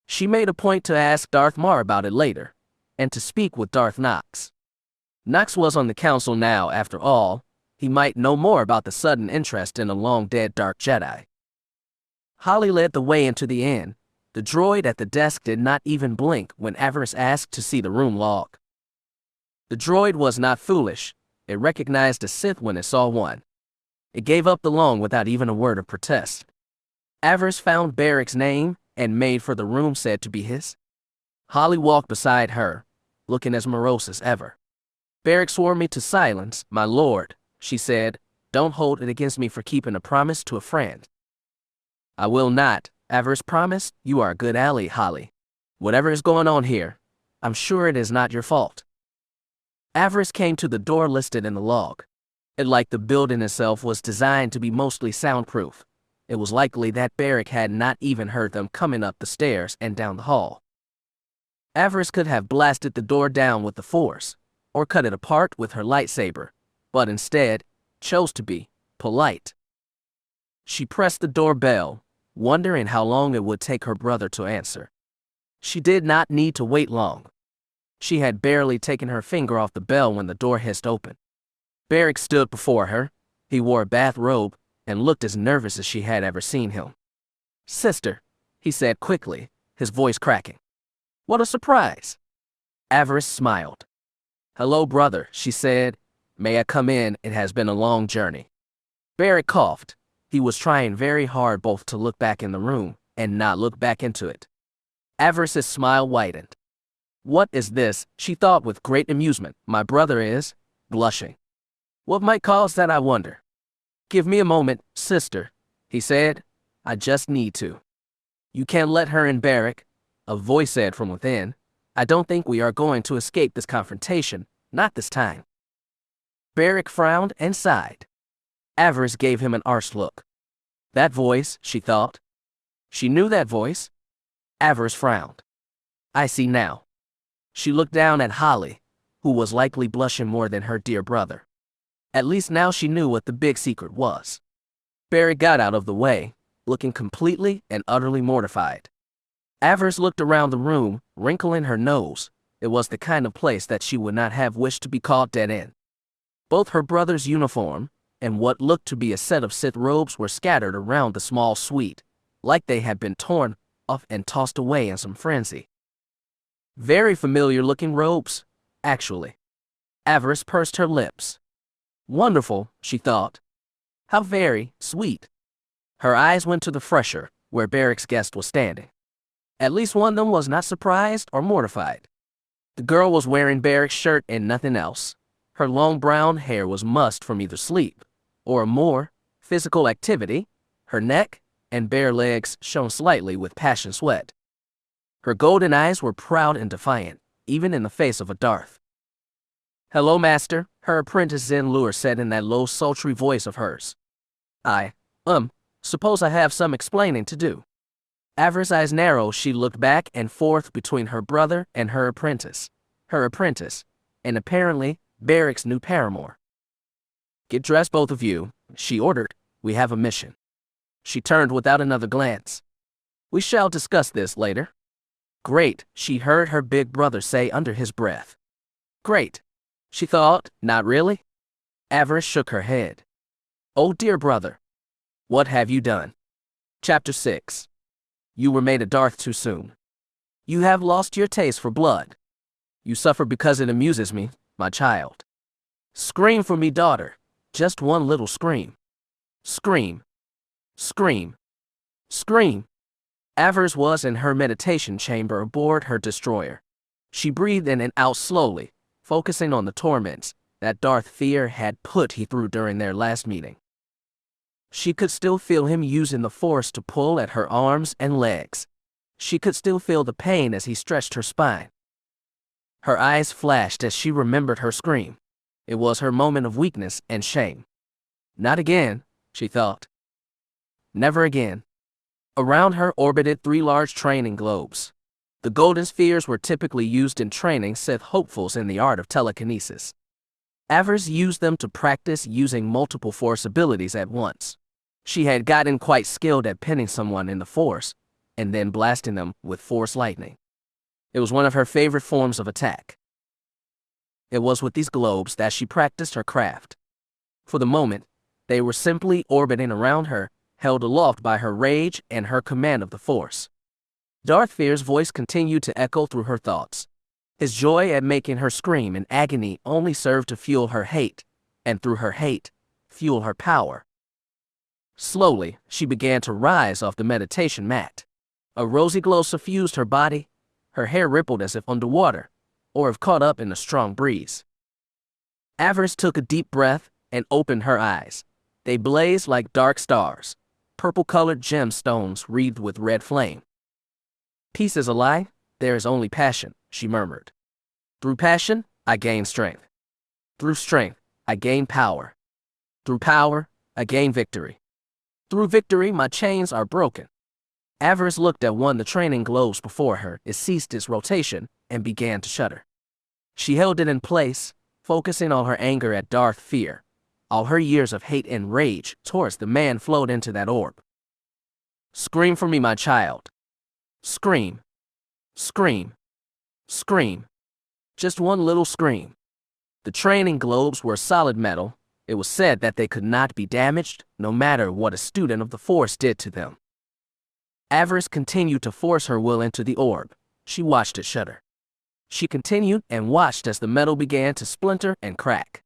She made a point to ask Darth Mar about it later, and to speak with Darth Nox. Nox was on the council now, after all. He might know more about the sudden interest in a long-dead Dark Jedi. Holly led the way into the inn. The droid at the desk did not even blink when Avaryss asked to see the room log. The droid was not foolish. It recognized a Sith when it saw one. It gave up the long without even a word of protest. Avaryss found Barrick's name and made for the room said to be his. Holly walked beside her, looking as morose as ever. Barrick swore me to silence, my lord, she said. Don't hold it against me for keeping a promise to a friend. I will not, Avaryss promised. You are a good ally, Holly. Whatever is going on here, I'm sure it is not your fault. Avaryss came to the door listed in the log. It, like the building itself, was designed to be mostly soundproof. It was likely that Barrick had not even heard them coming up the stairs and down the hall. Avaryss could have blasted the door down with the Force, or cut it apart with her lightsaber, but instead chose to be polite. She pressed the doorbell, wondering how long it would take her brother to answer. She did not need to wait long. She had barely taken her finger off the bell when the door hissed open. Barrick stood before her. He wore a bathrobe and looked as nervous as she had ever seen him. Sister, he said quickly, his voice cracking. What a surprise. Avaryss smiled. Hello, brother, she said. May I come in? It has been a long journey. Barrick coughed. He was trying very hard both to look back in the room and not look back into it. Avaryss's smile widened. What is this? She thought with great amusement. My brother is blushing. What might cause that, I wonder? Give me a moment, sister, he said. I just need to. You can't let her in, Barrick, a voice said from within. I don't think we are going to escape this confrontation, not this time. Barrick frowned and sighed. Avaryss gave him an arch look. That voice, she thought. She knew that voice. Avaryss frowned. I see now. She looked down at Holly, who was likely blushing more than her dear brother. At least now she knew what the big secret was. Barrick got out of the way, looking completely and utterly mortified. Avaryss looked around the room, wrinkling her nose. It was the kind of place that she would not have wished to be caught dead in. Both her brother's uniform and what looked to be a set of Sith robes were scattered around the small suite, like they had been torn off and tossed away in some frenzy. Very familiar-looking robes, actually. Avaryss pursed her lips. Wonderful, she thought. How very sweet. Her eyes went to the fresher, where Barrick's guest was standing. At least one of them was not surprised or mortified. The girl was wearing Barrick's shirt and nothing else. Her long brown hair was mussed from either sleep or a more physical activity. Her neck and bare legs shone slightly with passion sweat. Her golden eyes were proud and defiant, even in the face of a Darth. "Hello, master," her apprentice Zen Lure said in that low, sultry voice of hers. "I, suppose I have some explaining to do." Avaryss' eyes narrowed. She looked back and forth between her brother and her apprentice, and apparently Barrick's new paramour. "Get dressed, both of you," she ordered. "We have a mission." She turned without another glance. "We shall discuss this later." "Great," she heard her big brother say under his breath. "Great," she thought. "Not really?" Avaryss shook her head. "Oh dear brother. What have you done?" Chapter 6. You were made a Darth too soon. You have lost your taste for blood. You suffer because it amuses me, my child. Scream for me, daughter. Just one little scream. Scream. Scream. Scream. Avaryss was in her meditation chamber aboard her destroyer. She breathed in and out slowly, focusing on the torments that Darth Fear had put he through during their last meeting. She could still feel him using the Force to pull at her arms and legs. She could still feel the pain as he stretched her spine. Her eyes flashed as she remembered her scream. It was her moment of weakness and shame. Not again, she thought. Never again. Around her orbited 3 large training globes. The golden spheres were typically used in training Sith hopefuls in the art of telekinesis. Avaryss used them to practice using multiple Force abilities at once. She had gotten quite skilled at pinning someone in the Force, and then blasting them with Force lightning. It was one of her favorite forms of attack. It was with these globes that she practiced her craft. For the moment, they were simply orbiting around her, held aloft by her rage and her command of the Force. Darth Fear's voice continued to echo through her thoughts. His joy at making her scream in agony only served to fuel her hate, and through her hate, fuel her power. Slowly, she began to rise off the meditation mat. A rosy glow suffused her body. Her hair rippled as if underwater, or if caught up in a strong breeze. Avaryss took a deep breath and opened her eyes. They blazed like dark stars, purple-colored gemstones wreathed with red flame. "Peace is a lie. There is only passion," she murmured. "Through passion, I gain strength. Through strength, I gain power. Through power, I gain victory. Through victory, my chains are broken." Avaryss looked at one of the training globes before her. It ceased its rotation and began to shudder. She held it in place, focusing on her anger at Darth Fear. All her years of hate and rage towards the man flowed into that orb. "Scream for me, my child. Scream. Scream. Scream. Just one little scream." The training globes were solid metal. It was said that they could not be damaged, no matter what a student of the Force did to them. Avaryss continued to force her will into the orb. She watched it shudder. She continued and watched as the metal began to splinter and crack.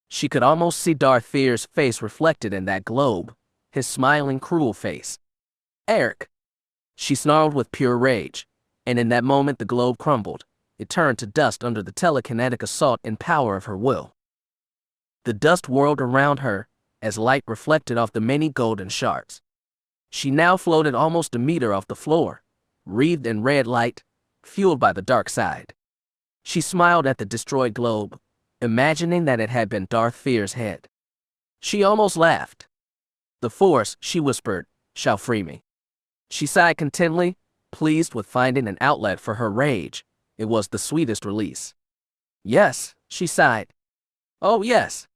She could almost see Darth Fear's face reflected in that globe, his smiling, cruel face. "Eric!" She snarled with pure rage, and in that moment the globe crumbled. It turned to dust under the telekinetic assault and power of her will. The dust whirled around her as light reflected off the many golden shards. She now floated almost a meter off the floor, wreathed in red light, fueled by the dark side. She smiled at the destroyed globe, imagining that it had been Darth Fear's head. She almost laughed. "The Force," she whispered, "shall free me." She sighed contentedly, pleased with finding an outlet for her rage. It was the sweetest release. "Yes," she sighed. "Oh, yes."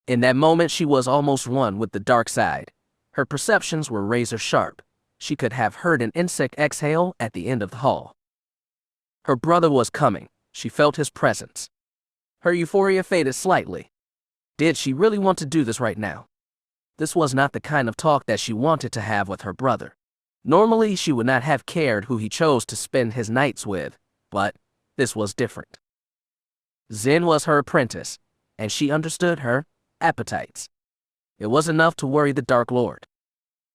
In that moment she was almost one with the dark side. Her perceptions were razor sharp. She could have heard an insect exhale at the end of the hall. Her brother was coming. She felt his presence. Her euphoria faded slightly. Did she really want to do this right now? This was not the kind of talk that she wanted to have with her brother. Normally, she would not have cared who he chose to spend his nights with, but this was different. Zen was her apprentice, and she understood her appetites. It was enough to worry the Dark Lord.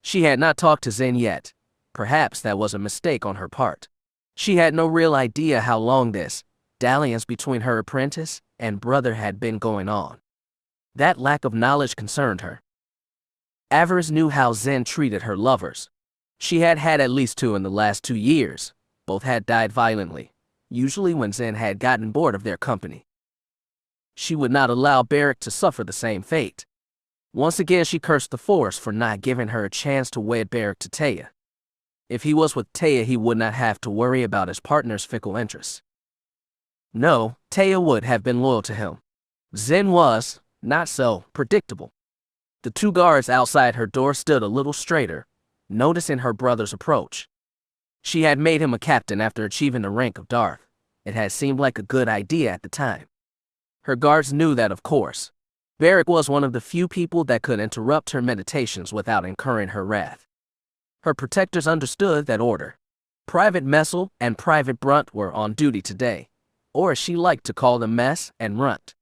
She had not talked to Zen yet. Perhaps that was a mistake on her part. She had no real idea how long this dalliance between her apprentice and brother had been going on. That lack of knowledge concerned her. Avaryss knew how Zen treated her lovers. She had had at least 2 in the last 2 years. Both had died violently, usually when Zen had gotten bored of their company. She would not allow Beric to suffer the same fate. Once again she cursed the Force for not giving her a chance to wed Beric to Taya. If he was with Taya, he would not have to worry about his partner's fickle interests. No, Taya would have been loyal to him. Zen was not so predictable. The 2 guards outside her door stood a little straighter, noticing her brother's approach. She had made him a captain after achieving the rank of Darth. It had seemed like a good idea at the time. Her guards knew that, of course. Beric was one of the few people that could interrupt her meditations without incurring her wrath. Her protectors understood that order. Private Messel and Private Brunt were on duty today, or as she liked to call them, Mess and Runt.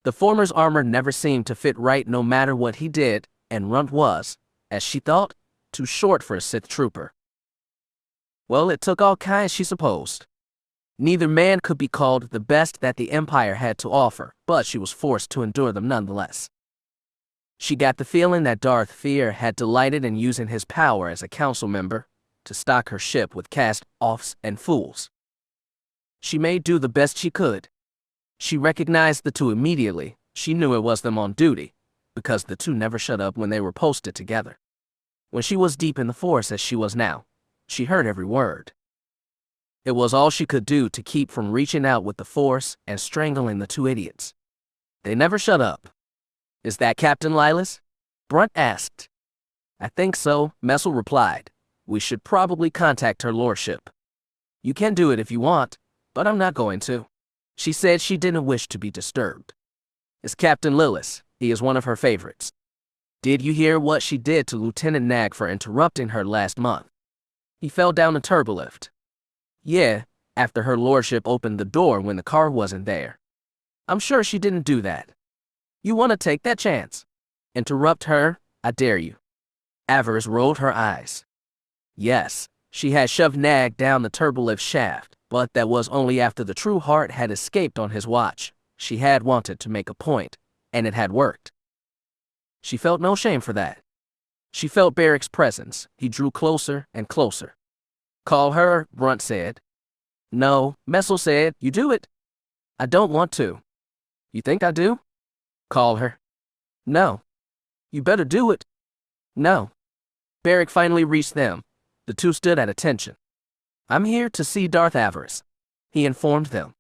The former's armor never seemed to fit right no matter what he did, and Runt was, as she thought, too short for a Sith trooper. Well, it took all kinds, she supposed. Neither man could be called the best that the Empire had to offer, but she was forced to endure them nonetheless. She got the feeling that Darth Fear had delighted in using his power as a council member to stock her ship with cast-offs and fools. She made do the best she could. She recognized the 2 immediately. She knew it was them on duty, because the 2 never shut up when they were posted together. When she was deep in the Force as she was now, she heard every word. It was all she could do to keep from reaching out with the Force and strangling the 2 idiots. They never shut up. Is that Captain Lilas? Brunt asked. I think so, Messel replied. We should probably contact her lordship. You can do it if you want, but I'm not going to. She said she didn't wish to be disturbed. It's Captain Lilas. He is one of her favorites. Did you hear what she did to Lieutenant Nag for interrupting her last month? He fell down a turbolift. Yeah, after her lordship opened the door when the car wasn't there. I'm sure she didn't do that. You want to take that chance? Interrupt her? I dare you. Avaryss rolled her eyes. Yes, she had shoved Nag down the turbolift shaft, but that was only after the true heart had escaped on his watch. She had wanted to make a point, and it had worked. She felt no shame for that. She felt Beric's presence. He drew closer and closer. Call her, Brunt said. No, Messel said, you do it. I don't want to. You think I do? Call her. No. You better do it. No. Beric finally reached them. The 2 stood at attention. I'm here to see Darth Avaryss, he informed them.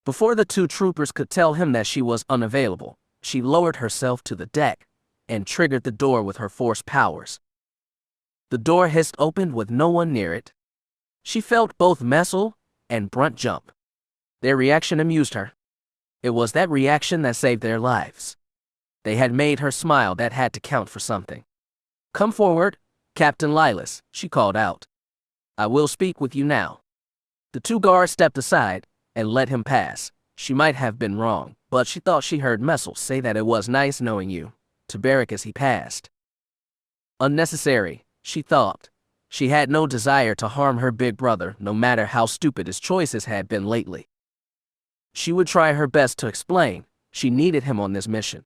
Before the 2 troopers could tell him that she was unavailable, she lowered herself to the deck and triggered the door with her Force powers. The door hissed open with no one near it. She felt both Messel and Brunt jump. Their reaction amused her. It was that reaction that saved their lives. They had made her smile. That had to count for something. Come forward, Captain Lilas, she called out. I will speak with you now. The 2 guards stepped aside and let him pass. She might have been wrong, but she thought she heard Messel say that it was nice knowing you, to Beric as he passed. Unnecessary, she thought. She had no desire to harm her big brother, no matter how stupid his choices had been lately. She would try her best to explain. She needed him on this mission.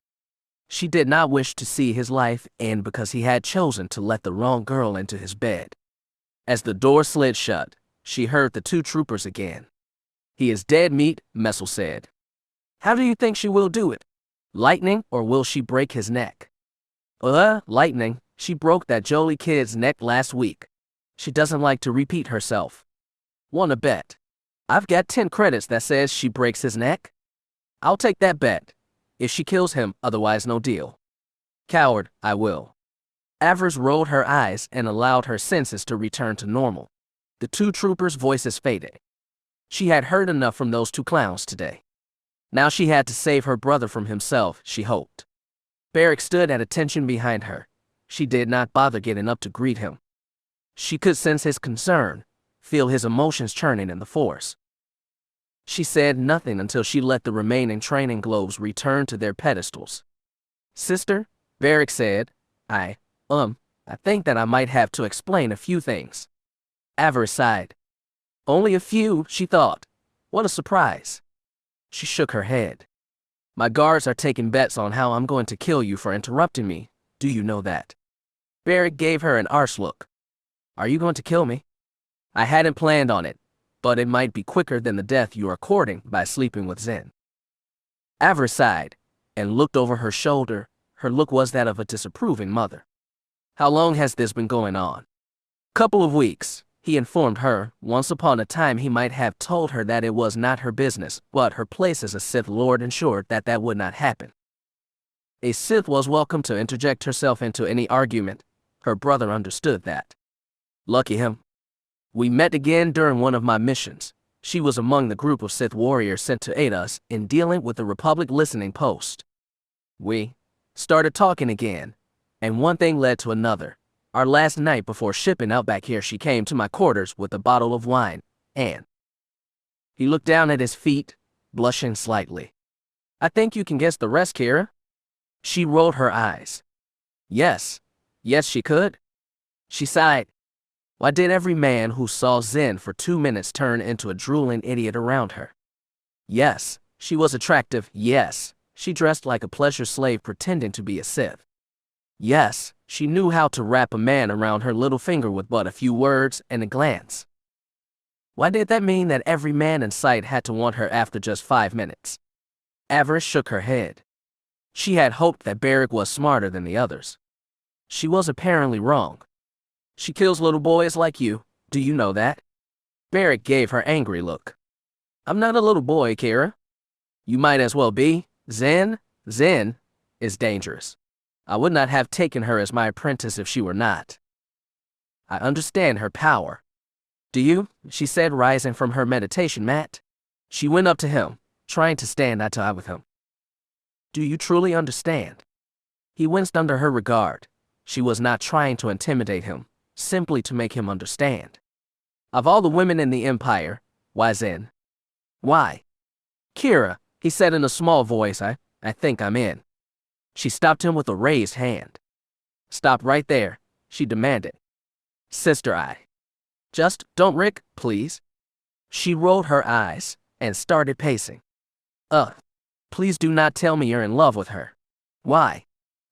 She did not wish to see his life end because he had chosen to let the wrong girl into his bed. As the door slid shut, she heard the 2 troopers again. He is dead meat, Messel said. How do you think she will do it? Lightning, or will she break his neck? Lightning. She broke that Jolie kid's neck last week. She doesn't like to repeat herself. Wanna bet? I've got 10 credits that says she breaks his neck. I'll take that bet. If she kills him, otherwise no deal. Coward, I will. Avaryss rolled her eyes and allowed her senses to return to normal. The 2 troopers' voices faded. She had heard enough from those 2 clowns today. Now she had to save her brother from himself, she hoped. Beric stood at attention behind her. She did not bother getting up to greet him. She could sense his concern, feel his emotions churning in the Force. She said nothing until she let the remaining training globes return to their pedestals. Sister, Beric said, I I think that I might have to explain a few things. Avaryss sighed. Only a few, she thought. What a surprise. She shook her head. My guards are taking bets on how I'm going to kill you for interrupting me. Do you know that? Beric gave her an arch look. Are you going to kill me? I hadn't planned on it, but it might be quicker than the death you are courting by sleeping with Zen. Avaryss sighed and looked over her shoulder. Her look was that of a disapproving mother. How long has this been going on? Couple of weeks, he informed her. Once upon a time he might have told her that it was not her business, but her place as a Sith Lord ensured that that would not happen. A Sith was welcome to interject herself into any argument. Her brother understood that. Lucky him. We met again during one of my missions. She was among the group of Sith warriors sent to aid us in dealing with the Republic listening post. We started talking again, and one thing led to another. Our last night before shipping out back here, she came to my quarters with a bottle of wine, and he looked down at his feet, blushing slightly. I think you can guess the rest, Kira. She rolled her eyes. Yes, she could. She sighed. Why did every man who saw Zen for 2 minutes turn into a drooling idiot around her? Yes, she was attractive. Yes, she dressed like a pleasure slave pretending to be a Sith. Yes, she knew how to wrap a man around her little finger with but a few words and a glance. Why did that mean that every man in sight had to want her after just 5 minutes? Avaryss shook her head. She had hoped that Beric was smarter than the others. She was apparently wrong. She kills little boys like you. Do you know that? Beric gave her angry look. I'm not a little boy, Kira. You might as well be. Zen is dangerous. I would not have taken her as my apprentice if she were not. I understand her power. Do you? She said, rising from her meditation mat. She went up to him, trying to stand eye to eye with him. Do you truly understand? He winced under her regard. She was not trying to intimidate him, simply to make him understand. Of all the women in the Empire, why Zen? Why? Kira, he said in a small voice, I think I'm in. She stopped him with a raised hand. Stop right there, she demanded. Sister, just don't, Rick, please. She rolled her eyes and started pacing. Please do not tell me you're in love with her. Why?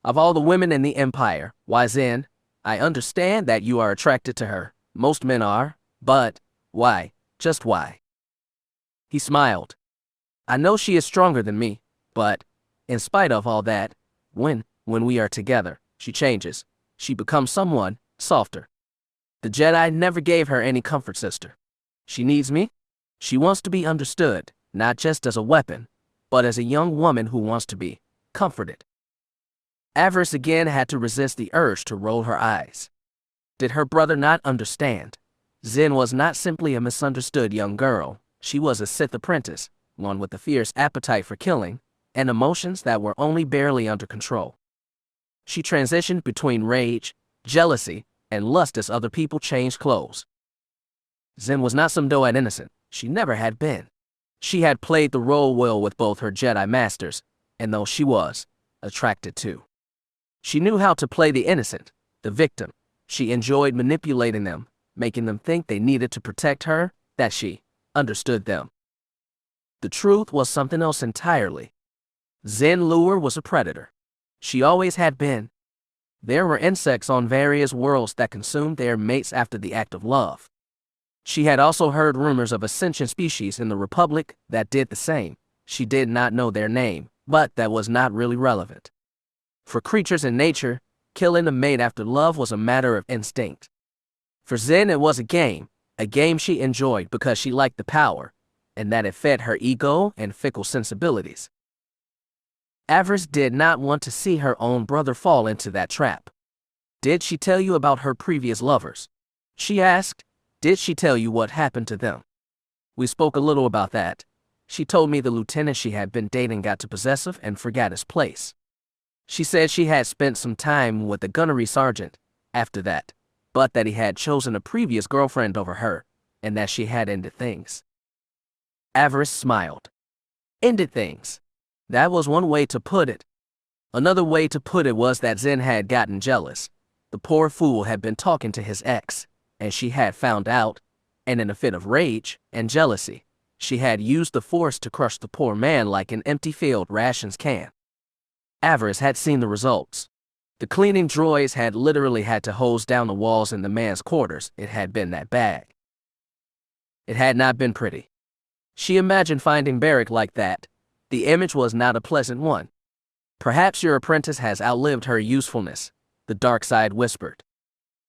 Of all the women in the Empire, why Zen? I understand that you are attracted to her. Most men are, but why? Just why? He smiled. I know she is stronger than me, but in spite of all that, when we are together, she changes. She becomes someone softer. The Jedi never gave her any comfort, sister. She needs me. She wants to be understood, not just as a weapon, but as a young woman who wants to be comforted. Avaryss again had to resist the urge to roll her eyes. Did her brother not understand? Zen was not simply a misunderstood young girl. She was a Sith apprentice, one with a fierce appetite for killing, and emotions that were only barely under control. She transitioned between rage, jealousy, and lust as other people changed clothes. Zen was not some doe-eyed innocent. She never had been. She had played the role well with both her Jedi masters, and though she was attracted too. She knew how to play the innocent, the victim. She enjoyed manipulating them, making them think they needed to protect her, that she understood them. The truth was something else entirely. Zen Lure was a predator. She always had been. There were insects on various worlds that consumed their mates after the act of love. She had also heard rumors of a sentient species in the Republic that did the same. She did not know their name, but that was not really relevant. For creatures in nature, killing a mate after love was a matter of instinct. For Zen, it was a game she enjoyed because she liked the power, and that it fed her ego and fickle sensibilities. Avaryss did not want to see her own brother fall into that trap. Did she tell you about her previous lovers? She asked. Did she tell you what happened to them? We spoke a little about that. She told me the lieutenant she had been dating got too possessive and forgot his place. She said she had spent some time with the gunnery sergeant after that, but that he had chosen a previous girlfriend over her, and that she had ended things. Avaryss smiled. Ended things. That was one way to put it. Another way to put it was that Zen had gotten jealous. The poor fool had been talking to his ex, and she had found out, and in a fit of rage and jealousy, she had used the force to crush the poor man like an empty field rations can. Avaryss had seen the results. The cleaning droids had literally had to hose down the walls in the man's quarters. It had been that bad. It had not been pretty. She imagined finding Beric like that. The image was not a pleasant one. Perhaps your apprentice has outlived her usefulness, the dark side whispered.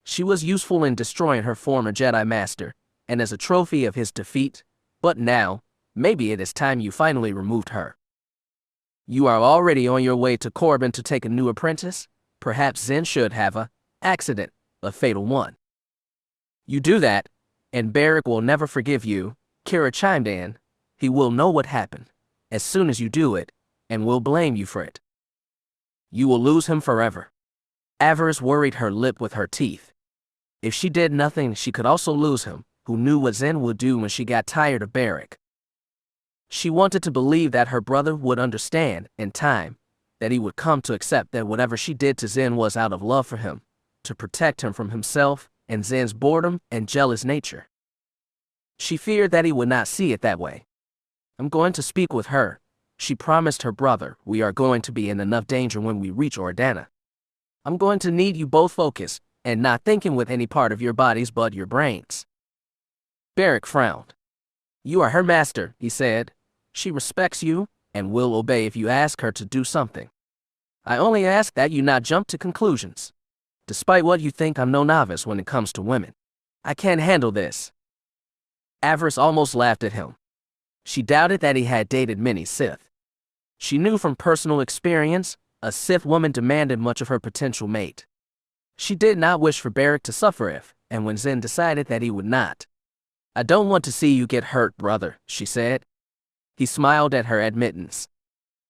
She was useful in destroying her former Jedi Master, and as a trophy of his defeat, but now, maybe it is time you finally removed her. You are already on your way to Corbin to take a new apprentice? Perhaps Zen should have a accident, a fatal one. You do that, and Beric will never forgive you, Kira chimed in. He will know what happened, as soon as you do it, and will blame you for it. You will lose him forever. Avaryss worried her lip with her teeth. If she did nothing, she could also lose him, who knew what Zen would do when she got tired of Beric. She wanted to believe that her brother would understand, in time, that he would come to accept that whatever she did to Zen was out of love for him, to protect him from himself and Zen's boredom and jealous nature. She feared that he would not see it that way. I'm going to speak with her, she promised her brother. We are going to be in enough danger when we reach Ordana. I'm going to need you both focused, and not thinking with any part of your bodies but your brains. Beric frowned. You are her master, he said. She respects you, and will obey if you ask her to do something. I only ask that you not jump to conclusions. Despite what you think, I'm no novice when it comes to women. I can't handle this. Avaryss almost laughed at him. She doubted that he had dated many Sith. She knew from personal experience, a Sith woman demanded much of her potential mate. She did not wish for Beric to suffer if, and when Zen decided that he would not. I don't want to see you get hurt, brother, she said. He smiled at her admittance.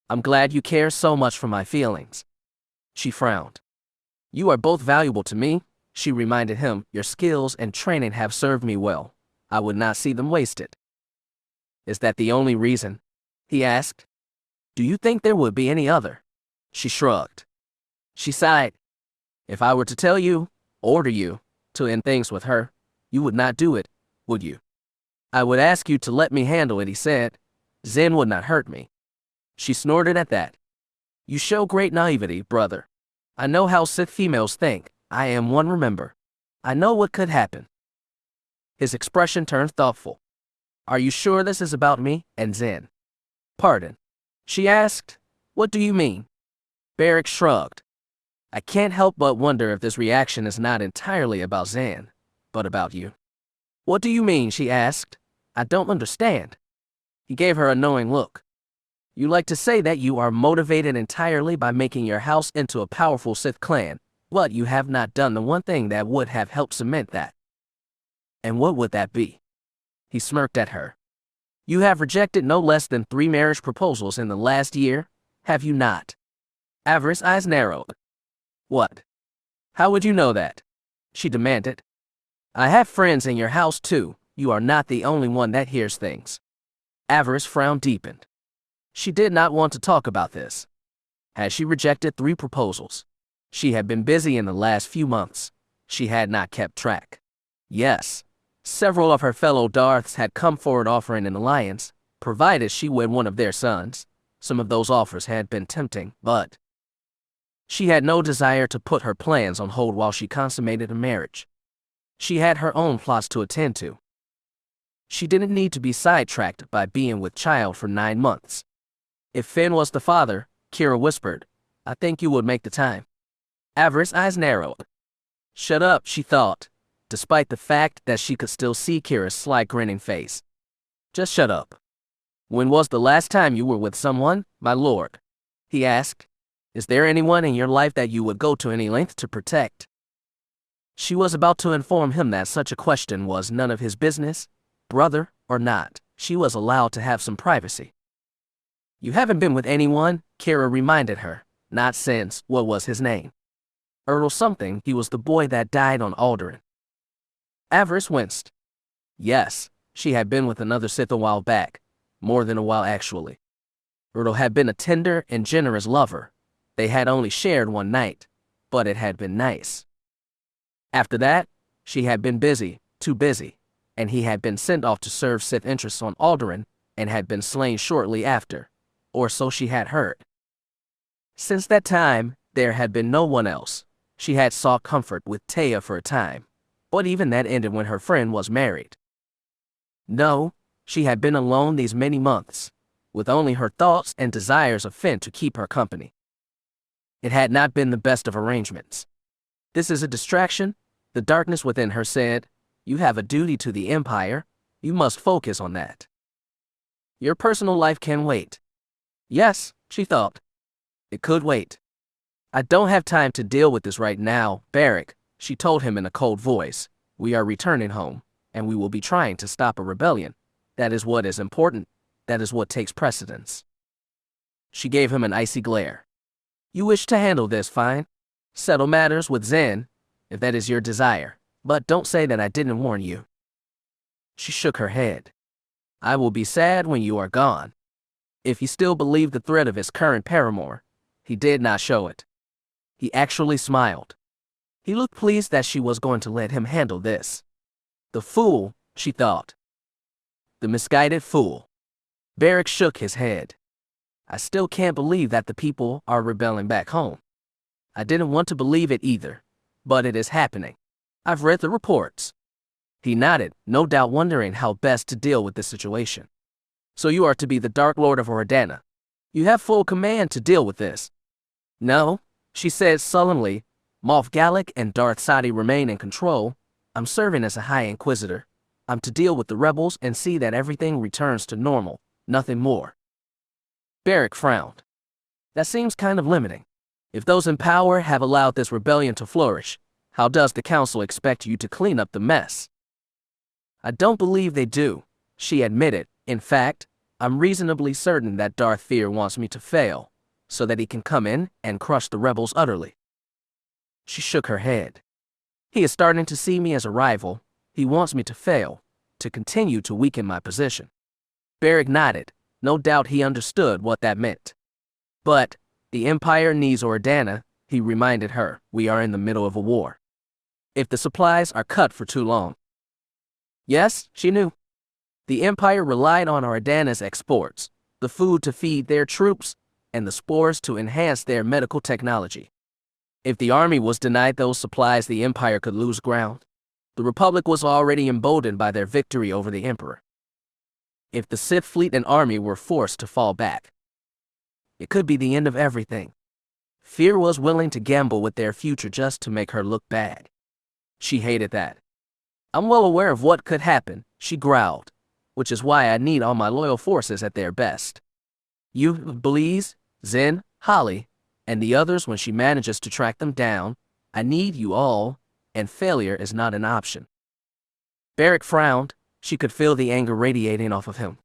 I'm glad you care so much for my feelings. She frowned. You are both valuable to me, she reminded him. Your skills and training have served me well. I would not see them wasted. Is that the only reason? He asked. Do you think there would be any other? She shrugged. She sighed. If I were to tell you, order you, to end things with her, you would not do it, would you? I would ask you to let me handle it, he said. Zen would not hurt me. She snorted at that. You show great naivety, brother. I know how Sith females think. I am one, remember. I know what could happen. His expression turned thoughtful. Are you sure this is about me and Zen? Pardon? She asked. What do you mean? Beric shrugged. I can't help but wonder if this reaction is not entirely about Zen, but about you. What do you mean? She asked. I don't understand. He gave her a knowing look. You like to say that you are motivated entirely by making your house into a powerful Sith clan, but you have not done the one thing that would have helped cement that. And what would that be? He smirked at her. You have rejected no less than 3 marriage proposals in the last year, have you not? Avaryss' eyes narrowed. What? How would you know that? She demanded. I have friends in your house too. You are not the only one that hears things. Avaryss' frown deepened. She did not want to talk about this. Had she rejected 3 proposals? She had been busy in the last few months. She had not kept track. Yes, several of her fellow Darths had come forward offering an alliance, provided she wed one of their sons. Some of those offers had been tempting, but she had no desire to put her plans on hold while she consummated a marriage. She had her own plots to attend to. She didn't need to be sidetracked by being with child for 9 months. If Finn was the father, Kira whispered, I think you would make the time. Avaryss' eyes narrowed. Shut up, she thought, despite the fact that she could still see Kira's sly grinning face. Just shut up. When was the last time you were with someone, my lord? He asked. Is there anyone in your life that you would go to any length to protect? She was about to inform him that such a question was none of his business, brother or not. She was allowed to have some privacy. You haven't been with anyone, Kira reminded her, not since, what was his name? Earl something. He was the boy that died on Alderaan. Avaryss winced. Yes, she had been with another Sith a while back, more than a while actually. Earl had been a tender and generous lover. They had only shared one night, but it had been nice. After that, she had been busy, too busy, and he had been sent off to serve Sith interests on Alderaan and had been slain shortly after, or so she had heard. Since that time, there had been no one else. She had sought comfort with Taya for a time, but even that ended when her friend was married. No, she had been alone these many months, with only her thoughts and desires of Finn to keep her company. It had not been the best of arrangements. This is a distraction, the darkness within her said. You have a duty to the Empire. You must focus on that. Your personal life can wait. Yes, she thought. It could wait. I don't have time to deal with this right now, Beric, she told him in a cold voice. We are returning home, and we will be trying to stop a rebellion. That is what is important. That is what takes precedence. She gave him an icy glare. You wish to handle this, fine. Settle matters with Zen, if that is your desire, but don't say that I didn't warn you. She shook her head. I will be sad when you are gone. If he still believed the threat of his current paramour, he did not show it. He actually smiled. He looked pleased that she was going to let him handle this. The fool, she thought. The misguided fool. Beric shook his head. I still can't believe that the people are rebelling back home. I didn't want to believe it either, but it is happening. I've read the reports. He nodded, no doubt wondering how best to deal with the situation. So you are to be the Dark Lord of Ordana. You have full command to deal with this. No, she said sullenly. Moff Gallic and Darth Sadi remain in control. I'm serving as a High Inquisitor. I'm to deal with the rebels and see that everything returns to normal, nothing more. Beric frowned. That seems kind of limiting. If those in power have allowed this rebellion to flourish, how does the Council expect you to clean up the mess? I don't believe they do, she admitted. In fact, I'm reasonably certain that Darth Fear wants me to fail, so that he can come in and crush the rebels utterly. She shook her head. He is starting to see me as a rival. He wants me to fail, to continue to weaken my position. Beric nodded. No doubt he understood what that meant. But the Empire needs Ordana, he reminded her. We are in the middle of a war. If the supplies are cut for too long. Yes, she knew. The Empire relied on Ordana's exports, the food to feed their troops, and the spores to enhance their medical technology. If the army was denied those supplies, the Empire could lose ground. The Republic was already emboldened by their victory over the Emperor. If the Sith fleet and army were forced to fall back, it could be the end of everything. Fear was willing to gamble with their future just to make her look bad. She hated that. I'm well aware of what could happen, she growled, which is why I need all my loyal forces at their best. You, Bleez, Zen, Holly, and the others when she manages to track them down. I need you all, and failure is not an option. Beric frowned. She could feel the anger radiating off of him.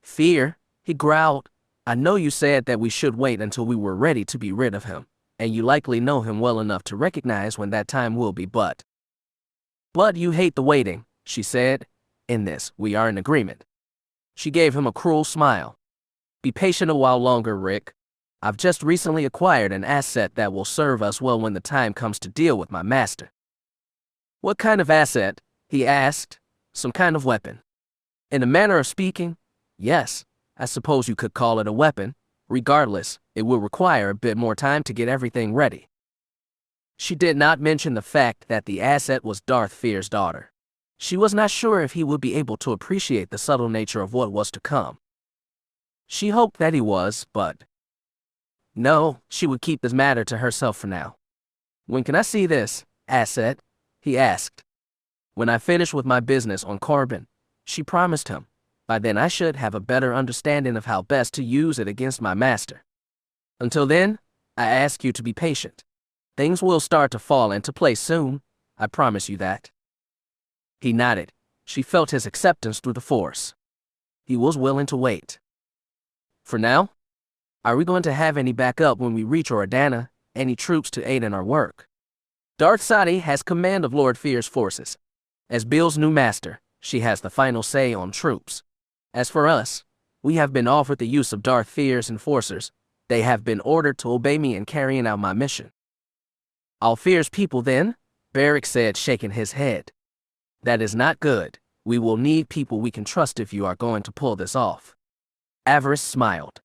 Fear, he growled. I know you said that we should wait until we were ready to be rid of him, and you likely know him well enough to recognize when that time will be, but you hate the waiting, she said. In this, we are in agreement. She gave him a cruel smile. Be patient a while longer, Rick. I've just recently acquired an asset that will serve us well when the time comes to deal with my master. What kind of asset? He asked. Some kind of weapon. In a manner of speaking, yes, I suppose you could call it a weapon. Regardless, it will require a bit more time to get everything ready. She did not mention the fact that the asset was Darth Fear's daughter. She was not sure if he would be able to appreciate the subtle nature of what was to come. She hoped that he was, but no, she would keep this matter to herself for now. When can I see this asset? He asked. When I finish with my business on Corbin, she promised him. By then I should have a better understanding of how best to use it against my master. Until then, I ask you to be patient. Things will start to fall into place soon, I promise you that. He nodded. She felt his acceptance through the Force. He was willing to wait. For now, are we going to have any backup when we reach Ordana, any troops to aid in our work? Darth Sadi has command of Lord Fear's forces. As Bill's new master, she has the final say on troops. As for us, we have been offered the use of Darth Fear's enforcers. They have been ordered to obey me in carrying out my mission. All Fear's people then? Beric said, shaking his head. That is not good. We will need people we can trust if you are going to pull this off. Avaryss smiled.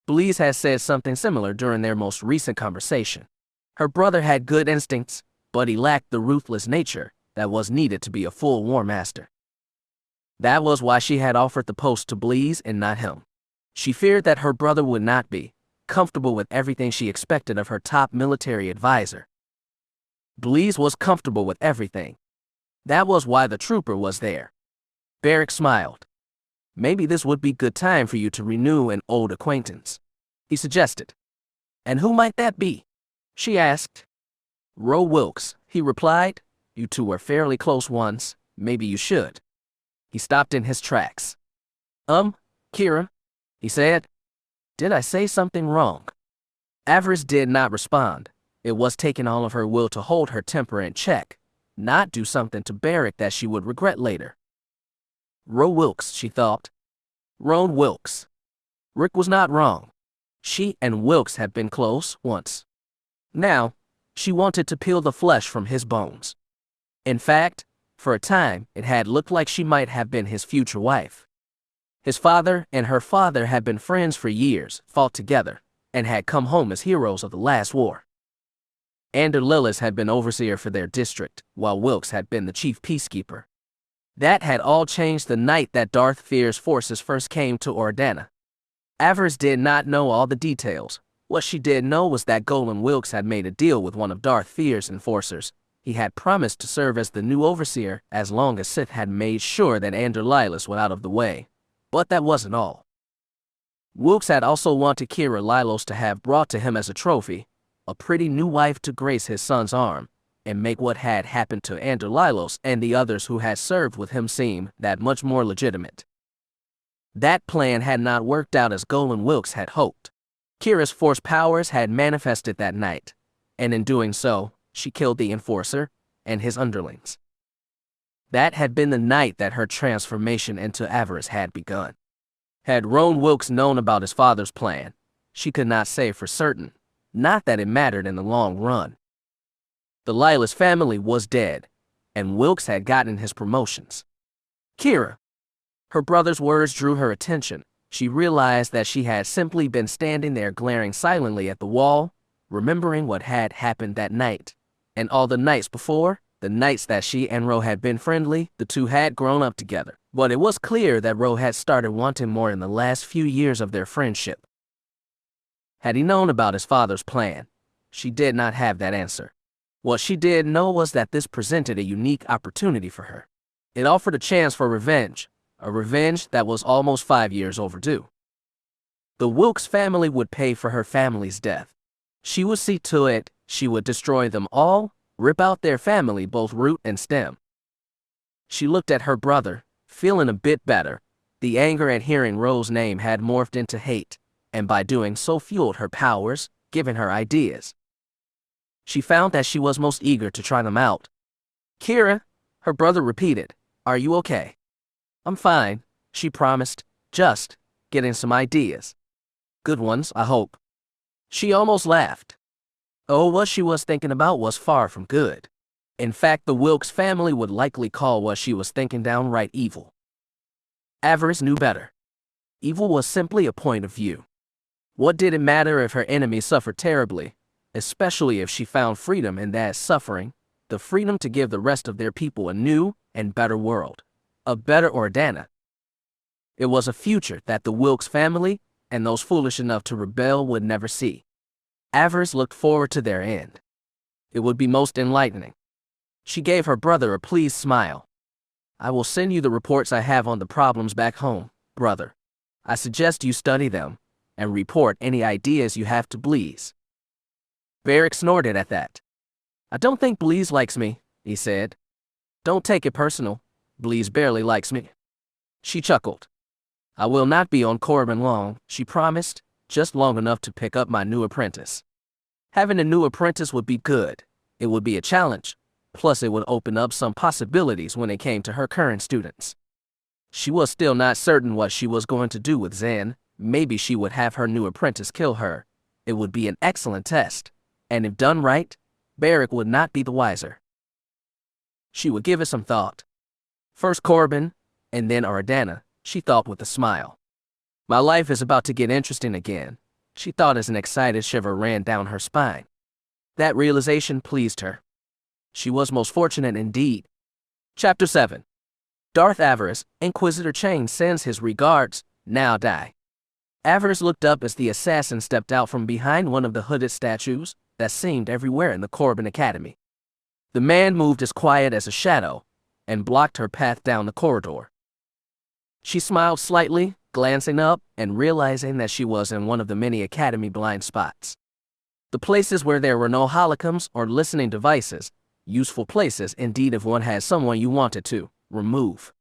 Bleez had said something similar during their most recent conversation. Her brother had good instincts, but he lacked the ruthless nature that was needed to be a full war master. That was why she had offered the post to Bleez and not him. She feared that her brother would not be comfortable with everything she expected of her top military advisor. Bleez was comfortable with everything. That was why the trooper was there. Beric smiled. Maybe this would be good time for you to renew an old acquaintance, he suggested. And who might that be? She asked. Ro Wilkes, he replied. You two were fairly close once. Maybe you should. He stopped in his tracks. Kira, he said. Did I say something wrong? Avaryss did not respond. It was taking all of her will to hold her temper in check, not do something to Beric that she would regret later. Ro Wilkes, she thought. Roan Wilkes. Rick was not wrong. She and Wilkes had been close once. Now, she wanted to peel the flesh from his bones. In fact, for a time, it had looked like she might have been his future wife. His father and her father had been friends for years, fought together, and had come home as heroes of the last war. Ander Lillis had been overseer for their district, while Wilkes had been the chief peacekeeper. That had all changed the night that Darth Fear's forces first came to Ordana. Avaryss did not know all the details. What she did know was that Golan Wilkes had made a deal with one of Darth Fear's enforcers. He had promised to serve as the new overseer as long as Sith had made sure that Ander Lillis was out of the way. But that wasn't all. Wilkes had also wanted Kira Lilos to have brought to him as a trophy, a pretty new wife to grace his son's arm, and make what had happened to Ander Lillos and the others who had served with him seem that much more legitimate. That plan had not worked out as Golan Wilkes had hoped. Kira's force powers had manifested that night, and in doing so, she killed the enforcer and his underlings. That had been the night that her transformation into Avaryss had begun. Had Roan Wilkes known about his father's plan, she could not say for certain, not that it mattered in the long run. The Lillis family was dead, and Wilkes had gotten his promotions. Kira. Her brother's words drew her attention. She realized that she had simply been standing there glaring silently at the wall, remembering what had happened that night. And all the nights before, the nights that she and Ro had been friendly, the two had grown up together. But it was clear that Ro had started wanting more in the last few years of their friendship. Had he known about his father's plan? She did not have that answer. What she did know was that this presented a unique opportunity for her. It offered a chance for revenge, a revenge that was almost 5 years overdue. The Wilkes family would pay for her family's death. She would see to it, she would destroy them all, rip out their family both root and stem. She looked at her brother, feeling a bit better. The anger at hearing Ro's name had morphed into hate, and by doing so fueled her powers, giving her ideas. She found that she was most eager to try them out. Kira, her brother repeated, "Are you okay?" "I'm fine," she promised, "just getting some ideas. Good ones, I hope." She almost laughed. Oh, what she was thinking about was far from good. In fact, the Wilkes family would likely call what she was thinking downright evil. Avaryss knew better. Evil was simply a point of view. What did it matter if her enemy suffered terribly, especially if she found freedom in that suffering, the freedom to give the rest of their people a new and better world, a better Ordana. It was a future that the Wilkes family and those foolish enough to rebel would never see. Avaryss looked forward to their end. It would be most enlightening. She gave her brother a pleased smile. "I will send you the reports I have on the problems back home, brother. I suggest you study them and report any ideas you have to Bleez." Beric snorted at that. "I don't think Bleez likes me," he said. "Don't take it personal. Bleez barely likes me." She chuckled. "I will not be on Corbin long," she promised, "just long enough to pick up my new apprentice." Having a new apprentice would be good. It would be a challenge. Plus, it would open up some possibilities when it came to her current students. She was still not certain what she was going to do with Zen. Maybe she would have her new apprentice kill her. It would be an excellent test. And if done right, Beric would not be the wiser. She would give it some thought. First Corbin, and then Ardana, she thought with a smile. My life is about to get interesting again, she thought as an excited shiver ran down her spine. That realization pleased her. She was most fortunate indeed. Chapter 7. Darth Avaryss, Inquisitor Chain sends his regards, now die. Avaryss looked up as the assassin stepped out from behind one of the hooded statues that seemed everywhere in the Corbin Academy. The man moved as quiet as a shadow and blocked her path down the corridor. She smiled slightly, glancing up and realizing that she was in one of the many academy blind spots. The places where there were no holocoms or listening devices, useful places indeed if one had someone you wanted to remove.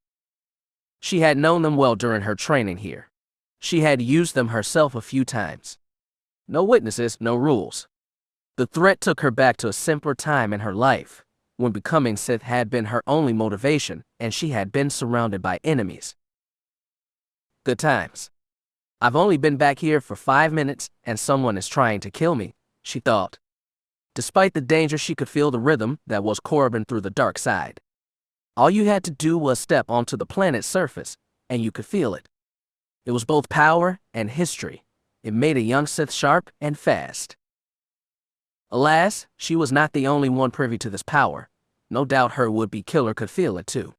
She had known them well during her training here. She had used them herself a few times. No witnesses, no rules. The threat took her back to a simpler time in her life, when becoming Sith had been her only motivation and she had been surrounded by enemies. Good times. I've only been back here for 5 minutes and someone is trying to kill me, she thought. Despite the danger, she could feel the rhythm that was Corbin through the dark side. All you had to do was step onto the planet's surface, and you could feel it. It was both power and history. It made a young Sith sharp and fast. Alas, she was not the only one privy to this power. No doubt her would-be killer could feel it too.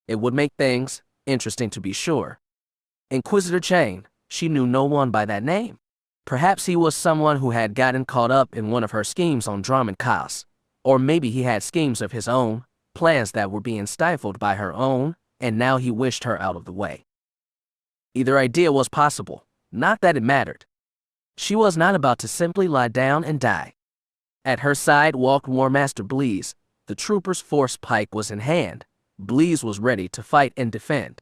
It would make things interesting to be sure. Inquisitor Chain, she knew no one by that name. Perhaps he was someone who had gotten caught up in one of her schemes on Dromund Kaas, or maybe he had schemes of his own, plans that were being stifled by her own, and now he wished her out of the way. Either idea was possible, not that it mattered. She was not about to simply lie down and die. At her side walked War Master Bleez. The trooper's force pike was in hand. Bleez was ready to fight and defend.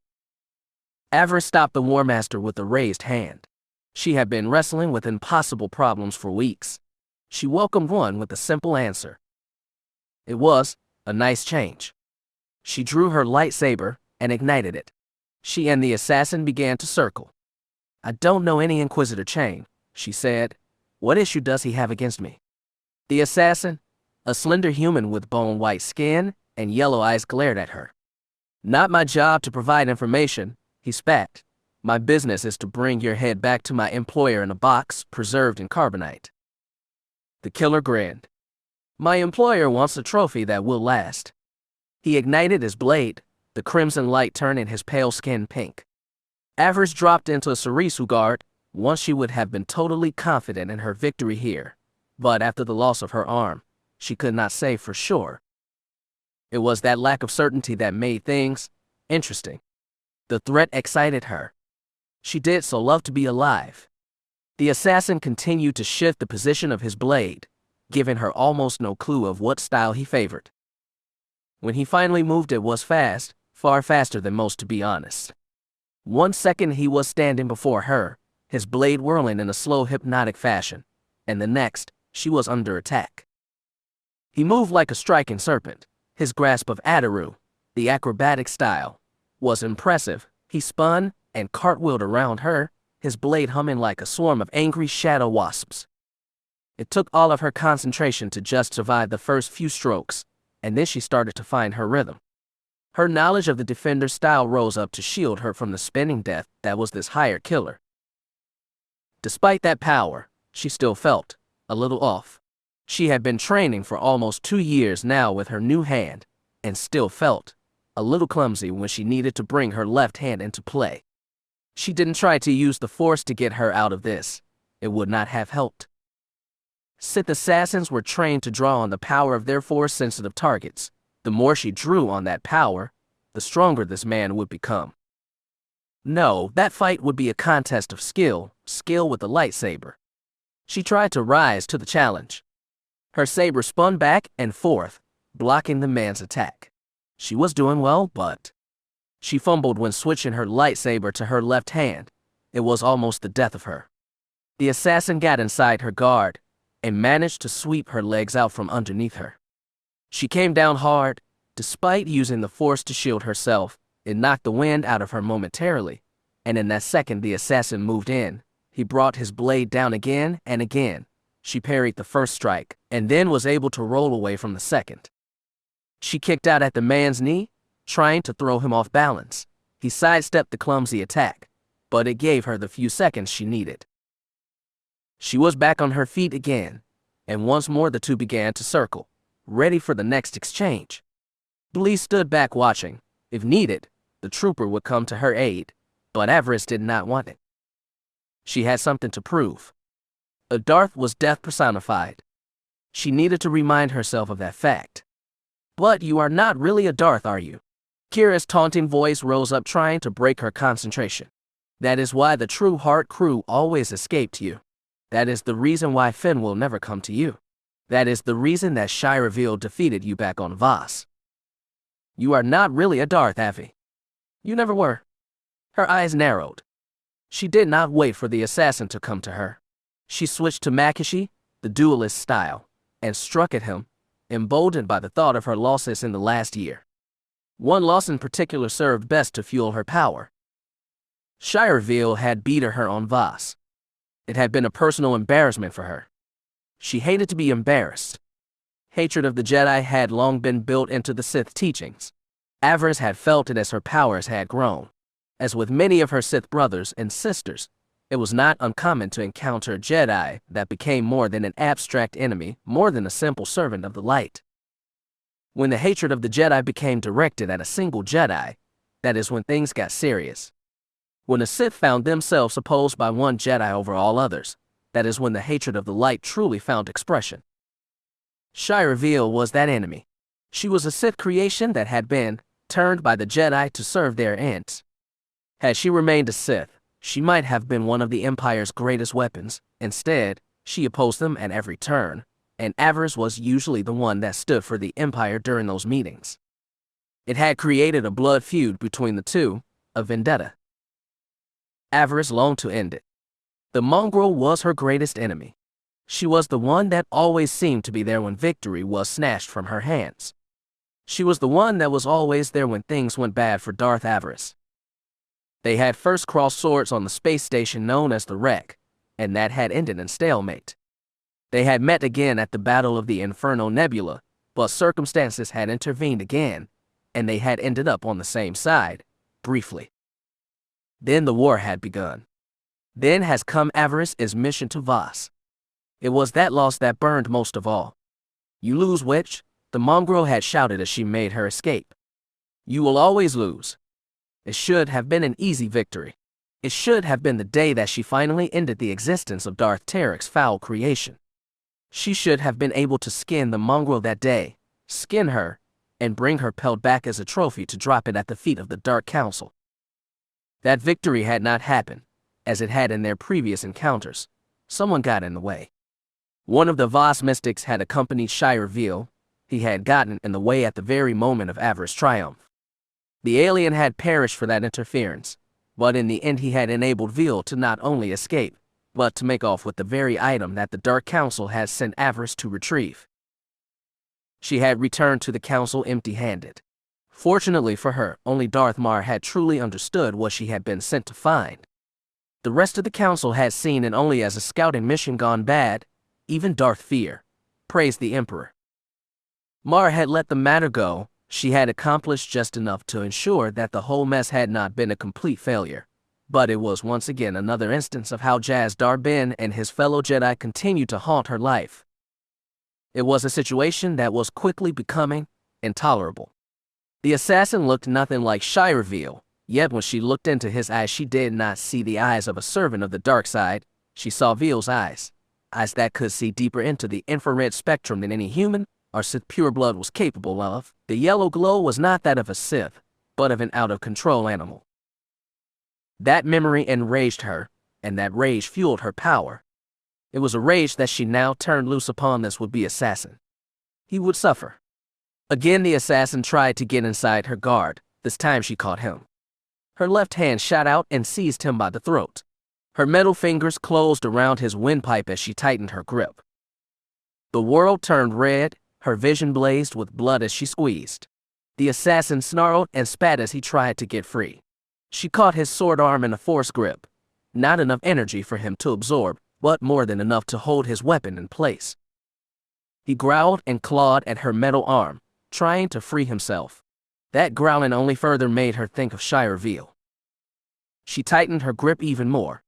Avaryss stopped the War Master with a raised hand. She had been wrestling with impossible problems for weeks. She welcomed one with a simple answer. It was a nice change. She drew her lightsaber and ignited it. She and the assassin began to circle. I don't know any Inquisitor Chain, she said. What issue does he have against me? The assassin, a slender human with bone-white skin and yellow eyes, glared at her. Not my job to provide information, he spat. My business is to bring your head back to my employer in a box preserved in carbonite. The killer grinned. My employer wants a trophy that will last. He ignited his blade, the crimson light turning his pale skin pink. Avaryss dropped into a Sarisu guard. Once she would have been totally confident in her victory here, but after the loss of her arm, she could not say for sure. It was that lack of certainty that made things interesting. The threat excited her. She did so love to be alive. The assassin continued to shift the position of his blade, giving her almost no clue of what style he favored. When he finally moved, it was fast, far faster than most, to be honest. 1 second he was standing before her, his blade whirling in a slow hypnotic fashion, and the next, she was under attack. He moved like a striking serpent. His grasp of Adaru, the acrobatic style, was impressive. He spun and cartwheeled around her, his blade humming like a swarm of angry shadow wasps. It took all of her concentration to just survive the first few strokes, and then she started to find her rhythm. Her knowledge of the defender's style rose up to shield her from the spinning death that was this hired killer. Despite that power, she still felt a little off. She had been training for almost 2 years now with her new hand, and still felt a little clumsy when she needed to bring her left hand into play. She didn't try to use the Force to get her out of this. It would not have helped. Sith assassins were trained to draw on the power of their Force-sensitive targets. The more she drew on that power, the stronger this man would become. No, that fight would be a contest of skill with a lightsaber. She tried to rise to the challenge. Her saber spun back and forth, blocking the man's attack. She was doing well, but she fumbled when switching her lightsaber to her left hand. It was almost the death of her. The assassin got inside her guard and managed to sweep her legs out from underneath her. She came down hard. Despite using the Force to shield herself, it knocked the wind out of her momentarily, and in that second the assassin moved in. He brought his blade down again and again. She parried the first strike, and then was able to roll away from the second. She kicked out at the man's knee, trying to throw him off balance. He sidestepped the clumsy attack, but it gave her the few seconds she needed. She was back on her feet again, and once more the two began to circle, ready for the next exchange. Blee stood back watching. If needed, the trooper would come to her aid, but Avaryss did not want it. She had something to prove. A Darth was death personified. She needed to remind herself of that fact. But you are not really a Darth, are you? Kira's taunting voice rose up, trying to break her concentration. That is why the True Heart crew always escaped you. That is the reason why Finn will never come to you. That is the reason that Shira Veal defeated you back on Voss. You are not really a Darth, Avi. You never were. Her eyes narrowed. She did not wait for the assassin to come to her. She switched to Makishi, the duelist style, and struck at him, emboldened by the thought of her losses in the last year. One loss in particular served best to fuel her power. Shira Veal had beaten her on Voss. It had been a personal embarrassment for her. She hated to be embarrassed. Hatred of the Jedi had long been built into the Sith teachings. Avaryss had felt it as her powers had grown. As with many of her Sith brothers and sisters, it was not uncommon to encounter a Jedi that became more than an abstract enemy, more than a simple servant of the light. When the hatred of the Jedi became directed at a single Jedi, that is when things got serious. When the Sith found themselves opposed by one Jedi over all others, that is when the hatred of the light truly found expression. Shira Veal was that enemy. She was a Sith creation that had been turned by the Jedi to serve their ends. Had she remained a Sith, she might have been one of the Empire's greatest weapons. Instead, she opposed them at every turn, and Avaryss was usually the one that stood for the Empire during those meetings. It had created a blood feud between the two, a vendetta. Avaryss longed to end it. The mongrel was her greatest enemy. She was the one that always seemed to be there when victory was snatched from her hands. She was the one that was always there when things went bad for Darth Avaryss. They had first crossed swords on the space station known as the Wreck, and that had ended in stalemate. They had met again at the Battle of the Inferno Nebula, but circumstances had intervened again, and they had ended up on the same side, briefly. Then the war had begun. Then has come Avaryss's mission to Voss. It was that loss that burned most of all. You lose, witch, the mongrel had shouted as she made her escape. You will always lose. It should have been an easy victory. It should have been the day that she finally ended the existence of Darth Tarek's foul creation. She should have been able to skin the mongrel that day, skin her, and bring her pelt back as a trophy to drop it at the feet of the Dark Council. That victory had not happened, as it had in their previous encounters. Someone got in the way. One of the Voss mystics had accompanied Shira Veal. He had gotten in the way at the very moment of Avaryss' triumph. The alien had perished for that interference, but in the end he had enabled Veal to not only escape, but to make off with the very item that the Dark Council had sent Avaryss to retrieve. She had returned to the Council empty-handed. Fortunately for her, only Darth Marr had truly understood what she had been sent to find. The rest of the Council had seen it only as a scouting mission gone bad. Even Darth Fear praised the Emperor. Marr had let the matter go. She had accomplished just enough to ensure that the whole mess had not been a complete failure. But it was once again another instance of how Jaz Darbin and his fellow Jedi continued to haunt her life. It was a situation that was quickly becoming intolerable. The assassin looked nothing like Shira Veal, yet when she looked into his eyes she did not see the eyes of a servant of the dark side. She saw Veal's eyes that could see deeper into the infrared spectrum than any human or Sith pureblood was capable of. The yellow glow was not that of a Sith, but of an out-of-control animal. That memory enraged her, and that rage fueled her power. It was a rage that she now turned loose upon this would-be assassin. He would suffer. Again the assassin tried to get inside her guard. This time she caught him. Her left hand shot out and seized him by the throat. Her metal fingers closed around his windpipe as she tightened her grip. The world turned red, her vision blazed with blood as she squeezed. The assassin snarled and spat as he tried to get free. She caught his sword arm in a force grip. Not enough energy for him to absorb, but more than enough to hold his weapon in place. He growled and clawed at her metal arm, trying to free himself. That growling only further made her think of Shire Veal. She tightened her grip even more.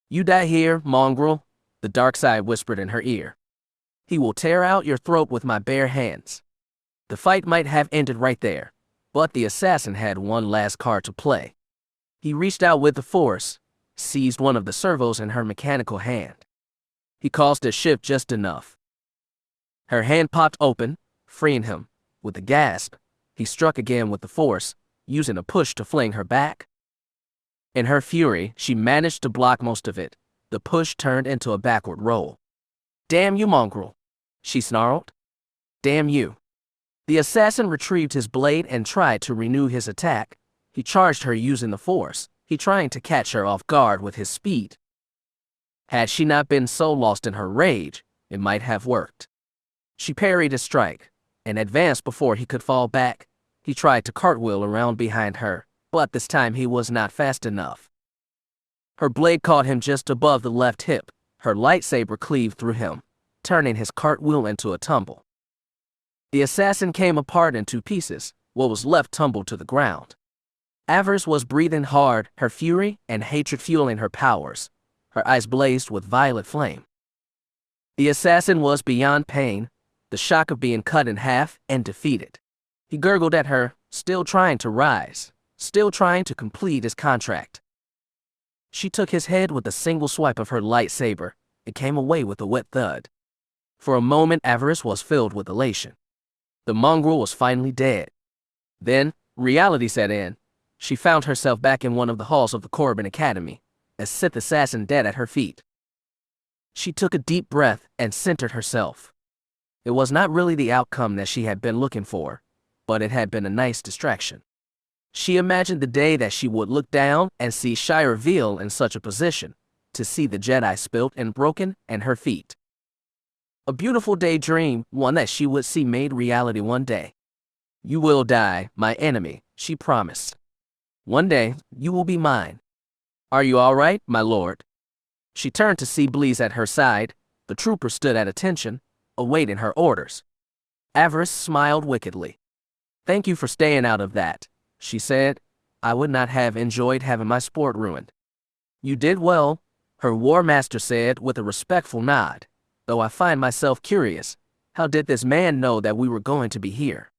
"You die here, mongrel," the dark side whispered in her ear. "He will tear out your throat with my bare hands." The fight might have ended right there, but the assassin had one last card to play. He reached out with the force, seized one of the servos in her mechanical hand. He caused it to shift just enough. Her hand popped open, freeing him. With a gasp, he struck again with the force, using a push to fling her back. In her fury, she managed to block most of it. The push turned into a backward roll. "Damn you, mongrel," she snarled. "Damn you." The assassin retrieved his blade and tried to renew his attack. He charged her using the force, he trying to catch her off guard with his speed. Had she not been so lost in her rage, it might have worked. She parried his strike and advanced before he could fall back. He tried to cartwheel around behind her, but this time he was not fast enough. Her blade caught him just above the left hip. Her lightsaber cleaved through him, turning his cartwheel into a tumble. The assassin came apart in 2 pieces. What was left tumbled to the ground. Avaryss was breathing hard, her fury and hatred fueling her powers. Her eyes blazed with violet flame. The assassin was beyond pain, the shock of being cut in half and defeated. He gurgled at her, still trying to rise, still trying to complete his contract. She took his head with a single swipe of her lightsaber. It came away with a wet thud. For a moment, Avaryss was filled with elation. The mongrel was finally dead. Then, reality set in. She found herself back in one of the halls of the Korriban Academy, a Sith assassin dead at her feet. She took a deep breath and centered herself. It was not really the outcome that she had been looking for, but it had been a nice distraction. She imagined the day that she would look down and see Shire Veal in such a position, to see the Jedi spilt and broken and her feet. A beautiful daydream, one that she would see made reality one day. "You will die, my enemy," she promised. "One day, you will be mine. Are you all right, my lord?" She turned to see Bleez at her side. The trooper stood at attention, awaiting her orders. Avaryss smiled wickedly. "Thank you for staying out of that," she said. "I would not have enjoyed having my sport ruined." "You did well," her war master said with a respectful nod. "Though I find myself curious, how did this man know that we were going to be here?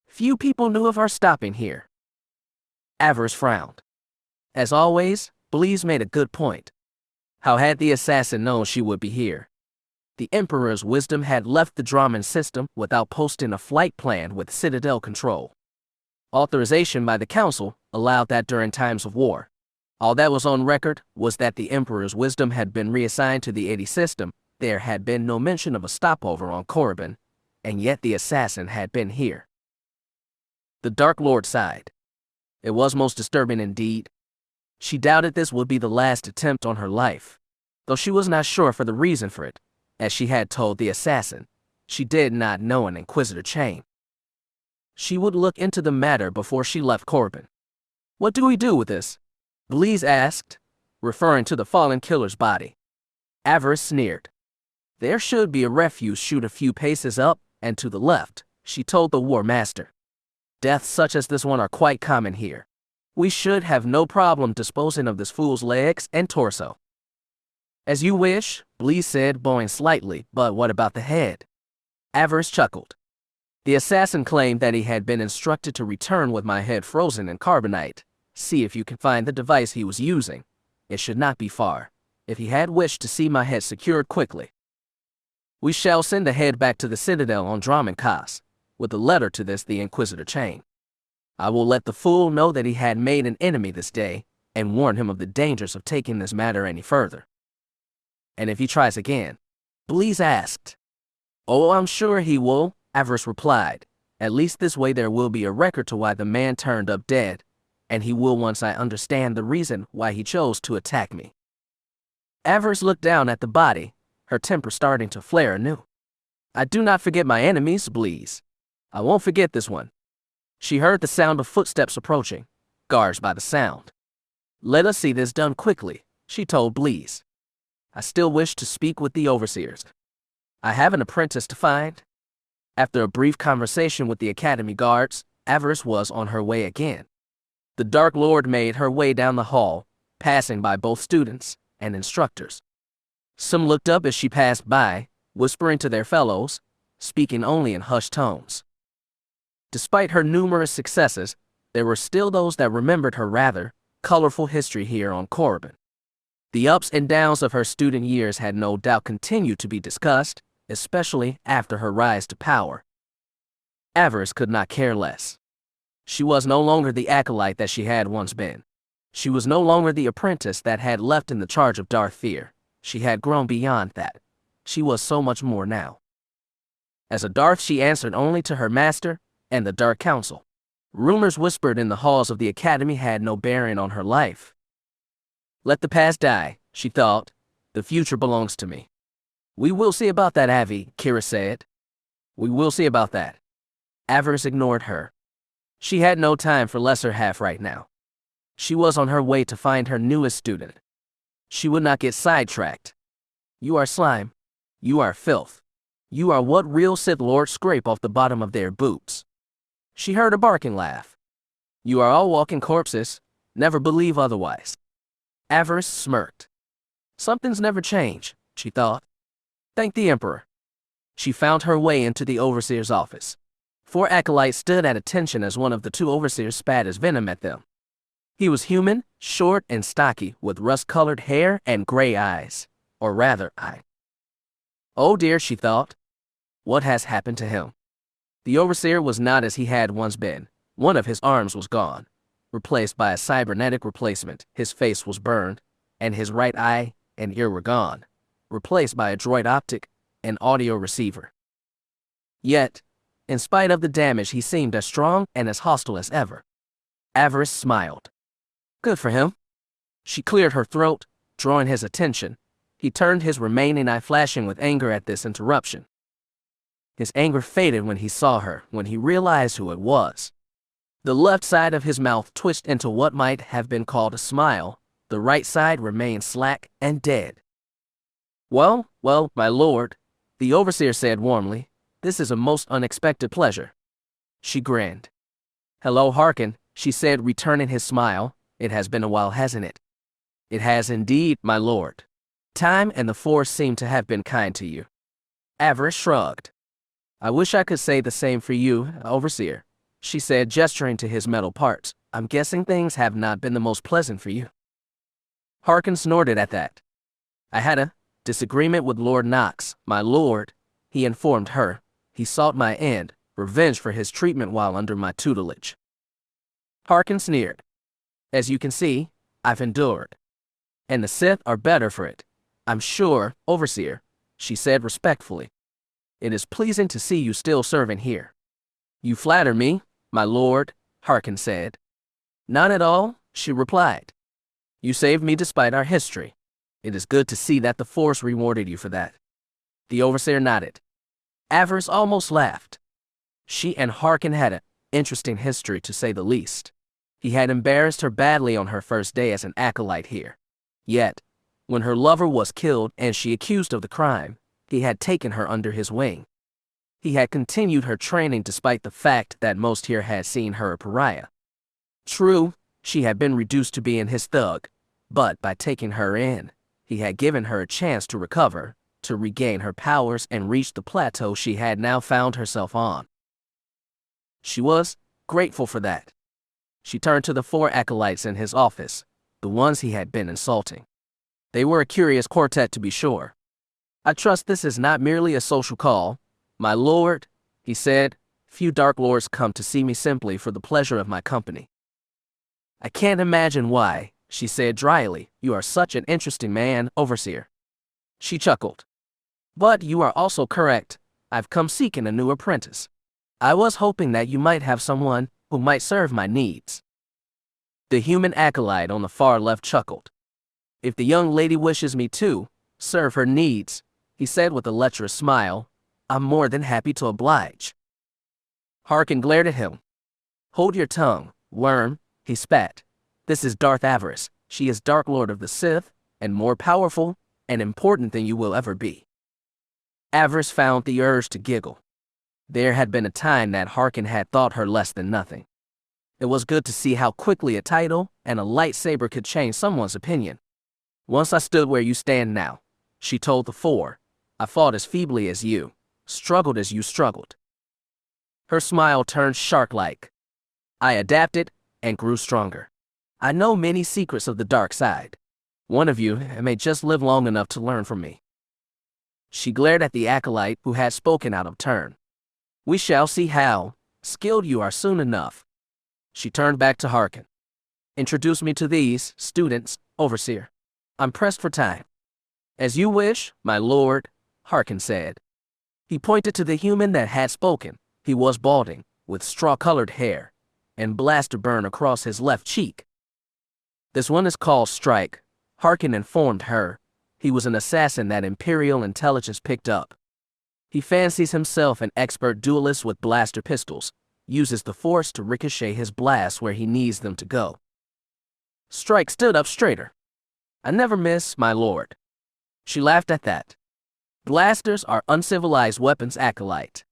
Few people knew of our stopping here." Avaryss frowned. As always, Bleez made a good point. How had the assassin known she would be here? The Emperor's wisdom had left the Dromund system without posting a flight plan with Citadel control. Authorization by the Council allowed that during times of war. All that was on record was that the Emperor's wisdom had been reassigned to the 80 system. There had been no mention of a stopover on Korriban, and yet the assassin had been here. The Dark Lord sighed. It was most disturbing indeed. She doubted this would be the last attempt on her life, though she was not sure for the reason for it. As she had told the assassin, she did not know an Inquisitor chain. She would look into the matter before she left Korriban. "What do we do with this?" Bleez asked, referring to the fallen killer's body. Avaryss sneered. "There should be a refuse chute a few paces up and to the left," she told the War Master. "Deaths such as this one are quite common here. We should have no problem disposing of this fool's legs and torso." "As you wish," Bleez said, bowing slightly, "but what about the head?" Avaryss chuckled. "The assassin claimed that he had been instructed to return with my head frozen in carbonite. See if you can find the device he was using. It should not be far, if he had wished to see my head secured quickly. We shall send the head back to the Citadel on Dromund Kaas, with a letter to the Inquisitor chain. I will let the fool know that he had made an enemy this day, and warn him of the dangers of taking this matter any further." "And if he tries again?" Bleez asked. "Oh, I'm sure he will," Avaryss replied. "At least this way there will be a record to why the man turned up dead, and he will once I understand the reason why he chose to attack me." Avaryss looked down at the body, her temper starting to flare anew. "I do not forget my enemies, Bleez. I won't forget this one." She heard the sound of footsteps approaching, guards by the sound. "Let us see this done quickly," she told Bleez. "I still wish to speak with the overseers. I have an apprentice to find." After a brief conversation with the Academy guards, Avaryss was on her way again. The Dark Lord made her way down the hall, passing by both students and instructors. Some looked up as she passed by, whispering to their fellows, speaking only in hushed tones. Despite her numerous successes, there were still those that remembered her rather colorful history here on Korriban. The ups and downs of her student years had no doubt continued to be discussed, especially after her rise to power. Avaryss could not care less. She was no longer the acolyte that she had once been. She was no longer the apprentice that had left in the charge of Darth Fear. She had grown beyond that. She was so much more now. As a Darth, she answered only to her master and the Dark Council. Rumors whispered in the halls of the Academy had no bearing on her life. Let the past die, she thought. The future belongs to me. We will see about that, Avi, Kira said. We will see about that. Avaryss ignored her. She had no time for lesser half right now. She was on her way to find her newest student. She would not get sidetracked. You are slime. You are filth. You are what real Sith Lords scrape off the bottom of their boots. She heard a barking laugh. You are all walking corpses. Never believe otherwise. Avaryss smirked. Something's never changed, she thought. Thank the Emperor. She found her way into the Overseer's office. 4 acolytes stood at attention as one of the 2 overseers spat his venom at them. He was human, short and stocky, with rust-colored hair and gray eyes. Or rather, Oh dear, she thought. What has happened to him? The overseer was not as he had once been. One of his arms was gone, replaced by a cybernetic replacement. His face was burned, and his right eye and ear were gone, replaced by a droid optic and audio receiver. Yet, in spite of the damage, he seemed as strong and as hostile as ever. Avaryss smiled. Good for him. She cleared her throat, drawing his attention. He turned his remaining eye, flashing with anger at this interruption. His anger faded when he saw her, when he realized who it was. The left side of his mouth twitched into what might have been called a smile. The right side remained slack and dead. Well, my lord, the overseer said warmly. This is a most unexpected pleasure. She grinned. Hello, Harkin, she said, returning his smile. It has been a while, hasn't it? It has indeed, my lord. Time and the Force seem to have been kind to you. Avaryss shrugged. I wish I could say the same for you, overseer, she said, gesturing to his metal parts. I'm guessing things have not been the most pleasant for you. Harkin snorted at that. I had a disagreement with Lord Knox, my lord, he informed her. He sought my end, revenge for his treatment while under my tutelage. Harkin sneered. As you can see, I've endured. And the Sith are better for it. I'm sure, overseer, she said respectfully. It is pleasing to see you still serving here. You flatter me, my lord, Harkin said. Not at all, she replied. You saved me despite our history. It is good to see that the Force rewarded you for that. The overseer nodded. Avaryss almost laughed. She and Harkin had an interesting history, to say the least. He had embarrassed her badly on her first day as an acolyte here. Yet, when her lover was killed and she accused of the crime, he had taken her under his wing. He had continued her training despite the fact that most here had seen her a pariah. True, she had been reduced to being his thug, but by taking her in, he had given her a chance to recover, to regain her powers and reach the plateau she had now found herself on. She was grateful for that. She turned to the 4 acolytes in his office, the ones he had been insulting. They were a curious quartet, to be sure. I trust this is not merely a social call, my lord, he said. Few Dark Lords come to see me simply for the pleasure of my company. I can't imagine why, she said dryly. You are such an interesting man, overseer. She chuckled. But you are also correct. I've come seeking a new apprentice. I was hoping that you might have someone who might serve my needs. The human acolyte on the far left chuckled. If the young lady wishes me to serve her needs, he said with a lecherous smile, I'm more than happy to oblige. Harkin glared at him. Hold your tongue, worm, he spat. This is Darth Avaryss. She is Dark Lord of the Sith, and more powerful and important than you will ever be. Avaryss found the urge to giggle. There had been a time that Harkin had thought her less than nothing. It was good to see how quickly a title and a lightsaber could change someone's opinion. Once I stood where you stand now, she told the four. I fought as feebly as you, struggled as you struggled. Her smile turned shark-like. I adapted and grew stronger. I know many secrets of the dark side. One of you may just live long enough to learn from me. She glared at the acolyte who had spoken out of turn. We shall see how skilled you are soon enough. She turned back to Harkin. Introduce me to these students, Overseer. I'm pressed for time. As you wish, my lord, Harkin said. He pointed to the human that had spoken. He was balding, with straw-colored hair, and blaster burn across his left cheek. This one is called Strike, Harkin informed her. He was an assassin that Imperial intelligence picked up. He fancies himself an expert duelist with blaster pistols, uses the Force to ricochet his blasts where he needs them to go. Strike stood up straighter. I never miss, my lord. She laughed at that. Blasters are uncivilized weapons, acolyte.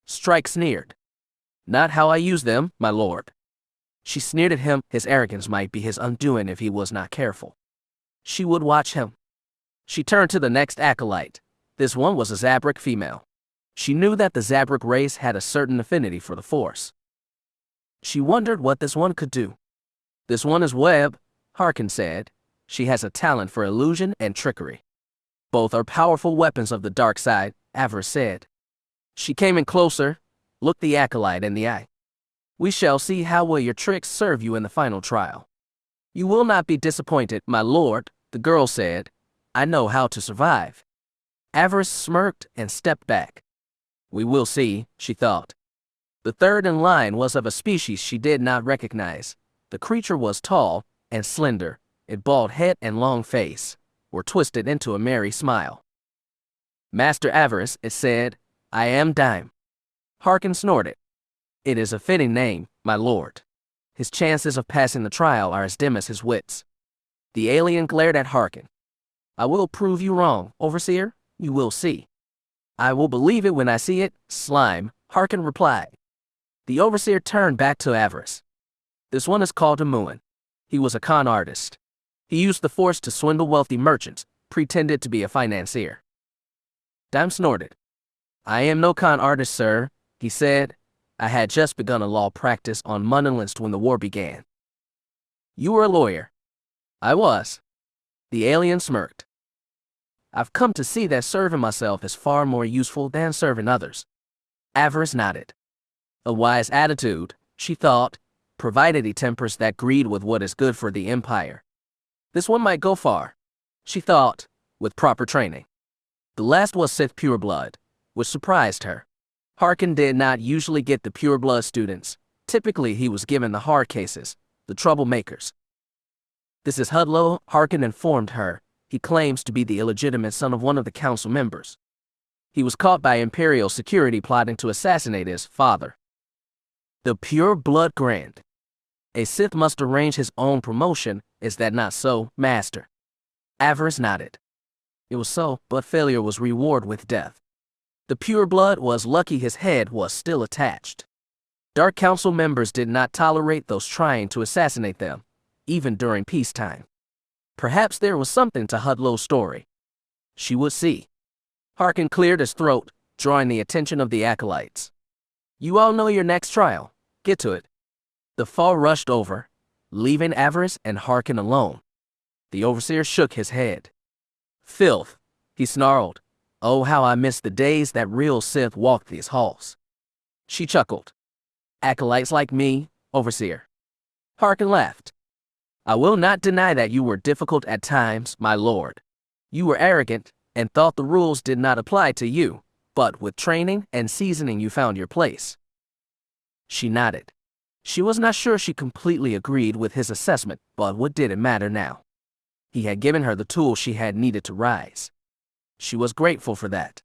Strike sneered. Not how I use them, my lord. She sneered at him. His arrogance might be his undoing if he was not careful. She would watch him. She turned to the next acolyte. This one was a Zabrak female. She knew that the Zabrak race had a certain affinity for the Force. She wondered what this one could do. This one is Webb, Harkin said. She has a talent for illusion and trickery. Both are powerful weapons of the dark side, Avaryss said. She came in closer, looked the acolyte in the eye. We shall see how well your tricks serve you in the final trial. You will not be disappointed, my lord, the girl said. I know how to survive. Avaryss smirked and stepped back. We will see, she thought. The third in line was of a species she did not recognize. The creature was tall and slender. Its bald head and long face were twisted into a merry smile. Master Avaryss, it said, I am Dime. Harkin snorted. It is a fitting name, my lord. His chances of passing the trial are as dim as his wits. The alien glared at Harkin. I will prove you wrong, Overseer. You will see. I will believe it when I see it, slime, Harkin replied. The Overseer turned back to Avaryss. This one is called Amuan. He was a con artist. He used the Force to swindle wealthy merchants, pretended to be a financier. Dime snorted. I am no con artist, sir, he said. I had just begun a law practice on Mundanlist when the war began. You were a lawyer. I was. The alien smirked. I've come to see that serving myself is far more useful than serving others. Avaryss nodded. A wise attitude, she thought, provided he tempers that greed with what is good for the Empire. This one might go far, she thought, with proper training. The last was Sith pureblood, which surprised her. Harkin did not usually get the pureblood students. Typically, he was given the hard cases, the troublemakers. This is Hudlow, Harkin informed her. He claims to be the illegitimate son of one of the council members. He was caught by Imperial security plotting to assassinate his father. The pure blood grand. A Sith must arrange his own promotion, is that not so, Master? Avaryss nodded. It was so, but failure was rewarded with death. The pure blood was lucky his head was still attached. Dark Council members did not tolerate those trying to assassinate them, even during peacetime. Perhaps there was something to Hudlow's story. She would see. Harkin cleared his throat, drawing the attention of the acolytes. You all know your next trial. Get to it. The fall rushed over, leaving Avaryss and Harkin alone. The Overseer shook his head. Filth, he snarled. Oh, how I miss the days that real Sith walked these halls. She chuckled. Acolytes like me, Overseer. Harkin laughed. I will not deny that you were difficult at times, my lord. You were arrogant and thought the rules did not apply to you, but with training and seasoning you found your place. She nodded. She was not sure she completely agreed with his assessment, but what did it matter now? He had given her the tools she had needed to rise. She was grateful for that.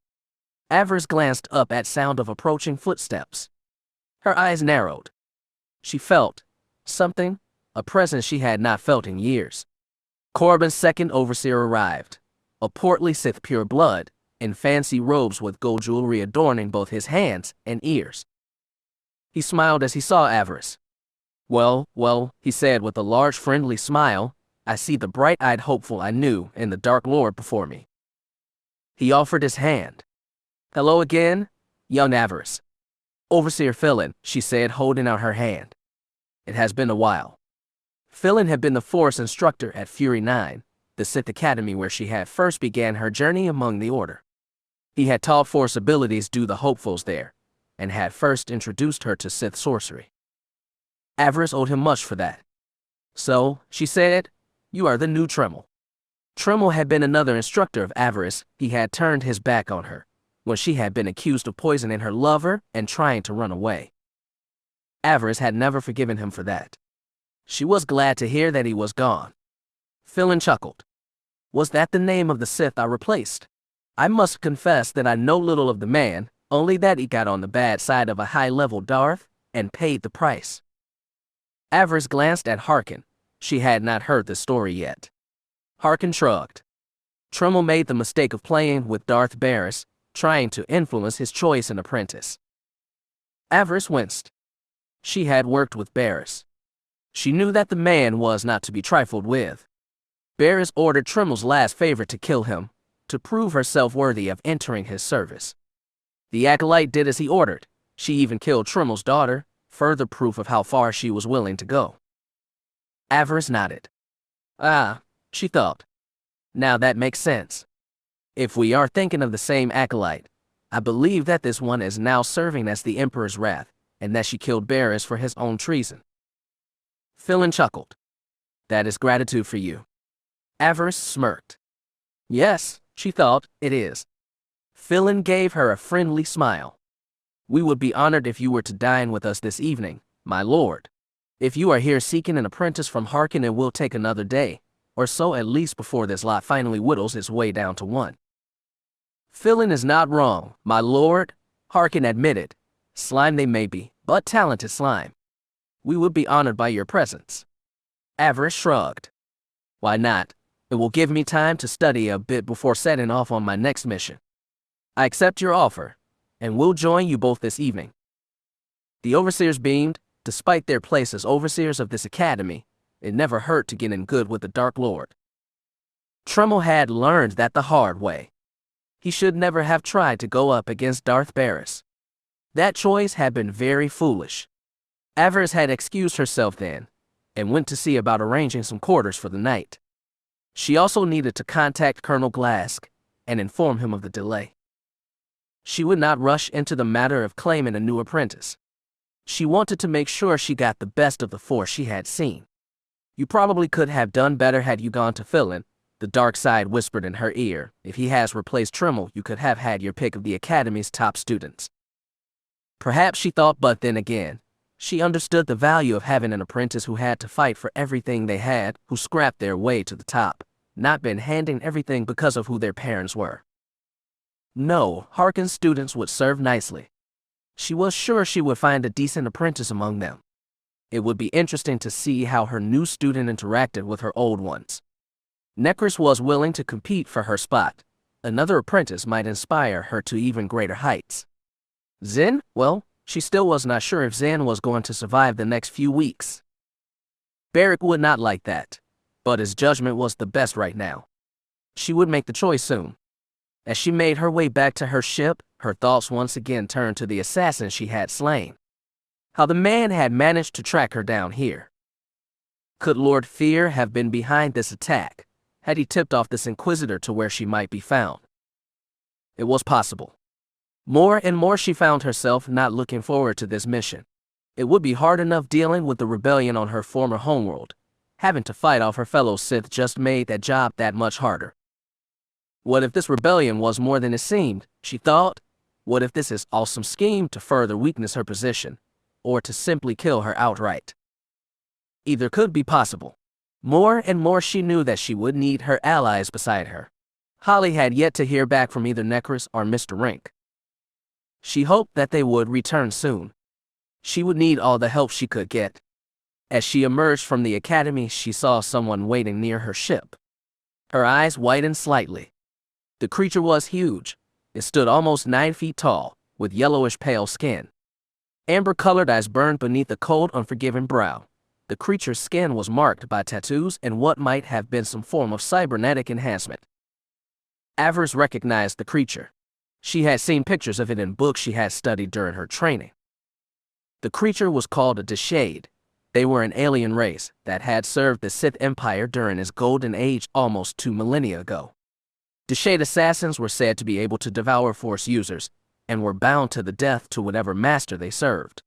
Avaryss glanced up at sound of approaching footsteps. Her eyes narrowed. She felt something, a presence she had not felt in years. Corbin's second Overseer arrived, a portly Sith pure blood, in fancy robes with gold jewelry adorning both his hands and ears. He smiled as he saw Avaryss. Well, he said with a large friendly smile, I see the bright-eyed hopeful I knew in the Dark Lord before me. He offered his hand. Hello again, young Avaryss. Overseer Philin, she said, holding out her hand. It has been a while. Philin had been the Force instructor at Fury 9, the Sith Academy where she had first began her journey among the Order. He had taught Force abilities to the hopefuls there, and had first introduced her to Sith sorcery. Avaryss owed him much for that. So, she said, you are the new Tremble. Tremble had been another instructor of Avaryss. He had turned his back on her, when she had been accused of poisoning her lover and trying to run away. Avaryss had never forgiven him for that. She was glad to hear that he was gone. Philin chuckled. Was that the name of the Sith I replaced? I must confess that I know little of the man, only that he got on the bad side of a high-level Darth and paid the price. Avaryss glanced at Harkin. She had not heard the story yet. Harkin shrugged. Tremble made the mistake of playing with Darth Barriss, trying to influence his choice in apprentice. Avaryss winced. She had worked with Barriss. She knew that the man was not to be trifled with. Barriss ordered Tremble's last favorite to kill him, to prove herself worthy of entering his service. The acolyte did as he ordered. She even killed Tremble's daughter, further proof of how far she was willing to go. Avaryss nodded. Ah, she thought. Now that makes sense. If we are thinking of the same acolyte, I believe that this one is now serving as the Emperor's wrath, and that she killed Barriss for his own treason. Philin chuckled. That is gratitude for you. Avaryss smirked. Yes, she thought, it is. Philin gave her a friendly smile. We would be honored if you were to dine with us this evening, my lord. If you are here seeking an apprentice from Harkin, it will take another day, or so at least before this lot finally whittles its way down to one. Philin is not wrong, my lord, Harkin admitted. Slime they may be, but talented slime. We would be honored by your presence. Avaryss shrugged. Why not? It will give me time to study a bit before setting off on my next mission. I accept your offer, and will join you both this evening. The overseers beamed. Despite their place as overseers of this academy, it never hurt to get in good with the Dark Lord. Tremble had learned that the hard way. He should never have tried to go up against Darth Barriss. That choice had been very foolish. Avaryss had excused herself then, and went to see about arranging some quarters for the night. She also needed to contact Colonel Glask and inform him of the delay. She would not rush into the matter of claiming a new apprentice. She wanted to make sure she got the best of the Force she had seen. You probably could have done better had you gone to Philin, the dark side whispered in her ear. If he has replaced Tremble, you could have had your pick of the Academy's top students. Perhaps she thought, but then again, she understood the value of having an apprentice who had to fight for everything they had, who scrapped their way to the top, not been handing everything because of who their parents were. No, Harkin's students would serve nicely. She was sure she would find a decent apprentice among them. It would be interesting to see how her new student interacted with her old ones. Necris was willing to compete for her spot. Another apprentice might inspire her to even greater heights. Zen, well, she still was not sure if Zen was going to survive the next few weeks. Barrick would not like that, but his judgment was the best right now. She would make the choice soon. As she made her way back to her ship, her thoughts once again turned to the assassin she had slain. How the man had managed to track her down here. Could Lord Fear have been behind this attack? Had he tipped off this Inquisitor to where she might be found? It was possible. More and more she found herself not looking forward to this mission. It would be hard enough dealing with the rebellion on her former homeworld. Having to fight off her fellow Sith just made that job that much harder. What if this rebellion was more than it seemed, she thought? What if this is all some scheme to further weakness her position, or to simply kill her outright? Either could be possible. More and more she knew that she would need her allies beside her. Holly had yet to hear back from either Necris or Mr. Rink. She hoped that they would return soon. She would need all the help she could get. As she emerged from the academy, she saw someone waiting near her ship. Her eyes widened slightly. The creature was huge, It stood almost 9 feet tall, with yellowish pale skin. Amber-colored eyes burned beneath a cold, unforgiving brow. The creature's skin was marked by tattoos and what might have been some form of cybernetic enhancement. Avaryss recognized the creature. She had seen pictures of it in books she had studied during her training. The creature was called a Deshade. They were an alien race that had served the Sith Empire during its golden age almost 2 millennia ago. Deshade assassins were said to be able to devour Force users and were bound to the death to whatever master they served.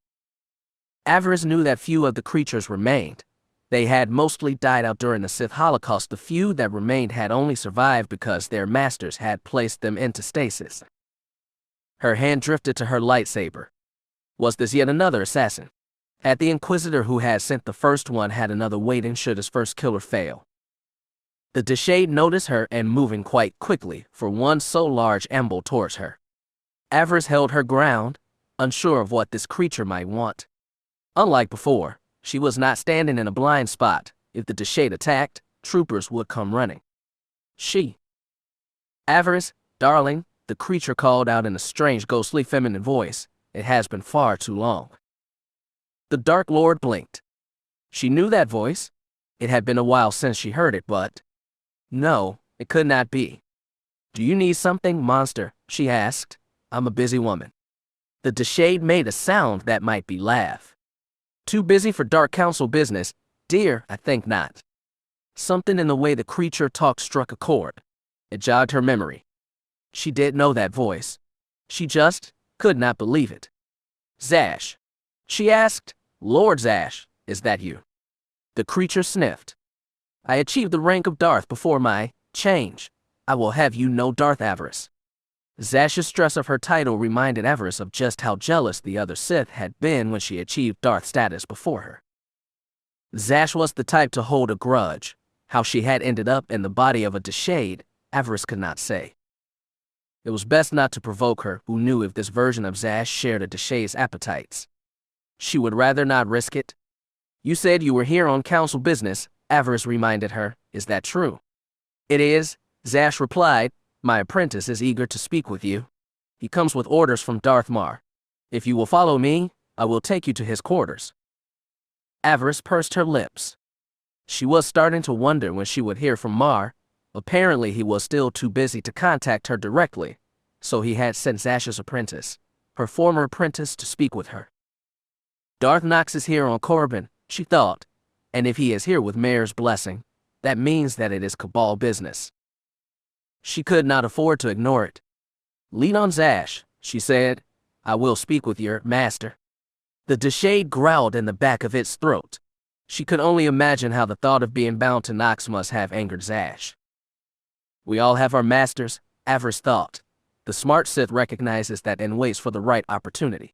Avaryss knew that few of the creatures remained. They had mostly died out during the Sith Holocaust. The few that remained had only survived because their masters had placed them into stasis. Her hand drifted to her lightsaber. Was this yet another assassin? Had the Inquisitor who had sent the first one had another waiting should his first killer fail? The Deshade noticed her and moving quite quickly for one so large ambled towards her. Avaryss held her ground, unsure of what this creature might want. Unlike before, she was not standing in a blind spot. If the Deshade attacked, troopers would come running. Avaryss, darling, the creature called out in a strange, ghostly feminine voice. It has been far too long. The Dark Lord blinked. She knew that voice. It had been a while since she heard it, but no, it could not be. Do you need something, monster? She asked. I'm a busy woman. The Deshade made a sound that might be laugh. Too busy for Dark Council business, dear? I think not. Something in the way the creature talked struck a chord. It jogged her memory. She did know that voice. She just could not believe it. Zash, she asked. Lord Zash, is that you? The creature sniffed. I achieved the rank of Darth before my change. I will have you know, Darth Avaryss. Zash's stress of her title reminded Avaryss of just how jealous the other Sith had been when she achieved Darth status before her. Zash was the type to hold a grudge. How she had ended up in the body of a Deshade, Avaryss could not say. It was best not to provoke her, who knew if this version of Zash shared a Deshade's appetites. She would rather not risk it. You said you were here on council business, Avaryss reminded her. Is that true? It is, Zash replied. My apprentice is eager to speak with you. He comes with orders from Darth Mar. If you will follow me, I will take you to his quarters. Avaryss pursed her lips. She was starting to wonder when she would hear from Mar. Apparently he was still too busy to contact her directly, so he had sent Zash's apprentice, her former apprentice, to speak with her. Darth Nox is here on Corbin, she thought, and if he is here with Mayor's blessing, that means that it is Cabal business. She could not afford to ignore it. Lean on Zash, she said. I will speak with your master. The Deshade growled in the back of its throat. She could only imagine how the thought of being bound to Nox must have angered Zash. We all have our masters, Avaryss thought. The smart Sith recognizes that and waits for the right opportunity.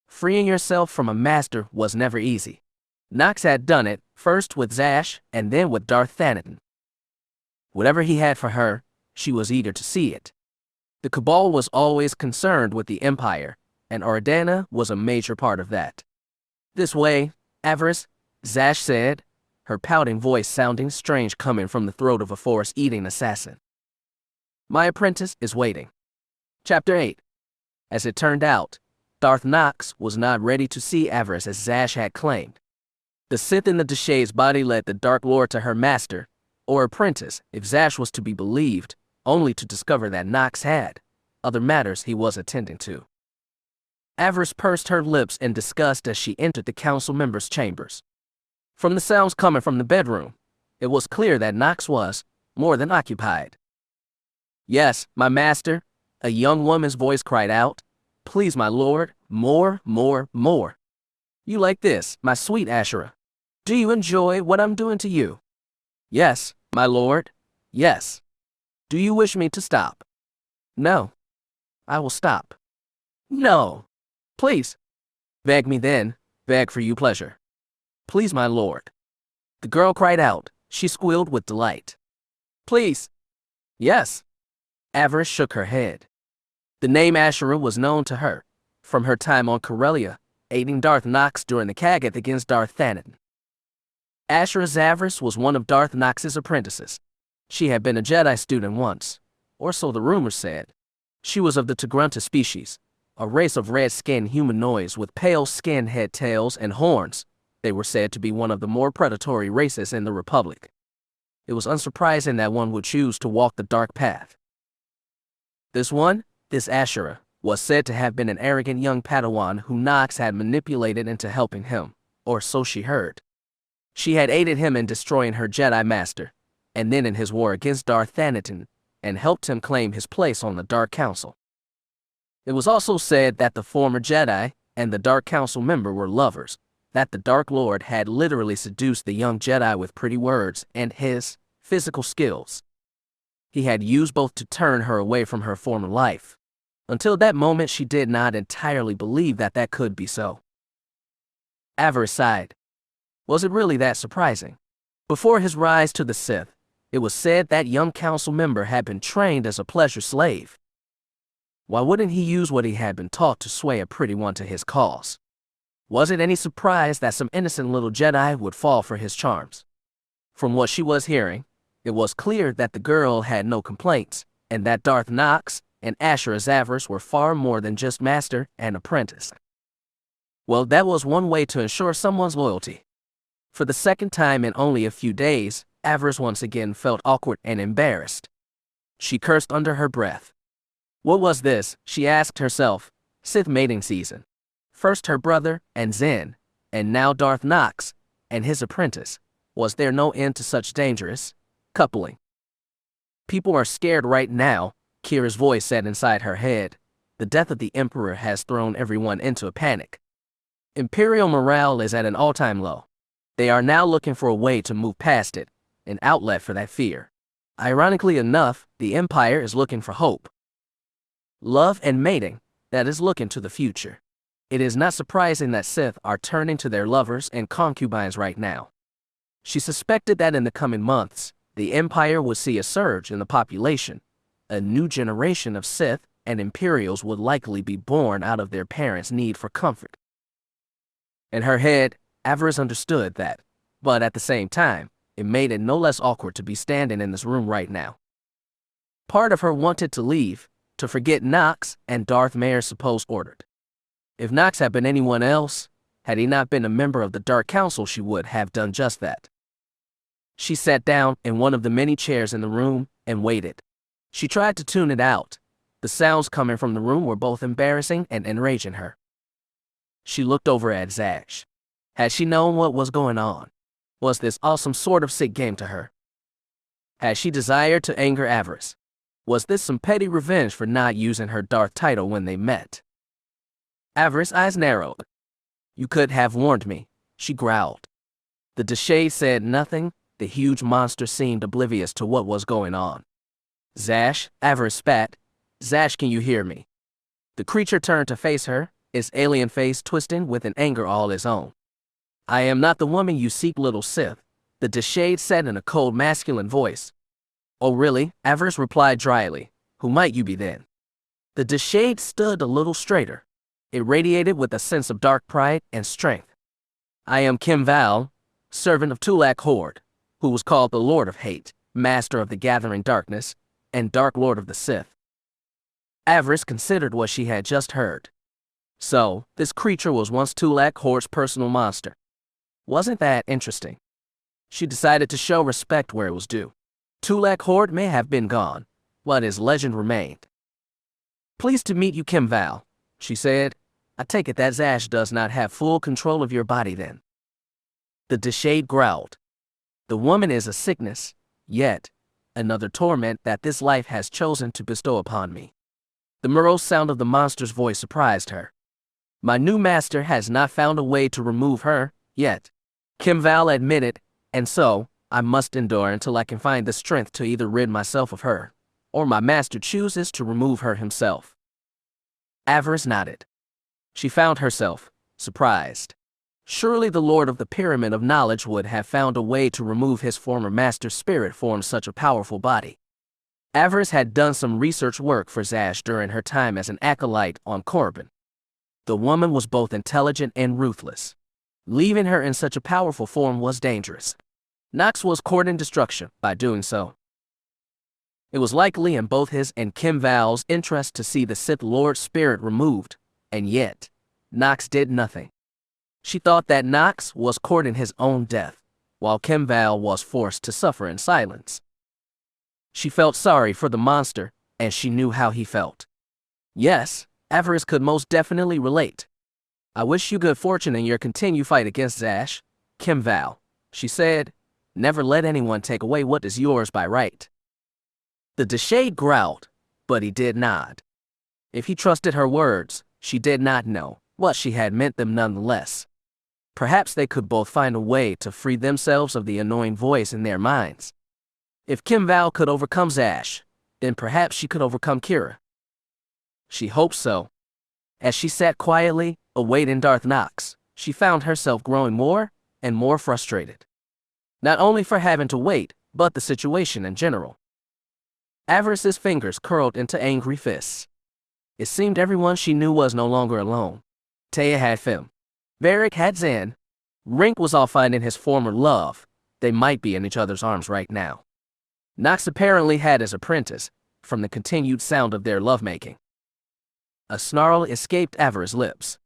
Freeing yourself from a master was never easy. Nox had done it, first with Zash and then with Darth Thanaton. Whatever he had for her, she was eager to see it. The Cabal was always concerned with the Empire, and Ardana was a major part of that. This way, Avaryss, Zash said, her pouting voice sounding strange coming from the throat of a force-eating assassin. My apprentice is waiting. Chapter 8. As it turned out, Darth Nox was not ready to see Avaryss as Zash had claimed. The Sith in the Deshade's body led the Dark Lord to her master, or apprentice, if Zash was to be believed, only to discover that Nox had other matters he was attending to. Avaryss pursed her lips in disgust as she entered the council members' chambers. From the sounds coming from the bedroom, it was clear that Nox was more than occupied. Yes, my master, a young woman's voice cried out. Please, my lord, more. You like this, my sweet Ashura? Do you enjoy what I'm doing to you? Yes, my lord, yes. Do you wish me to stop? No. I will stop. No. Please. Beg me then, beg for you pleasure. Please, my lord. The girl cried out. She squealed with delight. Please. Yes. Avaryss shook her head. The name Ashura was known to her, from her time on Corellia, aiding Darth Nox during the Kaghath against Darth Thanaton. Ashura Zavris was one of Darth Nox's apprentices. She had been a Jedi student once, or so the rumors said. She was of the Tigrunta species, a race of red-skinned humanoids with pale skin, head, tails, and horns. They were said to be one of the more predatory races in the Republic. It was unsurprising that one would choose to walk the dark path. This Ashura, was said to have been an arrogant young Padawan who Nox had manipulated into helping him, or so she heard. She had aided him in destroying her Jedi Master, and then in his war against Darth Thanaton, and helped him claim his place on the Dark Council. It was also said that the former Jedi and the Dark Council member were lovers, that the Dark Lord had literally seduced the young Jedi with pretty words and his physical skills. He had used both to turn her away from her former life. Until that moment, she did not entirely believe that that could be so. Avaryss sighed. Was it really that surprising? Before his rise to the Sith, it was said that young council member had been trained as a pleasure slave. Why wouldn't he use what he had been taught to sway a pretty one to his cause? Was it any surprise that some innocent little Jedi would fall for his charms? From what she was hearing, it was clear that the girl had no complaints, and that Darth Nox and Ashura's Avaryss were far more than just master and apprentice. Well, that was one way to ensure someone's loyalty. For the second time in only a few days, Avaryss once again felt awkward and embarrassed. She cursed under her breath. What was this, she asked herself? Sith mating season. First her brother and Zen, and now Darth Nox and his apprentice. Was there no end to such dangerous coupling? People are scared right now, Kira's voice said inside her head. The death of the Emperor has thrown everyone into a panic. Imperial morale is at an all-time low. They are now looking for a way to move past it, an outlet for that fear. Ironically enough, the Empire is looking for hope. Love and mating, that is looking to the future. It is not surprising that Sith are turning to their lovers and concubines right now. She suspected that in the coming months, the Empire would see a surge in the population. A new generation of Sith and Imperials would likely be born out of their parents' need for comfort. In her head, Avaryss understood that, but at the same time, it made it no less awkward to be standing in this room right now. Part of her wanted to leave, to forget Nox and Darth Mayor's supposed order. If Nox had been anyone else, had he not been a member of the Dark Council, she would have done just that. She sat down in one of the many chairs in the room and waited. She tried to tune it out. The sounds coming from the room were both embarrassing and enraging her. She looked over at Zash. Had she known what was going on? Was this all some sort of sick game to her? Had she desired to anger Avaryss? Was this some petty revenge for not using her Darth title when they met? Avaryss' eyes narrowed. You could have warned me, she growled. The Deshade said nothing. The huge monster seemed oblivious to what was going on. Zash, Avaryss spat. Zash, can you hear me? The creature turned to face her, its alien face twisting with an anger all its own. I am not the woman you seek, little Sith, the Deshade said in a cold masculine voice. Oh really? Avaryss replied dryly. Who might you be then? The Deshade stood a little straighter. It radiated with a sense of dark pride and strength. I am Kim Val, servant of Tulak Horde, who was called the Lord of Hate, Master of the Gathering Darkness, and Dark Lord of the Sith. Avaryss considered what she had just heard. So, this creature was once Tulak Horde's personal monster. Wasn't that interesting? She decided to show respect where it was due. Tulak Horde may have been gone, but his legend remained. Pleased to meet you, Kim Val, she said. I take it that Zash does not have full control of your body then. The Deshade growled. The woman is a sickness, yet another torment that this life has chosen to bestow upon me. The morose sound of the monster's voice surprised her. My new master has not found a way to remove her, yet, Kim Val admitted, and so, I must endure until I can find the strength to either rid myself of her, or my master chooses to remove her himself. Avaryss nodded. She found herself surprised. Surely the Lord of the Pyramid of Knowledge would have found a way to remove his former master's spirit from such a powerful body. Avaryss had done some research work for Zash during her time as an acolyte on Korriban. The woman was both intelligent and ruthless. Leaving her in such a powerful form was dangerous. Nox was courting destruction by doing so. It was likely in both his and Kim Val's interest to see the Sith Lord's spirit removed, and yet, Nox did nothing. She thought that Nox was courting his own death, while Kim Val was forced to suffer in silence. She felt sorry for the monster, and she knew how he felt. Yes, Avaryss could most definitely relate. "I wish you good fortune in your continued fight against Zash, Kim Val," she said. "Never let anyone take away what is yours by right." The Deshade growled, but he did nod. If he trusted her words, she did not know, but she had meant them nonetheless. Perhaps they could both find a way to free themselves of the annoying voice in their minds. If Kim Val could overcome Zash, then perhaps she could overcome Kira. She hoped so. As she sat quietly, awaiting Darth Nox, she found herself growing more and more frustrated. Not only for having to wait, but the situation in general. Avaryss's fingers curled into angry fists. It seemed everyone she knew was no longer alone. Taya had Fim. Varric had Zan. Rink was off finding his former love. They might be in each other's arms right now. Nox apparently had his apprentice, from the continued sound of their lovemaking. A snarl escaped Avaryss's lips.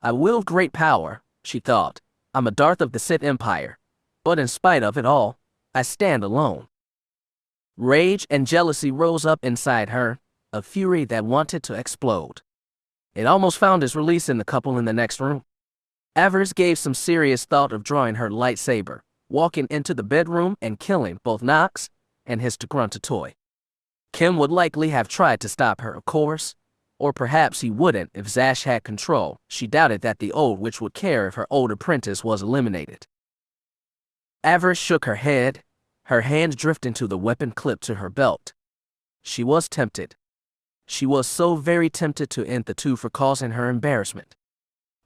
"I wield great power," she thought. "I'm a Darth of the Sith Empire. But in spite of it all, I stand alone." Rage and jealousy rose up inside her, a fury that wanted to explode. It almost found its release in the couple in the next room. Avaryss gave some serious thought of drawing her lightsaber, walking into the bedroom and killing both Nox and his Togrunta toy. Kim would likely have tried to stop her, of course, or perhaps he wouldn't if Zash had control. She doubted that the old witch would care if her old apprentice was eliminated. Avaryss shook her head, her hand drifting to the weapon clipped to her belt. She was tempted. She was so very tempted to end the two for causing her embarrassment.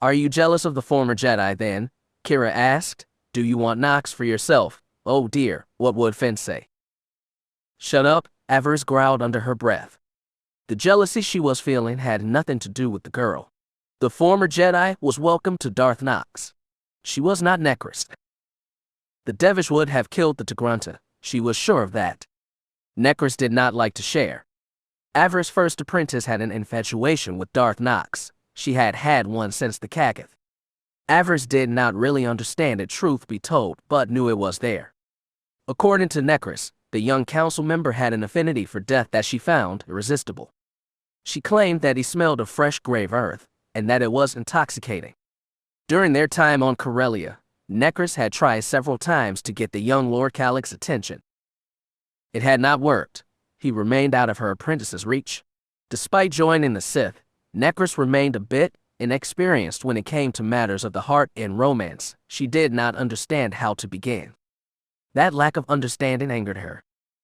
"Are you jealous of the former Jedi then?" Kira asked. "Do you want Nox for yourself? Oh dear, what would Finn say?" "Shut up," Avaryss growled under her breath. The jealousy she was feeling had nothing to do with the girl. The former Jedi was welcome to Darth Nox. She was not Necris. The Devish would have killed the Togrunta, she was sure of that. Necris did not like to share. Avaryss's first apprentice had an infatuation with Darth Nox. She had had one since the Kagath. Avaryss did not really understand it, truth be told, but knew it was there. According to Necris, the young council member had an affinity for death that she found irresistible. She claimed that he smelled of fresh grave earth, and that it was intoxicating. During their time on Corellia, Necris had tried several times to get the young Lord Calic's attention. It had not worked. He remained out of her apprentice's reach. Despite joining the Sith, Necris remained a bit inexperienced when it came to matters of the heart and romance. She did not understand how to begin. That lack of understanding angered her.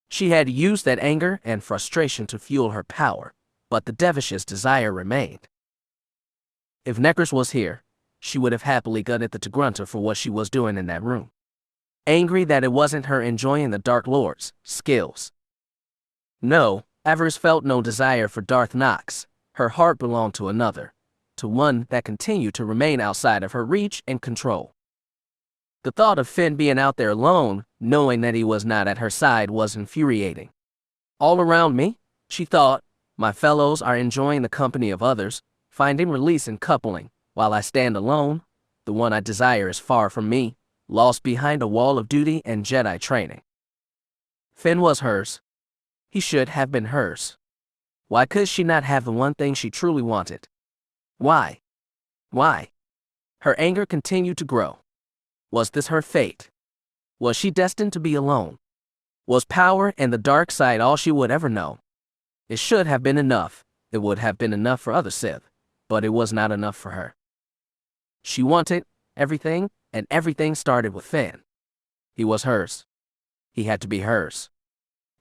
She had used that anger and frustration to fuel her power, but the Devish's desire remained. If Necris was here, she would have happily gutted the Togrunta for what she was doing in that room. Angry that it wasn't her enjoying the Dark Lord's skills. No, Avaryss felt no desire for Darth Nox. Her heart belonged to another, to one that continued to remain outside of her reach and control. The thought of Finn being out there alone, knowing that he was not at her side, was infuriating. "All around me," she thought, "my fellows are enjoying the company of others, finding release in coupling, while I stand alone. The one I desire is far from me, lost behind a wall of duty and Jedi training." Finn was hers. He should have been hers. Why could she not have the one thing she truly wanted? Why? Why? Her anger continued to grow. Was this her fate? Was she destined to be alone? Was power and the dark side all she would ever know? It should have been enough. It would have been enough for other Sith, but it was not enough for her. She wanted everything, and everything started with Finn. He was hers. He had to be hers.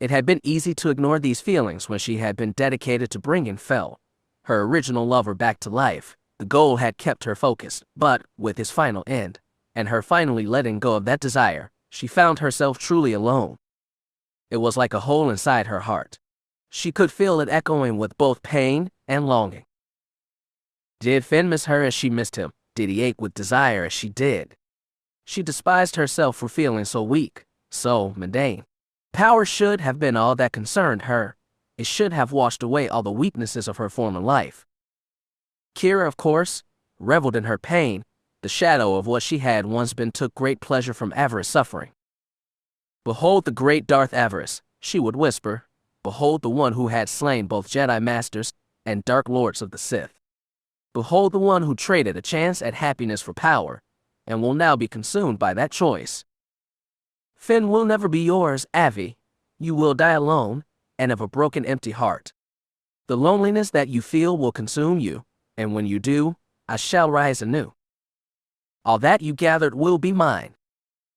It had been easy to ignore these feelings when she had been dedicated to bringing Fel, her original lover, back to life. The goal had kept her focused, but with his final end, and her finally letting go of that desire, she found herself truly alone. It was like a hole inside her heart. She could feel it echoing with both pain and longing. Did Finn miss her as she missed him? Did he ache with desire as she did? She despised herself for feeling so weak, so mundane. Power should have been all that concerned her. It should have washed away all the weaknesses of her former life. Kira, of course, reveled in her pain. The shadow of what she had once been took great pleasure from Avaryss' suffering. "Behold the great Darth Avaryss," she would whisper. "Behold the one who had slain both Jedi Masters and Dark Lords of the Sith. Behold the one who traded a chance at happiness for power, and will now be consumed by that choice. Finn will never be yours, Avi. You will die alone, and of a broken, empty heart. The loneliness that you feel will consume you, and when you do, I shall rise anew. All that you gathered will be mine.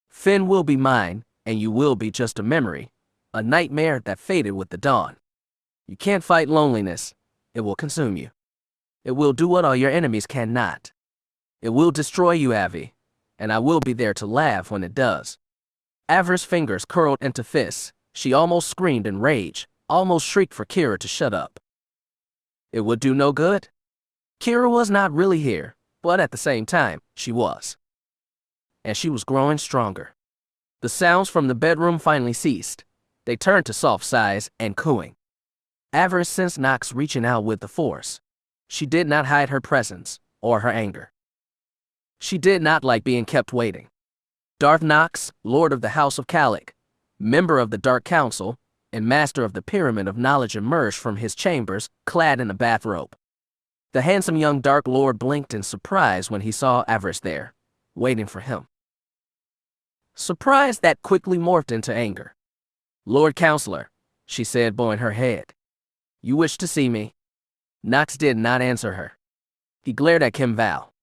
Finn will be mine, and you will be just a memory, a nightmare that faded with the dawn. You can't fight loneliness. It will consume you. It will do what all your enemies cannot. It will destroy you, Avi, and I will be there to laugh when it does." Avaryss' fingers curled into fists. She almost screamed in rage, almost shrieked for Kira to shut up. It would do no good. Kira was not really here, but at the same time, she was. And she was growing stronger. The sounds from the bedroom finally ceased. They turned to soft sighs and cooing. Avaryss sensed Nox reaching out with the Force. She did not hide her presence or her anger. She did not like being kept waiting. Darth Nox, Lord of the House of Calic, member of the Dark Council, and master of the Pyramid of Knowledge, emerged from his chambers, clad in a bathrobe. The handsome young Dark Lord blinked in surprise when he saw Avaryss there, waiting for him. Surprise that quickly morphed into anger. "Lord Counselor," she said, bowing her head. "You wish to see me?" Nox did not answer her. He glared at Kim Val.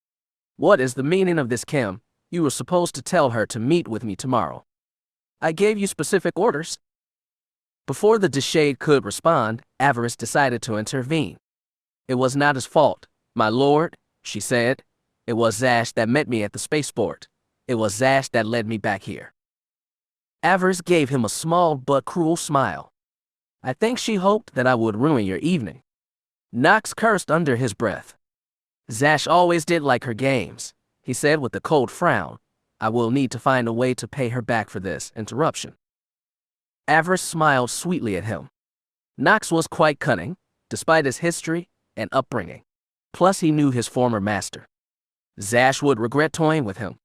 "What is the meaning of this, Kim? You were supposed to tell her to meet with me tomorrow. I gave you specific orders." Before the Deshade could respond, Avaryss decided to intervene. "It was not his fault, my lord," she said. "It was Zash that met me at the spaceport. It was Zash that led me back here." Avaryss gave him a small but cruel smile. "I think she hoped that I would ruin your evening." Nox cursed under his breath. "Zash always did like her games," he said with a cold frown. "I will need to find a way to pay her back for this interruption." Avaryss smiled sweetly at him. Nox was quite cunning, despite his history and upbringing. Plus, he knew his former master. Zash would regret toying with him.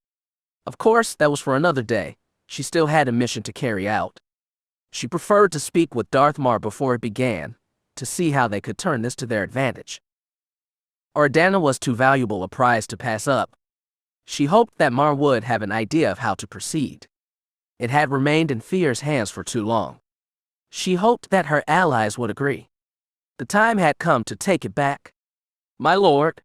Of course, that was for another day. She still had a mission to carry out. She preferred to speak with Darth Mar before it began, to see how they could turn this to their advantage. Ordana was too valuable a prize to pass up. She hoped that Mar would have an idea of how to proceed. It had remained in Fear's hands for too long. She hoped that her allies would agree. The time had come to take it back. "My lord."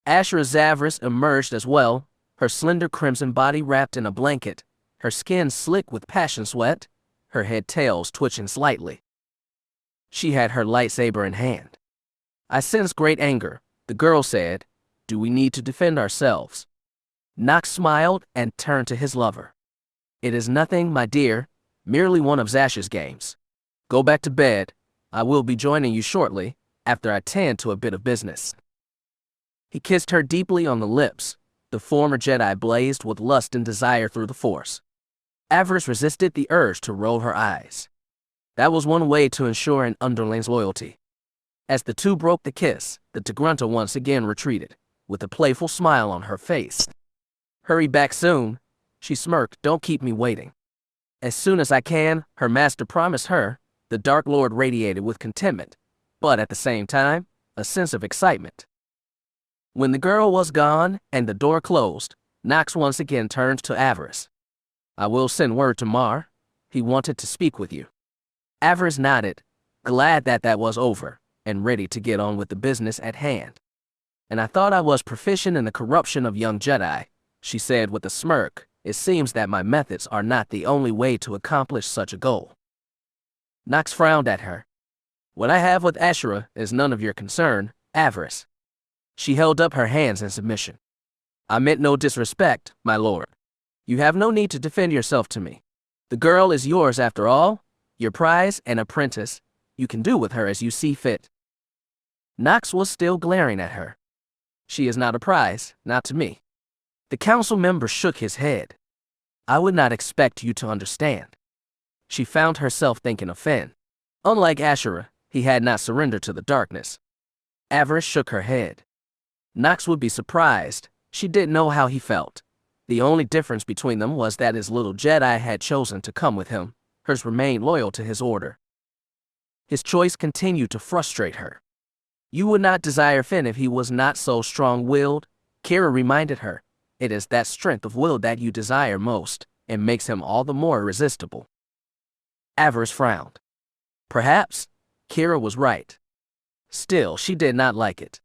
Ashra Zavris emerged as well, her slender crimson body wrapped in a blanket, her skin slick with passion sweat, her head tails twitching slightly. She had her lightsaber in hand. "I sense great anger," the girl said. "Do we need to defend ourselves?" Nox smiled and turned to his lover. "It is nothing, my dear, merely one of Zash's games. Go back to bed. I will be joining you shortly, after I tend to a bit of business." He kissed her deeply on the lips. The former Jedi blazed with lust and desire through the Force. Avaryss resisted the urge to roll her eyes. That was one way to ensure an underling's loyalty. As the two broke the kiss, the Tigrunta once again retreated, with a playful smile on her face. "Hurry back soon," she smirked. "Don't keep me waiting." "As soon as I can," her master promised her. The Dark Lord radiated with contentment, but at the same time, a sense of excitement. When the girl was gone and the door closed, Nox once again turned to Avaryss. "I will send word to Mar. He wanted to speak with you." Avaryss nodded, glad that that was over, and ready to get on with the business at hand. "And I thought I was proficient in the corruption of young Jedi," she said with a smirk. "It seems that my methods are not the only way to accomplish such a goal." Nox frowned at her. "What I have with Ashura is none of your concern, Avaryss." She held up her hands in submission. "I meant no disrespect, my lord. You have no need to defend yourself to me. The girl is yours after all, your prize and apprentice. You can do with her as you see fit." Nox was still glaring at her. "She is not a prize, not to me." The council member shook his head. "I would not expect you to understand." she found herself thinking of Finn. Unlike Asherah, he had not surrendered to the darkness. Avaryss shook her head. Nox would be surprised. She didn't know how he felt. The only difference between them was that his little Jedi had chosen to come with him. Hers remained loyal to his order. His choice continued to frustrate her. You would not desire Finn if he was not so strong-willed, Kira reminded her. It is that strength of will that you desire most, and makes him all the more irresistible. Avaryss frowned. Perhaps Kira was right. Still, she did not like it.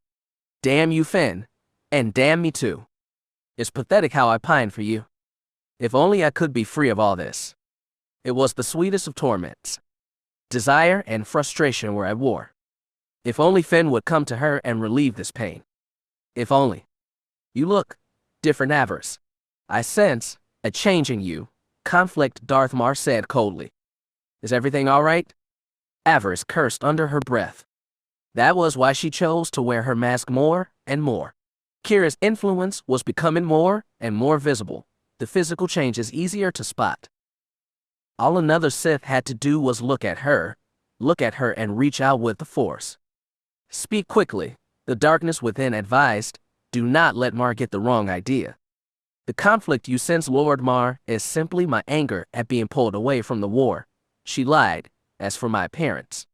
Damn you, Finn, and damn me too. It's pathetic how I pine for you. If only I could be free of all this. It was the sweetest of torments. Desire and frustration were at war. If only Finn would come to her and relieve this pain. If only. You look different, Avaryss. I sense a change in you. Conflict, Darth Mar said coldly. Is everything all right? Avaryss cursed under her breath. That was why she chose to wear her mask more and more. Kira's influence was becoming more and more visible. The physical changes easier to spot. All another Sith had to do was look at her and reach out with the Force. Speak quickly, the darkness within advised. Do not let Mar get the wrong idea. The conflict you sense, Lord Mar, is simply my anger at being pulled away from the war. She lied. As for my appearance,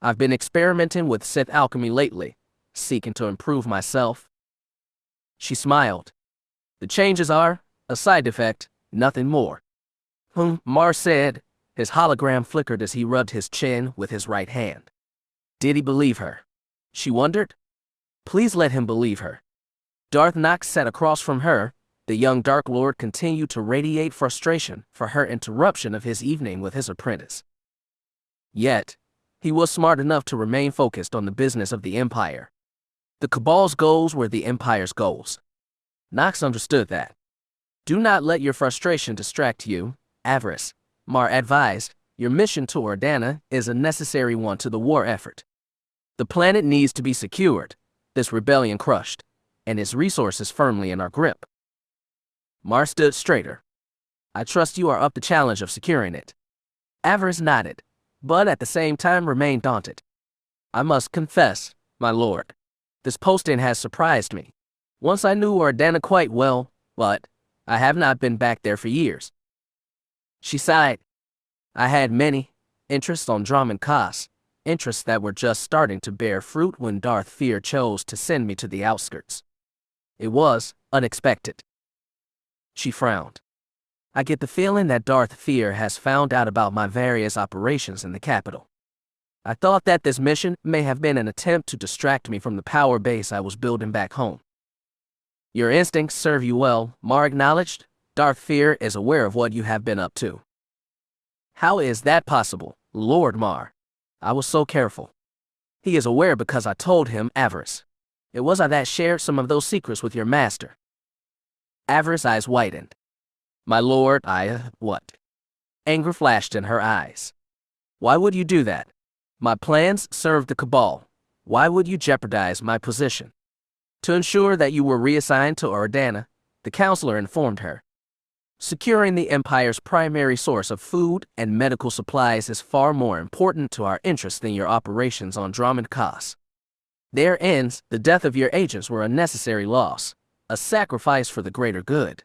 I've been experimenting with Sith alchemy lately, seeking to improve myself. She smiled. The changes are a side effect, nothing more. Mar said. His hologram flickered as he rubbed his chin with his right hand. Did he believe her? She wondered. Please let him believe her. Darth Nox sat across from her. The young Dark Lord continued to radiate frustration for her interruption of his evening with his apprentice. Yet, he was smart enough to remain focused on the business of the Empire. The Cabal's goals were the Empire's goals. Nox understood that. Do not let your frustration distract you, Avaryss, Mar advised. Your mission to Ordana is a necessary one to the war effort. The planet needs to be secured, this rebellion crushed, and its resources firmly in our grip. Mar stood straighter. I trust you are up to the challenge of securing it. Avaryss nodded, but at the same time remained daunted. I must confess, my lord, this posting has surprised me. Once I knew Ordana quite well, but I have not been back there for years. She sighed. I had many interests on Dromund Kaas, interests that were just starting to bear fruit when Darth Fear chose to send me to the outskirts. It was unexpected. She frowned. I get the feeling that Darth Fear has found out about my various operations in the capital. I thought that this mission may have been an attempt to distract me from the power base I was building back home. Your instincts serve you well, Mar acknowledged. Darth Fear is aware of what you have been up to. How is that possible, Lord Mar? I was so careful. He is aware because I told him, Avaryss. It was I that shared some of those secrets with your master. Avaryss' eyes widened. My lord, what? Anger flashed in her eyes. Why would you do that? My plans served the Cabal. Why would you jeopardize my position? To ensure that you were reassigned to Ordana, the counselor informed her. Securing the Empire's primary source of food and medical supplies is far more important to our interests than your operations on Dromund Kaas. There ends, the death of your agents were a necessary loss, a sacrifice for the greater good.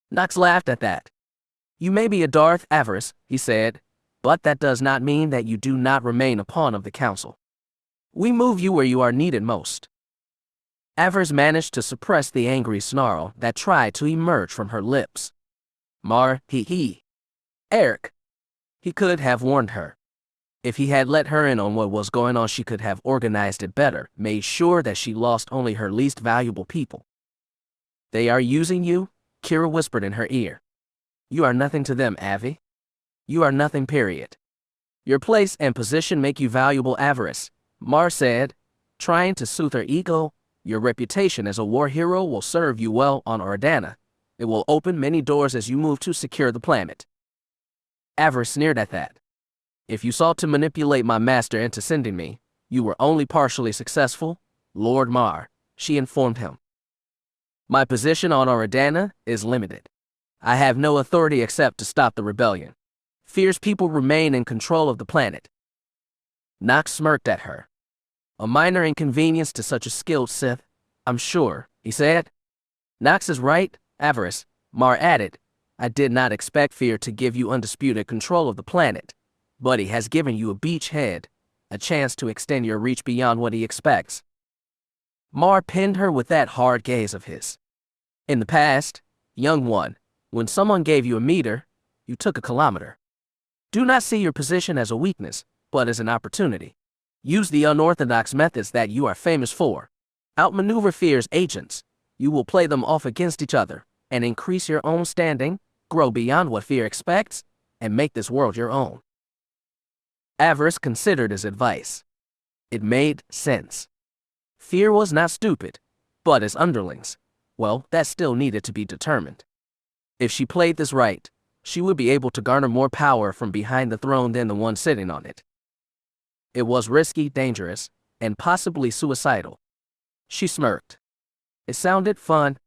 Nox laughed at that. You may be a Darth, Avaryss, he said, but that does not mean that you do not remain a pawn of the Council. We move you where you are needed most. Avaryss managed to suppress the angry snarl that tried to emerge from her lips. Mar, Eric. He could have warned her. If he had let her in on what was going on, she could have organized it better, made sure that she lost only her least valuable people. They are using you, Kira whispered in her ear. You are nothing to them, Avi. You are nothing, period. Your place and position make you valuable, Avaryss, Mar said, trying to soothe her ego. Your reputation as a war hero will serve you well on Ordana. It will open many doors as you move to secure the planet. Avaryss sneered at that. If you sought to manipulate my master into sending me, you were only partially successful, Lord Mar, she informed him. My position on Ordana is limited. I have no authority except to stop the rebellion. Fear's people remain in control of the planet. Nox smirked at her. A minor inconvenience to such a skilled Sith, I'm sure, he said. Nox is right, Avaryss, Mar added. I did not expect Fear to give you undisputed control of the planet, but he has given you a beachhead, a chance to extend your reach beyond what he expects. Mar pinned her with that hard gaze of his. In the past, young one, when someone gave you a meter, you took a kilometer. Do not see your position as a weakness, but as an opportunity. Use the unorthodox methods that you are famous for. Outmaneuver Fear's agents. You will play them off against each other, and increase your own standing, grow beyond what Fear expects, and make this world your own. Avaryss considered his advice. It made sense. Fear was not stupid, but his underlings, well, that still needed to be determined. If she played this right, she would be able to garner more power from behind the throne than the one sitting on it. It was risky, dangerous, and possibly suicidal. She smirked. It sounded fun.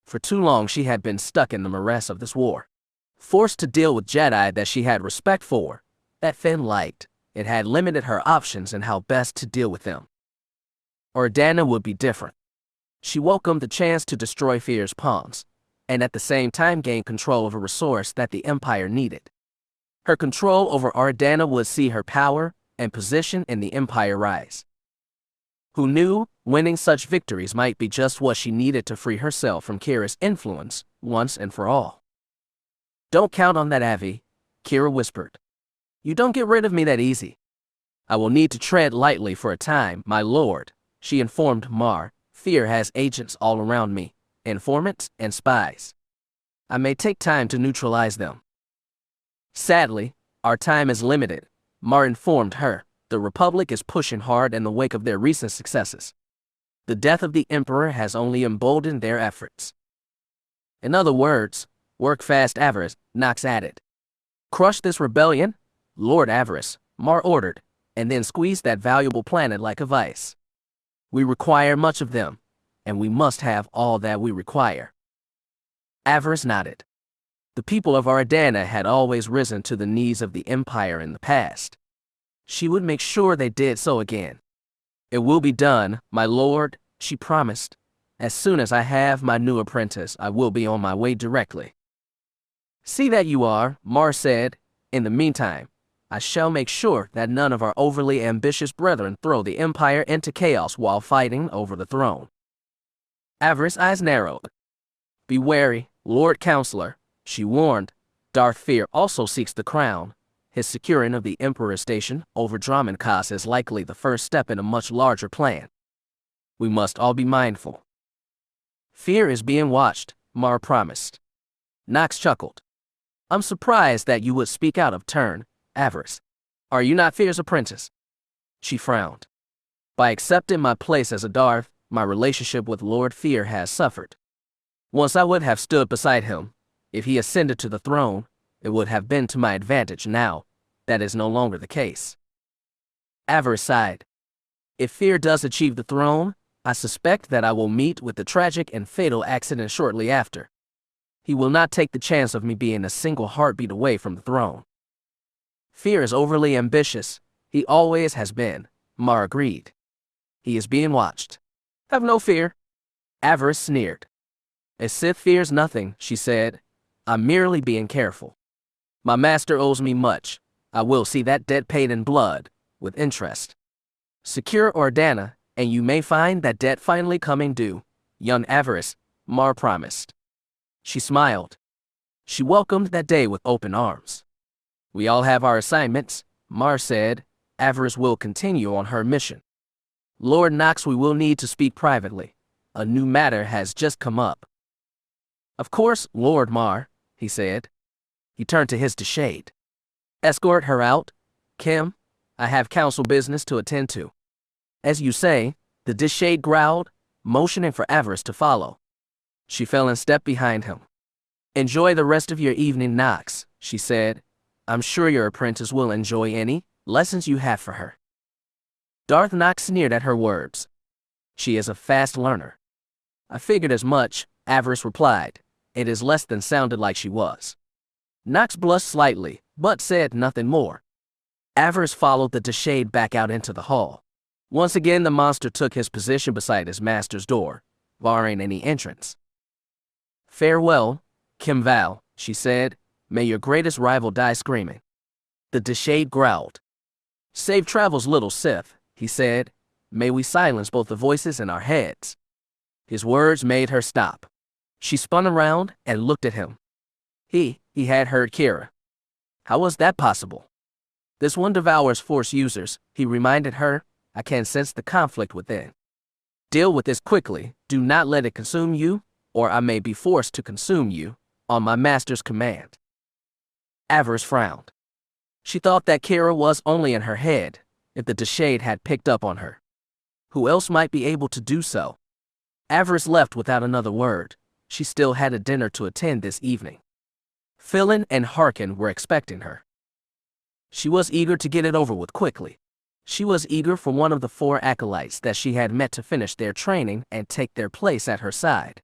For too long she had been stuck in the morass of this war, forced to deal with Jedi that she had respect for, that Finn liked. It had limited her options and how best to deal with them. Organa would be different. She welcomed the chance to destroy Fear's pawns, and at the same time gain control of a resource that the Empire needed. Her control over Organa would see her power and position in the Empire rise. Who knew winning such victories might be just what she needed to free herself from Kira's influence once and for all. Don't count on that, Avi, Kira whispered. You don't get rid of me that easy. I will need to tread lightly for a time, my lord, she informed Mar. Fear has agents all around me, informants and spies. I may take time to neutralize them. Sadly, our time is limited, Mar informed her. The Republic is pushing hard in the wake of their recent successes. The death of the Emperor has only emboldened their efforts. In other words, work fast, Avaryss, Nox added. Crush this rebellion, Lord Avaryss, Mar ordered, and then squeeze that valuable planet like a vice. We require much of them, and we must have all that we require. Avaryss nodded. The people of Organa had always risen to the needs of the Empire in the past. She would make sure they did so again. It will be done, my lord, she promised. As soon as I have my new apprentice, I will be on my way directly. See that you are, Mar said. In the meantime, I shall make sure that none of our overly ambitious brethren throw the Empire into chaos while fighting over the throne. Avaryss' eyes narrowed. Be wary, Lord Counselor, she warned. Darth Fear also seeks the crown. His securing of the Emperor's station over Dromund Kaas is likely the first step in a much larger plan. We must all be mindful. Fear is being watched, Mar promised. Nox chuckled. I'm surprised that you would speak out of turn, Avaryss. Are you not Fear's apprentice? She frowned. By accepting my place as a Darth, my relationship with Lord Fear has suffered. Once I would have stood beside him. If he ascended to the throne, it would have been to my advantage. Now, that is no longer the case. Avaryss sighed. If Fear does achieve the throne, I suspect that I will meet with the tragic and fatal accident shortly after. He will not take the chance of me being a single heartbeat away from the throne. Fear is overly ambitious. He always has been, Mar agreed. He is being watched. Have no fear. Avaryss sneered. A Sith fears nothing, she said. I'm merely being careful. My master owes me much. I will see that debt paid in blood, with interest. Secure Organa, and you may find that debt finally coming due, young Avaryss, Mar promised. She smiled. She welcomed that day with open arms. We all have our assignments, Mar said. Avaryss will continue on her mission. Lord Nox, we will need to speak privately. A new matter has just come up. Of course, Lord Mar, he said. He turned to his shade. Escort her out, Kim. I have council business to attend to. As you say, the shade growled, motioning for Avaryss to follow. She fell in step behind him. Enjoy the rest of your evening, Nox, she said. I'm sure your apprentice will enjoy any lessons you have for her. Darth Nox sneered at her words. She is a fast learner. I figured as much, Avaryss replied. It is less than sounded like she was. Nox blushed slightly, but said nothing more. Avaryss followed the shade back out into the hall. Once again, the monster took his position beside his master's door, barring any entrance. "Farewell, Kimval," she said. "May your greatest rival die screaming." The shade growled. "Safe travels, little Sith," he said. "May we silence both the voices in our heads." His words made her stop. She spun around and looked at him. He had heard Kira. How was that possible? "This one devours Force users," he reminded her. "I can sense the conflict within. Deal with this quickly. Do not let it consume you, or I may be forced to consume you, on my master's command." Avaryss frowned. She thought that Kira was only in her head, if the shade had picked up on her. Who else might be able to do so? Avaryss left without another word. She still had a dinner to attend this evening. Philin and Harkin were expecting her. She was eager to get it over with quickly. She was eager for one of the 4 acolytes that she had met to finish their training and take their place at her side.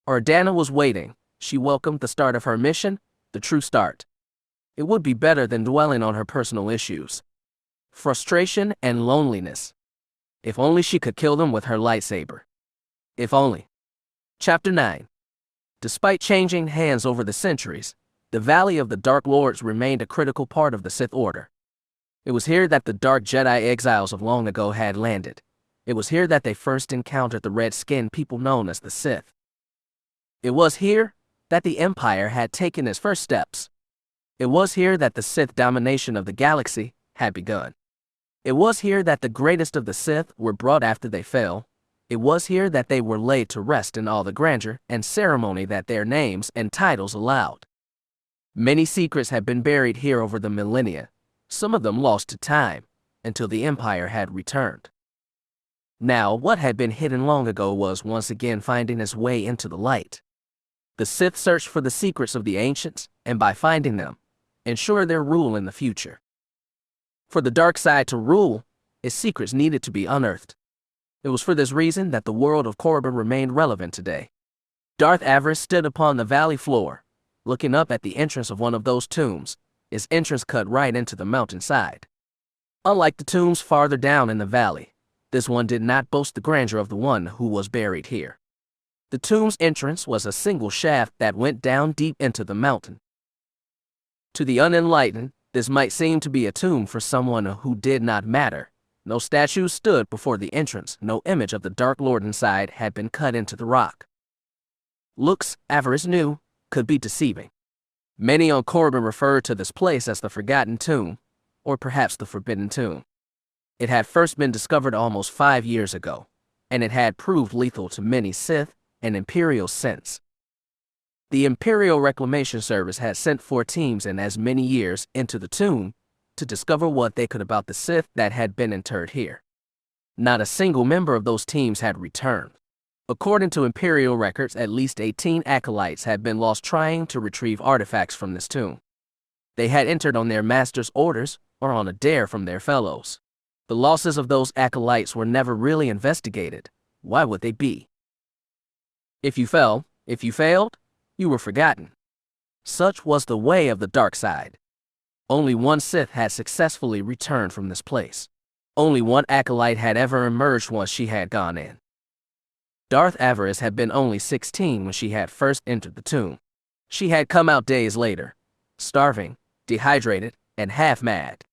Ordana was waiting. She welcomed the start of her mission, the true start. It would be better than dwelling on her personal issues. Frustration and loneliness. If only she could kill them with her lightsaber. If only. Chapter 9. Despite changing hands over the centuries, the Valley of the Dark Lords remained a critical part of the Sith Order. It was here that the Dark Jedi exiles of long ago had landed. It was here that they first encountered the red-skinned people known as the Sith. It was here that the Empire had taken its first steps. It was here that the Sith domination of the galaxy had begun. It was here that the greatest of the Sith were brought after they fell. It was here that they were laid to rest in all the grandeur and ceremony that their names and titles allowed. Many secrets had been buried here over the millennia, some of them lost to time, until the Empire had returned. Now, what had been hidden long ago was once again finding its way into the light. The Sith searched for the secrets of the ancients, and by finding them, ensure their rule in the future. For the dark side to rule, its secrets needed to be unearthed. It was for this reason that the world of Korriban remained relevant today. Darth Avaryss stood upon the valley floor, looking up at the entrance of one of those tombs, its entrance cut right into the mountainside. Unlike the tombs farther down in the valley, this one did not boast the grandeur of the one who was buried here. The tomb's entrance was a single shaft that went down deep into the mountain. To the unenlightened, this might seem to be a tomb for someone who did not matter. No statue stood before the entrance, no image of the Dark Lord inside had been cut into the rock. Looks, Avaryss knew, could be deceiving. Many on Korriban referred to this place as the Forgotten Tomb, or perhaps the Forbidden Tomb. It had first been discovered almost 5 years ago, and it had proved lethal to many Sith and Imperial since. The Imperial Reclamation Service had sent 4 teams in as many years into the tomb to discover what they could about the Sith that had been interred here. Not a single member of those teams had returned. According to Imperial records, at least 18 acolytes had been lost trying to retrieve artifacts from this tomb. They had entered on their master's orders or on a dare from their fellows. The losses of those acolytes were never really investigated. Why would they be? If you failed, you were forgotten. Such was the way of the dark side. Only one Sith had successfully returned from this place. Only one acolyte had ever emerged once she had gone in. Darth Avaryss had been only 16 when she had first entered the tomb. She had come out days later, starving, dehydrated, and half mad.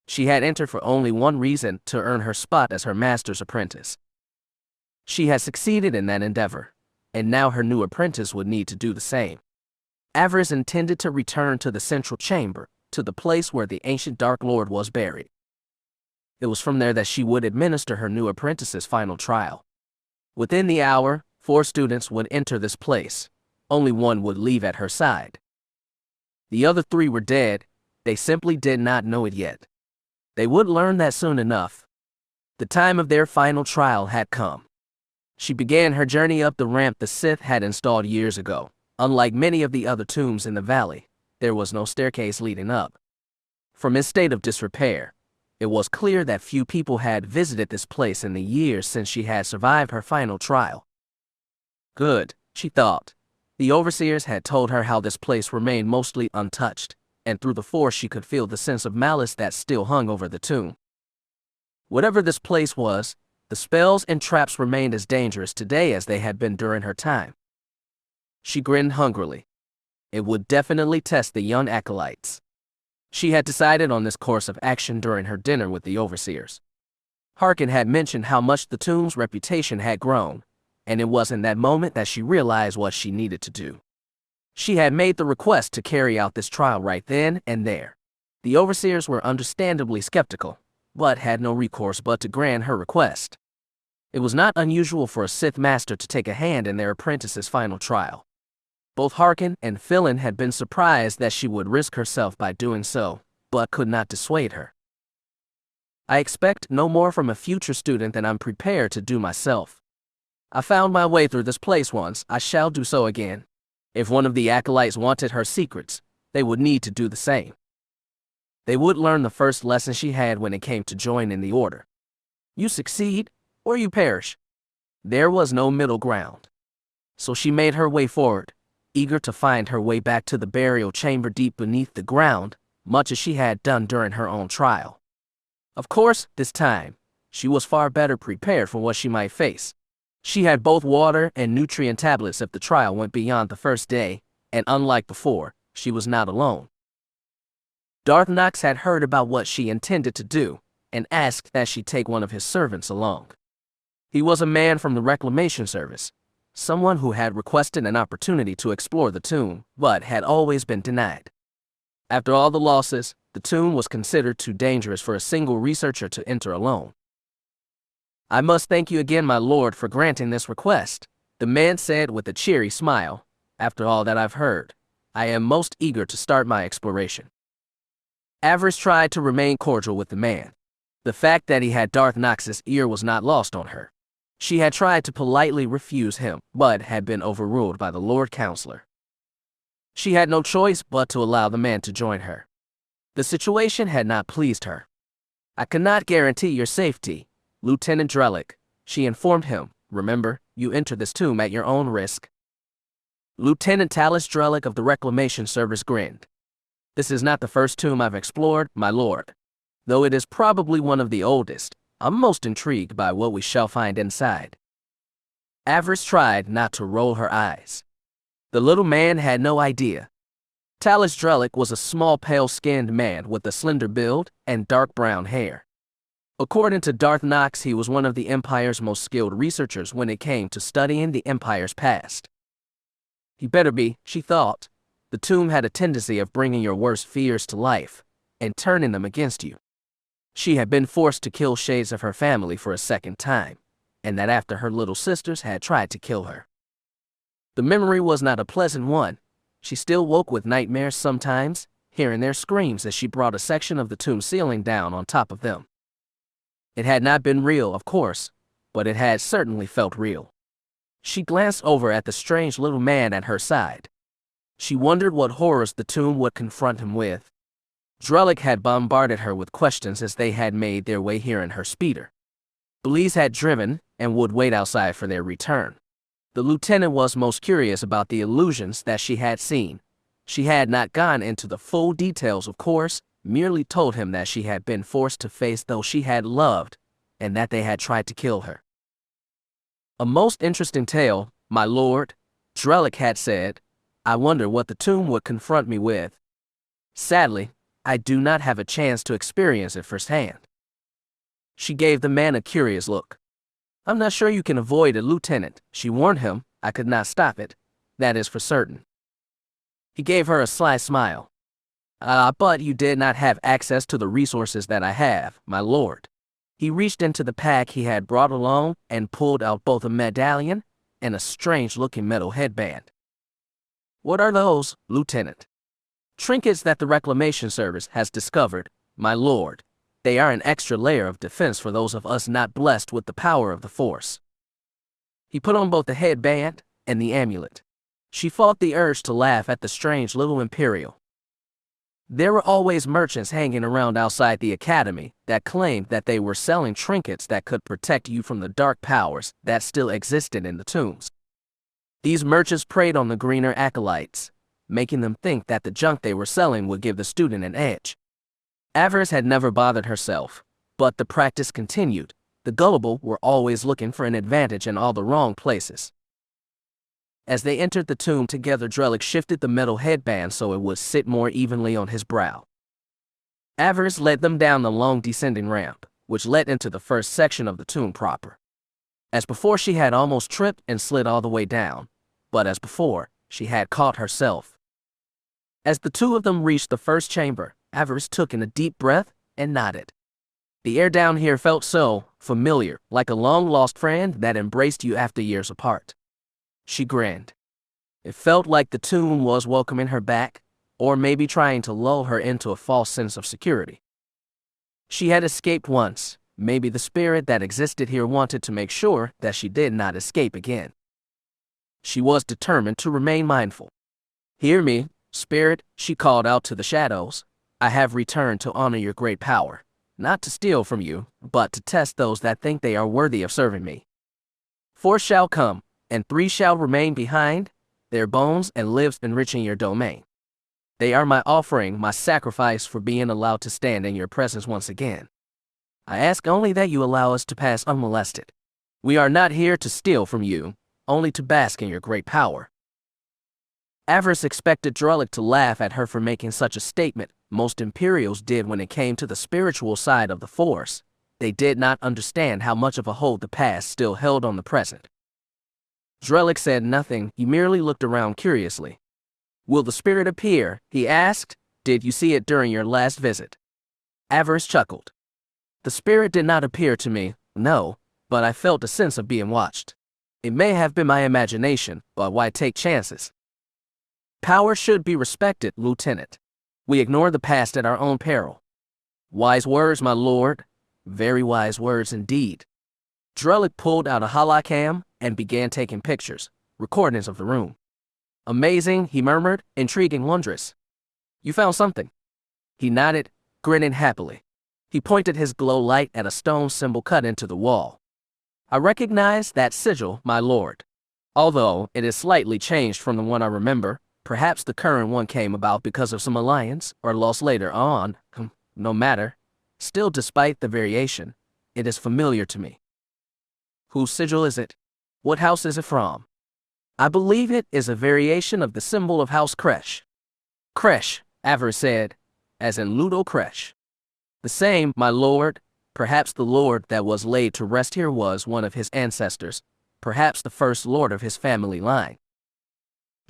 She had entered for only one reason: to earn her spot as her master's apprentice. She had succeeded in that endeavor, and now her new apprentice would need to do the same. Avaryss intended to return to the central chamber, to the place where the ancient Dark Lord was buried. It was from there that she would administer her new apprentice's final trial. Within the hour, 4 students would enter this place. Only one would leave at her side. The other 3 were dead. They simply did not know it yet. They would learn that soon enough. The time of their final trial had come. She began her journey up the ramp the Sith had installed years ago. Unlike many of the other tombs in the valley, there was no staircase leading up. From its state of disrepair, it was clear that few people had visited this place in the years since she had survived her final trial. Good, she thought. The overseers had told her how this place remained mostly untouched, and through the force she could feel the sense of malice that still hung over the tomb. Whatever this place was, the spells and traps remained as dangerous today as they had been during her time. She grinned hungrily. It would definitely test the young acolytes. She had decided on this course of action during her dinner with the overseers. Harkin had mentioned how much the tomb's reputation had grown, and it was in that moment that she realized what she needed to do. She had made the request to carry out this trial right then and there. The overseers were understandably skeptical, but had no recourse but to grant her request. It was not unusual for a Sith master to take a hand in their apprentice's final trial. Both Harkin and Philin had been surprised that she would risk herself by doing so, but could not dissuade her. I expect no more from a future student than I'm prepared to do myself. I found my way through this place once, I shall do so again. If one of the acolytes wanted her secrets, they would need to do the same. They would learn the first lesson she had when it came to joining the Order. You succeed, or you perish. There was no middle ground. So she made her way forward, eager to find her way back to the burial chamber deep beneath the ground, much as she had done during her own trial. Of course, this time, she was far better prepared for what she might face. She had both water and nutrient tablets if the trial went beyond the first day, and unlike before, she was not alone. Darth Nox had heard about what she intended to do, and asked that she take one of his servants along. He was a man from the Reclamation Service, someone who had requested an opportunity to explore the tomb, but had always been denied. After all the losses, the tomb was considered too dangerous for a single researcher to enter alone. I must thank you again, my lord, for granting this request, the man said with a cheery smile. After all that I've heard, I am most eager to start my exploration. Avaryss tried to remain cordial with the man. The fact that he had Darth Nox's ear was not lost on her. She had tried to politely refuse him, but had been overruled by the Lord Counselor. She had no choice but to allow the man to join her. The situation had not pleased her. I cannot guarantee your safety, Lieutenant Drellick, she informed him. Remember, you enter this tomb at your own risk. Lieutenant Talis Drellick of the Reclamation Service grinned. This is not the first tomb I've explored, my lord. Though it is probably one of the oldest, I'm most intrigued by what we shall find inside. Avaryss tried not to roll her eyes. The little man had no idea. Talis Drellick was a small, pale-skinned man with a slender build and dark brown hair. According to Darth Nox, he was one of the Empire's most skilled researchers when it came to studying the Empire's past. He better be, she thought. The tomb had a tendency of bringing your worst fears to life and turning them against you. She had been forced to kill shades of her family for a second time, and that after her little sisters had tried to kill her. The memory was not a pleasant one. She still woke with nightmares sometimes, hearing their screams as she brought a section of the tomb ceiling down on top of them. It had not been real, of course, but it had certainly felt real. She glanced over at the strange little man at her side. She wondered what horrors the tomb would confront him with. Drellick had bombarded her with questions as they had made their way here in her speeder. Belize had driven and would wait outside for their return. The lieutenant was most curious about the illusions that she had seen. She had not gone into the full details, of course, merely told him that she had been forced to face those she had loved, and that they had tried to kill her. A most interesting tale, my lord, Drellick had said. I wonder what the tomb would confront me with. Sadly, I do not have a chance to experience it firsthand. She gave the man a curious look. I'm not sure you can avoid it, Lieutenant, she warned him. I could not stop it, that is for certain. He gave her a sly smile. But you did not have access to the resources that I have, my lord. He reached into the pack he had brought along and pulled out both a medallion and a strange-looking metal headband. What are those, Lieutenant? Trinkets that the Reclamation Service has discovered, my lord. They are an extra layer of defense for those of us not blessed with the power of the Force. He put on both the headband and the amulet. She fought the urge to laugh at the strange little Imperial. There were always merchants hanging around outside the academy that claimed that they were selling trinkets that could protect you from the dark powers that still existed in the tombs. These merchants preyed on the greener acolytes, making them think that the junk they were selling would give the student an edge. Avaryss had never bothered herself, but the practice continued. The gullible were always looking for an advantage in all the wrong places. As they entered the tomb together, Drellick shifted the metal headband so it would sit more evenly on his brow. Avaryss led them down the long descending ramp, which led into the first section of the tomb proper. As before, she had almost tripped and slid all the way down, but as before, she had caught herself. As the two of them reached the first chamber, Avaryss took in a deep breath and nodded. The air down here felt so familiar, like a long-lost friend that embraced you after years apart. She grinned. It felt like the tomb was welcoming her back, or maybe trying to lull her into a false sense of security. She had escaped once. Maybe the spirit that existed here wanted to make sure that she did not escape again. She was determined to remain mindful. "Hear me, spirit," she called out to the shadows. "I have returned to honor your great power, not to steal from you, but to test those that think they are worthy of serving me. 4 shall come, and 3 shall remain behind, their bones and lives enriching your domain. They are my offering, my sacrifice for being allowed to stand in your presence once again. I ask only that you allow us to pass unmolested. We are not here to steal from you, only to bask in your great power." Avaryss expected Drellick to laugh at her for making such a statement. Most Imperials did when it came to the spiritual side of the Force. They did not understand how much of a hold the past still held on the present. Drellick said nothing. He merely looked around curiously. "Will the spirit appear?" he asked. "Did you see it during your last visit?" Avaryss chuckled. "The spirit did not appear to me, no, but I felt a sense of being watched. It may have been my imagination, but why take chances? Power should be respected, Lieutenant. We ignore the past at our own peril." "Wise words, my lord. Very wise words indeed." Drellick pulled out a holocam and began taking pictures, recordings of the room. "Amazing," he murmured, "intriguing, wondrous. You found something?" He nodded, grinning happily. He pointed his glow light at a stone symbol cut into the wall. "I recognize that sigil, my lord. Although it is slightly changed from the one I remember, perhaps the current one came about because of some alliance or lost later on. No matter. Still, despite the variation, it is familiar to me." "Whose sigil is it? What house is it from?" "I believe it is a variation of the symbol of House Kresh." "Kresh," Avaryss said, "as in Ludo Kresh." "The same, my lord. Perhaps the lord that was laid to rest here was one of his ancestors, perhaps the first lord of his family line."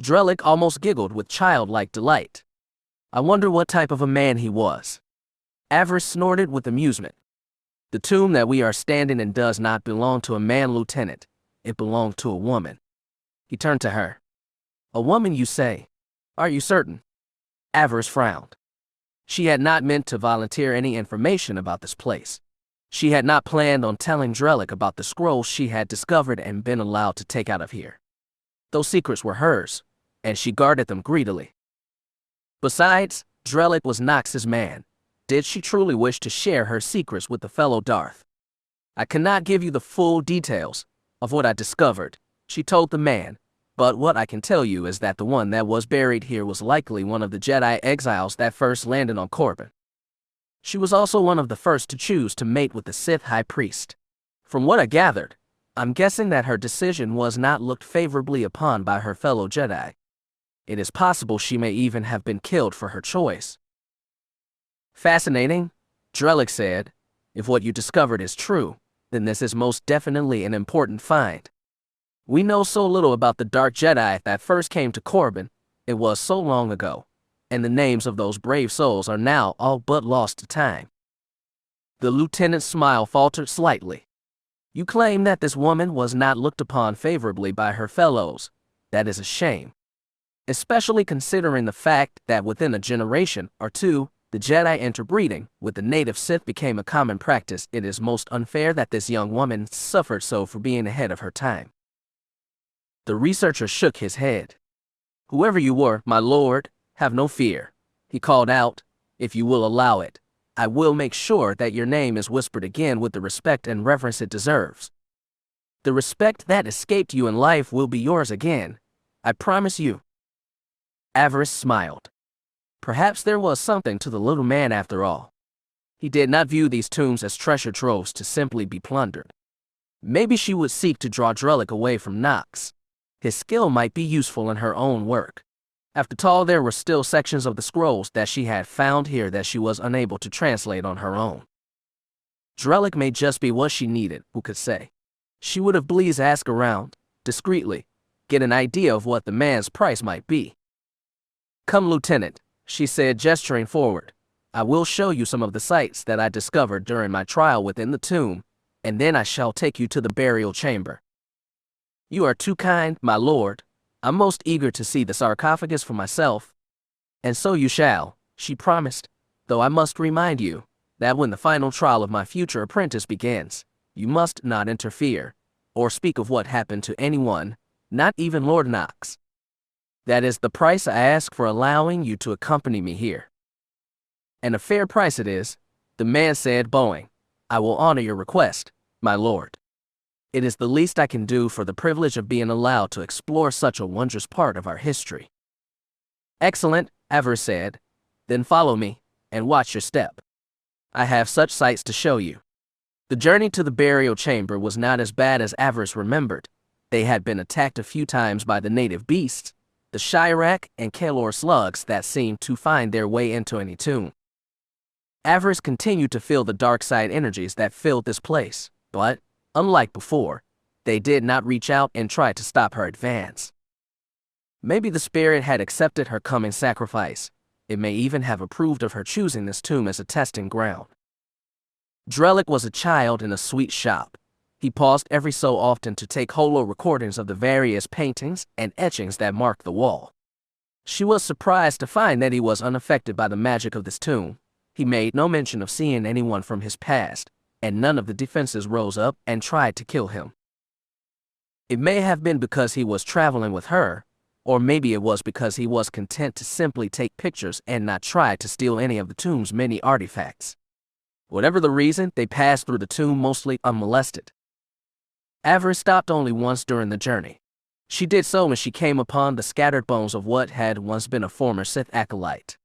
Drellick almost giggled with childlike delight. "I wonder what type of a man he was." Avaryss snorted with amusement. "The tomb that we are standing in does not belong to a man, Lieutenant. It belonged to a woman." He turned to her. "A woman, you say? Are you certain?" Avaryss frowned. She had not meant to volunteer any information about this place. She had not planned on telling Drellick about the scrolls she had discovered and been allowed to take out of here. Those secrets were hers, and she guarded them greedily. Besides, Drellick was Nox's man. Did she truly wish to share her secrets with the fellow Darth? "I cannot give you the full details of what I discovered," she told the man, "but what I can tell you is that the one that was buried here was likely one of the Jedi exiles that first landed on Korriban. She was also one of the first to choose to mate with the Sith High Priest. From what I gathered, I'm guessing that her decision was not looked favorably upon by her fellow Jedi. It is possible she may even have been killed for her choice." "Fascinating," Drellick said. "If what you discovered is true, then this is most definitely an important find. We know so little about the Dark Jedi that first came to Korriban. It was so long ago, and the names of those brave souls are now all but lost to time." The lieutenant's smile faltered slightly. "You claim that this woman was not looked upon favorably by her fellows. That is a shame. Especially considering the fact that within a generation or two, the Jedi interbreeding with the native Sith became a common practice. It is most unfair that this young woman suffered so for being ahead of her time." The researcher shook his head. "Whoever you were, my lord, have no fear," he called out. "If you will allow it, I will make sure that your name is whispered again with the respect and reverence it deserves. The respect that escaped you in life will be yours again. I promise you." Avaryss smiled. Perhaps there was something to the little man after all. He did not view these tombs as treasure troves to simply be plundered. Maybe she would seek to draw Drellick away from Nox. His skill might be useful in her own work. After all, there were still sections of the scrolls that she had found here that she was unable to translate on her own. Drellick may just be what she needed, who could say. She would have please ask around, discreetly, get an idea of what the man's price might be. Come, Lieutenant, she said, gesturing forward. I will show you some of the sights that I discovered during my trial within the tomb, and then I shall take you to the burial chamber. You are too kind, my lord. I'm most eager to see the sarcophagus for myself. And so you shall, she promised, though I must remind you that when the final trial of my future apprentice begins, you must not interfere, or speak of what happened to anyone, not even Lord Nox. That is the price I ask for allowing you to accompany me here. And a fair price it is, the man said, bowing. I will honor your request, my lord. It is the least I can do for the privilege of being allowed to explore such a wondrous part of our history. Excellent, Avaryss said. Then follow me, and watch your step. I have such sights to show you. The journey to the burial chamber was not as bad as Avaryss remembered. They had been attacked a few times by the native beasts, the Shirak and Kalor slugs that seemed to find their way into any tomb. Avaryss continued to feel the dark side energies that filled this place, but, unlike before, they did not reach out and try to stop her advance. Maybe the spirit had accepted her coming sacrifice. It may even have approved of her choosing this tomb as a testing ground. Drellick was a child in a sweet shop. He paused every so often to take holo recordings of the various paintings and etchings that marked the wall. She was surprised to find that he was unaffected by the magic of this tomb. He made no mention of seeing anyone from his past, and none of the defenses rose up and tried to kill him. It may have been because he was traveling with her, or maybe it was because he was content to simply take pictures and not try to steal any of the tomb's many artifacts. Whatever the reason, they passed through the tomb mostly unmolested. Avaryss stopped only once during the journey. She did so when she came upon the scattered bones of what had once been a former Sith acolyte.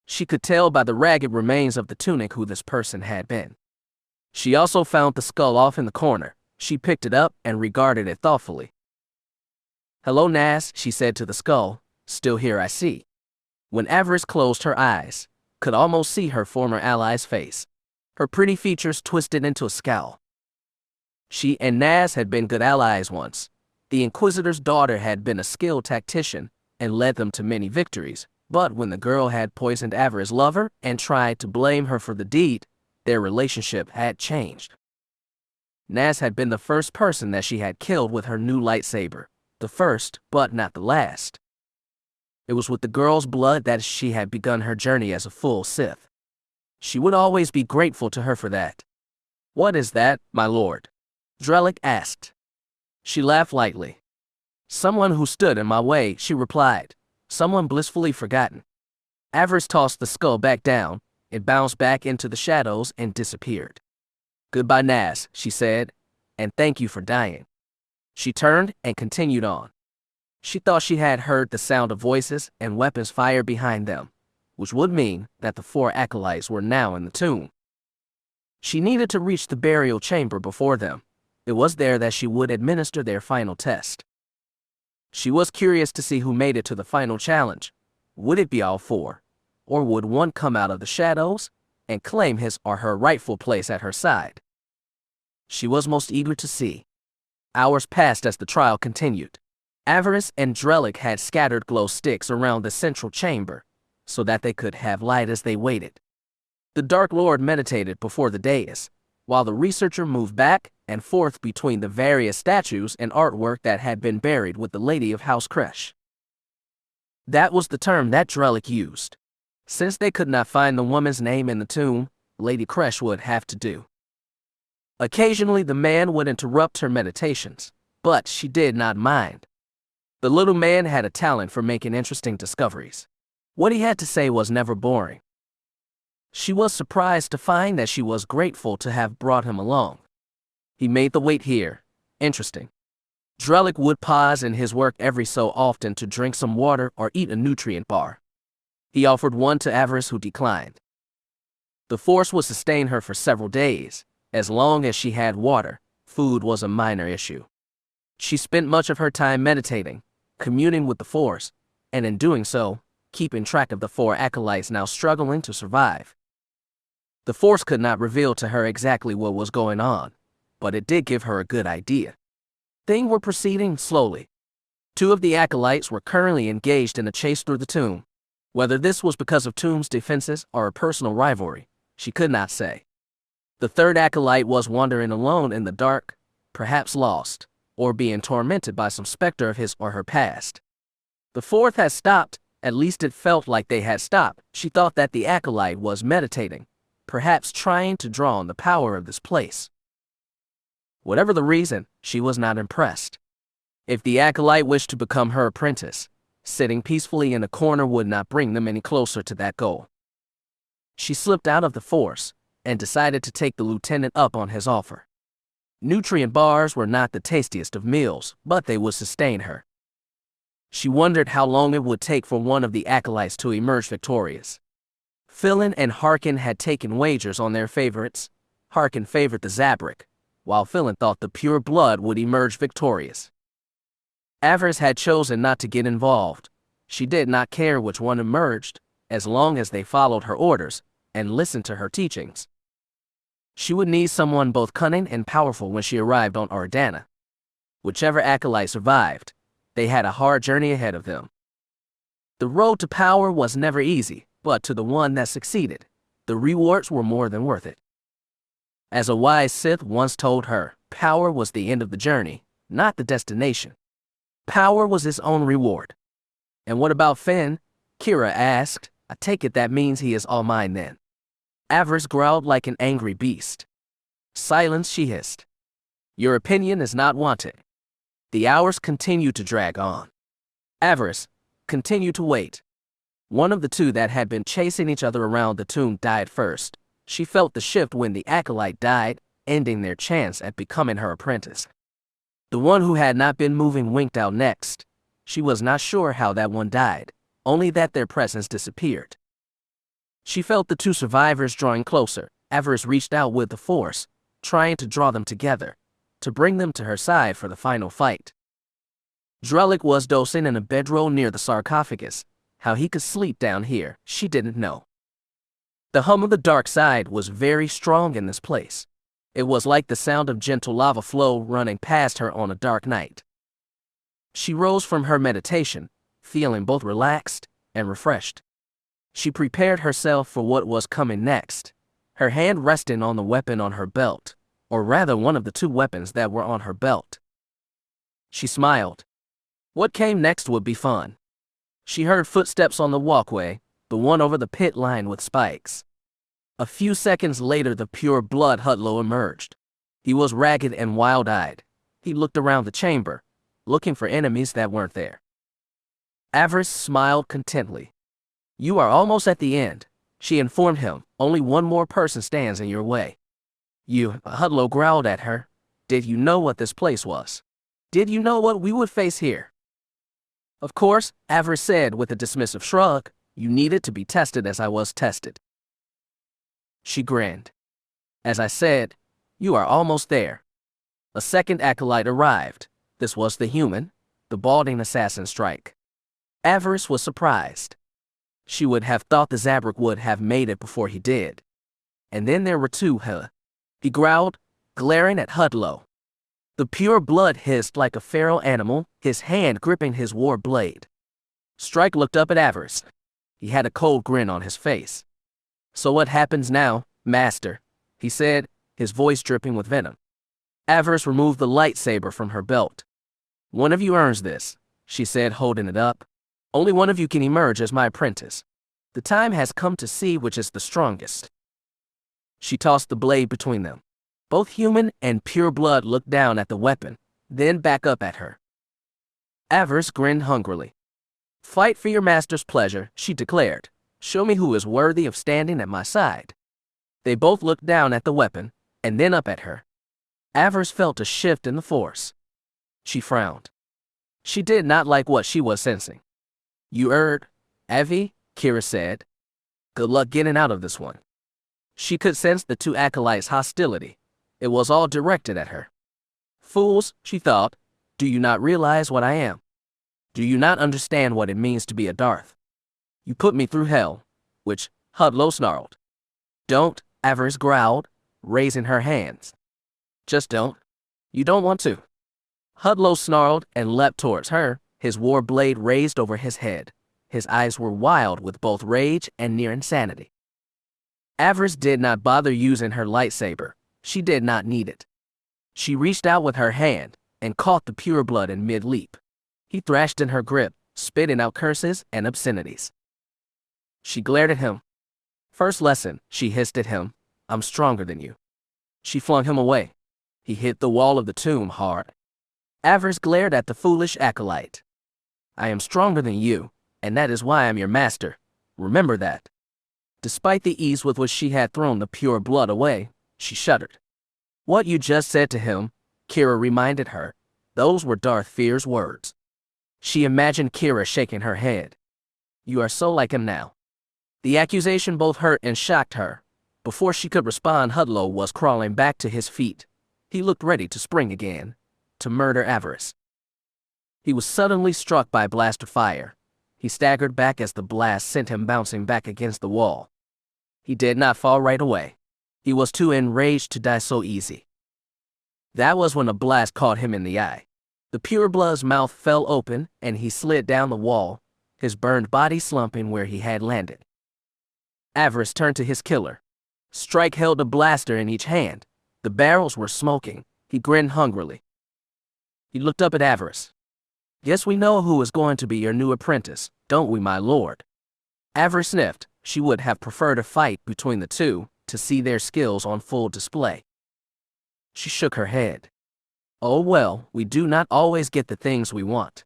She could tell by the ragged remains of the tunic who this person had been. She also found the skull off in the corner. She picked it up and regarded it thoughtfully. Hello, Nas, she said to the skull. Still here, I see. When Avaryss closed her eyes, could almost see her former ally's face. Her pretty features twisted into a scowl. She and Nas had been good allies once. The Inquisitor's daughter had been a skilled tactician and led them to many victories, but when the girl had poisoned Avaryss' lover and tried to blame her for the deed, their relationship had changed. Nas had been the first person that she had killed with her new lightsaber. The first, but not the last. It was with the girl's blood that she had begun her journey as a full Sith. She would always be grateful to her for that. What is that, my lord? Drellick asked. She laughed lightly. Someone who stood in my way, she replied. Someone blissfully forgotten. Avaryss tossed the skull back down. It bounced back into the shadows and disappeared. Goodbye, Nas, she said, and thank you for dying. She turned and continued on. She thought she had heard the sound of voices and weapons fired behind them, which would mean that the 4 acolytes were now in the tomb. She needed to reach the burial chamber before them. It was there that she would administer their final test. She was curious to see who made it to the final challenge. Would it be all 4? Or would one come out of the shadows and claim his or her rightful place at her side? She was most eager to see. Hours passed as the trial continued. Avaryss and Drellick had scattered glow sticks around the central chamber, so that they could have light as they waited. The Dark Lord meditated before the dais, while the researcher moved back and forth between the various statues and artwork that had been buried with the Lady of House Kresh. That was the term that Drellick used. Since they could not find the woman's name in the tomb, Lady Kresh would have to do. Occasionally the man would interrupt her meditations, but she did not mind. The little man had a talent for making interesting discoveries. What he had to say was never boring. She was surprised to find that she was grateful to have brought him along. He made the wait here interesting. Drellick would pause in his work every so often to drink some water or eat a nutrient bar. He offered one to Avaryss, who declined. The Force would sustain her for several days. As long as she had water, food was a minor issue. She spent much of her time meditating, communing with the Force, and in doing so, keeping track of the 4 acolytes now struggling to survive. The Force could not reveal to her exactly what was going on, but it did give her a good idea. Things were proceeding slowly. 2 of the acolytes were currently engaged in a chase through the tomb. Whether this was because of tomb's defenses or a personal rivalry, she could not say. The 3rd acolyte was wandering alone in the dark, perhaps lost, or being tormented by some specter of his or her past. The 4th had stopped, at least it felt like they had stopped. She thought that the acolyte was meditating, perhaps trying to draw on the power of this place. Whatever the reason, she was not impressed. If the acolyte wished to become her apprentice, sitting peacefully in a corner would not bring them any closer to that goal. She slipped out of the Force and decided to take the lieutenant up on his offer. Nutrient bars were not the tastiest of meals, but they would sustain her. She wondered how long it would take for one of the acolytes to emerge victorious. Philin and Harkin had taken wagers on their favorites. Harkin favored the Zabrak, while Philin thought the pure blood would emerge victorious. Avaryss had chosen not to get involved. She did not care which one emerged, as long as they followed her orders and listened to her teachings. She would need someone both cunning and powerful when she arrived on Ardana. Whichever acolyte survived, they had a hard journey ahead of them. The road to power was never easy, but to the one that succeeded, the rewards were more than worth it. As a wise Sith once told her, power was the end of the journey, not the destination. Power was its own reward. And what about Finn? Kira asked. I take it that means he is all mine then. Avaryss growled like an angry beast. Silence, she hissed. Your opinion is not wanted. The hours continued to drag on. Avaryss continued to wait. One of the 2 that had been chasing each other around the tomb died first. She felt the shift when the acolyte died, ending their chance at becoming her apprentice. The one who had not been moving winked out next. She was not sure how that one died, only that their presence disappeared. She felt the 2 survivors drawing closer. Avaryss reached out with the Force, trying to draw them together, to bring them to her side for the final fight. Drellick was dozing in a bedroll near the sarcophagus. How he could sleep down here, she didn't know. The hum of the dark side was very strong in this place. It was like the sound of gentle lava flow running past her on a dark night. She rose from her meditation, feeling both relaxed and refreshed. She prepared herself for what was coming next, her hand resting on the weapon on her belt, or rather one of the 2 weapons that were on her belt. She smiled. What came next would be fun. She heard footsteps on the walkway, the one over the pit lined with spikes. A few seconds later, the pure blood Hutlo emerged. He was ragged and wild-eyed. He looked around the chamber, looking for enemies that weren't there. Avaryss smiled contently. You are almost at the end, she informed him. Only one more person stands in your way. Hutlo growled at her. Did you know what this place was? Did you know what we would face here? Of course, Avaryss said with a dismissive shrug. You needed to be tested as I was tested. She grinned. As I said, you are almost there. A second acolyte arrived. This was the human, the balding assassin strike. Avaryss was surprised. She would have thought the Zabrak would have made it before he did. And then there were 2, He growled, glaring at Hutlo. The pure blood hissed like a feral animal, his hand gripping his war blade. Strike looked up at Avaryss. He had a cold grin on his face. So what happens now, Master? He said, his voice dripping with venom. Avaryss removed the lightsaber from her belt. One of you earns this, she said, holding it up. Only one of you can emerge as my apprentice. The time has come to see which is the strongest. She tossed the blade between them. Both human and pure blood looked down at the weapon, then back up at her. Avaryss grinned hungrily. Fight for your master's pleasure, she declared. Show me who is worthy of standing at my side. They both looked down at the weapon, and then up at her. Avaryss felt a shift in the Force. She frowned. She did not like what she was sensing. You heard, Avi? Kira said. Good luck getting out of this one. She could sense the two acolytes' hostility. It was all directed at her. Fools, she thought, do you not realize what I am? Do you not understand what it means to be a Darth? You put me through hell, which Hudlo snarled. Don't, Avaryss growled, raising her hands. Just don't. You don't want to. Hudlo snarled and leapt towards her, his war blade raised over his head. His eyes were wild with both rage and near insanity. Avaryss did not bother using her lightsaber. She did not need it. She reached out with her hand and caught the pureblood in mid-leap. He thrashed in her grip, spitting out curses and obscenities. She glared at him. First lesson, she hissed at him, I'm stronger than you. She flung him away. He hit the wall of the tomb hard. Avaryss glared at the foolish acolyte. I am stronger than you, and that is why I'm your master. Remember that. Despite the ease with which she had thrown the pure blood away, she shuddered. What you just said to him, Kira reminded her, those were Darth Fear's words. She imagined Kira shaking her head. You are so like him now. The accusation both hurt and shocked her. Before she could respond, Hudlo was crawling back to his feet. He looked ready to spring again, to murder Avaryss. He was suddenly struck by blaster fire. He staggered back as the blast sent him bouncing back against the wall. He did not fall right away. He was too enraged to die so easy. That was when a blast caught him in the eye. The pureblood's mouth fell open and he slid down the wall, his burned body slumping where he had landed. Avaryss turned to his killer. Strike held a blaster in each hand. The barrels were smoking. He grinned hungrily. He looked up at Avaryss. Guess we know who is going to be your new apprentice, don't we, my lord? Avaryss sniffed. She would have preferred a fight between the two to see their skills on full display. She shook her head. Oh well, we do not always get the things we want.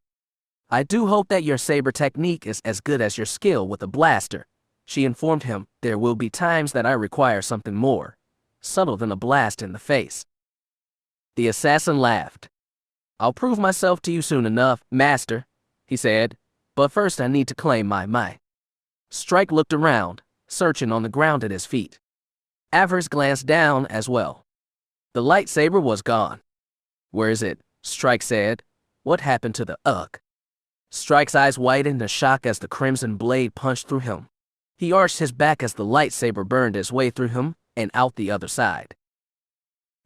I do hope that your saber technique is as good as your skill with a blaster. She informed him, there will be times that I require something more subtle than a blast in the face. The assassin laughed. I'll prove myself to you soon enough, master, he said, but first I need to claim my. Strike looked around, searching on the ground at his feet. Avaryss glanced down as well. The lightsaber was gone. Where is it? Strike said. What happened to the ugh? Strike's eyes widened in shock as the crimson blade punched through him. He arched his back as the lightsaber burned its way through him and out the other side.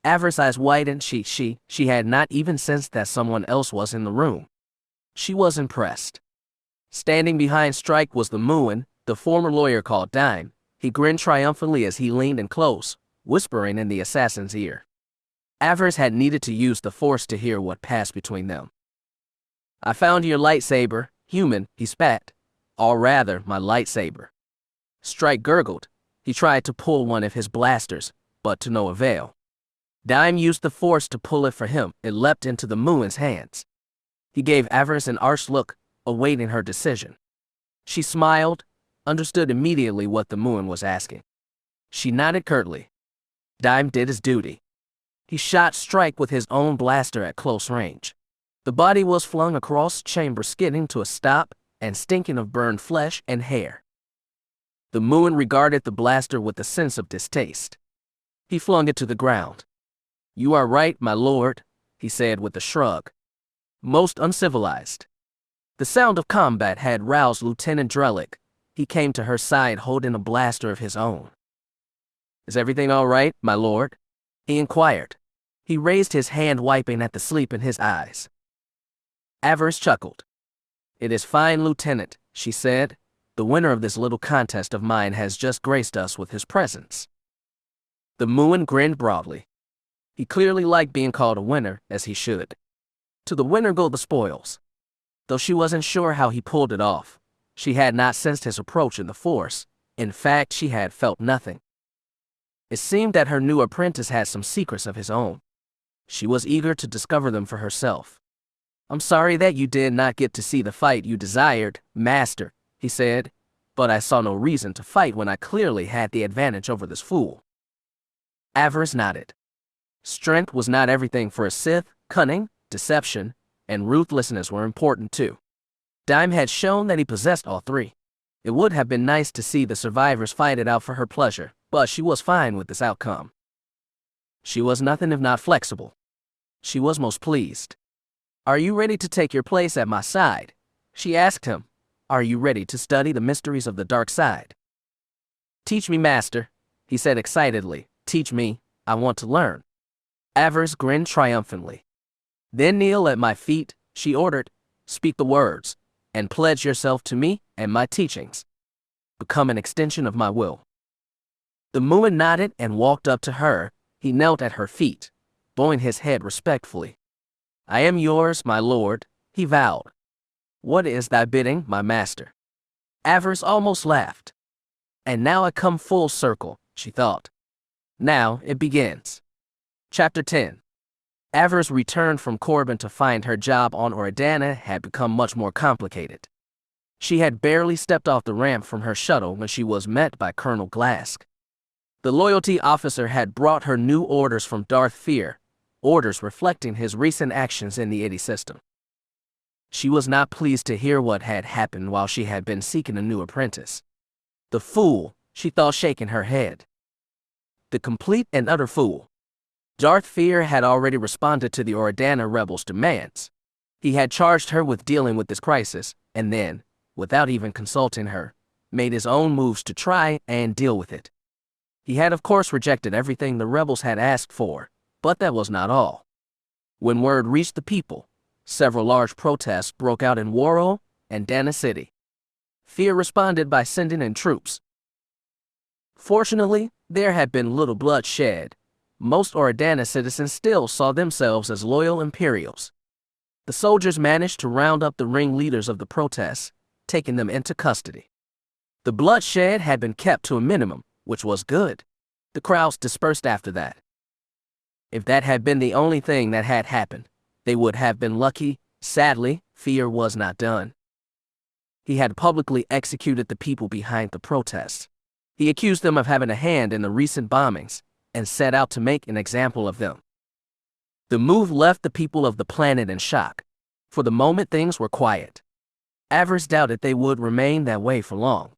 Avaryss' eyes widened. She had not even sensed that someone else was in the room. She was impressed. Standing behind Strike was the Muin, the former lawyer called Dime. He grinned triumphantly as he leaned in close, whispering in the assassin's ear. Avaryss had needed to use the Force to hear what passed between them. I found your lightsaber, human, he spat. Or rather, my lightsaber. Strike gurgled. He tried to pull one of his blasters, but to no avail. Dime used the Force to pull it for him. It leapt into the Muin's hands. He gave Avaryss an arch look, awaiting her decision. She smiled, understood immediately what the Muin was asking. She nodded curtly. Dime did his duty. He shot Strike with his own blaster at close range. The body was flung across chamber, skidding to a stop and stinking of burned flesh and hair. The Muin regarded the blaster with a sense of distaste. He flung it to the ground. You are right, my lord, he said with a shrug. Most uncivilized. The sound of combat had roused Lieutenant Drellick. He came to her side holding a blaster of his own. Is everything all right, my lord? He inquired. He raised his hand, wiping at the sleep in his eyes. Avaryss chuckled. It is fine, Lieutenant, she said. The winner of this little contest of mine has just graced us with his presence. The Muin grinned broadly. He clearly liked being called a winner, as he should. To the winner go the spoils. Though she wasn't sure how he pulled it off, she had not sensed his approach in the Force. In fact, she had felt nothing. It seemed that her new apprentice had some secrets of his own. She was eager to discover them for herself. I'm sorry that you did not get to see the fight you desired, master, he said, but I saw no reason to fight when I clearly had the advantage over this fool. Avaryss nodded. Strength was not everything for a Sith. Cunning, deception, and ruthlessness were important too. Dime had shown that he possessed all three. It would have been nice to see the survivors fight it out for her pleasure, but she was fine with this outcome. She was nothing if not flexible. She was most pleased. "Are you ready to take your place at my side?" she asked him. "Are you ready to study the mysteries of the dark side?" "Teach me, master," he said excitedly. "Teach me, I want to learn." Avaryss grinned triumphantly. "Then kneel at my feet," she ordered. "Speak the words, and pledge yourself to me and my teachings. Become an extension of my will." The Mu'min nodded and walked up to her. He knelt at her feet, bowing his head respectfully. "I am yours, my lord," he vowed. "What is thy bidding, my master?" Avaryss almost laughed. "And now I come full circle," she thought. "Now it begins." Chapter 10. Avaryss returned from Corbin to find her job on Ordana had become much more complicated. She had barely stepped off the ramp from her shuttle when she was met by Colonel Glask. The loyalty officer had brought her new orders from Darth Fear, orders reflecting his recent actions in the ID system. She was not pleased to hear what had happened while she had been seeking a new apprentice. The fool, she thought, shaking her head. The complete and utter fool. Darth Fear had already responded to the Ordana rebels' demands. He had charged her with dealing with this crisis, and then, without even consulting her, made his own moves to try and deal with it. He had of course rejected everything the rebels had asked for, but that was not all. When word reached the people, several large protests broke out in Warro and Dana City. Fear responded by sending in troops. Fortunately, there had been little bloodshed. Most Ordana citizens still saw themselves as loyal Imperials. The soldiers managed to round up the ringleaders of the protests, taking them into custody. The bloodshed had been kept to a minimum, which was good. The crowds dispersed after that. If that had been the only thing that had happened, they would have been lucky. Sadly, Fear was not done. He had publicly executed the people behind the protests. He accused them of having a hand in the recent bombings, and set out to make an example of them. The move left the people of the planet in shock. For the moment, things were quiet. Avaryss doubted they would remain that way for long.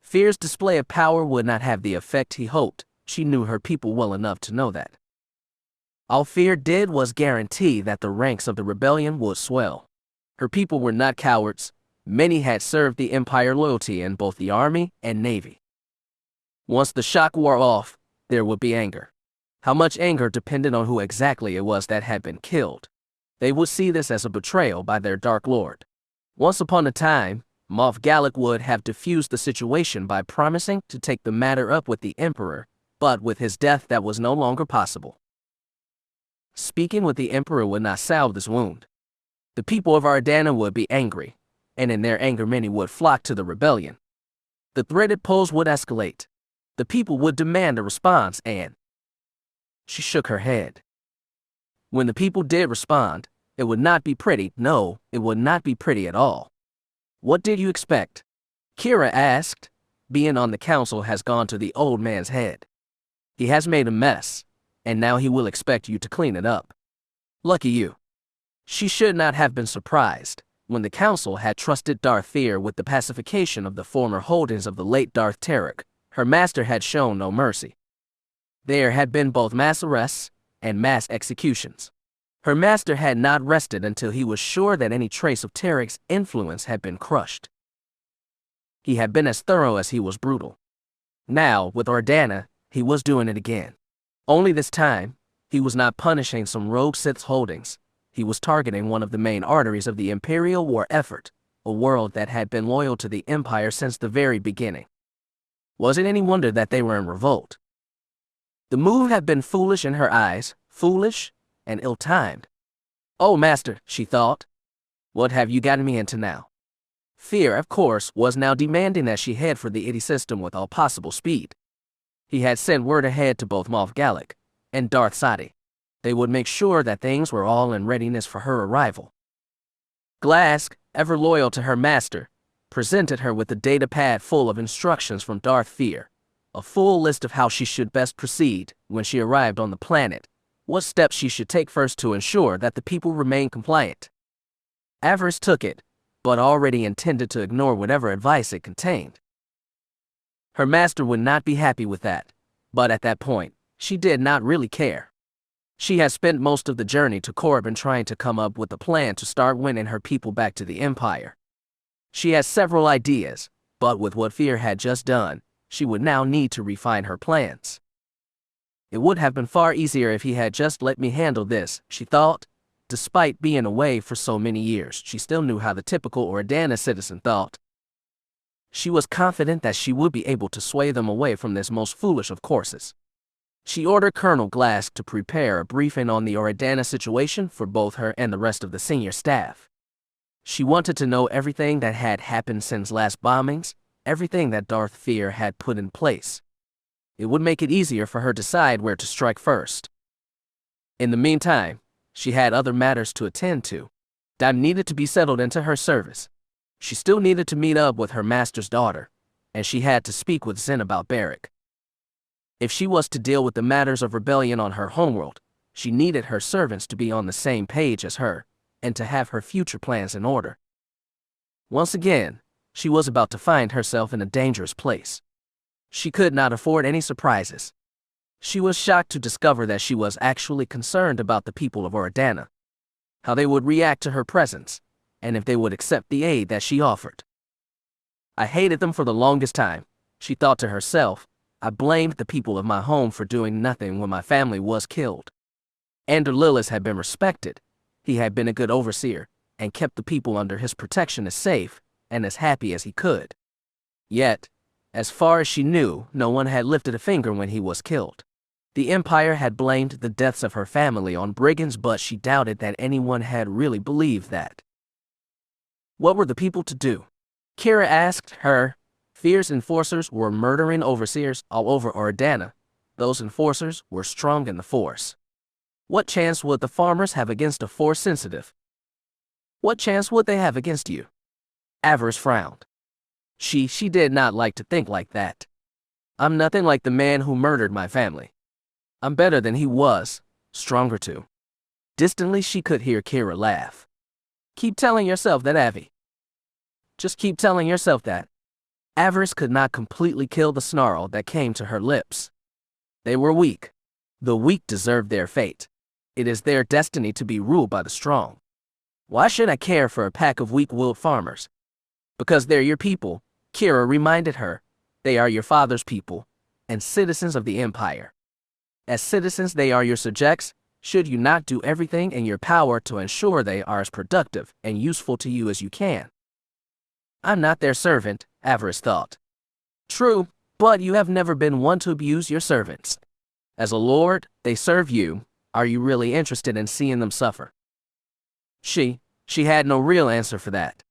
Fear's display of power would not have the effect he hoped. She knew her people well enough to know that. All Fear did was guarantee that the ranks of the rebellion would swell. Her people were not cowards. Many had served the Empire loyalty in both the army and navy. Once the shock wore off, there would be anger. How much anger depended on who exactly it was that had been killed. They would see this as a betrayal by their Dark Lord. Once upon a time, Moff Gallic would have diffused the situation by promising to take the matter up with the Emperor, but with his death that was no longer possible. Speaking with the Emperor would not salve this wound. The people of Ordana would be angry, and in their anger many would flock to the rebellion. The threat posed would escalate. The people would demand a response, and she shook her head. When the people did respond, it would not be pretty. No, it would not be pretty at all. "What did you expect?" Kira asked. "Being on the council has gone to the old man's head. He has made a mess, and now he will expect you to clean it up. Lucky you." She should not have been surprised. When the council had trusted Darth Fear with the pacification of the former holdings of the late Darth Tarek, her master had shown no mercy. There had been both mass arrests and mass executions. Her master had not rested until he was sure that any trace of Tarek's influence had been crushed. He had been as thorough as he was brutal. Now, with Ordana, he was doing it again. Only this time, he was not punishing some rogue Sith's holdings. He was targeting one of the main arteries of the Imperial war effort, a world that had been loyal to the Empire since the very beginning. Was it any wonder that they were in revolt? The move had been foolish in her eyes, foolish and ill-timed. "Oh, master," she thought. "What have you gotten me into now?" Fear, of course, was now demanding that she head for the ID system with all possible speed. He had sent word ahead to both Moff Gallic and Darth Sadi. They would make sure that things were all in readiness for her arrival. Glask, ever loyal to her master, presented her with a data pad full of instructions from Darth Fear, a full list of how she should best proceed when she arrived on the planet, what steps she should take first to ensure that the people remain compliant, Avaryss took it, but already intended to ignore whatever advice it contained. Her master would not be happy with that, but at that point, she did not really care. She had spent most of the journey to Corbin trying to come up with a plan to start winning her people back to the Empire. She had several ideas, but with what Fear had just done, she would now need to refine her plans. It would have been far easier if he had just let me handle this, she thought. Despite being away for so many years, she still knew how the typical Ordana citizen thought. She was confident that she would be able to sway them away from this most foolish of courses. She ordered Colonel Glask to prepare a briefing on the Ordana situation for both her and the rest of the senior staff. She wanted to know everything that had happened since last bombings, everything that Darth Fear had put in place. It would make it easier for her to decide where to strike first. In the meantime, she had other matters to attend to that needed to be settled into her service. She still needed to meet up with her master's daughter, and she had to speak with Zen about Barrick. If she was to deal with the matters of rebellion on her homeworld, she needed her servants to be on the same page as her, and to have her future plans in order. Once again, she was about to find herself in a dangerous place. She could not afford any surprises. She was shocked to discover that she was actually concerned about the people of Ordana, how they would react to her presence, and if they would accept the aid that she offered. I hated them for the longest time, she thought to herself. I blamed the people of my home for doing nothing when my family was killed. Ander Lillis had been respected. He had been a good overseer, and kept the people under his protection as safe and as happy as he could. Yet, as far as she knew, no one had lifted a finger when he was killed. The Empire had blamed the deaths of her family on brigands, but she doubted that anyone had really believed that. What were the people to do? Kira asked her. Fear's enforcers were murdering overseers all over Ordana. Those enforcers were strong in the Force. What chance would the farmers have against a Force sensitive? What chance would they have against you? Avaryss frowned. She did not like to think like that. I'm nothing like the man who murdered my family. I'm better than he was, stronger too. Distantly she could hear Kira laugh. Keep telling yourself that, Avi. Just keep telling yourself that. Avaryss could not completely kill the snarl that came to her lips. They were weak. The weak deserved their fate. It is their destiny to be ruled by the strong. Why should I care for a pack of weak-willed farmers? Because they're your people, Kira reminded her. They are your father's people, and citizens of the Empire. As citizens, they are your subjects. Should you not do everything in your power to ensure they are as productive and useful to you as you can? I'm not their servant, Avaryss thought. True, but you have never been one to abuse your servants. As a lord, they serve you. Are you really interested in seeing them suffer? She had no real answer for that.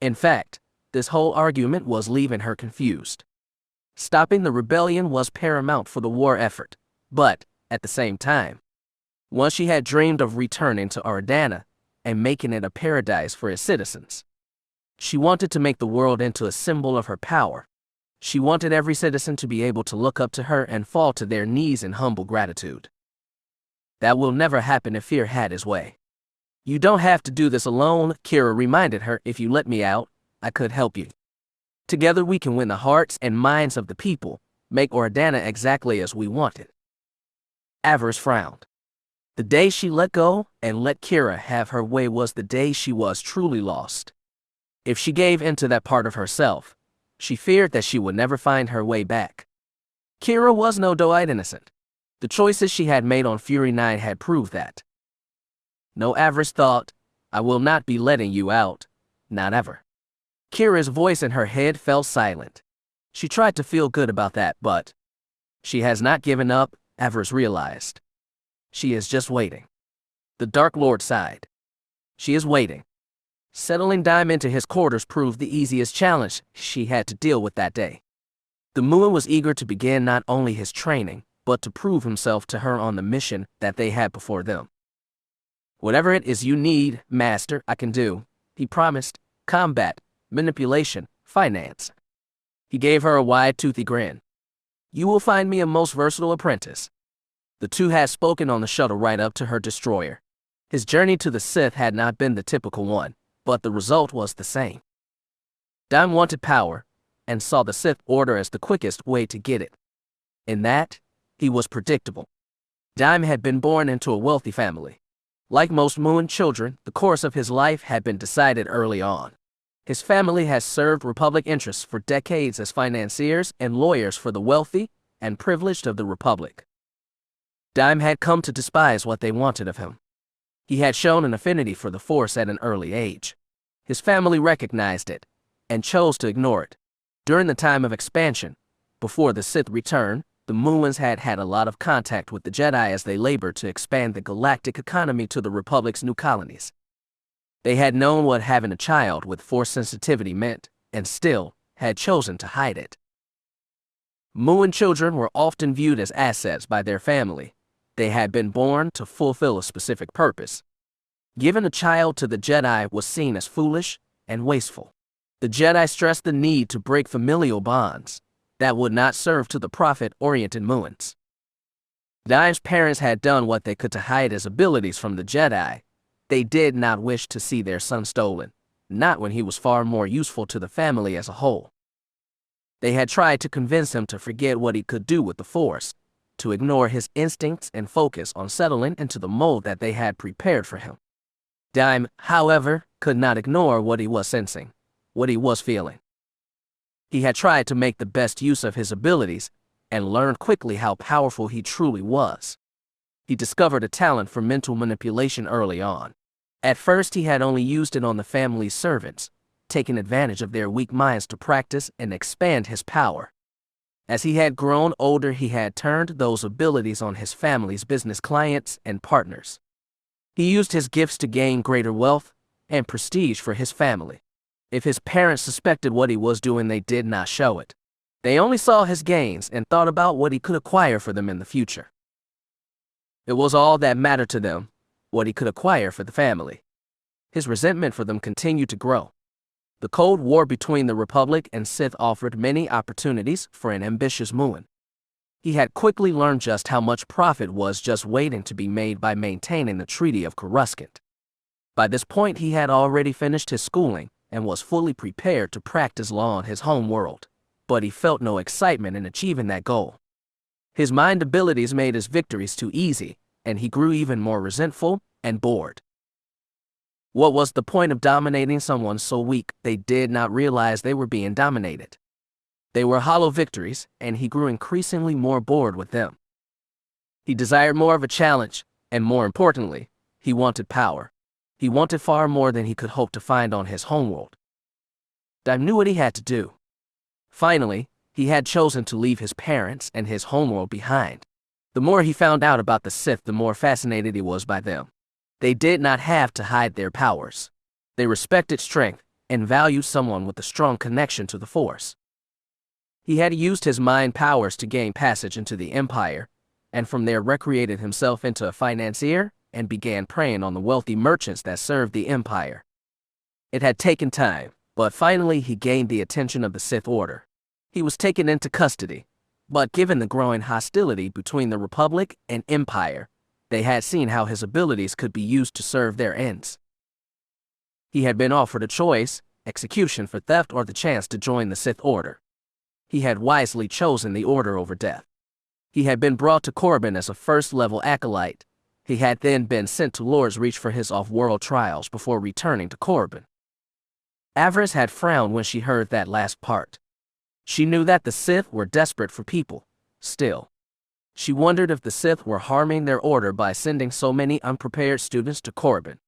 In fact, this whole argument was leaving her confused. Stopping the rebellion was paramount for the war effort, but, at the same time, once she had dreamed of returning to Ordana and making it a paradise for its citizens. She wanted to make the world into a symbol of her power. She wanted every citizen to be able to look up to her and fall to their knees in humble gratitude. That will never happen if Fear had his way. You don't have to do this alone, Kira reminded her. If you let me out, I could help you. Together we can win the hearts and minds of the people, make Ordana exactly as we want it. Avaryss frowned. The day she let go and let Kira have her way was the day she was truly lost. If she gave in to that part of herself, she feared that she would never find her way back. Kira was no doe-eyed innocent. The choices she had made on Fury 9 had proved that. No, Avaryss thought, I will not be letting you out, not ever. Kira's voice in her head fell silent. She tried to feel good about that, but she has not given up, Avaryss realized. She is just waiting. The Dark Lord sighed. She is waiting. Settling Dime into his quarters proved the easiest challenge she had to deal with that day. The Muin was eager to begin not only his training, but to prove himself to her on the mission that they had before them. Whatever it is you need, Master, I can do, he promised. Combat, manipulation, finance. He gave her a wide-toothy grin. You will find me a most versatile apprentice. The two had spoken on the shuttle right up to her destroyer. His journey to the Sith had not been the typical one. but the result was the same. Dime wanted power, and saw the Sith Order as the quickest way to get it. In that, he was predictable. Dime had been born into a wealthy family. Like most Muun children, the course of his life had been decided early on. His family has served Republic interests for decades as financiers and lawyers for the wealthy and privileged of the Republic. Dime had come to despise what they wanted of him. He had shown an affinity for the Force at an early age. His family recognized it and chose to ignore it. During the time of expansion, before the Sith return, the Muons had had a lot of contact with the Jedi as they labored to expand the galactic economy to the Republic's new colonies. They had known what having a child with Force sensitivity meant, and still had chosen to hide it. Muon children were often viewed as assets by their family. They had been born to fulfill a specific purpose. Giving a child to the Jedi was seen as foolish and wasteful. The Jedi stressed the need to break familial bonds that would not serve to the profit-oriented Muons. Dime's parents had done what they could to hide his abilities from the Jedi. They did not wish to see their son stolen, not when he was far more useful to the family as a whole. They had tried to convince him to forget what he could do with the Force, to ignore his instincts and focus on settling into the mold that they had prepared for him. Dime, however, could not ignore what he was sensing, what he was feeling. He had tried to make the best use of his abilities and learned quickly how powerful he truly was. He discovered a talent for mental manipulation early on. At first, he had only used it on the family's servants, taking advantage of their weak minds to practice and expand his power. As he had grown older, he had turned those abilities on his family's business clients and partners. He used his gifts to gain greater wealth and prestige for his family. If his parents suspected what he was doing, they did not show it. They only saw his gains and thought about what he could acquire for them in the future. It was all that mattered to them, what he could acquire for the family. His resentment for them continued to grow. The Cold War between the Republic and Sith offered many opportunities for an ambitious Muon. He had quickly learned just how much profit was just waiting to be made by maintaining the Treaty of Coruscant. By this point, he had already finished his schooling and was fully prepared to practice law in his home world, but he felt no excitement in achieving that goal. His mind abilities made his victories too easy, and he grew even more resentful and bored. What was the point of dominating someone so weak they did not realize they were being dominated? They were hollow victories, and he grew increasingly more bored with them. He desired more of a challenge, and more importantly, he wanted power. He wanted far more than he could hope to find on his homeworld. Dime knew what he had to do. Finally, he had chosen to leave his parents and his homeworld behind. The more he found out about the Sith, the more fascinated he was by them. They did not have to hide their powers. They respected strength and valued someone with a strong connection to the Force. He had used his mind powers to gain passage into the Empire, and from there recreated himself into a financier and began preying on the wealthy merchants that served the Empire. It had taken time, but finally he gained the attention of the Sith Order. He was taken into custody, but given the growing hostility between the Republic and Empire, they had seen how his abilities could be used to serve their ends. He had been offered a choice, execution for theft or the chance to join the Sith Order. He had wisely chosen the Order over death. He had been brought to Korriban as a first-level acolyte. He had then been sent to Lord's Reach for his off-world trials before returning to Korriban. Avaryss had frowned when she heard that last part. She knew that the Sith were desperate for people, still. She wondered if the Sith were harming their order by sending so many unprepared students to Korriban.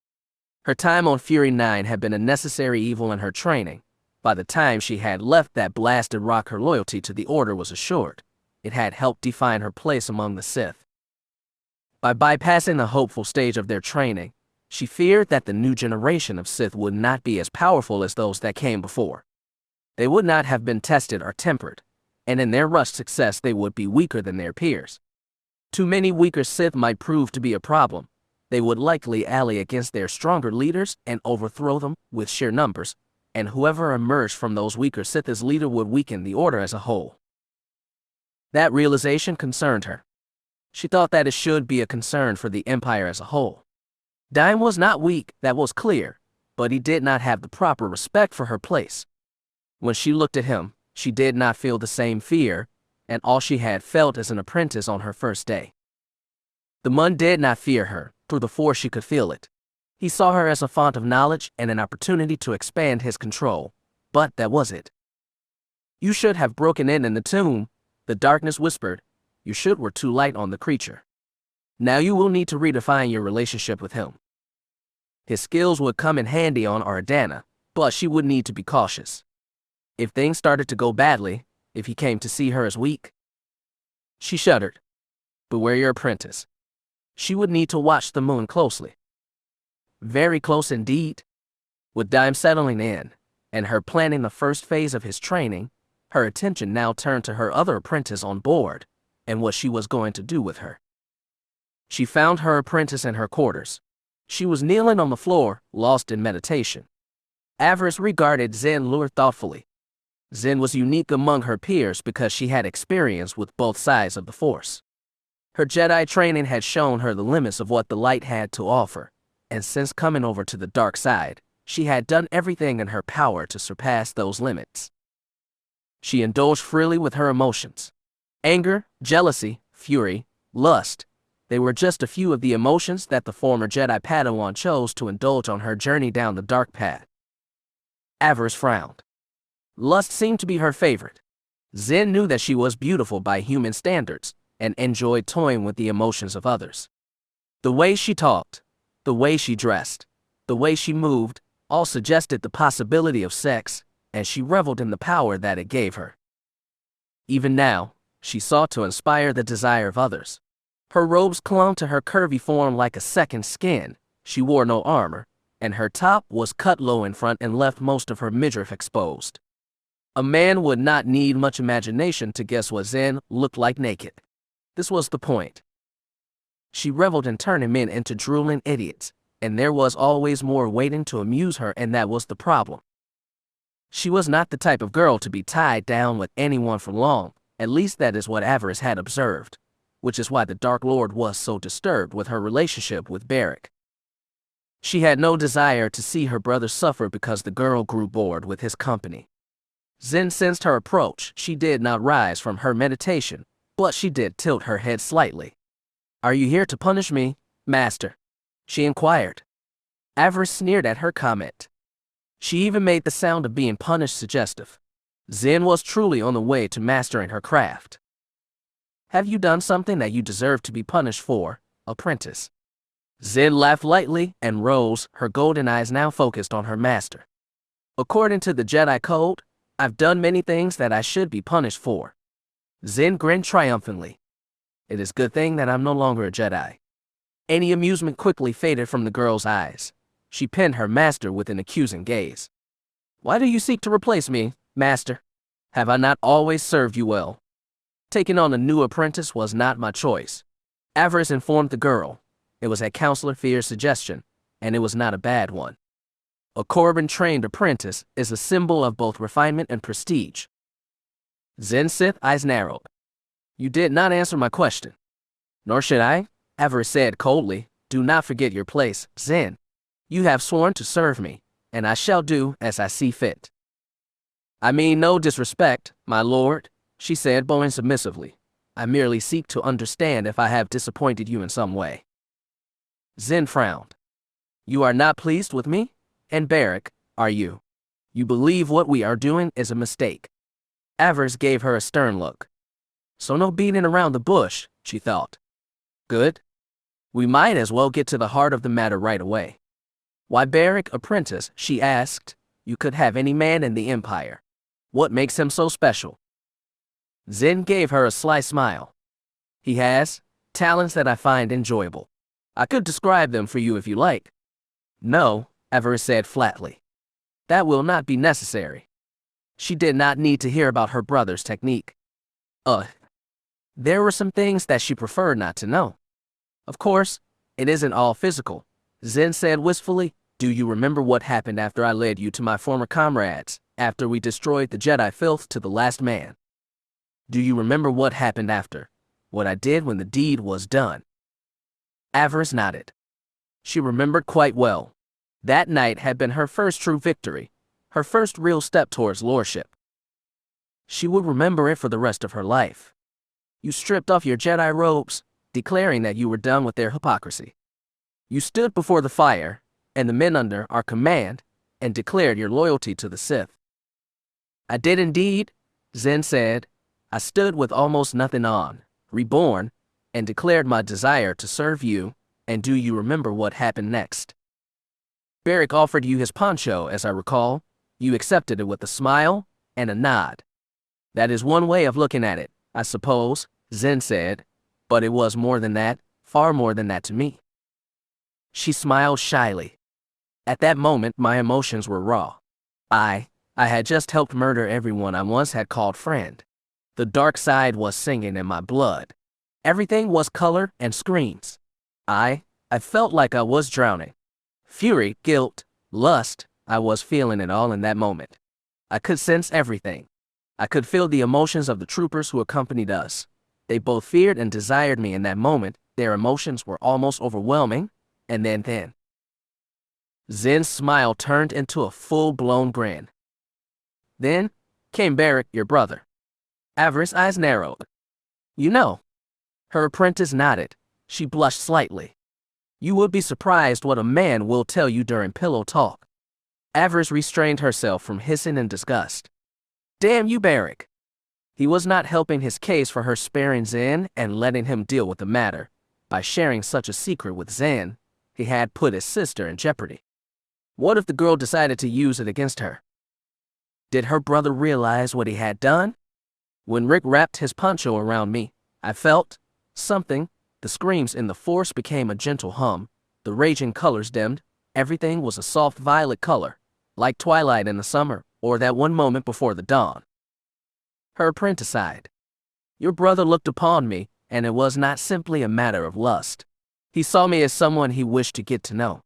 Her time on Fury 9 had been a necessary evil in her training. By the time she had left that blasted rock, her loyalty to the Order was assured. It had helped define her place among the Sith. By bypassing the hopeful stage of their training, she feared that the new generation of Sith would not be as powerful as those that came before. They would not have been tested or tempered, and in their rushed success they would be weaker than their peers. Too many weaker Sith might prove to be a problem. They would likely ally against their stronger leaders and overthrow them with sheer numbers, and whoever emerged from those weaker Sith as leader would weaken the Order as a whole. That realization concerned her. She thought that it should be a concern for the Empire as a whole. Dime was not weak, that was clear, but he did not have the proper respect for her place. When she looked at him, she did not feel the same fear, and all she had felt as an apprentice on her first day. The Mun did not fear her, through the force she could feel it. He saw her as a font of knowledge and an opportunity to expand his control, but that was it. You should have broken in the tomb, the darkness whispered. You should were too light on the creature. Now you will need to redefine your relationship with him. His skills would come in handy on Ardana, but she would need to be cautious. If things started to go badly, if he came to see her as weak. She shuddered. Beware your apprentice. She would need to watch the moon closely. Very close indeed. With Dime settling in, and her planning the first phase of his training, her attention now turned to her other apprentice on board, and what she was going to do with her. She found her apprentice in her quarters. She was kneeling on the floor, lost in meditation. Avaryss regarded Zen Lure thoughtfully. Zen was unique among her peers because she had experience with both sides of the Force. Her Jedi training had shown her the limits of what the light had to offer, and since coming over to the dark side, she had done everything in her power to surpass those limits. She indulged freely with her emotions. Anger, jealousy, fury, lust. They were just a few of the emotions that the former Jedi Padawan chose to indulge on her journey down the dark path. Avaryss frowned. Lust seemed to be her favorite. Zen knew that she was beautiful by human standards and enjoyed toying with the emotions of others. The way she talked, the way she dressed, the way she moved, all suggested the possibility of sex, and she reveled in the power that it gave her. Even now, she sought to inspire the desire of others. Her robes clung to her curvy form like a second skin. She wore no armor, and her top was cut low in front and left most of her midriff exposed. A man would not need much imagination to guess what Zen looked like naked. This was the point. She reveled in turning men into drooling idiots, and there was always more waiting to amuse her, and that was the problem. She was not the type of girl to be tied down with anyone for long, at least that is what Avaryss had observed, which is why the Dark Lord was so disturbed with her relationship with Beric. She had no desire to see her brother suffer because the girl grew bored with his company. Zen sensed her approach. She did not rise from her meditation, but she did tilt her head slightly. "Are you here to punish me, master?" she inquired. Avaryss sneered at her comment. She even made the sound of being punished suggestive. Zen was truly on the way to mastering her craft. "Have you done something that you deserve to be punished for, apprentice?" Zen laughed lightly and rose, her golden eyes now focused on her master. "According to the Jedi Code, I've done many things that I should be punished for." Zen grinned triumphantly. "It is a good thing that I'm no longer a Jedi." Any amusement quickly faded from the girl's eyes. She pinned her master with an accusing gaze. "Why do you seek to replace me, master? Have I not always served you well? Taking on a new apprentice was not my choice." Avaryss informed the girl. It was at Counselor Fear's suggestion, and it was not a bad one. A Corbin-trained apprentice is a symbol of both refinement and prestige. Zen's Sith eyes narrowed. "You did not answer my question." "Nor should I," Avaryss said coldly. "Do not forget your place, Zen. You have sworn to serve me, and I shall do as I see fit." "I mean no disrespect, my lord," she said, bowing submissively. "I merely seek to understand if I have disappointed you in some way." Zen frowned. "You are not pleased with me? And Beric, are you? You believe what we are doing is a mistake." Avaryss gave her a stern look. "So no beating around the bush," she thought. "Good. We might as well get to the heart of the matter right away. Why Beric, apprentice?" she asked. "You could have any man in the Empire. What makes him so special?" Zen gave her a sly smile. "He has talents that I find enjoyable. I could describe them for you if you like." "No," Avaryss said flatly. "That will not be necessary." She did not need to hear about her brother's technique. There were some things that she preferred not to know. "Of course, it isn't all physical," Zen said wistfully. "Do you remember what happened after I led you to my former comrades, after we destroyed the Jedi filth to the last man? Do you remember what happened after? What I did when the deed was done?" Avaryss nodded. She remembered quite well. That night had been her first true victory, her first real step towards lordship. She would remember it for the rest of her life. You stripped off your Jedi robes, declaring that you were done with their hypocrisy. You stood before the fire, and the men under our command, and declared your loyalty to the Sith. I did indeed, Zen said. I stood with almost nothing on, reborn, and declared my desire to serve you, and do you remember what happened next? Beric offered you his poncho, as I recall. You accepted it with a smile and a nod. That is one way of looking at it, I suppose, Zen said, but it was more than that, far more than that to me. She smiled shyly. At that moment, my emotions were raw. I had just helped murder everyone I once had called friend. The dark side was singing in my blood. Everything was color and screams. I felt like I was drowning. Fury, guilt, lust, I was feeling it all in that moment. I could sense everything. I could feel the emotions of the troopers who accompanied us. They both feared and desired me in that moment. Their emotions were almost overwhelming, and then. Zen's smile turned into a full-blown grin. Then came Beric, your brother. Avaryss' eyes narrowed. You know. Her apprentice nodded. She blushed slightly. You would be surprised what a man will tell you during pillow talk. Avaryss restrained herself from hissing in disgust. Damn you, Beric. He was not helping his case for her sparing Zen and letting him deal with the matter. By sharing such a secret with Zen, he had put his sister in jeopardy. What if the girl decided to use it against her? Did her brother realize what he had done? When Rick wrapped his poncho around me, I felt something. The screams in the force became a gentle hum. The raging colors dimmed. Everything was a soft violet color, like twilight in the summer, or that one moment before the dawn. Her apprentice sighed. Your brother looked upon me, and it was not simply a matter of lust. He saw me as someone he wished to get to know.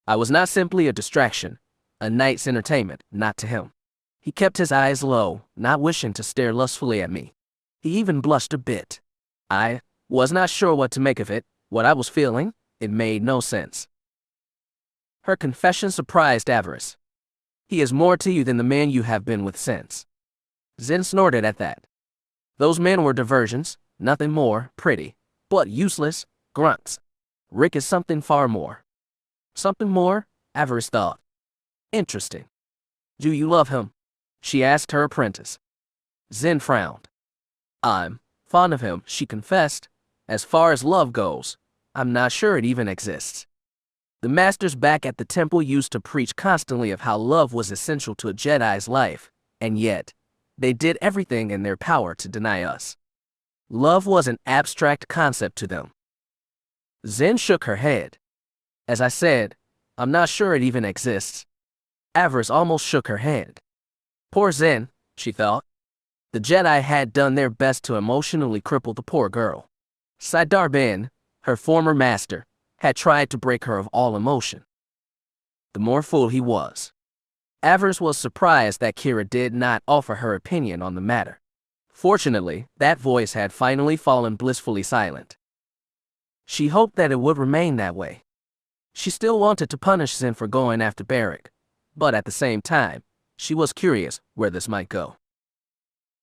I was not simply a distraction, a night's entertainment, not to him. He kept his eyes low, not wishing to stare lustfully at me. He even blushed a bit. I was not sure what to make of it, what I was feeling. It made no sense. Her confession surprised Avaryss. He is more to you than the man you have been with since. Zen snorted at that. Those men were diversions, nothing more, pretty, but useless, grunts. Rick is something far more. Something more? Avaryss thought. Interesting. Do you love him? She asked her apprentice. Zen frowned. I'm fond of him, she confessed. As far as love goes, I'm not sure it even exists. The masters back at the temple used to preach constantly of how love was essential to a Jedi's life, and yet, they did everything in their power to deny us. Love was an abstract concept to them. Zen shook her head. As I said, I'm not sure it even exists. Avaryss almost shook her head. Poor Zen, she thought. The Jedi had done their best to emotionally cripple the poor girl. Sidar Ben, her former master, had tried to break her of all emotion. The more fool he was. Avaryss was surprised that Kira did not offer her opinion on the matter. Fortunately, that voice had finally fallen blissfully silent. She hoped that it would remain that way. She still wanted to punish Zen for going after Beric, but at the same time, she was curious where this might go.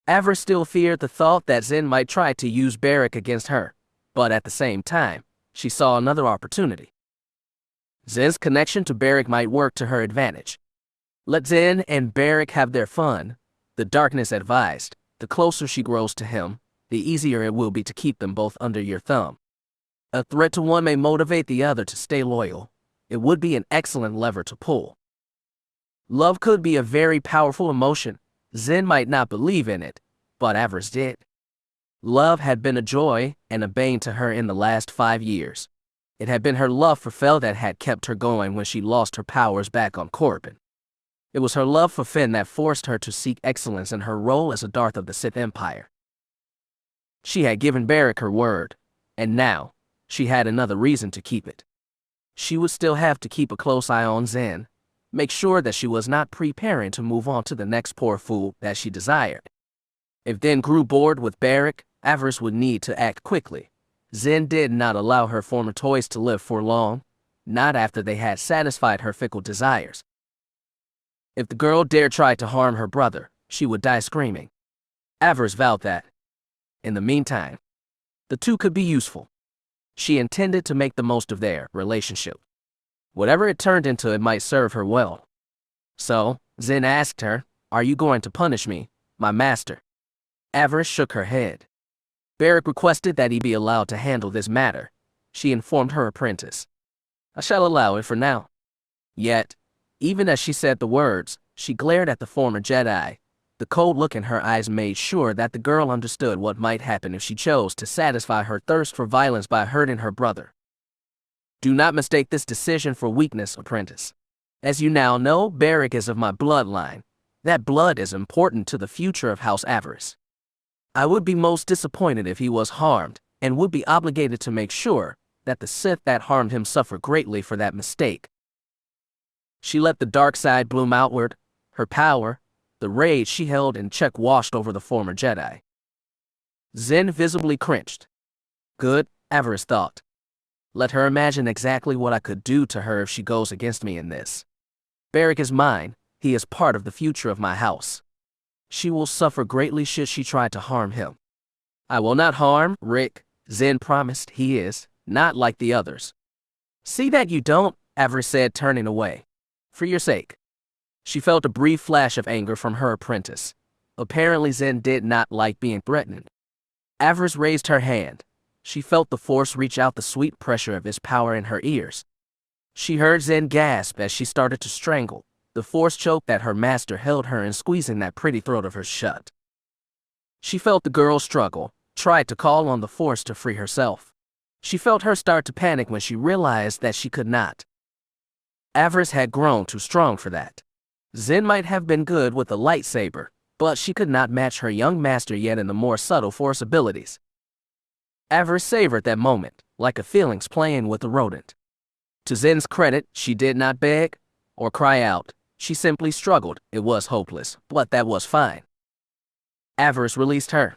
Avaryss still feared the thought that Zen might try to use Beric against her, but at the same time, she saw another opportunity. Zen's connection to Beric might work to her advantage. Let Zen and Beric have their fun, the darkness advised. The closer she grows to him, the easier it will be to keep them both under your thumb. A threat to one may motivate the other to stay loyal. It would be an excellent lever to pull. Love could be a very powerful emotion. Zen might not believe in it, but Avaryss did. Love had been a joy and a bane to her in the last 5 years. It had been her love for Fel that had kept her going when she lost her powers back on Corbin. It was her love for Finn that forced her to seek excellence in her role as a Darth of the Sith Empire. She had given Beric her word, and now, she had another reason to keep it. She would still have to keep a close eye on Zen, make sure that she was not preparing to move on to the next poor fool that she desired. If Zen grew bored with Beric, Avaryss would need to act quickly. Zen did not allow her former toys to live for long. not after they had satisfied her fickle desires. If the girl dared try to harm her brother, she would die screaming. Avaryss vowed that. In the meantime, the two could be useful. She intended to make the most of their relationship. Whatever it turned into, it might serve her well. So, Zen asked her, "Are you going to punish me, my master?" Avaryss shook her head. Beric requested that he be allowed to handle this matter. She informed her apprentice. "I shall allow it for now." Yet, even as she said the words, she glared at the former Jedi. The cold look in her eyes made sure that the girl understood what might happen if she chose to satisfy her thirst for violence by hurting her brother. "Do not mistake this decision for weakness, apprentice. As you now know, Beric is of my bloodline. That blood is important to the future of House Avaryss. I would be most disappointed if he was harmed, and would be obligated to make sure that the Sith that harmed him suffer greatly for that mistake." She let the dark side bloom outward. Her power, the rage she held in check, washed over the former Jedi. Zen visibly cringed. "Good," Avaryss thought. "Let her imagine exactly what I could do to her if she goes against me in this. Beric is mine. He is part of the future of my house. She will suffer greatly should she try to harm him." "I will not harm Rick," Zen promised. "He is not like the others." "See that you don't," Avaryss said, turning away. "For your sake." She felt a brief flash of anger from her apprentice. Apparently Zen did not like being threatened. Avaryss raised her hand. She felt the force reach out, the sweet pressure of his power in her ears. She heard Zen gasp as she started to strangle, the force choke that her master held her in, squeezing that pretty throat of hers shut. She felt the girl struggle, tried to call on the force to free herself. She felt her start to panic when she realized that she could not. Avaryss had grown too strong for that. Zen might have been good with a lightsaber, but she could not match her young master yet in the more subtle force abilities. Avaryss savored that moment, like a feelings playing with a rodent. To Zen's credit, she did not beg or cry out. She simply struggled. It was hopeless, but that was fine. Avaryss released her.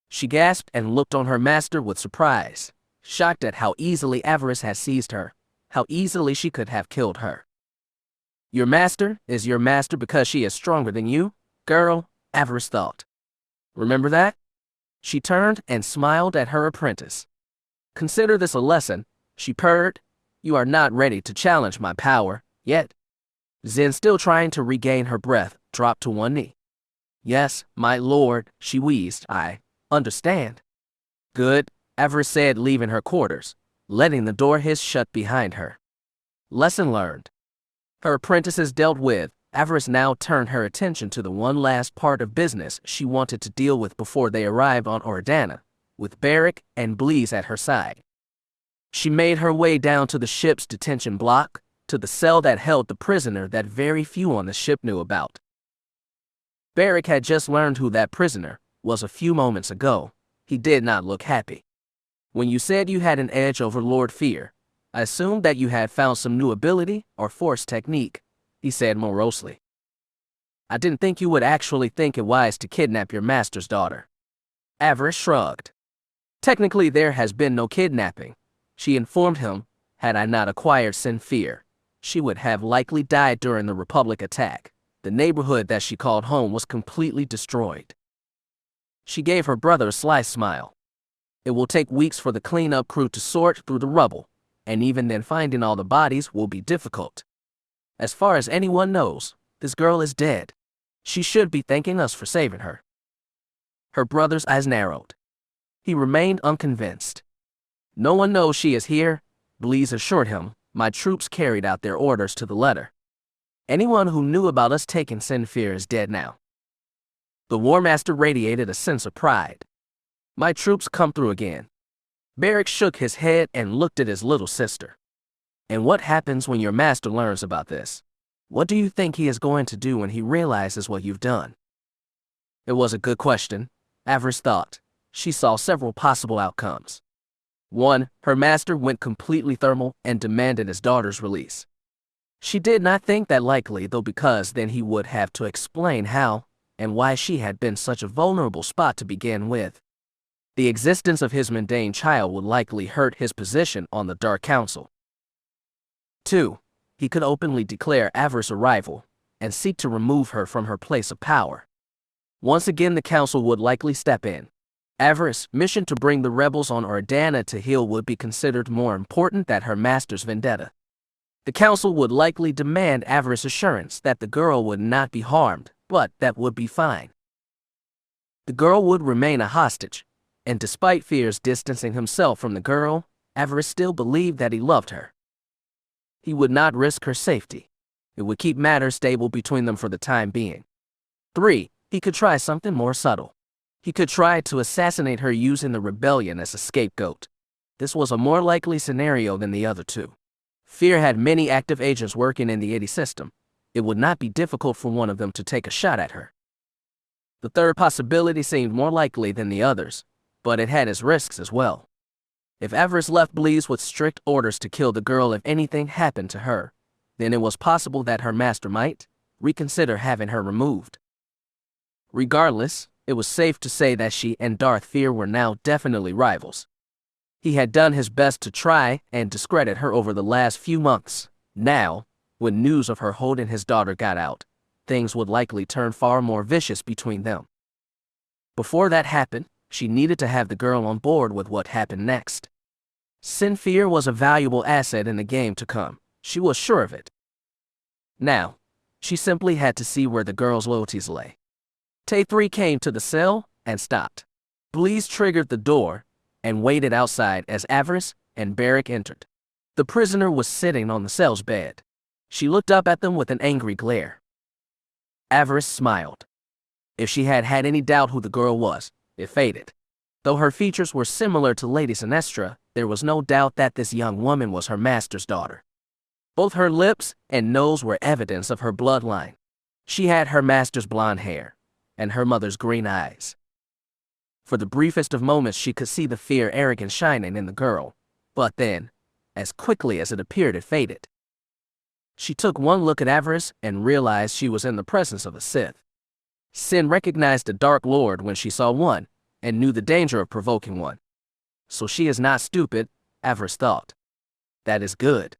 She gasped and looked on her master with surprise, shocked at how easily Avaryss had seized her, how easily she could have killed her. "Your master is your master because she is stronger than you, girl," Avaryss thought. "Remember that?" She turned and smiled at her apprentice. "Consider this a lesson," she purred. "You are not ready to challenge my power yet." Zen, still trying to regain her breath, dropped to one knee. "Yes, my lord," she wheezed. "I understand." "Good," Avaryss said, leaving her quarters, letting the door hiss shut behind her. Lesson learned. Her apprentices dealt with, Avaryss now turned her attention to the one last part of business she wanted to deal with before they arrived on Ordana, with Beric and Bleez at her side. She made her way down to the ship's detention block, to the cell that held the prisoner that very few on the ship knew about. Beric had just learned who that prisoner was a few moments ago. He did not look happy. "When you said you had an edge over Lord Fear, I assumed that you had found some new ability or force technique," he said morosely. "I didn't think you would actually think it wise to kidnap your master's daughter." Avaryss shrugged. "Technically there has been no kidnapping," she informed him. "Had I not acquired Sin Fear, she would have likely died during the Republic attack. The neighborhood that she called home was completely destroyed." She gave her brother a sly smile. "It will take weeks for the cleanup crew to sort through the rubble, and even then finding all the bodies will be difficult. As far as anyone knows, this girl is dead. She should be thanking us for saving her." Her brother's eyes narrowed. He remained unconvinced. "No one knows she is here," Bleez assured him. "My troops carried out their orders to the letter. Anyone who knew about us taking Sin Fear is dead now." The War Master radiated a sense of pride. "My troops come through again." Beric shook his head and looked at his little sister. "And what happens when your master learns about this? What do you think he is going to do when he realizes what you've done?" It was a good question, Avaryss thought. She saw several possible outcomes. 1. Her master went completely thermal and demanded his daughter's release. She did not think that likely, though, because then he would have to explain how and why she had been such a vulnerable spot to begin with. The existence of his mundane child would likely hurt his position on the Dark Council. 2. He could openly declare Avaryss' arrival and seek to remove her from her place of power. Once again, the council would likely step in. Avaryss' mission to bring the rebels on Ordana to heel would be considered more important than her master's vendetta. The council would likely demand Avaryss' assurance that the girl would not be harmed, but that would be fine. The girl would remain a hostage, and despite fears distancing himself from the girl, Avaryss still believed that he loved her. He would not risk her safety. It would keep matters stable between them for the time being. 3. He could try something more subtle. He could try to assassinate her using the rebellion as a scapegoat. This was a more likely scenario than the other two. Fear had many active agents working in the 80 system. It would not be difficult for one of them to take a shot at her. The third possibility seemed more likely than the others, but it had its risks as well. If Avaryss left Bleez with strict orders to kill the girl if anything happened to her, then it was possible that her master might reconsider having her removed. Regardless, it was safe to say that she and Darth Fear were now definitely rivals. He had done his best to try and discredit her over the last few months. Now, when news of her holding his daughter got out, things would likely turn far more vicious between them. Before that happened, she needed to have the girl on board with what happened next. Fear was a valuable asset in the game to come. She was sure of it. Now, she simply had to see where the girl's loyalties lay. Tay-3 came to the cell and stopped. Bleez triggered the door and waited outside as Avaryss and Barrick entered. The prisoner was sitting on the cell's bed. She looked up at them with an angry glare. Avaryss smiled. If she had had any doubt who the girl was, it faded. Though her features were similar to Lady Sinestra, there was no doubt that this young woman was her master's daughter. Both her lips and nose were evidence of her bloodline. She had her master's blonde hair and her mother's green eyes. For the briefest of moments, she could see the fear, arrogance shining in the girl, but then, as quickly as it appeared, it faded. She took one look at Avaryss and realized she was in the presence of a Sith. Sin recognized a Dark Lord when she saw one, and knew the danger of provoking one. So she is not stupid, Avaryss thought. That is good.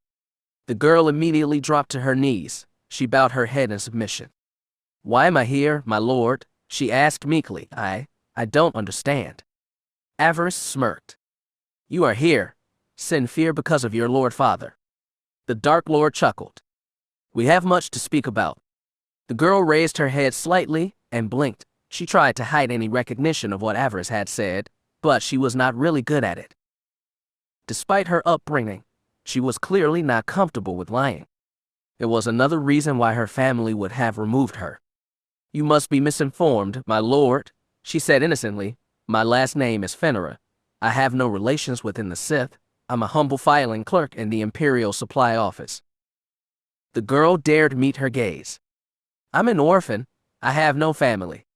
The girl immediately dropped to her knees. She bowed her head in submission. Why am I here, my lord? She asked meekly. I don't understand. Avaryss smirked. You are here, Sin Fear, because of your Lord Father. The Dark Lord chuckled. We have much to speak about. The girl raised her head slightly and blinked. She tried to hide any recognition of what Avaryss had said, but she was not really good at it. Despite her upbringing, she was clearly not comfortable with lying. It was another reason why her family would have removed her. You must be misinformed, my lord, she said innocently. My last name is Fenera. I have no relations within the Sith. I'm a humble filing clerk in the Imperial Supply Office. The girl dared meet her gaze. I'm an orphan. I have no family.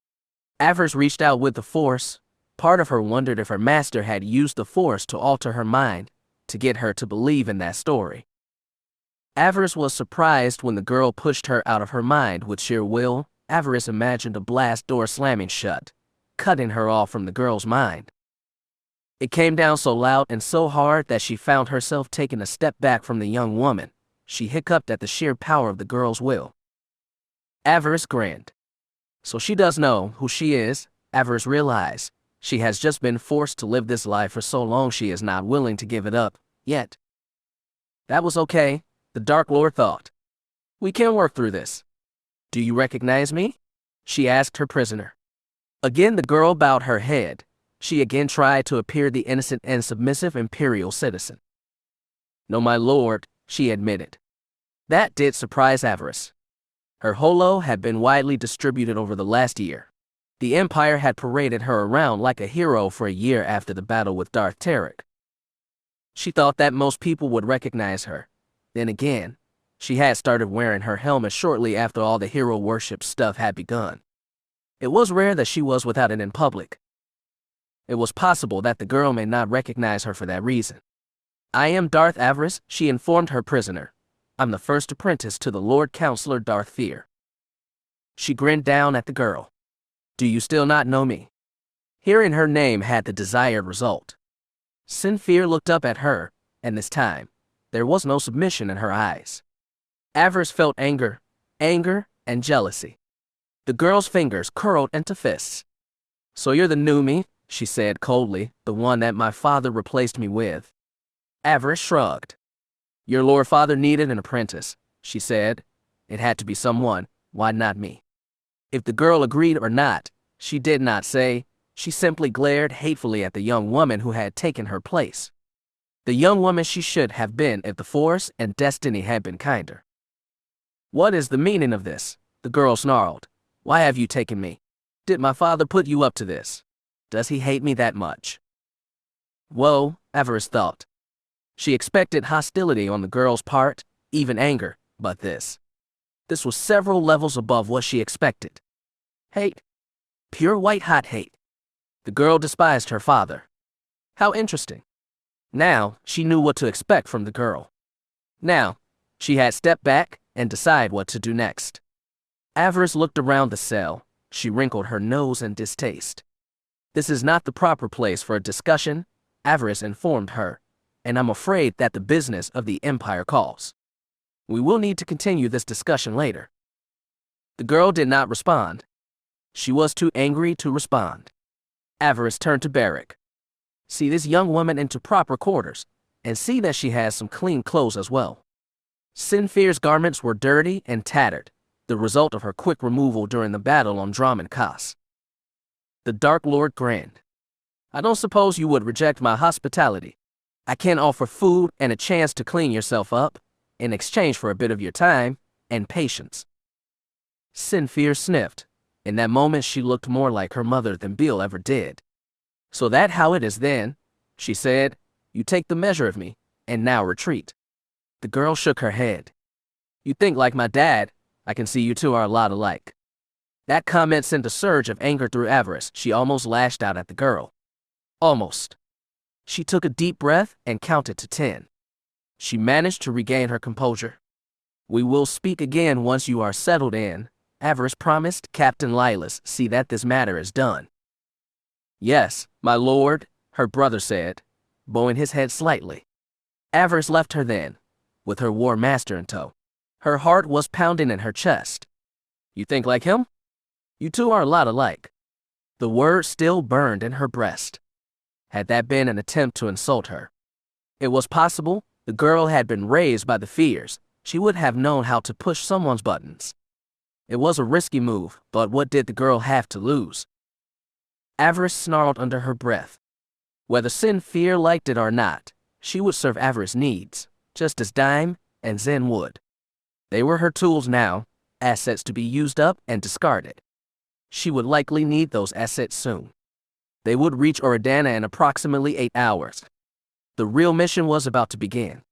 Avaryss reached out with the Force. Part of her wondered if her master had used the Force to alter her mind, to get her to believe in that story. Avaryss was surprised when the girl pushed her out of her mind with sheer will. Avaryss imagined a blast door slamming shut, cutting her off from the girl's mind. It came down so loud and so hard that she found herself taking a step back from the young woman. She hiccuped at the sheer power of the girl's will. Avaryss grinned. So she does know who she is, Avaryss realized. She has just been forced to live this life for so long she is not willing to give it up, yet. That was okay, the Dark Lord thought. We can work through this. Do you recognize me? She asked her prisoner. Again the girl bowed her head. She again tried to appear the innocent and submissive Imperial citizen. No, my lord, she admitted. That did surprise Avaryss. Her holo had been widely distributed over the last year. The Empire had paraded her around like a hero for a year after the battle with Darth Tarek. She thought that most people would recognize her. Then again, she had started wearing her helmet shortly after all the hero worship stuff had begun. It was rare that she was without it in public. It was possible that the girl may not recognize her for that reason. I am Darth Avaryss, she informed her prisoner. I'm the first apprentice to the Lord Counselor Darth Fear. She grinned down at the girl. Do you still not know me? Hearing her name had the desired result. Sin Fear looked up at her, and this time, There was no submission in her eyes. Avaryss felt anger, and jealousy. The girl's fingers curled into fists. "So you're the new me," she said coldly, "the one that my father replaced me with." Avaryss shrugged. "Your Lord Father needed an apprentice," she said. "It had to be someone. Why not me?" If the girl agreed or not, she did not say. She simply glared hatefully at the young woman who had taken her place. The young woman she should have been if the Force and destiny had been kinder. "What is the meaning of this?" the girl snarled. "Why have you taken me? Did my father put you up to this? Does he hate me that much?" Whoa, Avaryss thought. She expected hostility on the girl's part, even anger, but this was several levels above what she expected. Hate. Pure white-hot hate. The girl despised her father. How interesting. Now, she knew what to expect from the girl. Now, she had stepped back and decide what to do next. Avaryss looked around the cell. She wrinkled her nose in distaste. "This is not the proper place for a discussion," Avaryss informed her, "and I'm afraid that the business of the Empire calls. We will need to continue this discussion later." The girl did not respond. She was too angry to respond. Avaryss turned to Beric. "See this young woman into proper quarters, and see that she has some clean clothes as well." Sinfir's garments were dirty and tattered, the result of her quick removal during the battle on Dromund Kaas. The Dark Lord grinned. "I don't suppose you would reject my hospitality. I can offer food and a chance to clean yourself up, in exchange for a bit of your time and patience." Sinfir sniffed. In that moment she looked more like her mother than Bill ever did. "So that how it is then," she said. "You take the measure of me, and now retreat." The girl shook her head. "You think like my dad. I can see you two are a lot alike." That comment sent a surge of anger through Avaryss. She almost lashed out at the girl. Almost. She took a deep breath and counted to 10. She managed to regain her composure. "We will speak again once you are settled in," Avaryss promised. "Captain Lilas, see that this matter is done." "Yes, my lord," her brother said, bowing his head slightly. Avaryss left her then, with her war master in tow. Her heart was pounding in her chest. "You think like him? You two are a lot alike." The word still burned in her breast. Had that been an attempt to insult her? It was possible. The girl had been raised by the fears. She would have known how to push someone's buttons. It was a risky move, but what did the girl have to lose? Avaryss snarled under her breath. Whether Sinfir liked it or not, she would serve Avaryss' needs, just as Dime and Zen would. They were her tools now, assets to be used up and discarded. She would likely need those assets soon. They would reach Oridana in approximately 8 hours. The real mission was about to begin.